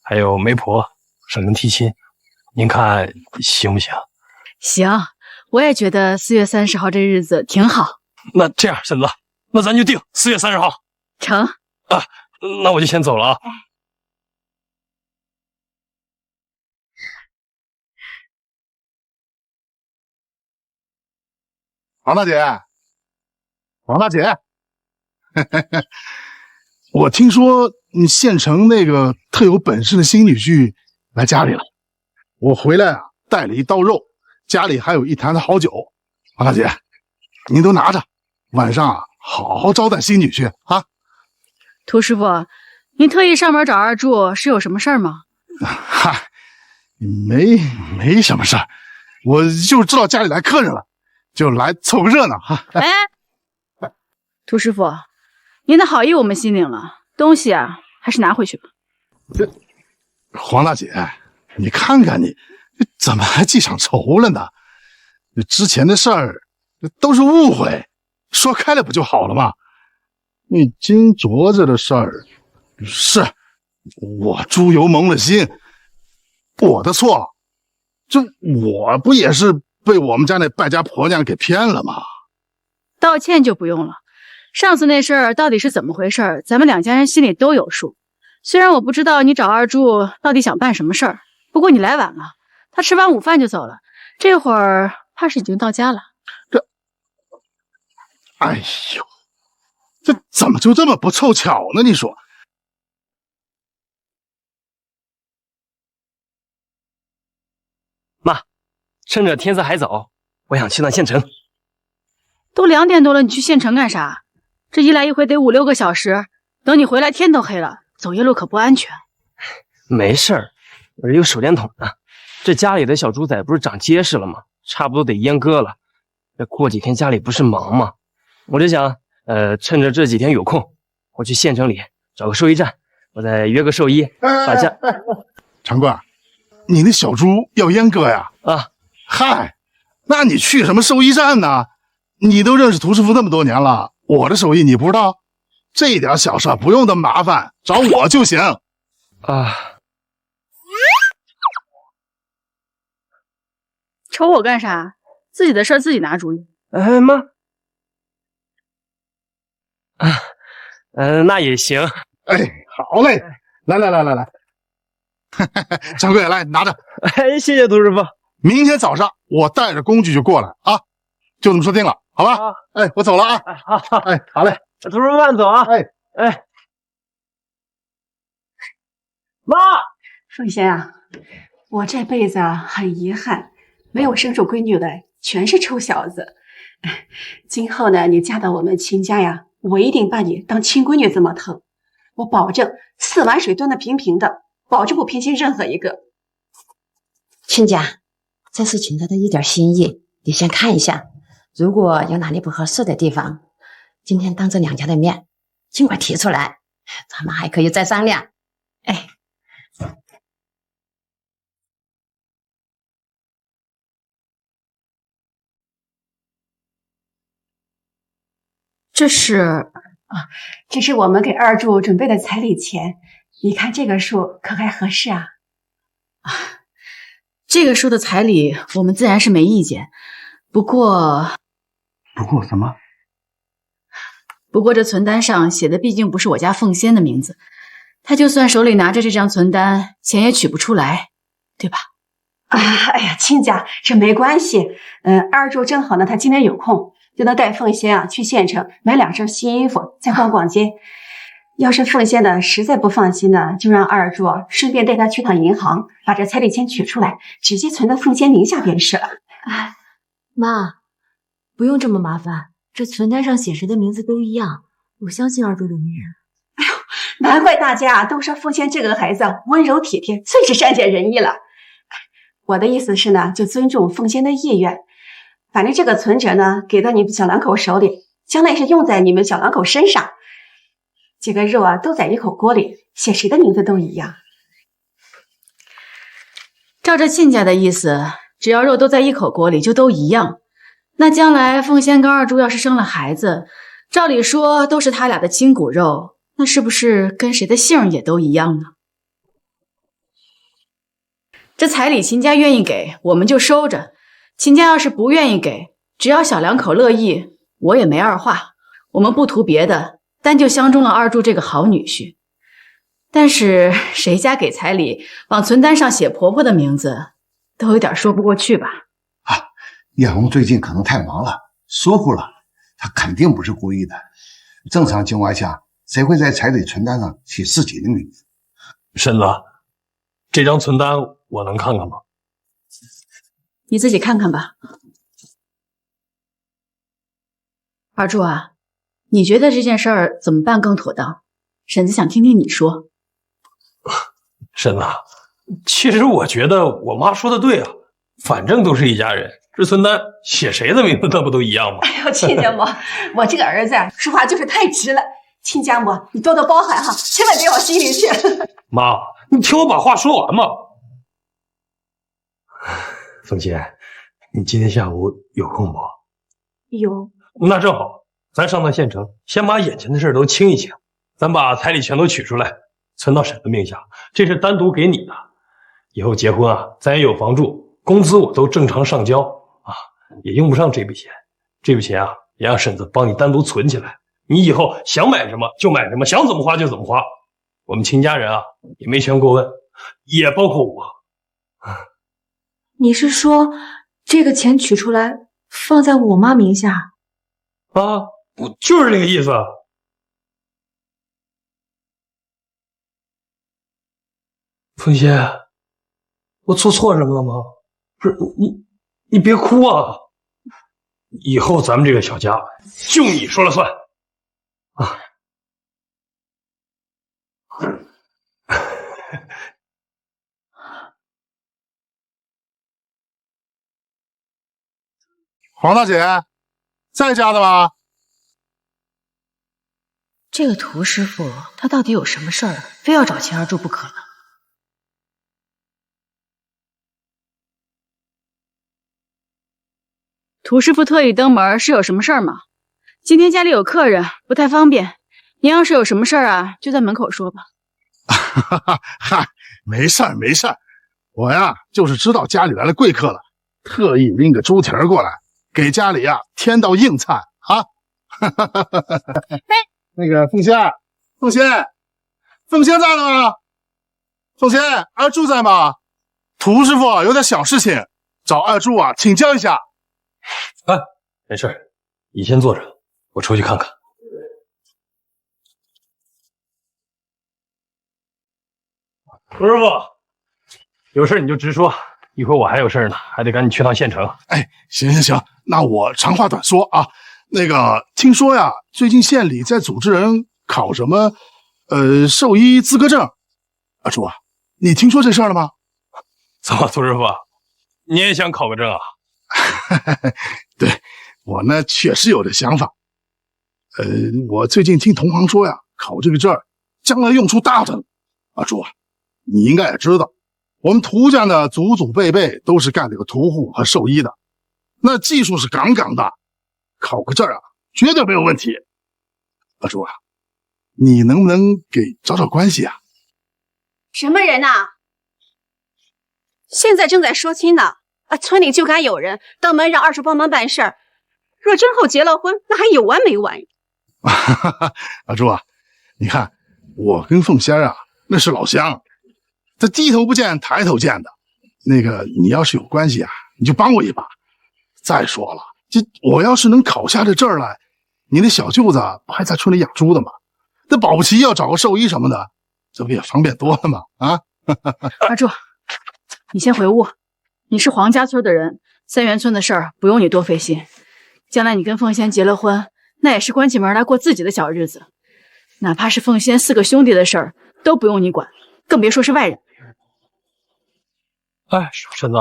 [SPEAKER 15] 還有媒婆上門提親，您看行不行？
[SPEAKER 16] 行，我也覺得4月30號這日子挺好。
[SPEAKER 15] 那這樣，嬸子，那咱就定4月30號。
[SPEAKER 16] 成。
[SPEAKER 15] 啊，那我就先走了啊。
[SPEAKER 8] 王大姐，王大姐，我听說你縣城那個特有本事的新女婿來家裡了，我回來啊帶了一刀肉，家裡還有一壇的好酒。王大姐，您都拿着，晚上啊好好招待新女婿啊。
[SPEAKER 16] 涂師傅，您特意上門找二柱是有什麼事兒嗎？
[SPEAKER 8] 嗨，沒什麼事兒，我就知道家裡來客人了。就來湊個熱鬧哈！
[SPEAKER 16] 哎，涂師傅，您的好意我們心領了，東西啊還是拿回去吧。
[SPEAKER 8] 黃大姐，你看看你怎麼還記上仇了呢？之前的事兒都是誤會，說開了不就好了嗎？那金鐲子的事兒，是我豬油蒙了心，我的錯，這我不也是被我們家那敗家婆娘給騙了嗎？
[SPEAKER 16] 道歉就不用了，上次那事兒到底是怎麼回事，咱們兩家人心裡都有數。雖然我不知道你找二柱到底想辦什麼事兒，不過你來晚了，他吃完午飯就走了，這會兒怕是已經到家了。
[SPEAKER 8] 哎呦，這怎麼就這麼不湊巧呢？你說。
[SPEAKER 15] 媽，趁着天色還早，我想去趟縣城。
[SPEAKER 16] 都2點多了，你去縣城幹啥？這一來一回得5、6個小時，等你回來天都黑了，走夜路可不安全。
[SPEAKER 15] 沒事兒，我這有手電筒呢。這家裡的小豬仔不是長結實了嗎？差不多得閹割了。這過幾天家裡不是忙嗎？我就想，趁着這幾天有空，我去縣城裡找個獸醫站，我再約個獸醫把家。
[SPEAKER 8] 長貴，你那小豬要閹割呀？
[SPEAKER 15] 啊，
[SPEAKER 8] 嗨，那你去什麼獸醫站呢？你都認識涂師傅那麼多年了，我的手藝你不知道？這點小事不用那麼麻煩，找我就行。
[SPEAKER 15] 啊，
[SPEAKER 16] 瞅我幹啥？自己的事自己拿主意。
[SPEAKER 15] 哎媽，那也行。
[SPEAKER 8] 哎，好嘞，來，掌櫃來拿着。
[SPEAKER 15] 哎，謝謝涂師傅。
[SPEAKER 8] 明天早上我帶着工具就過來啊，就這麼說定了，好吧？啊、哎，我走了啊。哎，好嘞，
[SPEAKER 15] 涂師傅慢走啊。哎，
[SPEAKER 17] 媽，鳳仙啊，我這輩子啊很遺憾，沒有生出閨女來，全是臭小子。今後呢，你嫁到我們親家呀，我一定把你當親閨女這麼疼，我保證4碗水端得平平的，保證不偏心任何一個。
[SPEAKER 6] 親家，這是請他的一點心意，你先看一下，如果有哪裡不合適的地方，今天當着兩家的面，盡管提出來，咱們還可以再商量。哎。
[SPEAKER 16] 這是
[SPEAKER 17] 這是我們給二柱準備的彩禮錢，你看這個數可還合適啊？
[SPEAKER 16] 這個數的彩禮我們自然是沒意見，不過
[SPEAKER 8] 什麼？
[SPEAKER 16] 不过這存單上寫的畢竟不是我家鳳仙的名字，他就算手裡拿着這張存單，錢也取不出來，對吧？
[SPEAKER 1] 哎呀，親家，這沒關係。二柱正好呢，他今天有空，就能帶鳳仙去縣城買2身新衣服，再逛逛街。要是鳳仙呢實在不放心呢，就讓二柱順便帶他去趟銀行，把這彩禮錢取出來，直接存到鳳仙名下便是了。
[SPEAKER 19] 哎，媽，不用這麼麻煩，這存單上寫誰的名字都一樣，我相信二柱的为人。
[SPEAKER 1] 哎呦，難怪大家都說鳳仙這個孩子溫柔體貼，最是善解人意了。我的意思是呢，就尊重鳳仙的意願。反正這個存折呢，給到你們小兩口手裡，將來是用在你們小兩口身上。這個肉啊，都在一口鍋裡，寫誰的名字都一樣。
[SPEAKER 16] 照着親家的意思，只要肉都在一口鍋裡，就都一樣。那將來鳳仙跟二柱要是生了孩子，照理說都是他倆的親骨肉，那是不是跟誰的姓也都一樣呢？這彩禮秦家願意給，我們就收着；秦家要是不願意給，只要小两口樂意，我也没二話。我們不圖別的，但就相中了二柱這個好女婿。但是誰家給彩禮往存單上寫婆婆的名字，都有點說不過去吧？
[SPEAKER 14] 葉紅最近可能太忙了，疏忽了，他肯定不是故意的。正常情況下，誰會在彩禮存單上寫自己的名字？
[SPEAKER 15] 嬸子，這張存單我能看看嗎？
[SPEAKER 16] 你自己看看吧。二柱啊，你覺得這件事兒怎麼辦更妥當？嬸子想聽聽你說。
[SPEAKER 15] 嬸子，其實我覺得我媽說的對啊，反正都是一家人，這存單寫誰的名字那不都一樣嗎？
[SPEAKER 1] 哎呦，親家母，我這個兒子說話就是太直了，親家母你多多包涵哈，千萬別往心裡去。
[SPEAKER 15] 媽，你聽我把話說完嘛。鳳仙，你今天下午有空不？
[SPEAKER 1] 有。
[SPEAKER 15] 那正好，咱上趟縣城，先把眼前的事都清一清，咱把彩禮全都取出來，存到嬸的名下，這是單獨給你的。以後結婚啊，咱也有房住，工資我都正常上交啊，也用不上這筆錢。這筆錢啊，也讓嬸子幫你單獨存起來，你以後想買什麼就買什麼，想怎麼花就怎麼花。我們秦家人啊，也沒權過問，也包括我。
[SPEAKER 19] 你是說這個錢取出來放在我媽名下？
[SPEAKER 15] 啊，我就是這個意思。鳳仙，我做錯什麼了嗎？不是你別哭啊！以後咱們這個小家就你說了算啊！
[SPEAKER 8] 黄大姐，在家的吗？
[SPEAKER 16] 这个涂師傅他到底有什麼事兒，非要找秦二柱不可呢？涂師傅特意登門是有什麼事兒嗎？今天家裡有客人，不太方便。您要是有什麼事兒啊，就在門口說吧。
[SPEAKER 8] 嗨，沒事兒沒事兒，我呀就是知道家裡來了貴客了，特意拎個豬蹄兒過來，給家裡呀添道硬菜啊。那個鳳仙在嗎？鳳仙，二柱在嗎？涂師傅有點小事情，找二柱啊請教一下。
[SPEAKER 15] 哎，沒事，你先坐着，我出去看看。涂師傅，有事你就直說，一會兒我還有事呢，還得趕緊去趟縣城。
[SPEAKER 8] 哎，行，那我長話短說啊。那個聽說呀，最近縣裡在組織人考什麼獸醫資格證。二柱啊，你聽說這事兒了嗎？
[SPEAKER 15] 怎麼，涂師傅，你也想考個證啊？
[SPEAKER 8] 對，我呢確實有這想法。我最近聽同行說呀，考這個證將來用處大着呢。二柱啊，你應該也知道，我們涂家呢祖祖輩輩都是幹這個屠戶和獸醫的，那技術是杠杠的。考個證啊，絕對沒有問題。二柱啊，你能不能給找找關係啊？
[SPEAKER 1] 什麼人吶？現在正在說親呢。村裡就該有人登門讓二柱幫忙辦事兒。若真後結了婚，那還有完沒完？
[SPEAKER 8] 阿朱啊，你看我跟凤仙啊，那是老乡，这低头不见抬头见的。那个你要是有关系啊，你就帮我一把。再说了，这我要是能考下这证来，你那小舅子不还在村里养猪的吗？那保不齐要找个兽医什么的，这不也方便多了吗？啊！
[SPEAKER 16] 阿柱，你先回屋。你是黄家村的人，三元村的事儿不用你多费心。将来你跟凤仙结了婚，那也是關起門來過自己的小日子。哪怕是鳳仙4個兄弟的事兒，都不用你管，更別說是外人。
[SPEAKER 15] 哎，婶子，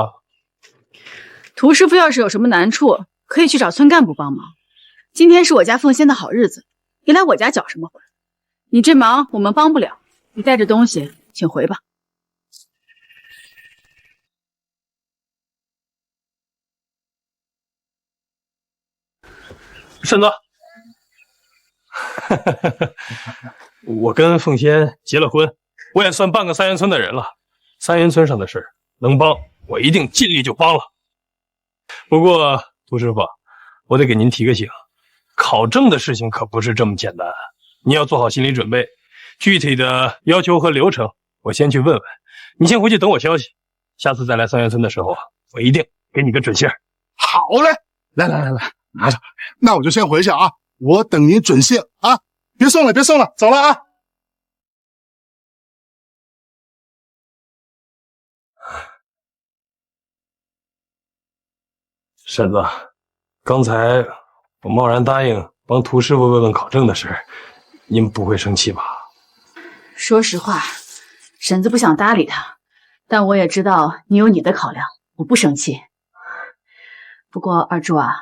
[SPEAKER 16] 涂師傅要是有什麼難處，可以去找村幹部幫忙。今天是我家鳳仙的好日子，你來我家攪什麼混？你這忙我們幫不了，你帶着東西請回吧。
[SPEAKER 15] 婶子，我跟鳳仙結了婚，我也算半個三元村的人了。三元村上的事能幫，我一定盡力就幫了。不過涂師傅，我得給您提個醒，考證的事情可不是這麼簡單，你要做好心理準備。具體的要求和流程，我先去問問。你先回去等我消息，下次再來三元村的時候，我一定給你個準信。
[SPEAKER 8] 好嘞，來，拿着。那我就先回去啊，我等您準信啊！別送了，走了啊！
[SPEAKER 15] 婶子，剛才我貿然答應幫涂師傅問問考證的事，您不會生氣吧？
[SPEAKER 16] 說實話，嬸子不想搭理他，但我也知道你有你的考量，我不生氣。不過二柱啊，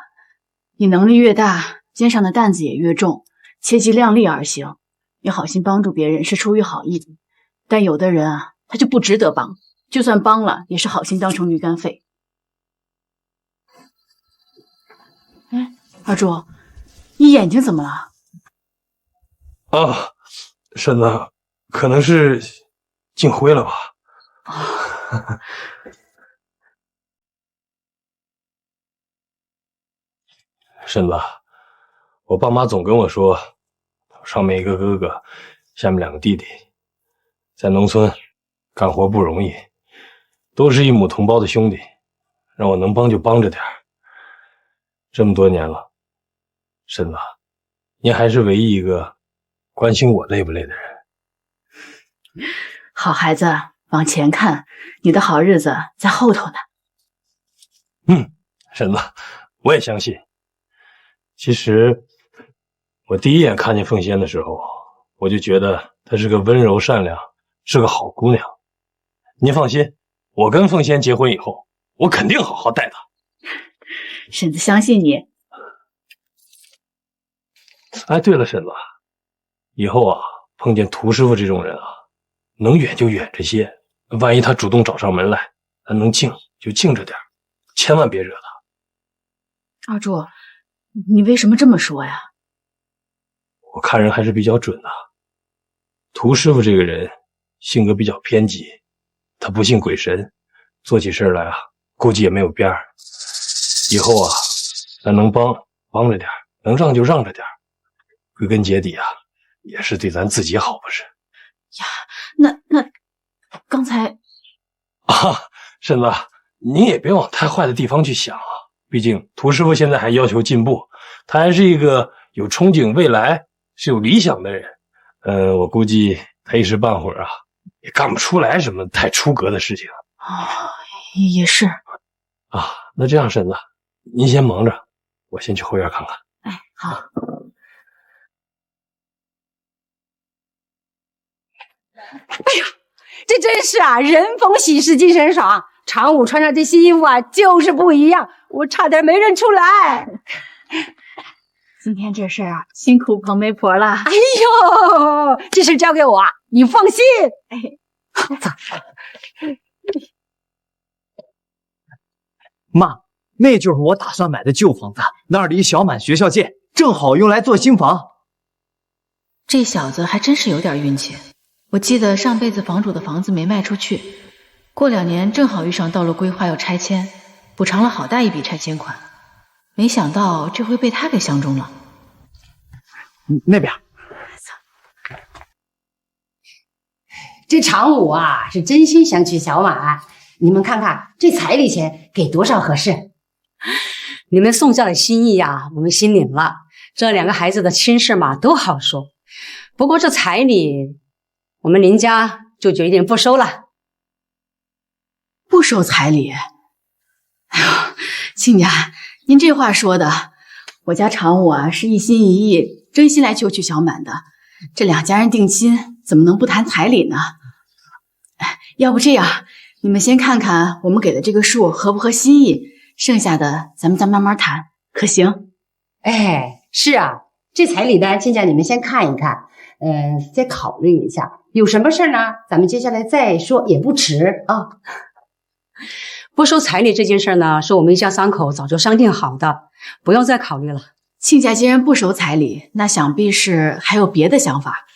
[SPEAKER 16] 你能力越大，肩上的擔子也越重，切忌量力而行。你好心幫助別人是出於好意的，但有的人啊，他就不值得幫，就算幫了，也是好心當成驢肝肺。哎，二柱，你眼睛怎麼了？
[SPEAKER 15] 啊，嬸子，可能是進灰了吧。嬸子，我爸媽總跟我說，上面一個哥哥，下面2個弟弟，在農村幹活不容易，都是一母同胞的兄弟，讓我能幫就幫着點。這麼多年了，嬸子，您還是唯一一個關心我累不累的人。
[SPEAKER 16] 好孩子，往前看，你的好日子在後頭呢。
[SPEAKER 15] 嬸子，我也相信。其實我第一眼看見鳳仙的時候，我就覺得她是個溫柔善良，是個好姑娘。您放心，我跟鳳仙結婚以後，我肯定好好待她。
[SPEAKER 16] 嬸子相信你。
[SPEAKER 15] 哎，對了，嬸子，以後啊，碰見涂師傅這種人啊，能遠就遠着些，萬一他主動找上門來，咱能靜就靜着點，千萬別惹他。
[SPEAKER 16] 二柱，你為什麼這麼說呀？
[SPEAKER 15] 我看人還是比較準的。涂師傅這個人性格比較偏激，他不信鬼神，做起事來啊，估計也沒有邊兒。以後啊，咱能幫着點，能讓就讓着點，歸根結底啊，也是對咱自己好，不是？
[SPEAKER 16] 呀，那剛才
[SPEAKER 15] 啊，嬸子，你也別往太壞的地方去想啊。畢竟涂師傅現在還要求進步，他還是一個有憧憬未來、是有理想的人。我估計他一時半會兒啊，也幹不出來什麼太出格的事情。
[SPEAKER 16] 也是。
[SPEAKER 15] 啊，那這樣，嬸子，您先忙着，我先去後院看看。
[SPEAKER 16] 哎，好。
[SPEAKER 10] 哎呀，這真是啊，人逢喜事精神爽。常武穿上這新衣服啊，就是不一樣，我差點沒認出來。
[SPEAKER 16] 今天這事啊，辛苦彭媒婆了。
[SPEAKER 10] 哎呦，這事交給我，你放心。走。
[SPEAKER 2] 媽，那就是我打算買的舊房子，那兒離小滿學校近，正好用來做新房。
[SPEAKER 16] 這小子還真是有點運氣。我記得上輩子房主的房子沒賣出去，過2年正好遇上道路規劃要拆遷，補償了好大一筆拆遷款，沒想到這回被他給相中了。
[SPEAKER 2] 那邊。
[SPEAKER 13] 这常武啊，是真心想娶小满。你们看看这彩礼钱给多少合适？
[SPEAKER 20] 你们宋家的心意呀，我们心领了。这2个孩子的亲事嘛，都好说。不过这彩礼，我们林家就决定不收了。
[SPEAKER 16] 不收彩礼？哎呦，亲家，您这话说的，我家常武啊是一心一意，真心来求娶小满的。这2家人定亲，怎么能不谈彩礼呢？要不这样，你们先看看我们给的这个数合不合心意，剩下的咱们再慢慢谈，可行？
[SPEAKER 13] 哎，是啊，这彩礼单，亲家你们先看一看，再考虑一下。有什么事呢，咱们接下来再说也不迟啊。
[SPEAKER 20] 不收彩礼这件事呢，是我们一家3口早就商定好的，不用再考虑了。
[SPEAKER 16] 亲家既然不收彩礼，那想必是还有別的想法。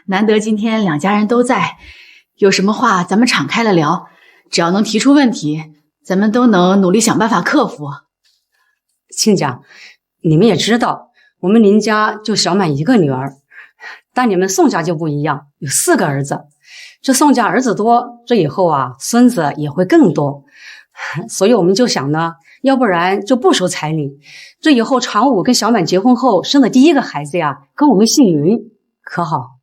[SPEAKER 16] 難得今天2家人都在，有什麼話咱們敞開了聊，只要能提出問題，咱們都能努力想辦法克服。
[SPEAKER 20] 親家，你們也知道，我們林家就小滿1個女兒，但你們宋家就不一樣，有4個兒子。這宋家兒子多，這以後啊，孫子也會更多。所以我們就想呢，要不然就不收彩禮。這以後常武跟小滿結婚後生的第1個孩子呀，跟我們姓林，可好？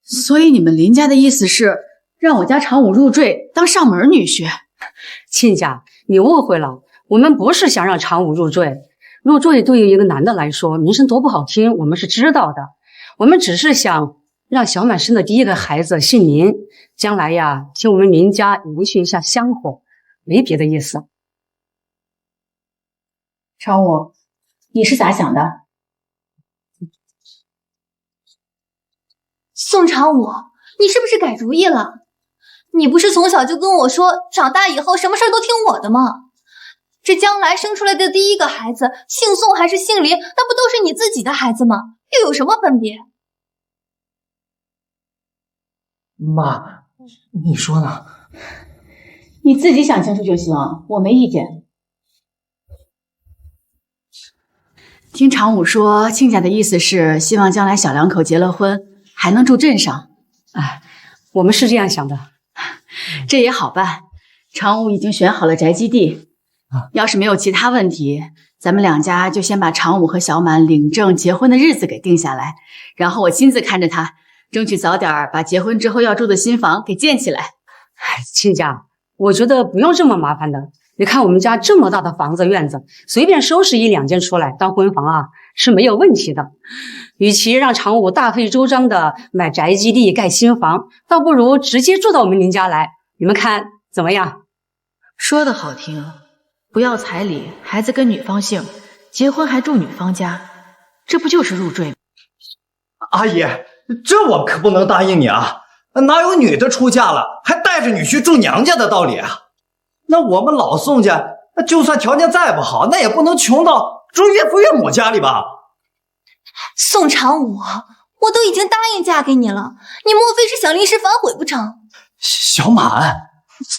[SPEAKER 16] 所以你們林家的意思是讓我家常武入贅當上門女婿？
[SPEAKER 20] 親家，你誤會了，我們不是想讓常武入贅。入贅對於一個男的來說，名聲多不好聽，我們是知道的。我們只是想讓小滿生的第1個孩子姓林，將來呀，替我們林家延續一下香火，沒別的意思。
[SPEAKER 16] 常武，你是咋想的？
[SPEAKER 5] 宋常武，你是不是改主意了？你不是从小就跟我说，长大以后什麼事都聽我的嗎？這將來生出來的第1個孩子，姓宋還是姓林，那不都是你自己的孩子嗎？又有什麼分別？
[SPEAKER 2] 媽，你說呢？
[SPEAKER 16] 你自己想清楚就行，我沒意見。聽常武說，親家的意思是希望將來小兩口結了婚，還能住鎮上。
[SPEAKER 20] 哎，我們是這樣想的。
[SPEAKER 16] 這也好辦，常武已經選好了宅基地。要是沒有其他問題，咱們2家就先把常武和小滿領證結婚的日子給定下來，然後我親自看着他，爭取早點把結婚之後要住的新房給建起來。
[SPEAKER 20] 哎，親家，我覺得不用這麼麻煩的。你看我們家這麼大的房子院子，隨便收拾1、2間出來當婚房啊，是沒有問題的。與其讓常武大費周章的買宅基地蓋新房，倒不如直接住到我們林家來。你們看怎麼樣？
[SPEAKER 16] 說的好聽，不要彩禮，孩子跟女方姓，結婚還住女方家，這不就是入贅嗎？
[SPEAKER 2] 阿姨，這我可不能答應你啊！哪有女的出嫁了還帶着女婿住娘家的道理啊？那我們老宋家，就算條件再不好，那也不能窮到住岳父岳母家裡吧？
[SPEAKER 5] 宋常武，我都已經答應嫁給你了，你莫非是想臨時反悔不成？
[SPEAKER 2] 小滿，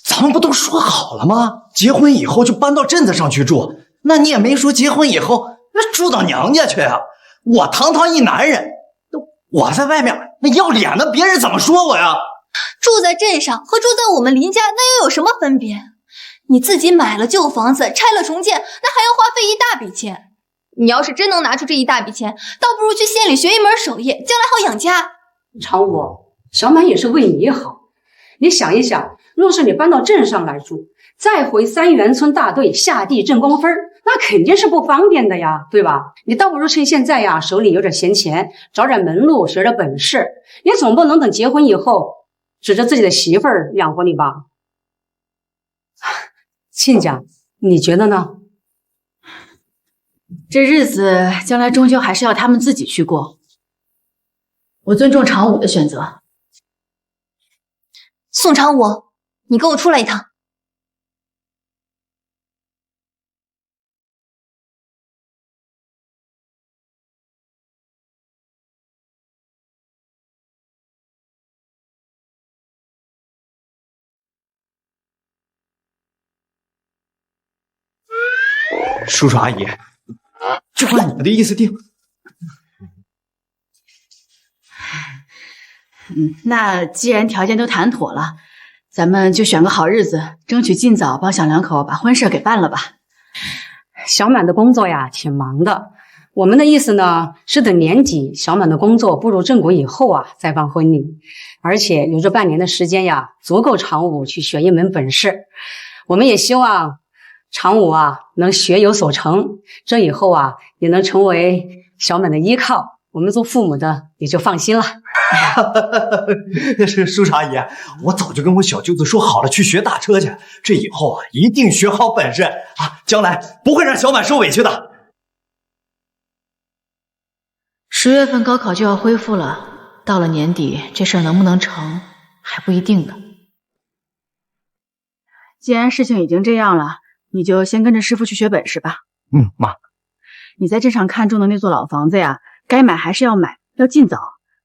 [SPEAKER 2] 咱們不都說好了嗎？結婚以後就搬到鎮子上去住，那你也沒說結婚以後住到娘家去啊？我堂堂一男人，我在外面那要臉的，別人怎麼說我呀？
[SPEAKER 5] 住在鎮上和住在我們林家那又有什麼分別？你自己買了舊房子，拆了重建，那還要花費一大筆錢。你要是真能拿出這一大筆錢，倒不如去縣裡學一門手藝，將來好養家。
[SPEAKER 20] 常武，小滿也是為你好。你想一想，若是你搬到鎮上來住，再回三元村大隊下地掙工分，那肯定是不方便的呀，對吧？你倒不如趁現在呀，手裡有點閒錢，找點門路，學點本事。你總不能等結婚以後，指着自己的媳婦兒養活你吧？親家，你覺得呢？
[SPEAKER 16] 這日子將來終究還是要他們自己去過。我尊重常武的選擇。
[SPEAKER 5] 宋常武，你跟我出來一趟。
[SPEAKER 2] 叔叔阿姨，就按你们的意思定。
[SPEAKER 16] 那既然条件都谈妥了，咱们就选个好日子，争取尽早帮小两口把婚事给办了吧。
[SPEAKER 20] 小满的工作呀，挺忙的。我们的意思呢，是等年底小满的工作步入正轨以后啊，再办婚礼。而且有这半年的时间呀，足够常武去学一门本事。我们也希望常武啊能学有所成，这以後啊也能成為小滿的依靠，我們做父母的也就放心了。
[SPEAKER 2] 是叔叔阿姨，我早就跟我小舅子說好了去學打車去，這以後啊一定學好本事啊，將來不會讓小滿受委屈的。
[SPEAKER 16] 10月份高考就要恢復了，到了年底這事兒能不能成還不一定呢。既然事情已經這樣了，你就先跟着師傅去學本事吧。
[SPEAKER 2] 媽，
[SPEAKER 16] 你在鎮上看中的那座老房子呀，該買還是要買，要盡早。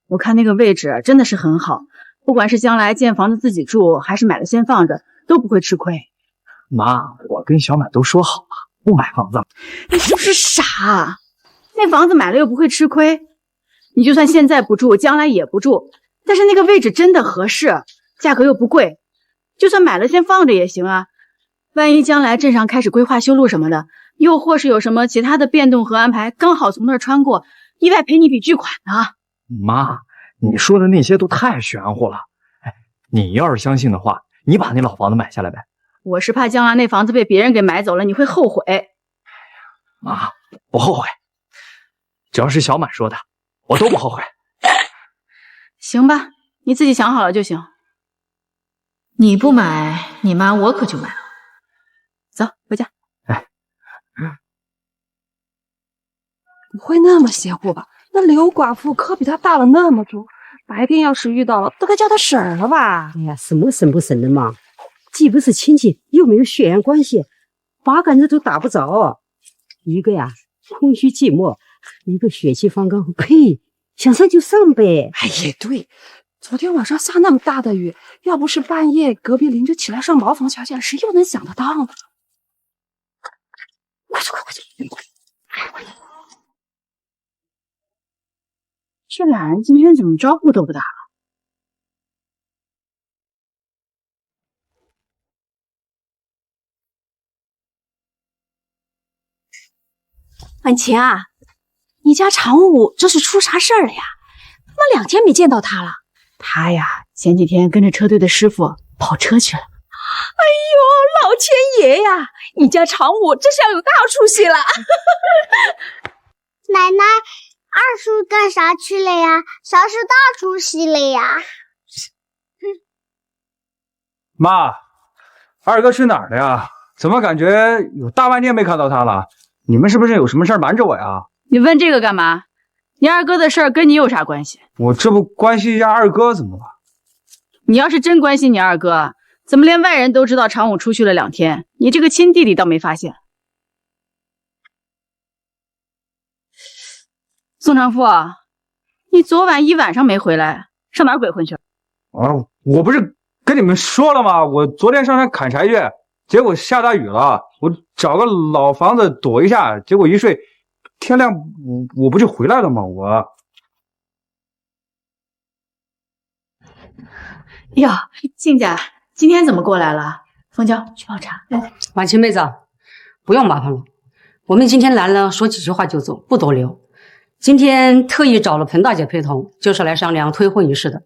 [SPEAKER 16] 我看那個位置真的是很好，不管是將來建房子自己住，還是買了先放着，都不會吃虧。
[SPEAKER 2] 媽，我跟小滿都說好了，不買房子。
[SPEAKER 16] 你是不是傻？那房子買了又不會吃虧，你就算現在不住，將來也不住，但是那個位置真的合適，價格又不貴，就算買了先放着也行啊。萬一將來鎮上開始規劃修路什麼的，又或是有什麼其他的變動和安排，剛好從那兒穿過，意外賠你筆巨款呢。
[SPEAKER 2] 媽，你說的那些都太玄乎了。哎，你要是相信的話，你把那老房子買下來唄。
[SPEAKER 16] 我是怕將來那房子被別人給買走了，你會後悔。
[SPEAKER 2] 媽，不後悔，只要是小滿說的，我都不後悔。
[SPEAKER 16] 行吧，你自己想好了就行。你不買，你媽我可就買了。走，回家。
[SPEAKER 2] 哎，
[SPEAKER 3] 不會那麼邪乎吧？那劉寡婦可比他大了那麼多，白天要是遇到了，都該叫他嬸兒了吧？
[SPEAKER 21] 哎呀，什麼嬸不嬸的嘛，既不是親戚，又沒有血緣關係，八竿子都打不着。一個呀空虛寂寞，一個血氣方剛，呸，想上就上唄。
[SPEAKER 3] 哎，也對，昨天晚上下那麼大的雨，要不是半夜隔壁鄰居起來上茅房瞧見了，誰又能想得到呢？快去，快去！
[SPEAKER 16] 這倆人今天怎麼招呼都不打了？
[SPEAKER 1] 婉晴啊，你家常武這是出啥事兒了呀？怎麼2天沒見到他了？
[SPEAKER 16] 他呀，前幾天跟着車隊的師傅跑車去了。
[SPEAKER 1] 哎呦，老天爺呀！你家常武這下有大出息了。
[SPEAKER 5] 奶奶，二叔幹啥去了呀？啥是大出息了呀？
[SPEAKER 18] 媽，二哥去哪兒了呀？怎麼感覺有大半天沒看到他了？你們是不是有什麼事兒瞞着我呀？
[SPEAKER 16] 你問這個幹嘛？你二哥的事兒跟你有啥關係？
[SPEAKER 18] 我這不關心一下二哥怎麼了？
[SPEAKER 16] 你要是真關心你二哥，怎麼連外人都知道常武出去了2天？你這個親弟弟倒沒發現。宋長富，你昨晚一晚上沒回來，上哪兒鬼混去了？
[SPEAKER 18] 啊，我不是跟你們說了嗎？我昨天上山砍柴去，結果下大雨了，我找個老房子躲一下，結果一睡，天亮我不就回來了嗎？我。
[SPEAKER 16] 喲，親家，今天怎麼過來了？鳳嬌，去泡茶。
[SPEAKER 20] 婉晴妹子，不用麻煩了，我們今天來了，說幾句話就走，不多留。今天特意找了彭大姐陪同，就是來商量退婚儀式的。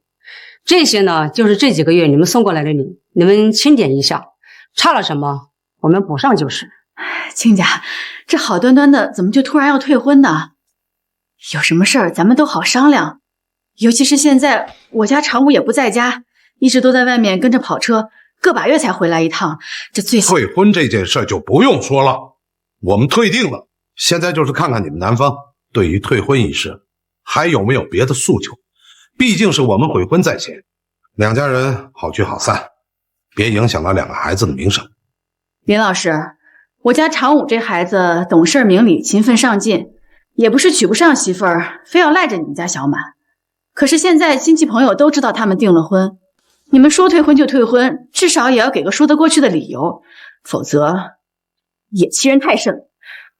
[SPEAKER 20] 這些呢，就是這幾個月你們送過來的禮，你們清點一下，差了什麼我們補上就是。
[SPEAKER 16] 親家，這好端端的怎麼就突然要退婚呢？有什麼事兒咱們都好商量，尤其是現在我家常武也不在家，一直都在外面跟着跑車，個把月才回來一趟，這最
[SPEAKER 22] 退婚這件事就不用說了，我們退定了，現在就是看看你們男方對於退婚儀式還有沒有別的訴求，畢竟是我們悔婚在先，兩家人好聚好散，別影響了兩個孩子的名聲。
[SPEAKER 16] 林老師，我家常武這孩子懂事明理，勤奮上進，也不是娶不上媳婦兒，非要賴着你們家小滿。可是現在親戚朋友都知道他們訂了婚，你們說退婚就退婚，至少也要給個說得過去的理由，否則也欺人太甚。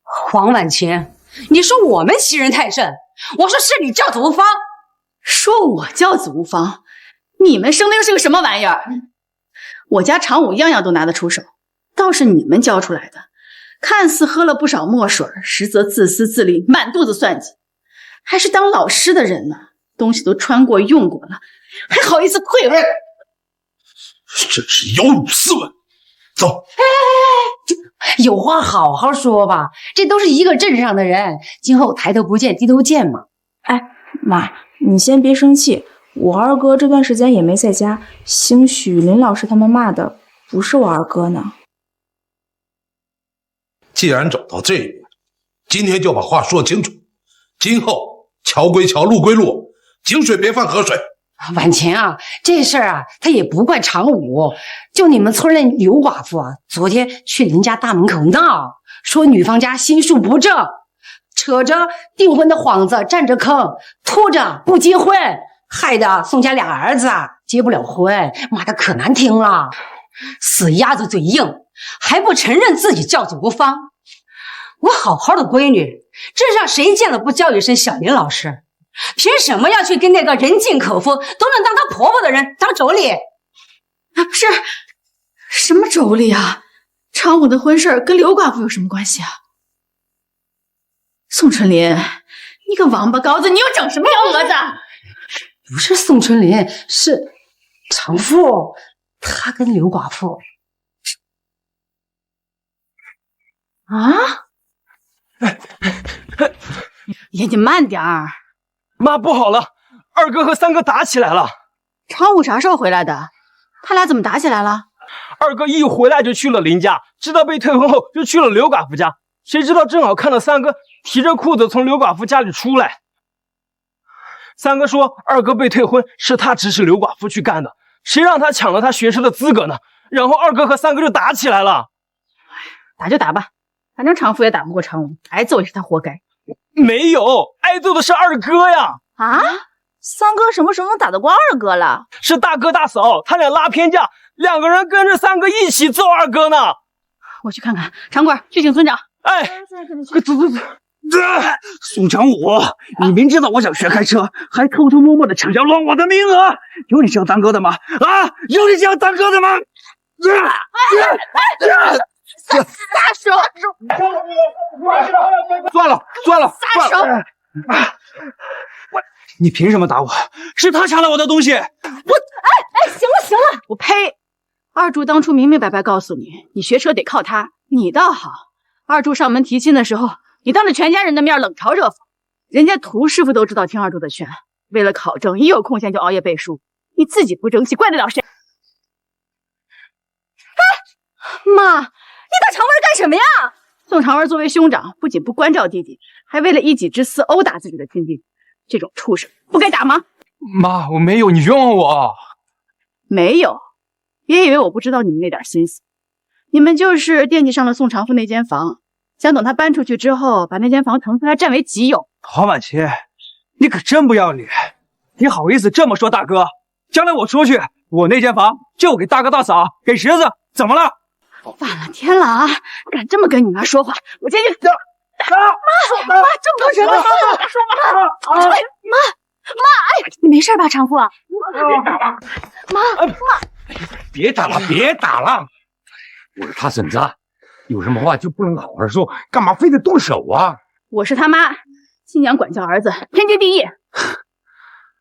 [SPEAKER 20] 黃婉晴，你說我们欺人太甚，我说是你教子无方。
[SPEAKER 16] 说我教子无方，你们生的又是个什么玩意儿？我家常武样样都拿得出手，倒是你们教出来的，看似喝了不少墨水，實則自私自利，滿肚子算計。還是當老師的人呢，東西都穿過用過了，還好意思匱位。
[SPEAKER 22] 真是有辱斯文。走。
[SPEAKER 20] 有話好好說吧，這都是一個鎮上的人，今後抬頭不見低頭見嘛。
[SPEAKER 9] 哎，媽，你先別生氣，我二哥這段時間也沒在家，興許林老師他們罵的不是我二哥呢。
[SPEAKER 22] 既然走到這一步，今天就把話說清楚，今後橋歸橋，路歸路，井水別犯河水。
[SPEAKER 20] 婉晴啊，這事兒啊，他也不怪常武，就你們村那劉寡婦啊，昨天去人家大門口鬧，說女方家心術不正，扯着訂婚的幌子占着坑，拖着不結婚，害得宋家倆兒子啊結不了婚，罵得可難聽了。死鴨子嘴硬，還不承認自己教子無方。我好好的閨女，鎮上誰見了不叫一聲小林老師？憑什麼要去跟那個人盡可夫，都能當她婆婆的人當妯娌？
[SPEAKER 16] 啊，不是，什麼妯娌啊？常武的婚事跟劉寡婦有什麼關係啊？宋春林，你個王八羔子，你又整什麼幺蛾子？
[SPEAKER 20] 不是宋春林，是常富，他跟劉寡婦。
[SPEAKER 16] 啊？爷，你慢點兒。
[SPEAKER 18] 媽，不好了，二哥和三哥打起來了。
[SPEAKER 16] 常武啥時候回來的？他倆怎麼打起來了？
[SPEAKER 18] 二哥一回來就去了林家，知道被退婚後就去了劉寡婦家，誰知道正好看到三哥提着褲子從劉寡婦家裡出來。三哥說二哥被退婚是他指使劉寡婦去幹的，誰讓他搶了他學車的資格呢？然後二哥和三哥就打起來了。
[SPEAKER 16] 打就打吧，反正常富也打不過常武，挨揍也是他活該。
[SPEAKER 18] 沒有，挨揍的是二哥呀！
[SPEAKER 9] 啊，三哥什麼時候能打得過二哥了？
[SPEAKER 18] 是大哥大嫂，他倆拉偏架，兩個人跟着三哥一起揍二哥呢。
[SPEAKER 16] 我去看看，常貴去請村長。
[SPEAKER 18] 哎，快走。
[SPEAKER 4] 宋常武，你明知道我想學開車，還偷偷摸摸的搶下亂我的名額，有你這樣當哥的嗎？啊，有你這樣當哥的嗎？
[SPEAKER 16] 撒手！
[SPEAKER 4] 算了，
[SPEAKER 16] 撒手！
[SPEAKER 4] 你憑什麼打我？是他搶了我的東西。
[SPEAKER 16] 行了，我呸！二柱當初明明白白告訴你，你學車得靠他，你倒好。二柱上門提親的時候，你當着全家人的面冷嘲熱諷，人家涂師傅都知道聽二柱的勸，為了考證，一有空閒就熬夜背書，你自己不爭氣，怪得了誰？
[SPEAKER 9] 媽，你打常文幹什麼呀？
[SPEAKER 16] 宋常文作為兄長，不僅不關照弟弟，還為了一己之私毆打自己的親弟弟，這種畜生不該打嗎？
[SPEAKER 18] 媽，我沒有，你冤枉我。
[SPEAKER 16] 沒有，別以為我不知道你們那點心思，你們就是惦記上了宋常富那間房，想等他搬出去之後，把那間房騰出來佔為己有。
[SPEAKER 4] 黃婉琪，你可真不要臉！你好意思這麼說大哥？將來我出去，我那間房就給大哥大嫂，給侄子，怎麼了？
[SPEAKER 16] 反了天了啊！敢這麼跟你媽說話，我今天就……媽，這麼多人了，說媽，
[SPEAKER 19] 哎，你沒事吧，常富？媽，
[SPEAKER 4] 別打了！
[SPEAKER 7] 我是他嬸子，有什麼話就不能好好說，幹嘛非得動手啊？
[SPEAKER 16] 我是他媽，親娘管教兒子，天經地義。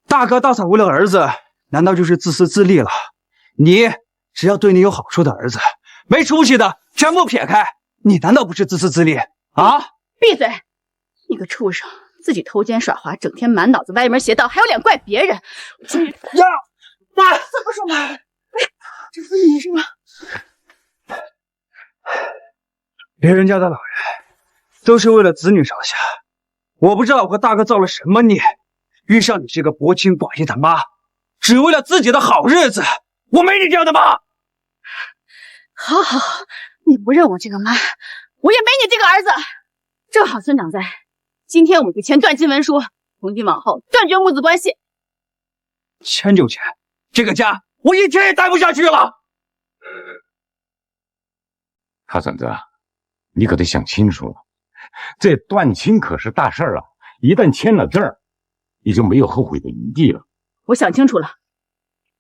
[SPEAKER 4] 大哥大嫂為了兒子，難道就是自私自利了？你只要對你有好處的兒子，沒出息的全部撇開，你難道不是自私自利啊？
[SPEAKER 16] 閉嘴！你個畜生，自己偷奸耍滑，整天滿腦子歪門邪道，還有臉怪別人。
[SPEAKER 4] 呀，媽，
[SPEAKER 16] 怎麼說媽？這是你是嗎？
[SPEAKER 4] 別人家的老人都是為了子女着想，我不知道我和大哥造了什麼孽，遇上你這個薄情寡義的媽，只為了自己的好日子。我沒你這樣的媽。
[SPEAKER 16] 好，你不認我這個媽，我也沒你這個兒子。正好村長在，今天我們就簽斷親文書，從今往後斷絕母子關係。
[SPEAKER 4] 簽就簽，這個家我一天也待不下去了。
[SPEAKER 7] 他嬸子，你可得想清楚了，這斷親可是大事儿啊！一旦签了字儿，也就没有后悔的余地了。
[SPEAKER 16] 我想清楚了，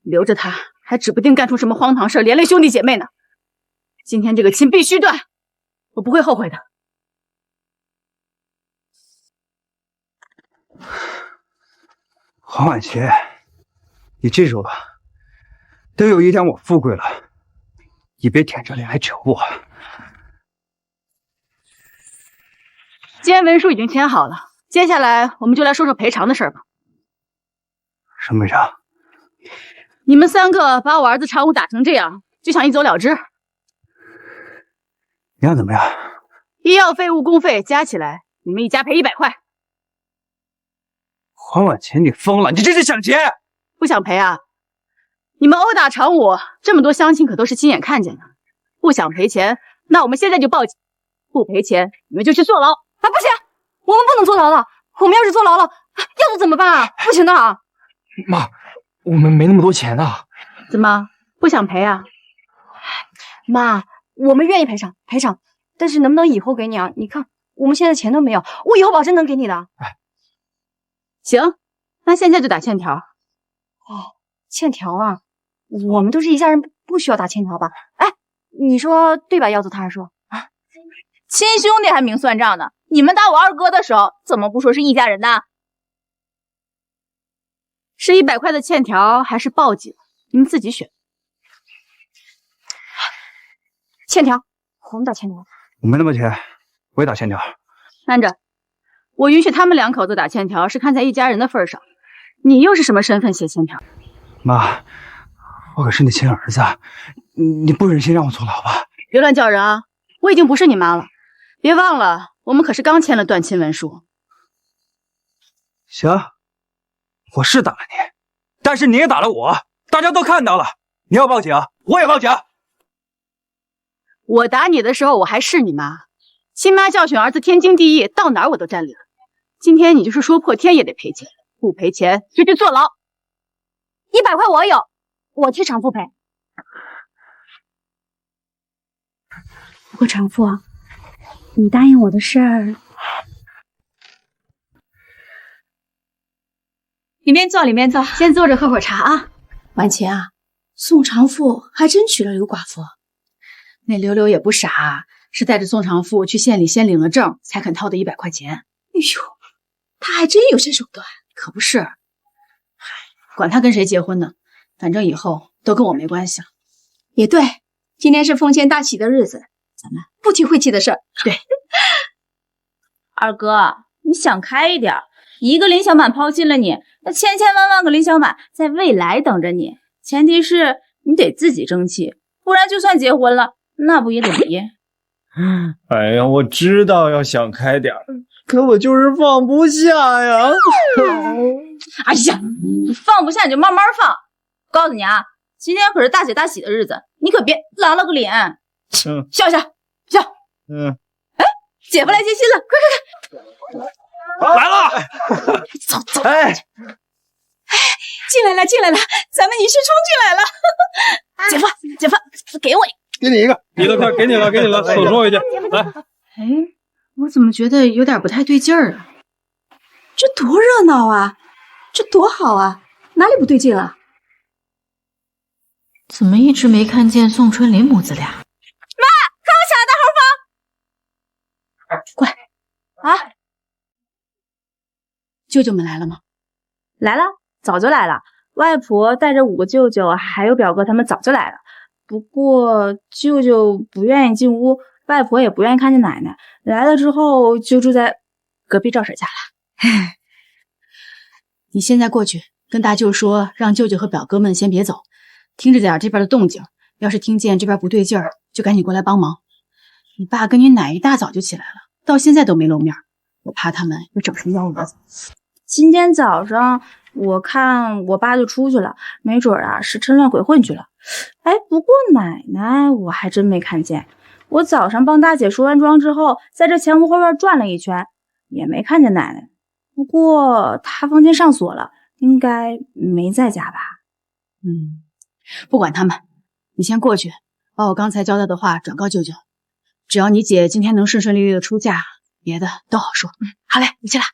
[SPEAKER 16] 留着他，还指不定干出什么荒唐事，连累兄弟姐妹呢。今天这个亲必須斷，我不會後悔的。
[SPEAKER 18] 黄婉琪，你記住了，等有一天我富貴了，你別舔着臉來求我。
[SPEAKER 16] 既然文書已經簽好了，接下來我們就來說說賠償的事吧。
[SPEAKER 18] 什麼賠償？
[SPEAKER 16] 你們三個把我兒子常武打成這樣，就想一走了之？
[SPEAKER 18] 你要怎麼樣？
[SPEAKER 16] 醫藥費、誤工費加起來，你們一家賠100塊。
[SPEAKER 18] 黃婉琪，你瘋了！你這是想錢？
[SPEAKER 16] 不想賠啊？你們毆打常武，這麼多鄉親可都是親眼看見的。不想賠錢，那我們現在就報警。不賠錢，你們就去坐牢。
[SPEAKER 3] 啊，不行，我們不能坐牢了。我們要是坐牢了，要是怎麼辦啊？不行的啊！
[SPEAKER 15] 媽，我們沒那麼多錢啊。
[SPEAKER 16] 怎麼不想賠啊？
[SPEAKER 3] 媽，我們願意賠償，但是能不能以後給你啊？你看我們現在錢都沒有，我以後保證能給你的。
[SPEAKER 15] 哎，
[SPEAKER 16] 行，那現在就打欠條。
[SPEAKER 3] 哦，欠條啊？我們都是一家人，不需要打欠條吧？哎，你說對吧，耀子他還說啊，
[SPEAKER 9] 親兄弟還明算賬呢。你們打我二哥的時候，怎麼不說是一家人呢？
[SPEAKER 16] 是100塊的欠條，還是報警？你們自己選。
[SPEAKER 3] 欠條，我們打欠條。
[SPEAKER 18] 我沒那麼錢，我也打欠條。
[SPEAKER 16] 慢着，我允許他們兩口子打欠條，是看在一家人的份上。你又是什麼身份寫欠條？
[SPEAKER 18] 媽，我可是你親兒子，你不忍心讓我坐牢吧？
[SPEAKER 16] 別亂叫人啊！我已經不是你媽了。別忘了，我們可是剛簽了斷親文書。
[SPEAKER 18] 行，我是打了你，但是你也打了我，大家都看到了。你要報警，我也報警。
[SPEAKER 16] 我打你的時候，我還是你媽，親媽教訓兒子天經地義，到哪兒我都占理了。今天你就是說破天也得賠錢，不賠錢就去坐牢。
[SPEAKER 3] 100塊我有，我替產婦賠。不過產婦啊，你答應我的事兒，
[SPEAKER 9] 裡面坐，裡面坐，
[SPEAKER 16] 先坐着喝會茶啊。
[SPEAKER 9] 婉琪啊，宋長富還真娶了劉寡婦。
[SPEAKER 16] 那劉劉也不傻，是帶着宋長富去縣裡先領了證，才肯掏的100塊錢。
[SPEAKER 9] 哎呦，他還真有些手段。
[SPEAKER 16] 可不是，管他跟誰結婚呢，反正以後都跟我沒關係了。
[SPEAKER 9] 也對，今天是封建大喜的日子，咱們不提晦氣的事兒。
[SPEAKER 16] 對，
[SPEAKER 9] 二哥，你想開一點，一個林小滿拋棄了你，那千千萬萬個林小滿在未來等着你。前提是你得自己爭氣，不然就算結婚了，那不也得離？
[SPEAKER 2] 哎呀，我知道要想開點，可我就是放不下呀。
[SPEAKER 9] 哎呀，你放不下你就慢慢放。告訴你啊，今天可是大姐大喜的日子，你可別拉了個臉。笑一笑，笑。哎，姐夫來接親了，快快快！
[SPEAKER 18] 來了，
[SPEAKER 9] 走走。
[SPEAKER 18] 哎，
[SPEAKER 9] 進來了，進來了，咱們女婿衝進來了。姐夫，姐夫，給我一個。
[SPEAKER 8] 給你一個，
[SPEAKER 15] 你的快給你了，給你了，手收回去。來，
[SPEAKER 16] 哎，我怎麼覺得有點不太對勁兒啊？
[SPEAKER 9] 這多熱鬧啊，這多好啊，哪裡不對勁了？
[SPEAKER 19] 怎麼一直沒看見宋春林母子倆？
[SPEAKER 9] 媽，看我搶的大紅包！過來啊！
[SPEAKER 16] 舅舅們來了嗎？
[SPEAKER 9] 來了，早就來了。外婆帶着5個舅舅還有表哥，他們早就來了。不過舅舅不願意進屋，外婆也不願意看見奶奶。來了之後就住在隔壁趙嬸家了。
[SPEAKER 16] 你現在過去跟大舅說，讓舅舅和表哥們先別走，聽着點這邊的動靜，要是聽見這邊不對勁兒，就趕緊過來幫忙。你爸跟你奶一大早就起來了，到現在都沒露面，我怕他們又整成幺蛾子。
[SPEAKER 9] 今天早上我看我爸就出去了，沒準啊是趁亂鬼混去了。哎，不過奶奶我還真沒看見。我早上幫大姐梳完妝之後，在這前屋後院轉了一圈，也沒看見奶奶。不過她房間上鎖了，應該沒在家吧？
[SPEAKER 16] 不管他們，你先過去把我剛才交代的話轉告舅舅。只要你姐今天能順順利利的出嫁，別的都好说。好嘞，你去了。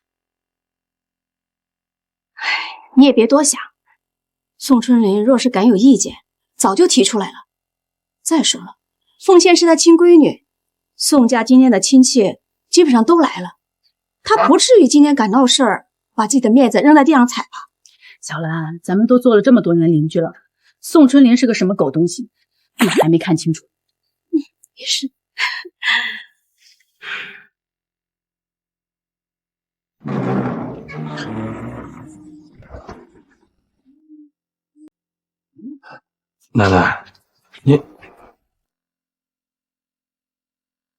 [SPEAKER 9] 你也別多想，宋春林若是敢有意見，早就提出來了。再說了，鳳仙是他親閨女，宋家今天的親戚基本上都來了，他不至於今天敢鬧事兒，把自己的面子扔在地上踩吧。
[SPEAKER 16] 小蘭，咱們都做了這麼多年鄰居了，宋春林是個什麼狗東西，你還沒看清楚。
[SPEAKER 9] 也是。
[SPEAKER 15] 奶奶，你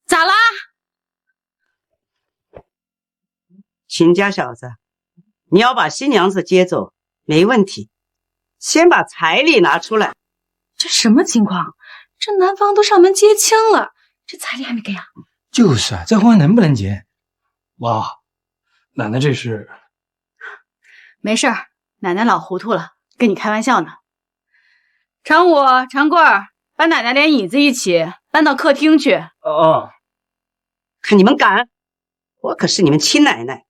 [SPEAKER 16] 咋啦？
[SPEAKER 6] 秦家小子，你要把新娘子接走没問題，先把彩禮拿出來。
[SPEAKER 9] 這什麼情況？這男方都上門接親了，這彩禮還沒給啊？
[SPEAKER 15] 就是啊，這婚能不能結？哇，奶奶這是……
[SPEAKER 16] 沒事兒，奶奶老糊塗了，跟你開玩笑呢。長武、長貴兒，把奶奶連椅子一起搬到客廳去。
[SPEAKER 15] 哦，
[SPEAKER 6] 看你們敢！我可是你們親奶奶。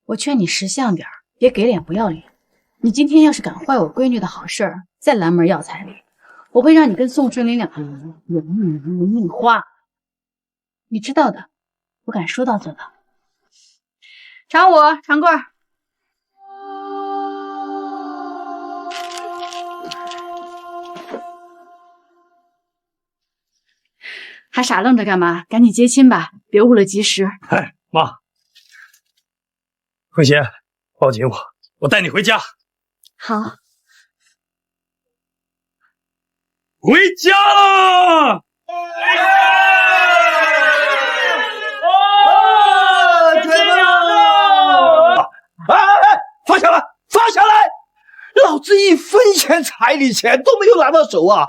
[SPEAKER 16] 我勸你识相點兒，別給臉不要臉。你今天要是敢壞我閨女的好事兒，再攔門要彩禮，我會讓你跟宋春林兩個人有命花。你知道的，我敢說到做到。長武、長貴兒。還傻愣着幹嘛？趕緊接親吧，別誤了吉時。
[SPEAKER 15] 哎，媽，慧嫻，抱緊我帶你回家。
[SPEAKER 9] 好，
[SPEAKER 15] 回家了！
[SPEAKER 2] 姐妹们！放下来，放下来！老子1分錢彩禮錢都沒有拿到手啊！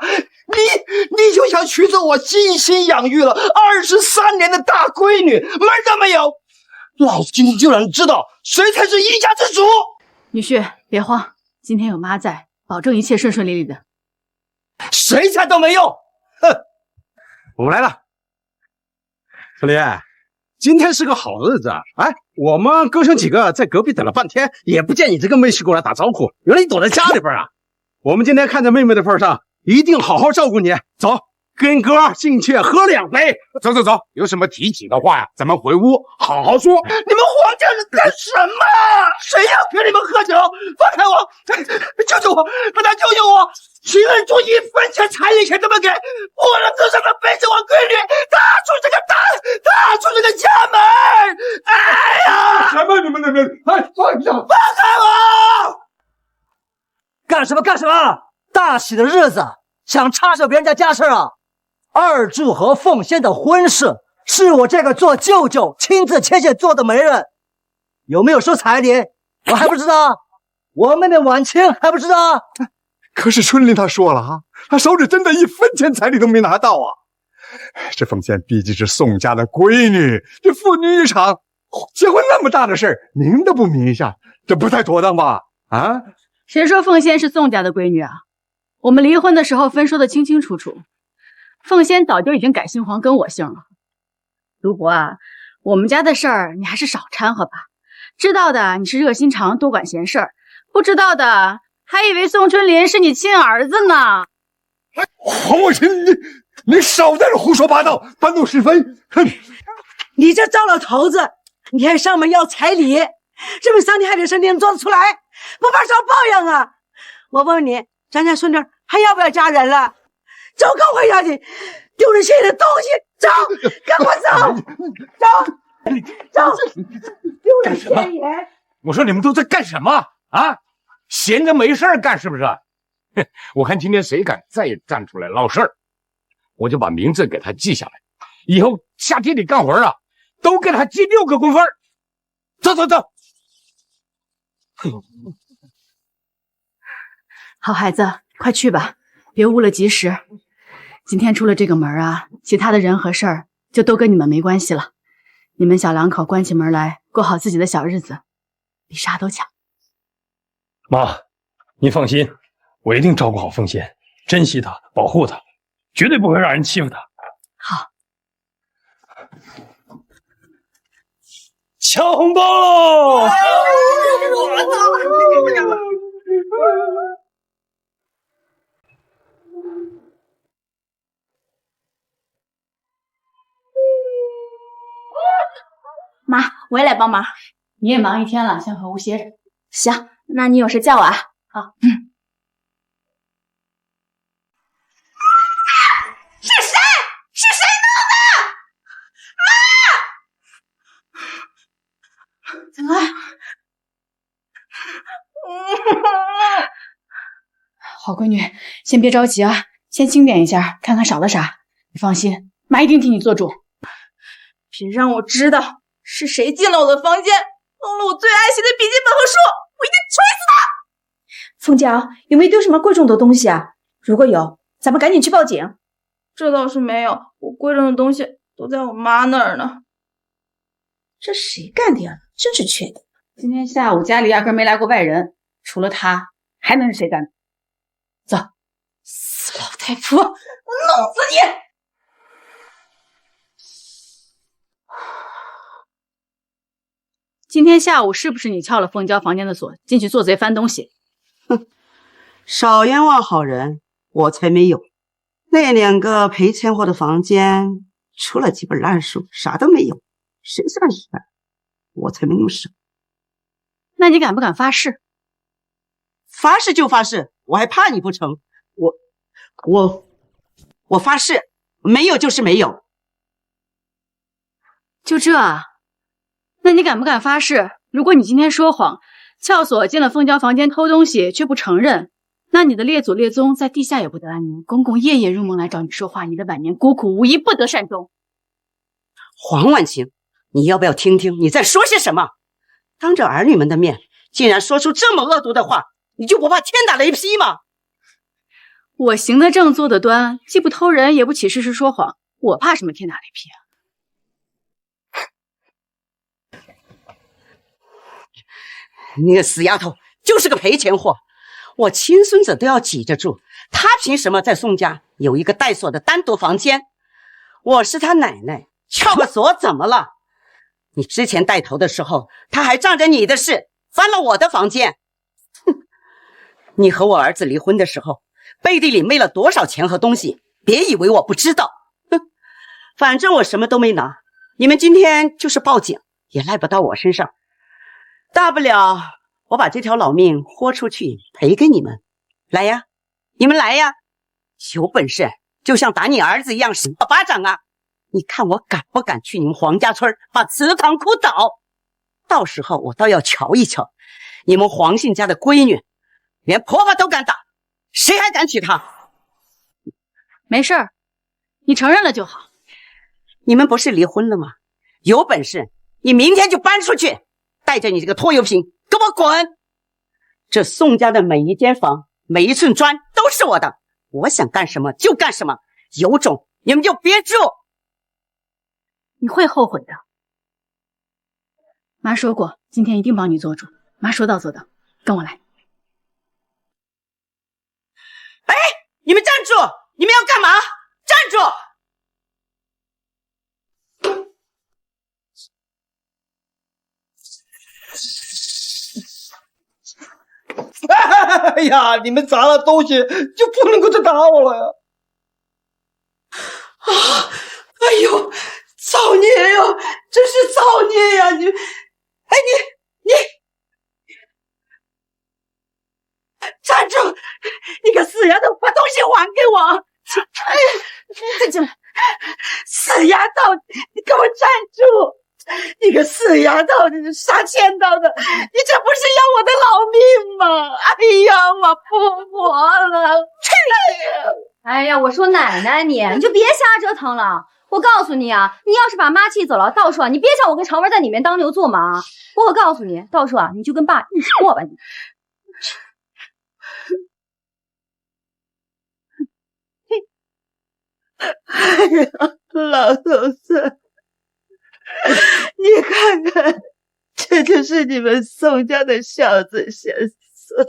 [SPEAKER 2] 你就想娶走我精心養育了23年的大閨女，門都沒有！老子今天就讓你知道誰才是一家之主！
[SPEAKER 16] 女婿，別慌，今天有媽在，保證一切順順利利的。
[SPEAKER 2] 誰才都沒用！哼！
[SPEAKER 22] 我們來了，春林，今天是個好日子啊！哎，我們哥兄幾個在隔壁等了半天，也不見你這個妹婿過來打招呼，原來你躲在家裡邊啊！我們今天看在妹妹的份上，一定好好照顧你。走，跟哥進去喝2杯。
[SPEAKER 7] 走，有什麼提起的話呀，咱們回屋好好說。
[SPEAKER 2] 你們皇家人幹什麼？誰要陪你們喝酒？放開我！救救我！大家救救我！秦恩珠1分錢彩禮錢都沒給，我能做什麼背着我閨女踏出這個家門？哎呀！
[SPEAKER 7] 什麼？你們那邊？哎，放下！
[SPEAKER 2] 放開我！
[SPEAKER 11] 幹什麼？大喜的日子想插手別人家家事啊？二柱和鳳仙的婚事是我這個做舅舅親自牽線做的媒人，有沒有收彩禮我還不知道，我妹妹婉清還不知道。
[SPEAKER 8] 可是春林他說了啊，他手裡真的1分錢彩禮都沒拿到啊！這鳳仙畢竟是宋家的閨女，這父女一場，結婚那麼大的事兒，您都不明一下，這不太妥當吧？啊？
[SPEAKER 16] 誰說鳳仙是宋家的閨女啊？我們離婚的時候分說的清清楚楚，鳳仙早就已經改姓黃跟我姓了。盧伯啊，我們家的事兒你還是少摻和吧。知道的你是熱心腸，多管閒事兒；不知道的還以為宋春林是你親兒子呢。
[SPEAKER 8] 黃婉清，你少在這胡說八道，搬弄是非！哼！
[SPEAKER 10] 你這糟老頭子，你還上門要彩禮，這麼3天還得身體做得出來，不怕受報應啊！我問你，咱家孫女還要不要嫁人了？走，跟我回家去！丟人现眼的東西，走，跟我走，走，丢人现眼！
[SPEAKER 7] 我說你們都在幹什麼啊？閒着沒事幹是不是？哼，我看今天誰敢再站出來鬧事兒，我就把名字給他記下來，以後下地裡幹活啊，都給他記6個工分。走。
[SPEAKER 16] 好孩子，快去吧，別誤了吉時。今天出了這個門啊，其他的人和事兒就都跟你們沒關係了。你們小兩口關起門來，過好自己的小日子，比啥都強。
[SPEAKER 15] 媽，您放心，我一定照顧好鳳仙，珍惜她，保護她，絕對不會讓人欺負她。
[SPEAKER 16] 好，
[SPEAKER 15] 搶紅包嘍！
[SPEAKER 9] 妈，我也来帮忙。
[SPEAKER 16] 你也忙一天了，先回屋歇着。
[SPEAKER 9] 行，那你有事叫我啊。
[SPEAKER 16] 好，
[SPEAKER 10] 是谁？是谁弄的？
[SPEAKER 16] 怎么了？好闺女，先别着急啊，先清点一下，看看少了啥。你放心，妈一定替你做主。
[SPEAKER 9] 别让我知道是谁进了我的房间，弄了我最爱惜的笔记本和书，我一定锤死他！凤娇，有没有丢什么贵重的东西啊？如果有，咱们赶紧去报警。这倒是没有，我贵重的东西都在我妈那儿呢。这谁干的呀？真是缺德！
[SPEAKER 16] 今天下午家里压根没来过外人，除了他，还能是谁干的？走，死老太婆，我弄死你！今天下午是不是你撬了凤娇房间的锁，进去做贼翻東西？
[SPEAKER 6] 哼，少冤枉好人，我才没有。那2个赔钱货的房间，除了几本烂书，啥都没有。谁算是犯？我才没那么傻。
[SPEAKER 16] 那你敢不敢发誓？
[SPEAKER 6] 发誓就发誓，我还怕你不成？我发誓，没有就是没有。
[SPEAKER 16] 就这啊？那你敢不敢发誓，如果你今天说谎，撬锁进了凤娇房间偷東西却不承認，那你的列祖列宗在地下也不得安寧，公公夜夜入夢來找你說話，你的晚年孤苦無依，不得善終。
[SPEAKER 6] 黃婉晴，你要不要聽聽你在說些什麼？當着兒女們的面，竟然說出這麼惡毒的話，你就不怕天打雷劈嗎？
[SPEAKER 16] 我行得正，坐得端，既不偷人，也不起事實說謊，我怕什麼天打雷劈啊？
[SPEAKER 6] 那個死丫頭就是個賠錢貨，我親孫子都要擠着住，她憑什麼在宋家有一個帶鎖的單獨房間？我是她奶奶，撬個鎖怎麼了？你之前帶頭的時候，她還仗着你的事翻了我的房間。哼，你和我兒子離婚的時候，背地裡昧了多少錢和東西，別以為我不知道。哼，反正我什麼都沒拿，你們今天就是報警，也賴不到我身上。大不了我把這條老命豁出去賠給你們，來呀，你們來呀，有本事就像打你兒子一樣扇我巴掌啊！你看我敢不敢去你們黃家村把祠堂哭倒？到時候我倒要瞧一瞧，你們黃姓家的閨女連婆婆都敢打，誰還敢娶她？
[SPEAKER 16] 沒事兒，你承認了就好。
[SPEAKER 6] 你們不是離婚了嗎？有本事你明天就搬出去，帶着你這個拖油瓶給我滾！這宋家的每一間房，每一寸磚都是我的，我想幹什麼就幹什麼，有種你們就別住！
[SPEAKER 16] 你會後悔的。媽說過，今天一定幫你做主。媽說到做到，跟我來。
[SPEAKER 6] 哎，你們站住！你們要幹嘛？站住！
[SPEAKER 11] 哎呀，你們砸了東西就不能夠再打我了呀！
[SPEAKER 10] 啊！哎呦，造孽呀！真是造孽呀！你，哎你站住！你個死丫頭，把東西還給我！哎，再進來！死丫頭，你給我站住！你個死丫頭，你殺千刀的，你這不是要我的老命嗎？哎呀，我不活了！
[SPEAKER 19] 哎呀，我說奶奶你就別瞎折騰了。我告訴你啊，你要是把媽氣走了，到時候你別叫我跟常文在裡面當牛做馬。我可告訴你，到時候啊，你就跟爸一起過吧你。
[SPEAKER 10] 哎呀，老头子，你看看，這就是你們宋家的孝子賢孫。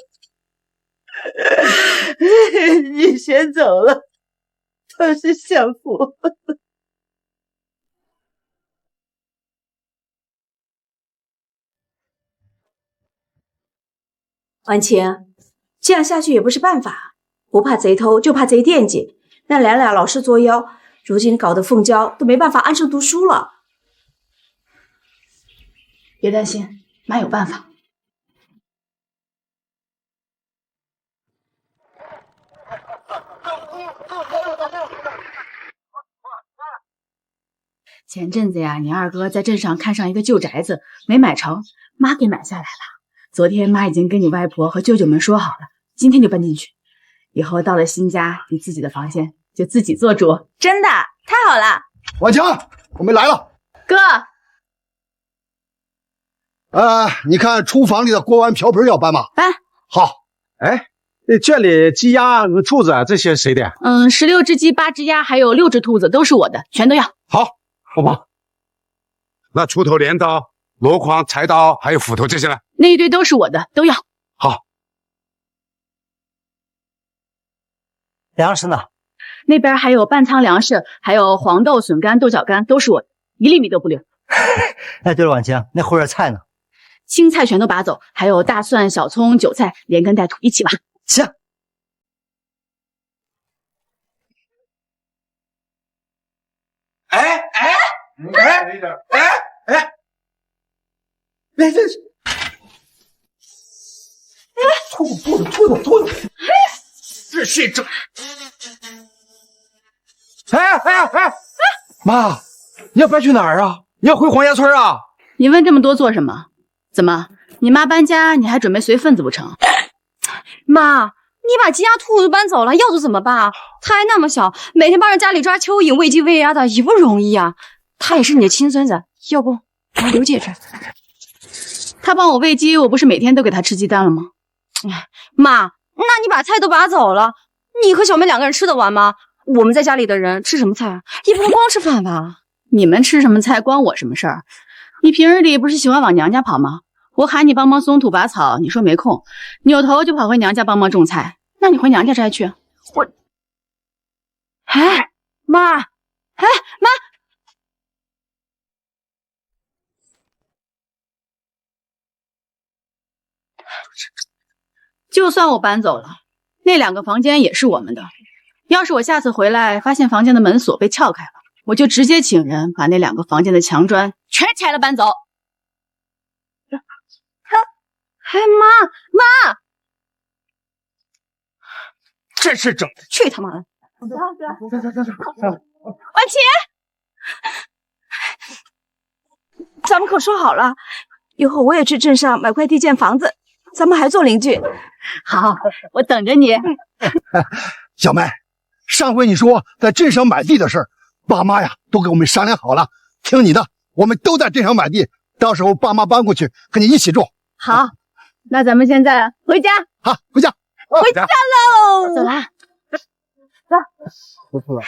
[SPEAKER 10] 你先走了，都是享福。
[SPEAKER 9] 婉晴，这样下去也不是辦法，不怕賊偷，就怕賊惦記。那倆老是作妖，如今搞得鳳嬌都沒辦法安生讀書了。
[SPEAKER 1] 別擔心，媽有辦法。
[SPEAKER 16] 前陣子呀，你二哥在鎮上看上一個舊宅子，沒買成，媽給買下來了。昨天媽已經跟你外婆和舅舅們說好了，今天就搬進去。以後到了新家，你自己的房間就自己做主。
[SPEAKER 9] 真的，太好了！
[SPEAKER 14] 婉晴，我們來了。
[SPEAKER 16] 哥，
[SPEAKER 14] 你看廚房裡的鍋碗瓢盆要搬嗎？
[SPEAKER 16] 搬。
[SPEAKER 14] 好。
[SPEAKER 12] 哎，圈裡雞鴨兔子這些誰的
[SPEAKER 16] ？16隻雞，8隻鴨，還有6隻兔子，都是我的，全都要。
[SPEAKER 12] 好，我幫。那鋤頭、鐮刀、箩筐、柴刀，還有斧頭這些呢？
[SPEAKER 16] 那一堆都是我的，都要。
[SPEAKER 12] 好。
[SPEAKER 11] 糧食呢？
[SPEAKER 16] 那邊還有半倉糧食，還有黃豆、筍乾、豆角乾，都是我的，1粒米都不留。
[SPEAKER 11] 哎，對了，婉晴，那後院菜呢？
[SPEAKER 16] 青菜全都拔走，還有大蒜、小蔥、韭菜，連根帶土一起挖。
[SPEAKER 11] 行。
[SPEAKER 12] 哎，
[SPEAKER 14] 这是，兔子，
[SPEAKER 7] 这是这，
[SPEAKER 12] 媽，你要搬去哪兒啊？你要回黃家村啊？
[SPEAKER 16] 你問這麼多做什麼？怎麼，你媽搬家，你還準備隨份子不成？
[SPEAKER 19] 媽，你把雞鴨兔子搬走了，要子怎麼辦啊？他還那麼小，每天幫着家裡抓蚯蚓、餵雞餵鴨的，也不容易啊。他也是你的親孫子，要不我留戒指？
[SPEAKER 16] 他幫我餵雞，我不是每天都給他吃雞蛋了嗎？
[SPEAKER 19] 媽，那你把菜都拔走了，你和小妹2個人吃得完嗎？我們在家裡的人吃什麼菜啊？也不能光吃飯吧？
[SPEAKER 16] 你們吃什麼菜關我什麼事兒？你平日裡不是喜歡往娘家跑嗎？我喊你幫忙鬆土拔草，你說沒空，扭頭就跑回娘家幫忙種菜。那你回娘家摘去。我，
[SPEAKER 19] 媽，
[SPEAKER 16] 就算我搬走了，那2個房間也是我們的。要是我下次回來發現房間的門鎖被撬開了，我就直接請人把那2個房間的牆磚全拆了搬走。
[SPEAKER 19] 媽，
[SPEAKER 7] 這是整的，
[SPEAKER 19] 去他媽的！
[SPEAKER 9] 婉晴，咱們可說好了，以後我也去鎮上買塊地建房子，咱們還做鄰居。
[SPEAKER 16] 好，我等着你。
[SPEAKER 14] 小妹，上回你說在鎮上買地的事兒，爸媽呀都給我們商量好了，聽你的，我們都在鎮上買地，到時候爸媽搬過去跟你一起住。
[SPEAKER 16] 好，那咱們現在回家。
[SPEAKER 14] 好，回家。
[SPEAKER 16] 回家嘍！走啦，走。
[SPEAKER 14] 不错了。